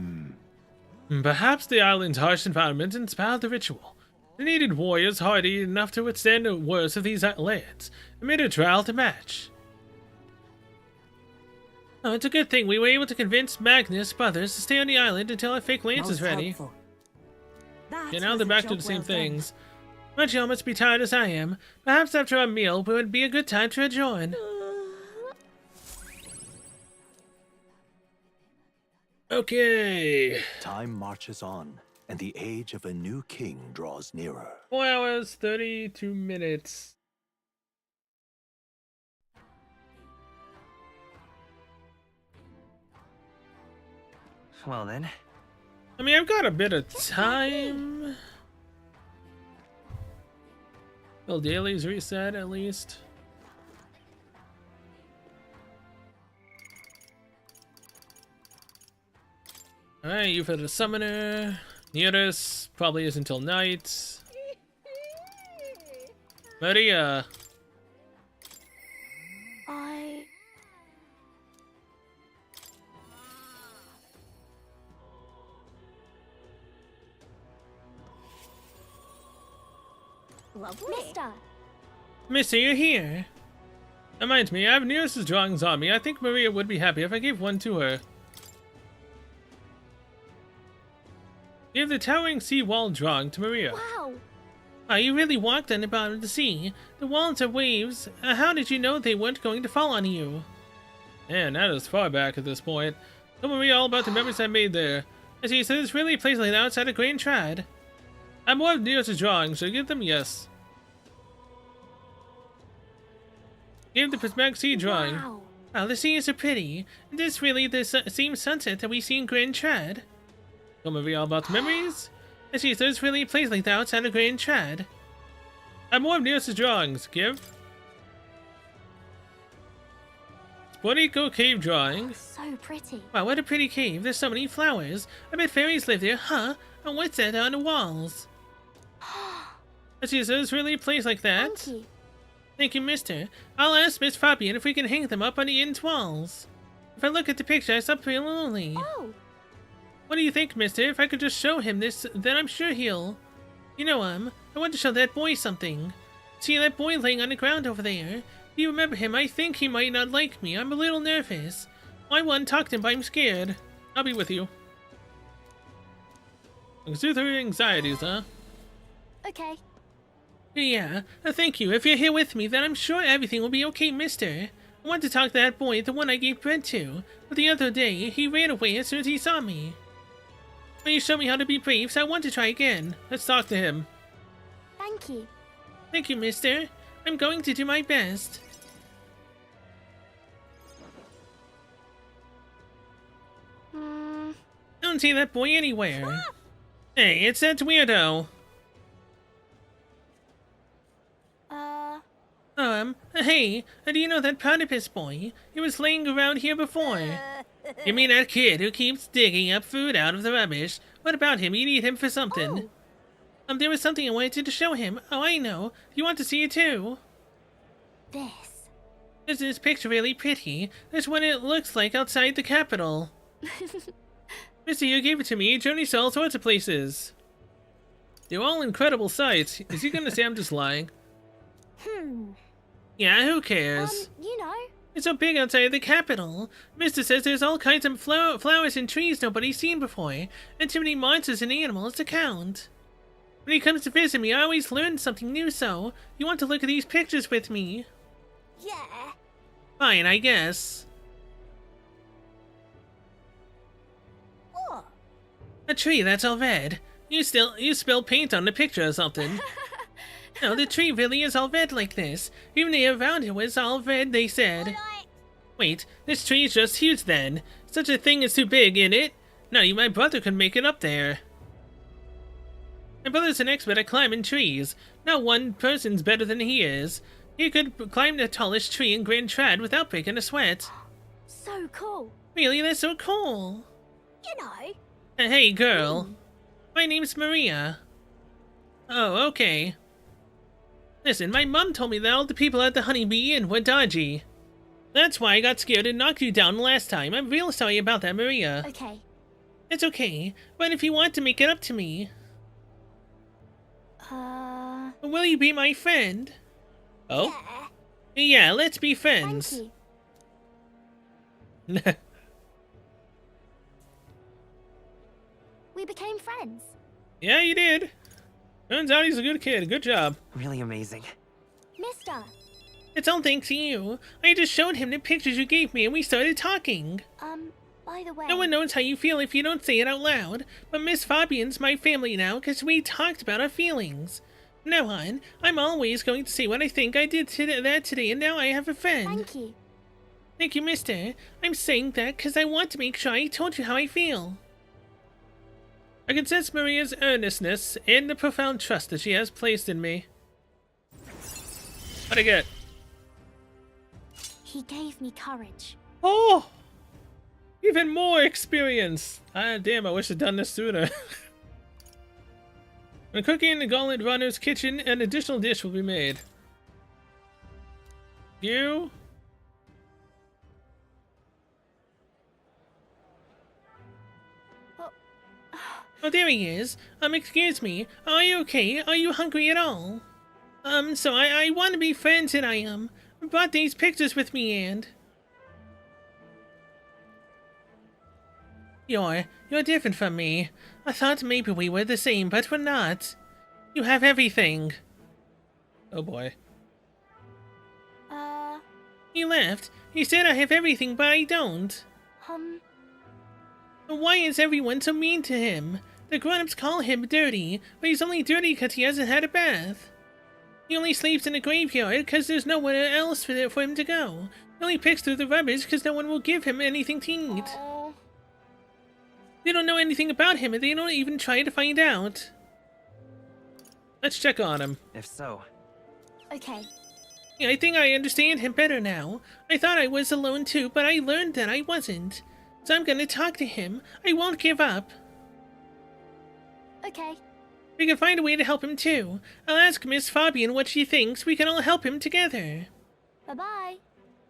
Perhaps the island's harsh environment inspired the ritual. They needed warriors hardy enough to withstand the worst of these lands, and made a trial to match. Oh, it's a good thing we were able to convince Magnus brothers to stay on the island until our fake lance is ready. Yeah, now they're back to the same things. Montreal must be tired as I am. Perhaps after our meal would be a good time to adjourn. Okay. Time marches on, and the age of a new king draws nearer. 4 hours, 32 minutes. Well then. I mean, I've got a bit of time. Well, daily's reset at least. Alright, you for the summoner. Neodus probably is until night. Maria. Lovely. Mister, you're here. Reminds me, I have Neodus's drawings on me. I think Maria would be happy if I gave one to her. Give the towering sea wall drawing to Maria. Wow. Oh, you really walked on the bottom of the sea. The walls are waves. How did you know they weren't going to fall on you? Man, that is far back at this point. Tell Maria all about the memories I made there. As he said, it's really a place like that outside of Grand Trad. I have more of Neodus's drawings, so give them yes. Give the prismatic sea drawing. Wow. Wow, the sea is so pretty. Is this really the same sunset that we see in Grand Trad? Tell Maria all about the memories. As he said, it's really a place like that outside of Grand Trad. I have more of Neodus's drawings. Give. Sponico cave drawing. So pretty. Wow, what a pretty cave. There's so many flowers. I bet fairies live there, huh? And what's that on the walls? As he said, it's really a place like that. Thank you. Thank you, mister. I'll ask Miss Fabian if we can hang them up on the inn's walls. If I look at the picture, I stop feeling lonely. Oh. What do you think, mister? If I could just show him this, then I'm sure he'll... You know, I want to show that boy something. See that boy laying on the ground over there? If you remember him, I think he might not like me. I'm a little nervous. I won't talk to him, but I'm scared. I'll be with you. Soothe her anxieties, huh? Okay. Yeah, thank you. If you're here with me, then I'm sure everything will be okay, mister. I want to talk to that boy, the one I gave bread to. But the other day, he ran away as soon as he saw me. But you showed me how to be brave, so I want to try again. Let's talk to him. Thank you. Thank you, mister. I'm going to do my best. don't see that boy anywhere. Hey, it's that weirdo. Hey, do you know that platypus boy? He was laying around here before. You mean that kid who keeps digging up food out of the rubbish? What about him? You need him for something. There was something I wanted to show him. Oh, I know. You want to see it too? This. Isn't this picture really pretty? That's what it looks like outside the Capitol. Mister, you gave it to me. Journey to all sorts of places. They're all incredible sights. Is he gonna say I'm just lying? Yeah, who cares? You know. It's so big outside the Capitol. Mister says there's all kinds of flowers and trees nobody's seen before, and too many monsters and animals to count. When he comes to visit me, I always learn something new, so you want to look at these pictures with me? Yeah. Fine, I guess. What? A tree that's all red. You spilled paint on the picture or something. No, the tree really is all red like this. Even the around it was all red, they said. Wait, this tree is just huge then. Such a thing is too big, in it? Not even my brother could make it up there. My brother's an expert at climbing trees. Not one person's better than he is. He could climb the tallest tree in Grand Trad without breaking a sweat. So cool. Really, that's so cool. You know. Hey, girl. My name's Maria. Oh, okay. Listen, my mom told me that all the people at the Honeybee Inn were dodgy. That's why I got scared and knocked you down last time. I'm real sorry about that, Maria. Okay. It's okay, but if you want to make it up to me... Will you be my friend? Oh? Yeah, let's be friends. Thank you. We became friends. Yeah, you did. Turns out he's a good kid. Good job. Really amazing. Mister. It's all thanks to you. I just showed him the pictures you gave me and we started talking. By the way... No one knows how you feel if you don't say it out loud, but Miss Fabian's my family now because we talked about our feelings. Now on, I'm always going to say what I think. I did that today and now I have a friend. Thank you. Thank you, mister. I'm saying that because I want to make sure I told you how I feel. I can sense Maria's earnestness and the profound trust that she has placed in me. What'd I get? He gave me courage. Oh! Even more experience! Ah, damn, I wish I'd done this sooner. When cooking in the Gauntlet Runner's kitchen, an additional dish will be made. You? Oh, there he is. Excuse me. Are you okay? Are you hungry at all? So I want to be friends and I brought these pictures with me and... You're different from me. I thought maybe we were the same, but we're not. You have everything. Oh boy. He left. He said I have everything, but I don't. Why is everyone so mean to him? The grown-ups call him dirty, but he's only dirty because he hasn't had a bath. He only sleeps in the graveyard because there's nowhere else for him to go. He only picks through the rubbish because no one will give him anything to eat. They don't know anything about him and they don't even try to find out. Let's check on him. If so. Okay. Yeah, I think I understand him better now. I thought I was alone too, but I learned that I wasn't. So I'm gonna talk to him. I won't give up. Okay. We can find a way to help him too. I'll ask Miss Fabian what she thinks. We can all help him together. Bye-bye.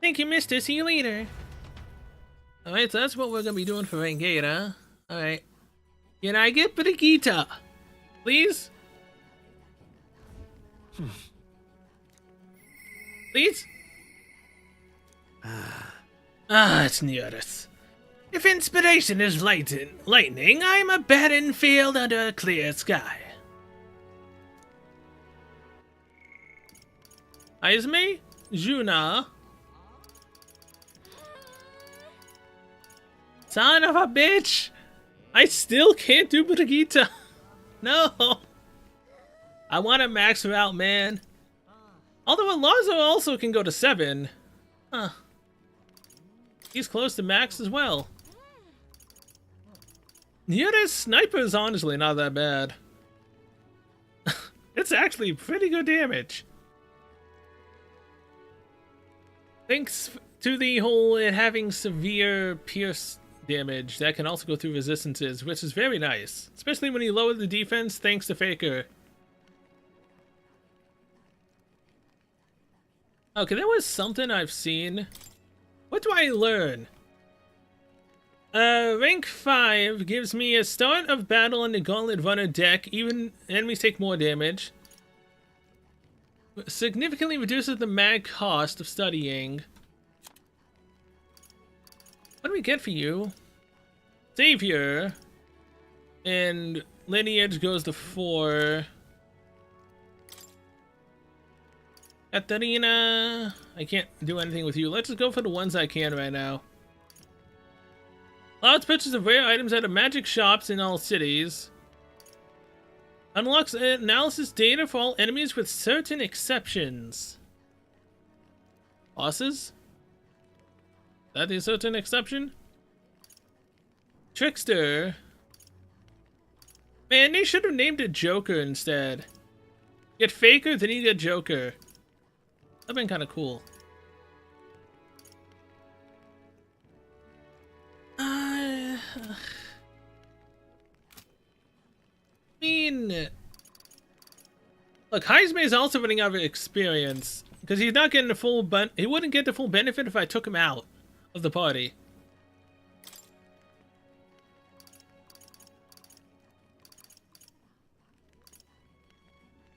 Thank you, mister. See you later. Alright, so that's what we're gonna be doing for Rangata. Alright. Can I get Brigitte? Please? Please? It's Nearus. If inspiration is lightning, I'm a barren field under a clear sky. Aizme? Juna? Son of a bitch! I still can't do Brigitte. No! I want to max her out, man. Although Alonso also can go to 7. Huh. He's close to max as well. Yeah, this sniper is honestly not that bad. It's actually pretty good damage. Thanks to the whole it having severe pierce damage that can also go through resistances, which is very nice. Especially when you lower the defense thanks to Faker. Okay, there was something I've seen. What do I learn? Rank 5 gives me a start of battle on the Gauntlet Runner deck, even enemies take more damage. Significantly reduces the mag cost of studying. What do we get for you? Savior. And Lineage goes to 4. Katarina. I can't do anything with you. Let's just go for the ones I can right now. Allows purchase of rare items at magic shops in all cities. Unlocks analysis data for all enemies with certain exceptions. Bosses? That is a certain exception? Trickster. Man, they should have named it Joker instead. Get Faker, then you get Joker. That'd been kind of cool. Look, Heisme is also running out of experience because he's not getting the full he wouldn't get the full benefit if I took him out of the party.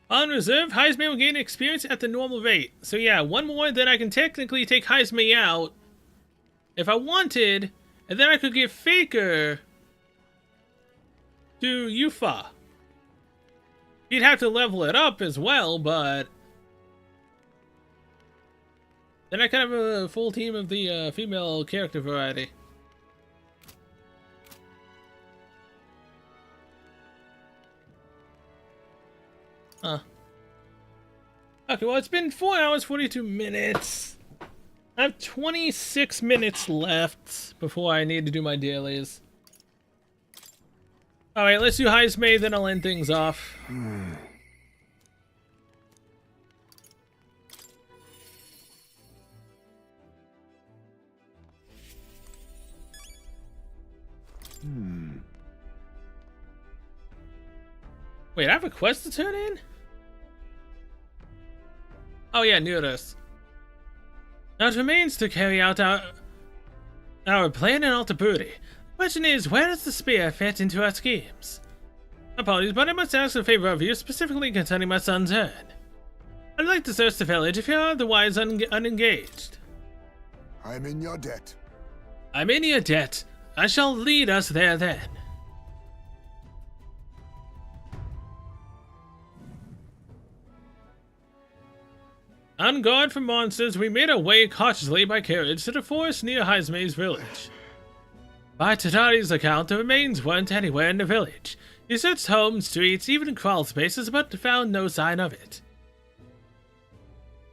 On reserve, Heisme will gain experience at the normal rate. So yeah, one more, then I can technically take Heisme out if I wanted, and then I could give Faker to Yufa. He'd have to level it up as well, but then I could have a full team of the female character variety. Huh. Okay, well, it's been 4 hours, 42 minutes. I have 26 minutes left before I need to do my dailies. Alright, let's do Heisme, then I'll end things off. Wait, I have a quest to turn in? Oh yeah, knew this. Now it remains to carry out our plan in Altabuti. The question is, where does the spear fit into our schemes? Apologies, but I must ask a favor of you, specifically concerning my son's urn. I'd like to search the village if you're otherwise unengaged. I'm in your debt. I'm in your debt. I shall lead us there then. On guard from monsters, we made our way cautiously by carriage to the forest near Heisme's village. By Tatari's account, the remains weren't anywhere in the village. He searched homes, streets, even crawl spaces, but found no sign of it.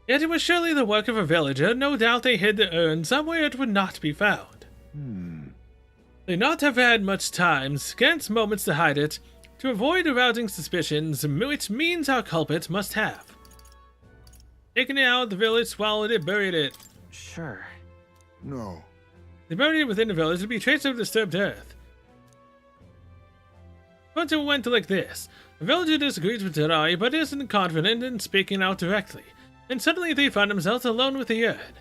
Yet it was surely the work of a villager. No doubt they hid the urn somewhere it would not be found. They not have had much time, scant moments to hide it, to avoid arousing suspicions, which means our culprit must have taken it out of the village, swallowed it, buried it. Sure. No. They buried it within the village to be traced of disturbed earth. But it went like this. The villager disagrees with Tatari, but isn't confident in speaking out directly. And suddenly they find themselves alone with the urn.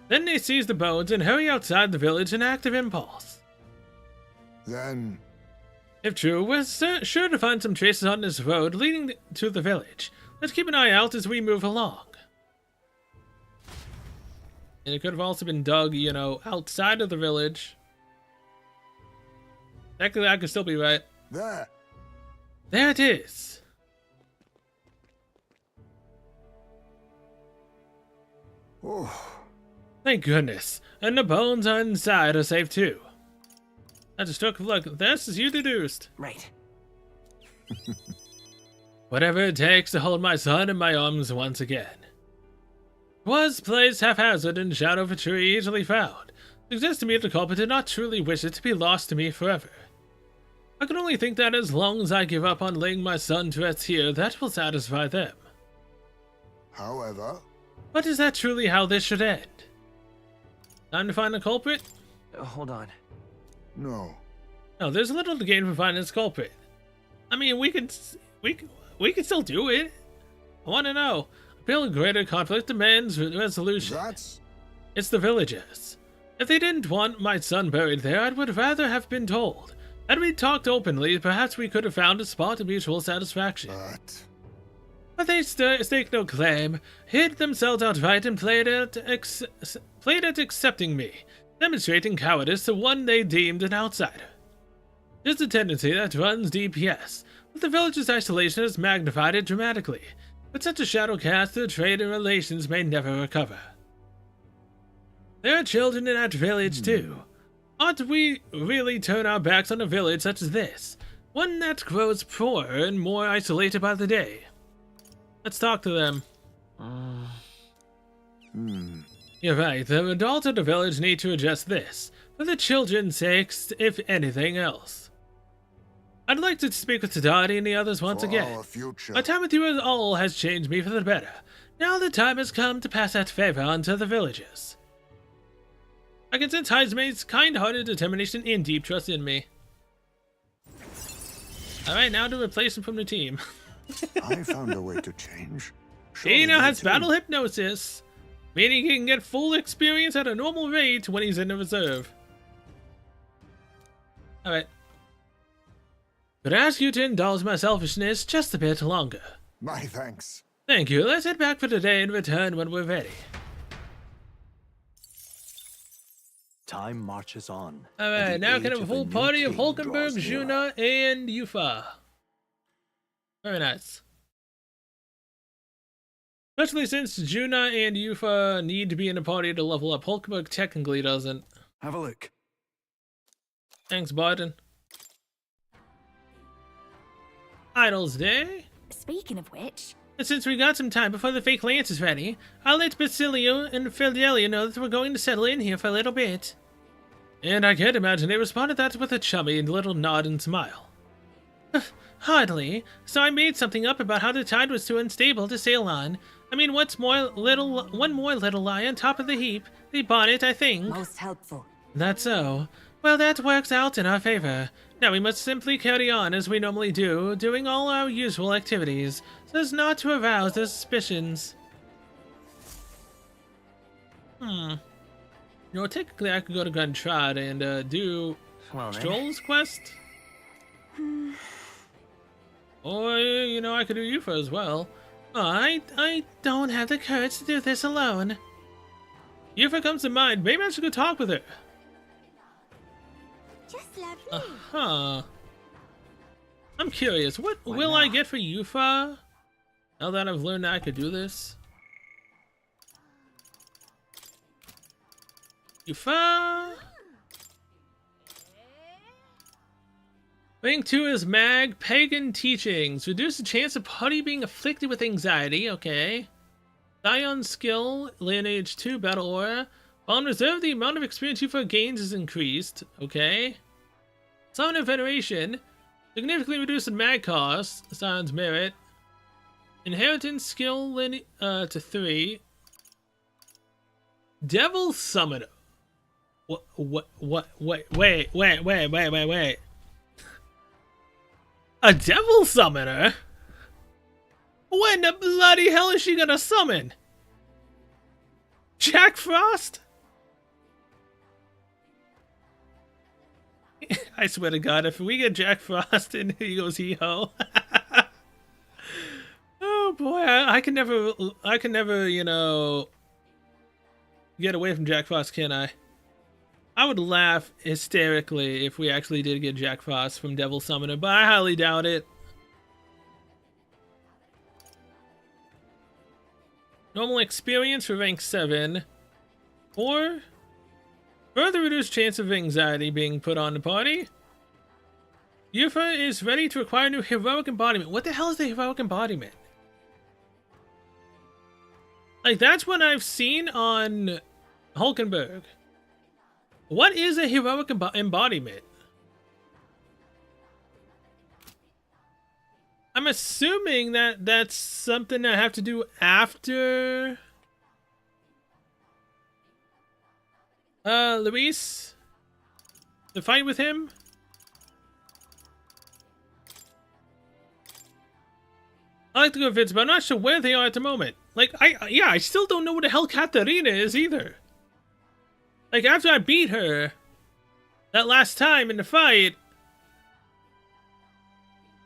Then they seize the bones and hurry outside the village in active impulse. Then, if true, we're sure to find some traces on this road leading to the village. Let's keep an eye out as we move along. And it could have also been dug, you know, outside of the village. Technically, I could still be right. There. There it is. Oh. Thank goodness. And the bones are inside are safe too. That's a stroke of luck. This is you deduced. Right. Whatever it takes to hold my son in my arms once again. Was placed haphazard in the shadow of a tree easily found. Suggests to me that the culprit did not truly wish it to be lost to me forever. I can only think that as long as I give up on laying my son to rest here, that will satisfy them. However... But is that truly how this should end? Time to find the culprit? Hold on. No. No, there's little to gain from finding this culprit. I mean, we can still do it. I want to know. I feel a greater conflict demands resolution. It's the villagers. If they didn't want my son buried there, I would rather have been told. Had we talked openly, perhaps we could have found a spot of mutual satisfaction. But they staked no claim, hid themselves outright, and played at accepting me, demonstrating cowardice to one they deemed an outsider. There's a tendency that runs deep, yes, but the village's isolation has magnified it dramatically. With such a shadow cast, their trade and relations may never recover. There are children in that village, too. Ought we really turn our backs on a village such as this, one that grows poorer and more isolated by the day? Let's talk to them. You're right, the adults of the village need to address this, for the children's sakes, if anything else. I'd like to speak with Tadati and the others once again. My time with you all has changed me for the better. Now the time has come to pass that favor on to the villagers. I can sense Heismate's kind-hearted determination and deep trust in me. Alright, now to replace him from the team. I found a way to change. He now has battle hypnosis, meaning he can get full experience at a normal rate when he's in the reserve. Alright. But I ask you to indulge my selfishness just a bit longer. My thanks. Thank you. Let's head back for today and return when we're ready. Time marches on. Alright, now can have a full party of Hulkenberg, Juna, and Yufa. Very nice. Especially since Juna and Yufa need to be in a party to level up. Hulkenberg technically doesn't. Have a look. Thanks, Barton. Idol's Day? Speaking of which... And since we got some time before the fake lance is ready, I'll let Basilio and Fidelia know that we're going to settle in here for a little bit. And I can't imagine they responded that with a chummy little nod and smile. Hardly. So I made something up about how the tide was too unstable to sail on. I mean, one more little lie on top of the heap. The bonnet, I think. Most helpful. That's so. Well, that works out in our favor. Now we must simply carry on as we normally do, doing all our usual activities, so as not to arouse their suspicions. You know, technically I could go to Guntrad and do Stroll's quest. Or, you know, I could do Yufa as well. Oh, I don't have the courage to do this alone. Yufa comes to mind. Maybe I should go talk with her. Just lovely. I'm curious. What will I get for Yufa? Now that I've learned that I could do this. Yufa. Rank 2 is Mag, Pagan Teachings. Reduce the chance of party being afflicted with anxiety, okay. Scion Skill, Lineage 2, Battle Aura. While in reserve, the amount of experience Yufa gains is increased, okay. Summon of Veneration. Significantly reduce the mag cost, Sion's Merit. Inheritance Skill to 3. Devil Summoner. Wait. A Devil Summoner? When the bloody hell is she gonna summon? Jack Frost? I swear to God, if we get Jack Frost and he goes hee-ho. Oh boy, I can never, you know, get away from Jack Frost, can I? I would laugh hysterically if we actually did get Jack Frost from Devil Summoner, but I highly doubt it. Normal experience for rank 7. Or further reduced chance of anxiety being put on the party. Yufa is ready to acquire a new heroic embodiment. What the hell is the heroic embodiment? Like, that's what I've seen on Hulkenberg. What is a heroic embodiment? I'm assuming that that's something I have to do after Luis, the fight with him. I like to go visit, but I'm not sure where they are at the moment. Like, I still don't know where the hell Katarina is either. Like, after I beat her that last time in the fight,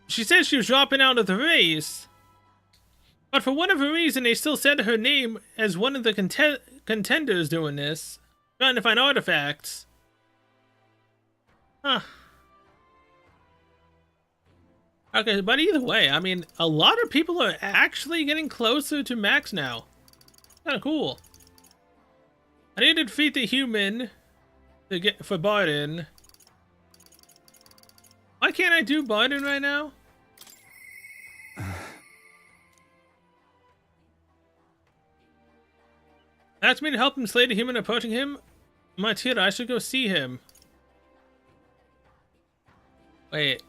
she said she was dropping out of the race. But for whatever reason, they still said her name as one of the contenders doing this. Trying to find artifacts. Huh. Okay, but either way, I mean, a lot of people are actually getting closer to max now. Kinda cool. I need to defeat the human to get for Barden. Why can't I do Barden right now? Asked me to help him slay the human approaching him. Matira, I should go see him. Wait.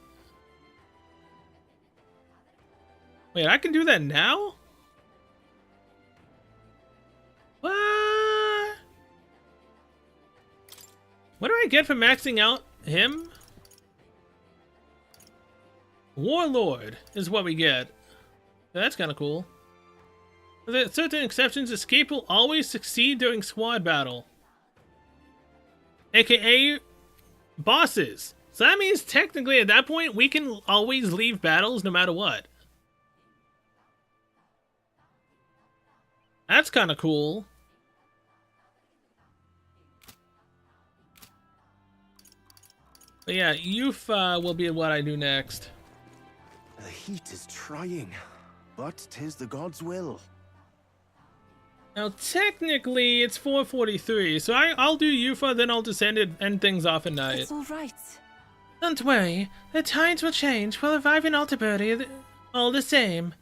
Wait, I can do that now? What? What do I get for maxing out him? Warlord is what we get. That's kind of cool. With certain exceptions, escape will always succeed during squad battle. AKA bosses. So that means technically at that point, we can always leave battles no matter what. That's kind of cool. But yeah, youth will be what I do next. The heat is trying, but 'tis the god's will. Now, technically, it's 4:43, so I'll do Yufa, then I'll just end things off at night. It's all right. Don't worry. The tides will change. We'll arrive in Altaberti all the same.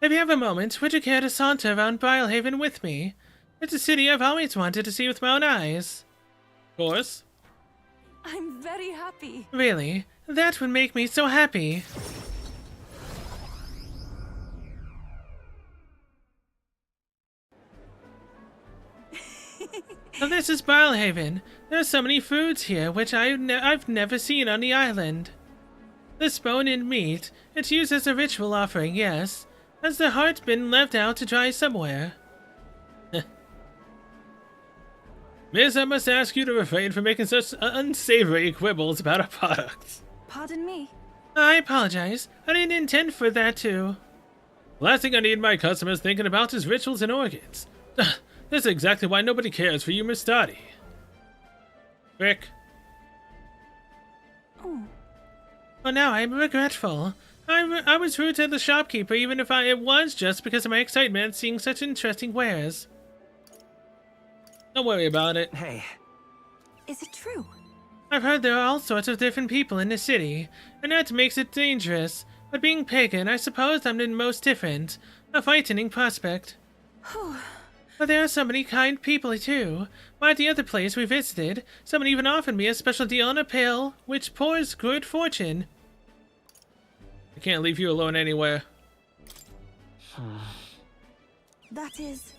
If you have a moment, would you care to saunter around Brilehaven with me? It's a city I've always wanted to see with my own eyes. Of course. I'm very happy. Really? That would make me so happy. So this is Brilehaven. There are so many foods here which I've never seen on the island. This bone and meat, it's used as a ritual offering, yes. Has the heart been left out to dry somewhere? Miss, I must ask you to refrain from making such unsavory quibbles about our products. Pardon me. I apologize. I didn't intend for that to. The last thing I need my customers thinking about is rituals and organs. This is exactly why nobody cares for you, Miss Dottie. Rick. Oh. Oh, now I'm regretful. I was rude to the shopkeeper, even if it was just because of my excitement at seeing such interesting wares. Don't worry about it. Hey. Is it true? I've heard there are all sorts of different people in the city, and that makes it dangerous. But being pagan, I suppose I'm the most different. A frightening prospect. But there are so many kind people, too. Why, at the other place we visited, someone even offered me a special deal on a pill, which pours good fortune. I can't leave you alone anywhere. That is...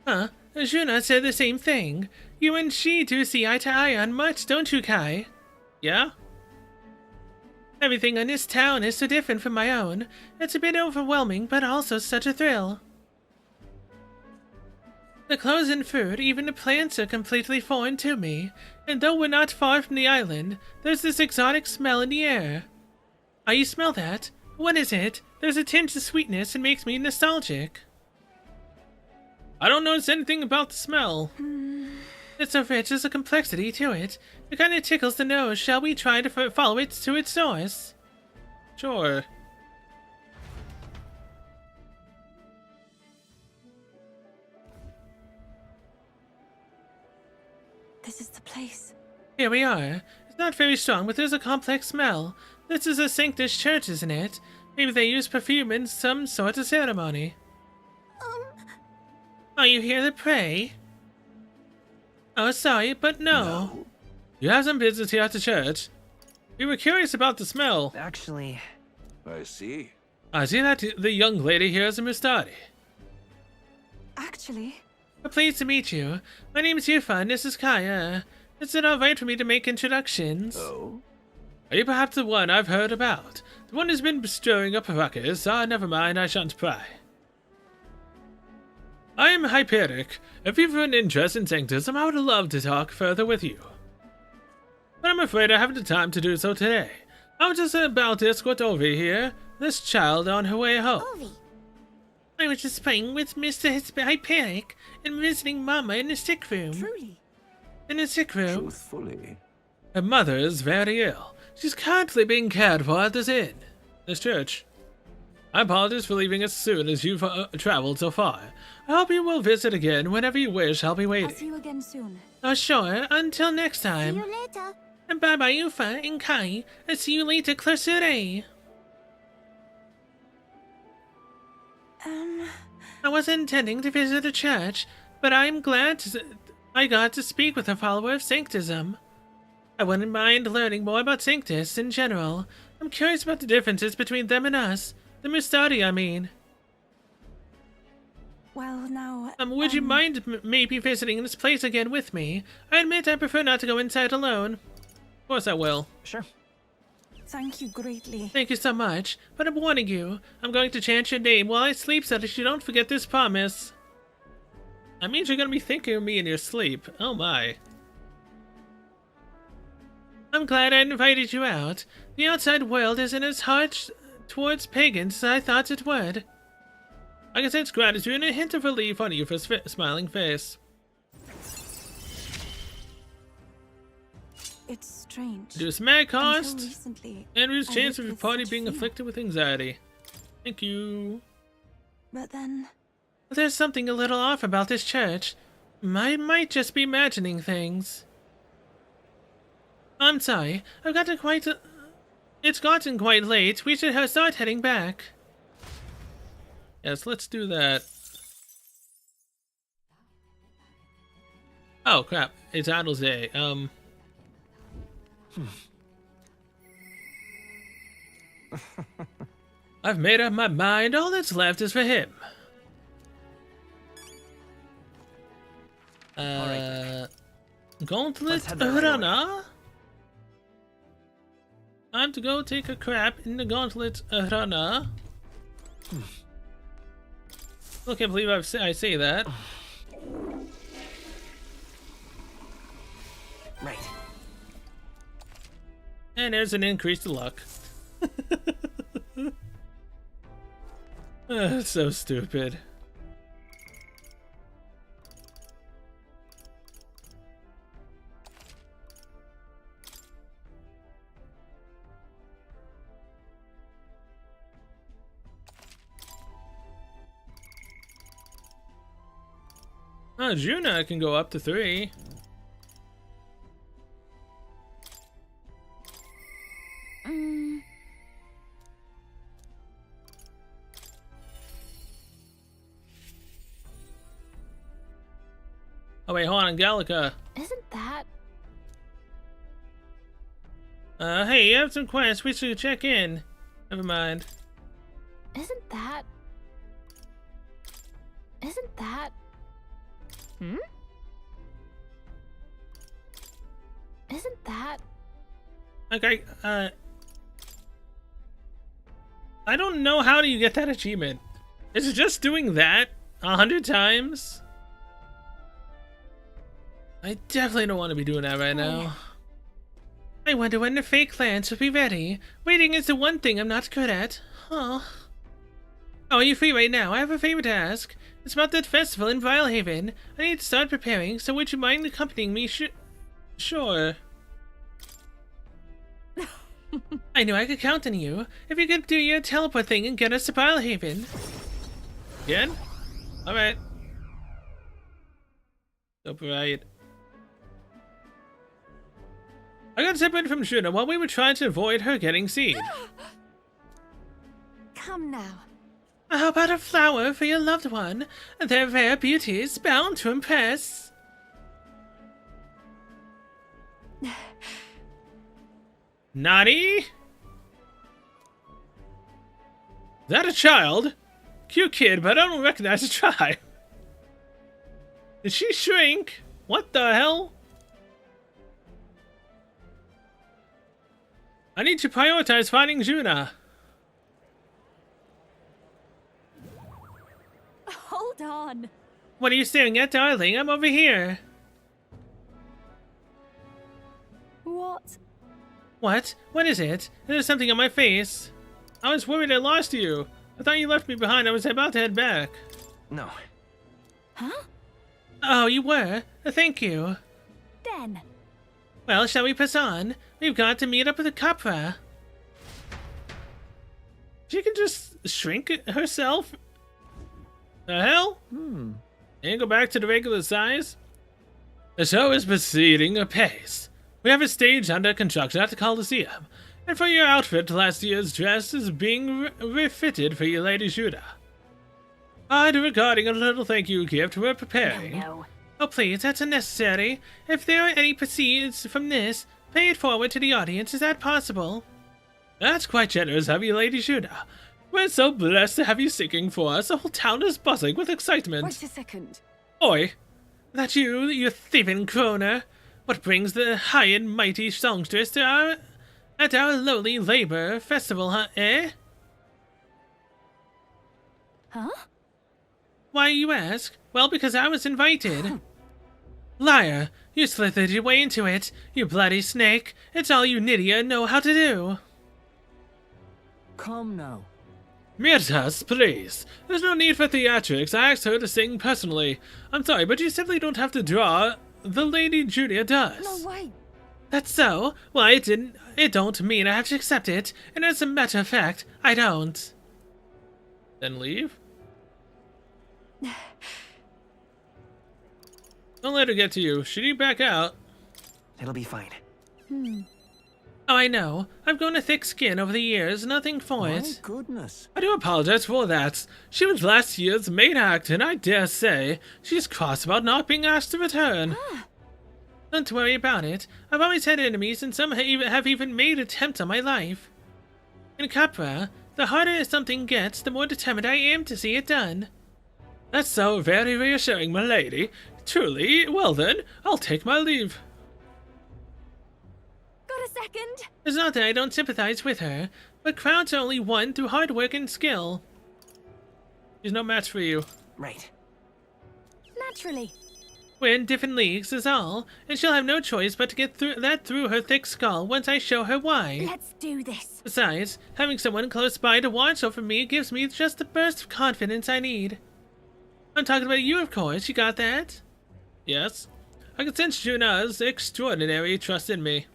Huh? Juna said the same thing. You and she do see eye to eye on much, don't you, Kai? Yeah? Everything in this town is so different from my own. It's a bit overwhelming, but also such a thrill. The clothes and food, even the plants are completely foreign to me. And though we're not far from the island, there's this exotic smell in the air. Oh, you smell that? What is it? There's a tinge of sweetness and makes me nostalgic. I don't notice anything about the smell. It's so rich, there's a complexity to it. It kind of tickles the nose. Shall we try to follow it to its source? Sure. This is the place. Here we are. It's not very strong, but there's a complex smell. This is a Sanctus church, isn't it? Maybe they use perfume in some sort of ceremony. Are you here to pray? Oh, sorry, but no. You have some business here at the church. We were curious about the smell. Actually... I see. I see that the young lady here is a Mistari. Actually, Pleased to meet you. My name is Yufa, and this is Kaya. Is it alright for me to make introductions? Oh. Are you perhaps the one I've heard about? The one who's been stirring up a ruckus? Ah, never mind, I shan't pry. I am Hyperic. If you've an interest in Sanctism, I would love to talk further with you. But I'm afraid I haven't the time to do so today. I was just about to escort Ovi here, this child on her way home. Ovi. I was just playing with Mr. Hyperic and visiting Mama in the sick room. Truly? In the sick room. Truthfully. Her mother is very ill. She's currently being cared for at this inn, this church. I apologize for leaving as soon as you've traveled so far. I hope you will visit again whenever you wish. I'll be waiting. I'll see you again soon. Oh, sure. Until next time. See you later. And bye-bye, Yufa and Kai. I'll see you later, Clausure. I wasn't intending to visit a church, but I'm glad I got to speak with a follower of Sanctism. I wouldn't mind learning more about Sanctus in general. I'm curious about the differences between them and us. The Mistari, I mean. Well, now... would you mind maybe visiting this place again with me? I admit I prefer not to go inside alone. Of course I will. Sure. Thank you greatly. Thank you so much, but I'm warning you. I'm going to chant your name while I sleep so that you don't forget this promise. That means you're going to be thinking of me in your sleep. Oh my. I'm glad I invited you out. The outside world isn't as harsh towards pagans as I thought it would. I can sense gratitude and a hint of relief on Yufa's smiling face. It's strange. Reduce mag cost Until recently, and reduce I chance lived of your with party such being fear. afflicted with anxiety. Thank you. But then... There's something a little off about this church. I might just be imagining things. I'm sorry. It's gotten quite late. We should start heading back. Yes, let's do that. Oh crap! It's Idol's Day. I've made up my mind. All that's left is for him. Gauntlet Runner. I'm to go take a crap in the Gauntlet Runner. I can't believe I say that. Right. And there's an increased luck. So stupid. Oh, Juna can go up to 3. Oh wait, hold on, Gallica. Isn't that... Hey, you have some quests. We should check in. Never mind. Isn't that... Isn't that... Hmm? Isn't that... Okay, I don't know how do you get that achievement. Is it just doing that 100 times? I definitely don't want to be doing that right now. I wonder when the fake clans will be ready. Waiting is the one thing I'm not good at. Oh, are you free right now? I have a favor to ask. It's about that festival in Vilehaven. I need to start preparing, so would you mind accompanying me? Sure. I knew I could count on you. If you could do your teleport thing and get us to Vilehaven. Again? Alright. Right. I got separated from Shuna while we were trying to avoid her getting seen. Come now. How about a flower for your loved one? Their rare beauty is bound to impress. Nani? that a child? Cute kid, but I don't recognize a tribe. Did she shrink? What the hell? I need to prioritize finding Juna. Hold on. What are you staring at, darling? I'm over here. What? What? What is it? There's something on my face. I was worried I lost you. I thought you left me behind. I was about to head back. No. Huh? Oh, you were? Thank you. Den. Well, shall we press on? We've got to meet up with the Capra. She can just shrink herself? The hell? And go back to the regular size? The show is proceeding apace. We have a stage under construction at the Coliseum, and for your outfit, last year's dress is being refitted for you, Lady Judah. Regarding a little thank you gift we're preparing. No. Oh, please, that's unnecessary. If there are any proceeds from this, pay it forward to the audience. Is that possible? That's quite generous of you, Lady Judah. We're so blessed to have you singing for us. The whole town is buzzing with excitement. Wait a second. Oi. That you thieving croner? What brings the high and mighty songstress to at our lowly labor festival, eh? Huh? Why, you ask? Well, because I was invited. Liar! You slithered your way into it, you bloody snake. It's all you Nydia know how to do. Come now. Mirtas, please. There's no need for theatrics. I asked her to sing personally. I'm sorry, but you simply don't have to draw. The Lady Julia does. No way. That's so? Well, it don't mean I have to accept it. And as a matter of fact, I don't. Then leave? Don't let her get to you. She'd back out. It'll be fine. Oh, I know. I've grown a thick skin over the years. Nothing for My it. goodness. I do apologize for that. She was last year's main act, and I dare say she's cross about not being asked to return. Don't worry about it. I've always had enemies, and some have even made attempts on my life. In Capra, the harder something gets, the more determined I am to see it done. That's so very reassuring, my lady. Truly, well then, I'll take my leave. Got a second? It's not that I don't sympathize with her, but crowds are only won through hard work and skill. She's no match for you. Right. Naturally. We're in different leagues is all, and she'll have no choice but to get through her thick skull once I show her why. Let's do this. Besides, having someone close by to watch over me gives me just the burst of confidence I need. I'm talking about you, of course. You got that? Yes. I can sense Juna's extraordinary trust in me.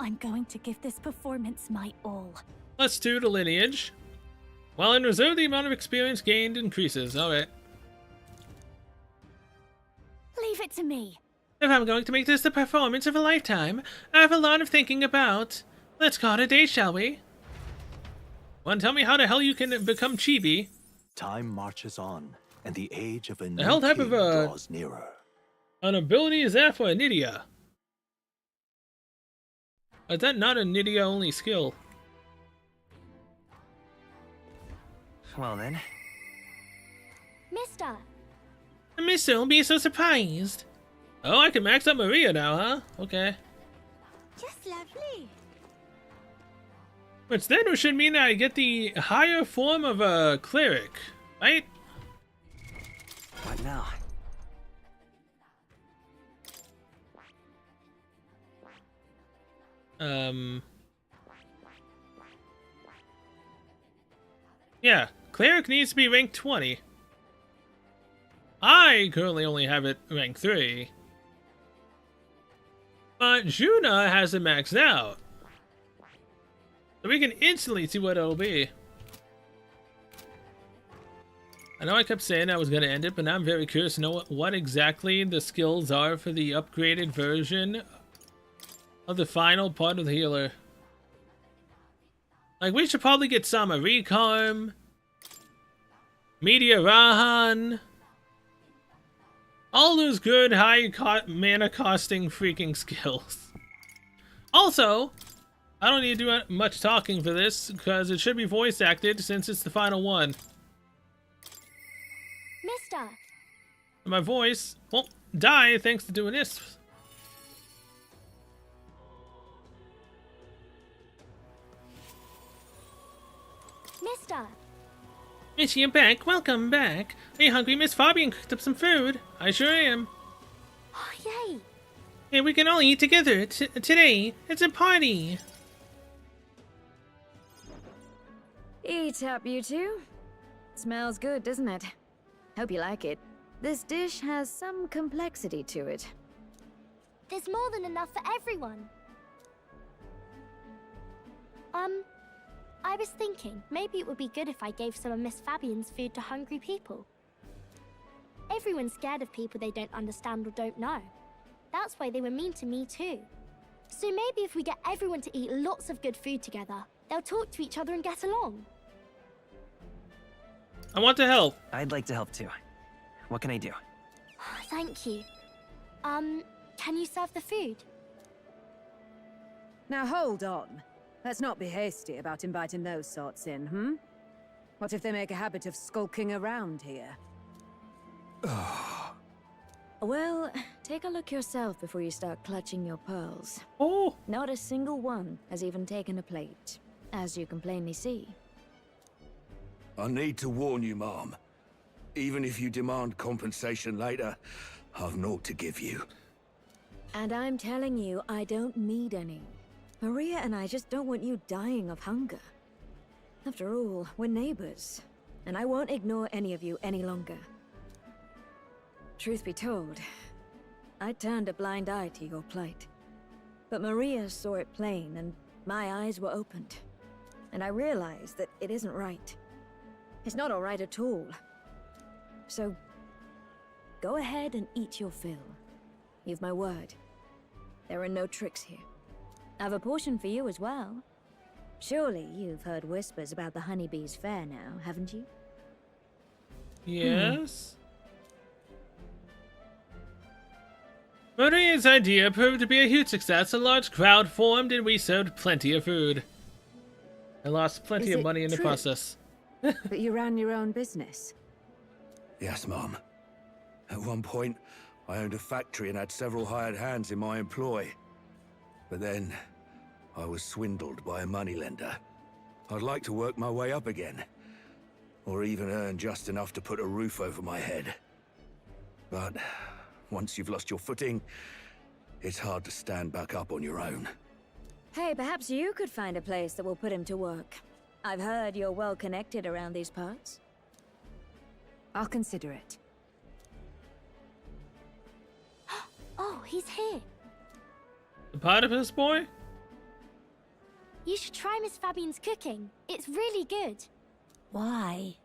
I'm going to give this performance my all. Let's do the lineage. While in reserve, the amount of experience gained increases. Alright. Leave it to me. If I'm going to make this the performance of a lifetime, I have a lot of thinking about. Let's call it a day, shall we? Wanna tell me how the hell you can become chibi? Time marches on, and the age of a The new hell type king of draws nearer. an ability is that for a Nydia? Is that not a Nydia only skill? Well then. Mister. Mister will be so surprised. Oh, I can max up Maria now, huh? Okay. Just lovely. Which then should mean I get the higher form of a cleric, right? What now? Yeah, cleric needs to be rank 20. I currently only have it rank 3. But Juna has it maxed out. So we can instantly see what it'll be. I know I kept saying I was going to end it, but now I'm very curious to know what exactly the skills are for the upgraded version of the final part of the healer. Like, we should probably get Sama Recarm, Media Rahan, all those good high mana costing freaking skills. Also, I don't need to do much talking for this, because it should be voice acted since it's the final one. Mister! My voice won't die thanks to doing this. Mister! Mitchie, you're back. Welcome back. Are you hungry? Miss Fabian cooked up some food. I sure am. Oh, yay! And we can all eat together today. It's a party. Eat up, you two. Smells good, doesn't it? Hope you like it. This dish has some complexity to it. There's more than enough for everyone. I was thinking, maybe it would be good if I gave some of Miss Fabian's food to hungry people. Everyone's scared of people they don't understand or don't know. That's why they were mean to me too. So maybe if we get everyone to eat lots of good food together, they'll talk to each other and get along. I want to help. I'd like to help too. What can I do? Thank you. Can you serve the food? Now hold on. Let's not be hasty about inviting those sorts in, hmm? What if they make a habit of skulking around here? Well, take a look yourself before you start clutching your pearls. Oh! Not a single one has even taken a plate, as you can plainly see. I need to warn you, Mom. Even if you demand compensation later, I've naught to give you. And I'm telling you, I don't need any. Maria and I just don't want you dying of hunger. After all, we're neighbors, and I won't ignore any of you any longer. Truth be told, I turned a blind eye to your plight. But Maria saw it plain, and my eyes were opened. And I realized that it isn't right. It's not all right at all. So, go ahead and eat your fill. You've my word. There are no tricks here. I've a portion for you as well. Surely you've heard whispers about the honeybees fair now, haven't you? Yes? Maria's idea proved to be a huge success. A large crowd formed and we served plenty of food. I lost plenty of money in the process. But you ran your own business? Yes, Mom. At one point, I owned a factory and had several hired hands in my employ. But then, I was swindled by a moneylender. I'd like to work my way up again. Or even earn just enough to put a roof over my head. But once you've lost your footing, it's hard to stand back up on your own. Hey, perhaps you could find a place that will put him to work. I've heard you're well connected around these parts. I'll consider it. Oh, he's here. The platypus boy? You should try Miss Fabian's cooking. It's really good. Why?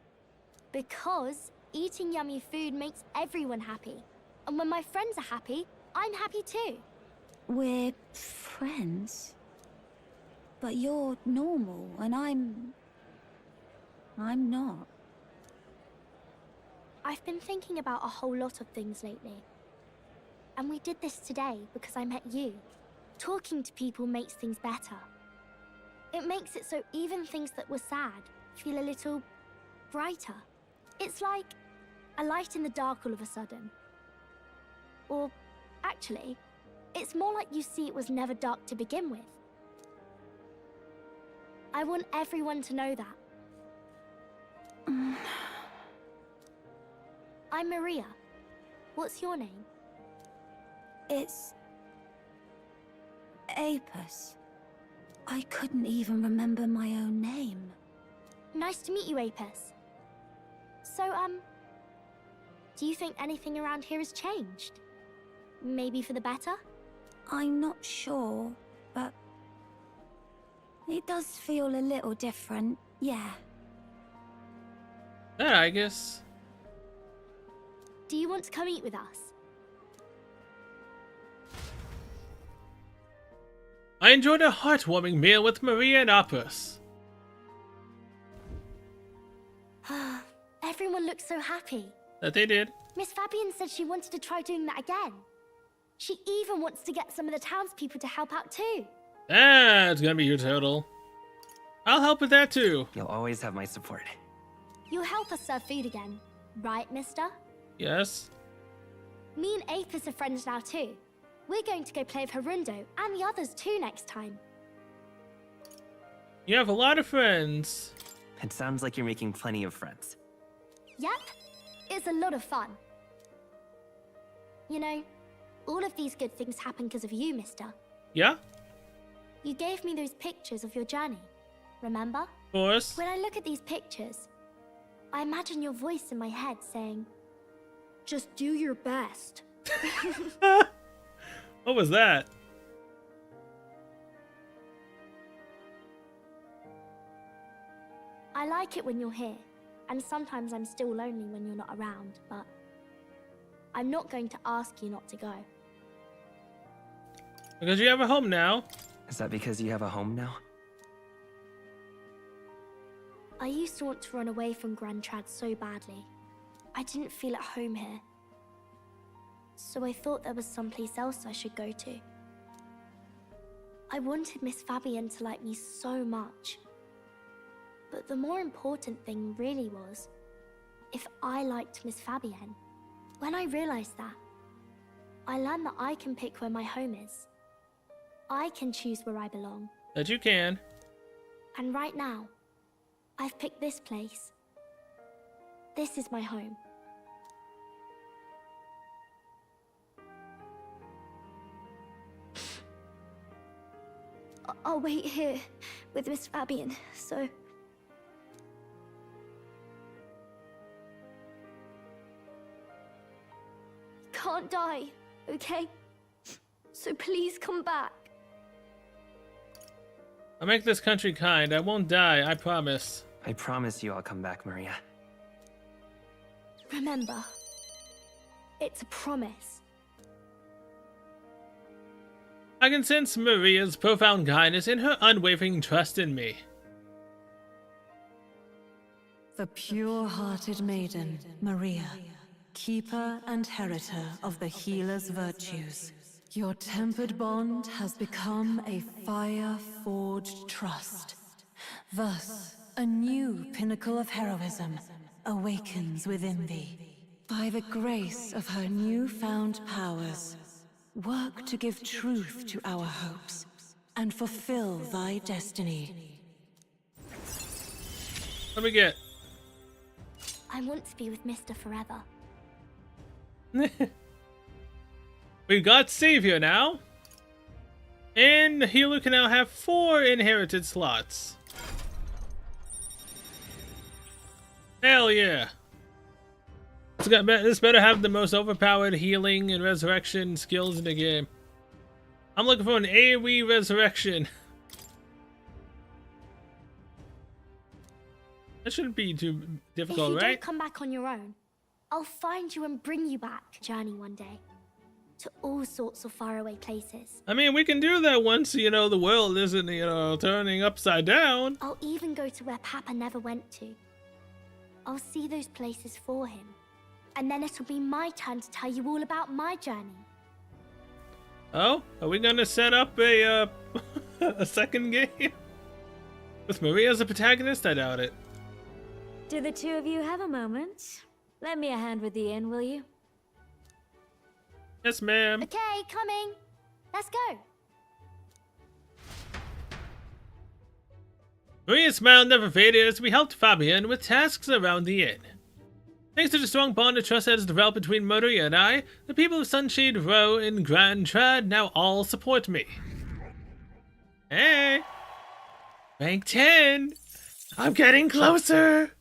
Because eating yummy food makes everyone happy. And when my friends are happy, I'm happy too. We're friends. But you're normal, and I'm not. I've been thinking about a whole lot of things lately. And we did this today because I met you. Talking to people makes things better. It makes it so even things that were sad feel a little brighter. It's like a light in the dark all of a sudden. Or, actually, it's more like you see it was never dark to begin with. I want everyone to know that. I'm Maria. What's your name? It's... Apis. I couldn't even remember my own name. Nice to meet you, Apis. So, do you think anything around here has changed? Maybe for the better? I'm not sure, but... it does feel a little different, yeah. Yeah, I guess. Do you want to come eat with us? I enjoyed a heartwarming meal with Maria and Apis. Everyone looks so happy. That they did. Miss Fabian said she wanted to try doing that again. She even wants to get some of the townspeople to help out too. That's gonna be your total. I'll help with that too. You'll always have my support. You'll help us serve food again, right, mister? Yes. Me and Apis are friends now too. We're going to go play with Harundo and the others too next time. You have a lot of friends. It sounds like you're making plenty of friends. Yep, it's a lot of fun. You know, all of these good things happen because of you, mister. Yeah? You gave me those pictures of your journey, remember? Of course. When I look at these pictures, I imagine your voice in my head saying, just do your best. What was that? I like it when you're here, and sometimes I'm still lonely when you're not around, but I'm not going to ask you not to go. Because you have a home now. Is that because you have a home now? I used to want to run away from Grand Trad so badly. I didn't feel at home here. So I thought there was someplace else I should go to. I wanted Miss Fabienne to like me so much. But the more important thing really was if I liked Miss Fabienne. When I realized that, I learned that I can pick where my home is. I can choose where I belong. That you can. And right now, I've picked this place. This is my home. I'll wait here with Miss Fabienne, so... Can't die, okay? So please come back. I'll make this country kind. I won't die, I promise. I promise you I'll come back, Maria. Remember, it's a promise. I can sense Maria's profound kindness and her unwavering trust in me. The pure-hearted maiden, Maria, keeper and heritor of the healer's virtues. Your tempered bond has become a fire-forged trust. Thus, a new pinnacle of heroism awakens within thee. By the grace of her newfound powers, work to give truth to our hopes and fulfill thy destiny. Let me get. I want to be with Mr. forever. We've got Savior now. And the healer can now have 4 inherited slots. Hell yeah. This better have the most overpowered healing and resurrection skills in the game. I'm looking for an AoE resurrection. That shouldn't be too difficult, if you right? don't come back on your own, I'll find you and bring you back. Journey one day. To all sorts of faraway places. I mean, we can do that once, you know, the world isn't, you know, turning upside down. I'll even go to where Papa never went to. I'll see those places for him. And then it'll be my turn to tell you all about my journey. Oh, are we gonna set up a a second game? With Maria as a protagonist? I doubt it. Do the two of you have a moment? Lend me a hand with the inn, will you? Yes, ma'am. Okay, coming. Let's go. Maria's smile never faded as we helped Fabian with tasks around the inn. Thanks to the strong bond of trust that has developed between Maria and I, the people of Sunshade Row and Grand Trad now all support me. Hey! Rank 10! I'm getting closer!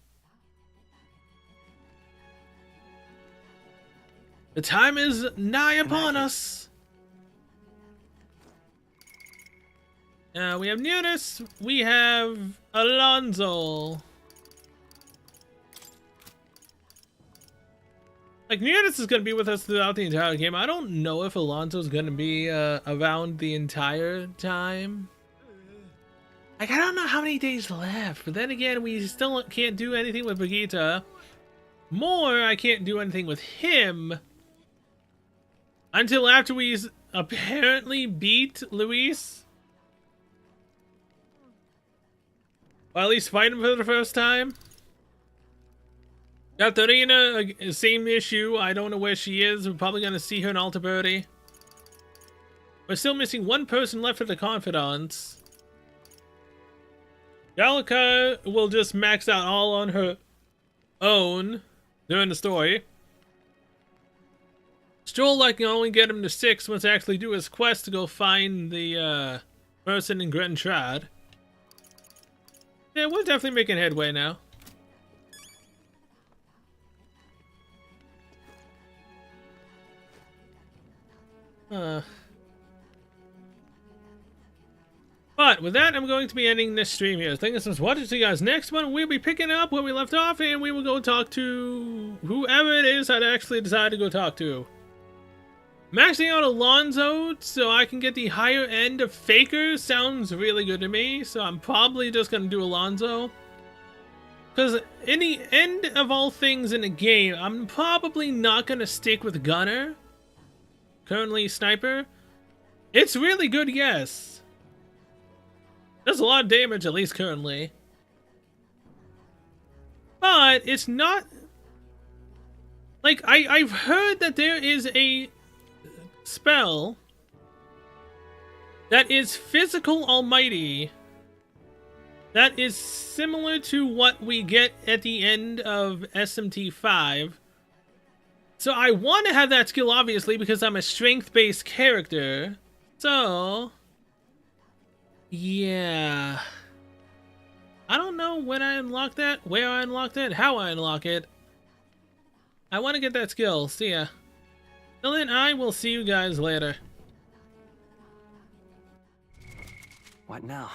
The time is nigh upon us! Now we have Newness, we have Alonso. Like, Newness is going to be with us throughout the entire game. I don't know if Alonso's going to be around the entire time. Like, I don't know how many days left, but then again, we still can't do anything with Brigitte. More, I can't do anything with him until after we apparently beat Luis. Or at least fight him for the first time. Katarina, same issue. I don't know where she is. We're probably going to see her in Alta Verde. We're still missing one person left for the Confidants. Gallica will just max out all on her own during the story. Stroll, I can only get him to 6 once I actually do his quest to go find the person in Gret and Trad. Yeah, we're definitely making headway now. But with that, I'm going to be ending this stream here. Thank you so much for watching. See you guys next one. We'll be picking up where we left off, and we will go talk to whoever it is I'd actually decide to go talk to. Maxing out Alonzo so I can get the higher end of Faker sounds really good to me, so I'm probably just going to do Alonzo. Because in the end of all things in the game, I'm probably not going to stick with Gunner. Currently Sniper. It's really good, yes. Does a lot of damage, at least currently. But it's not... Like, I've heard that there is a spell that is Physical Almighty that is similar to what we get at the end of SMT5. So I want to have that skill, obviously, because I'm a strength-based character. So... yeah. I don't know when I unlock that, where I unlock it, how I unlock it. I want to get that skill. See ya. Till then, I will see you guys later. What now?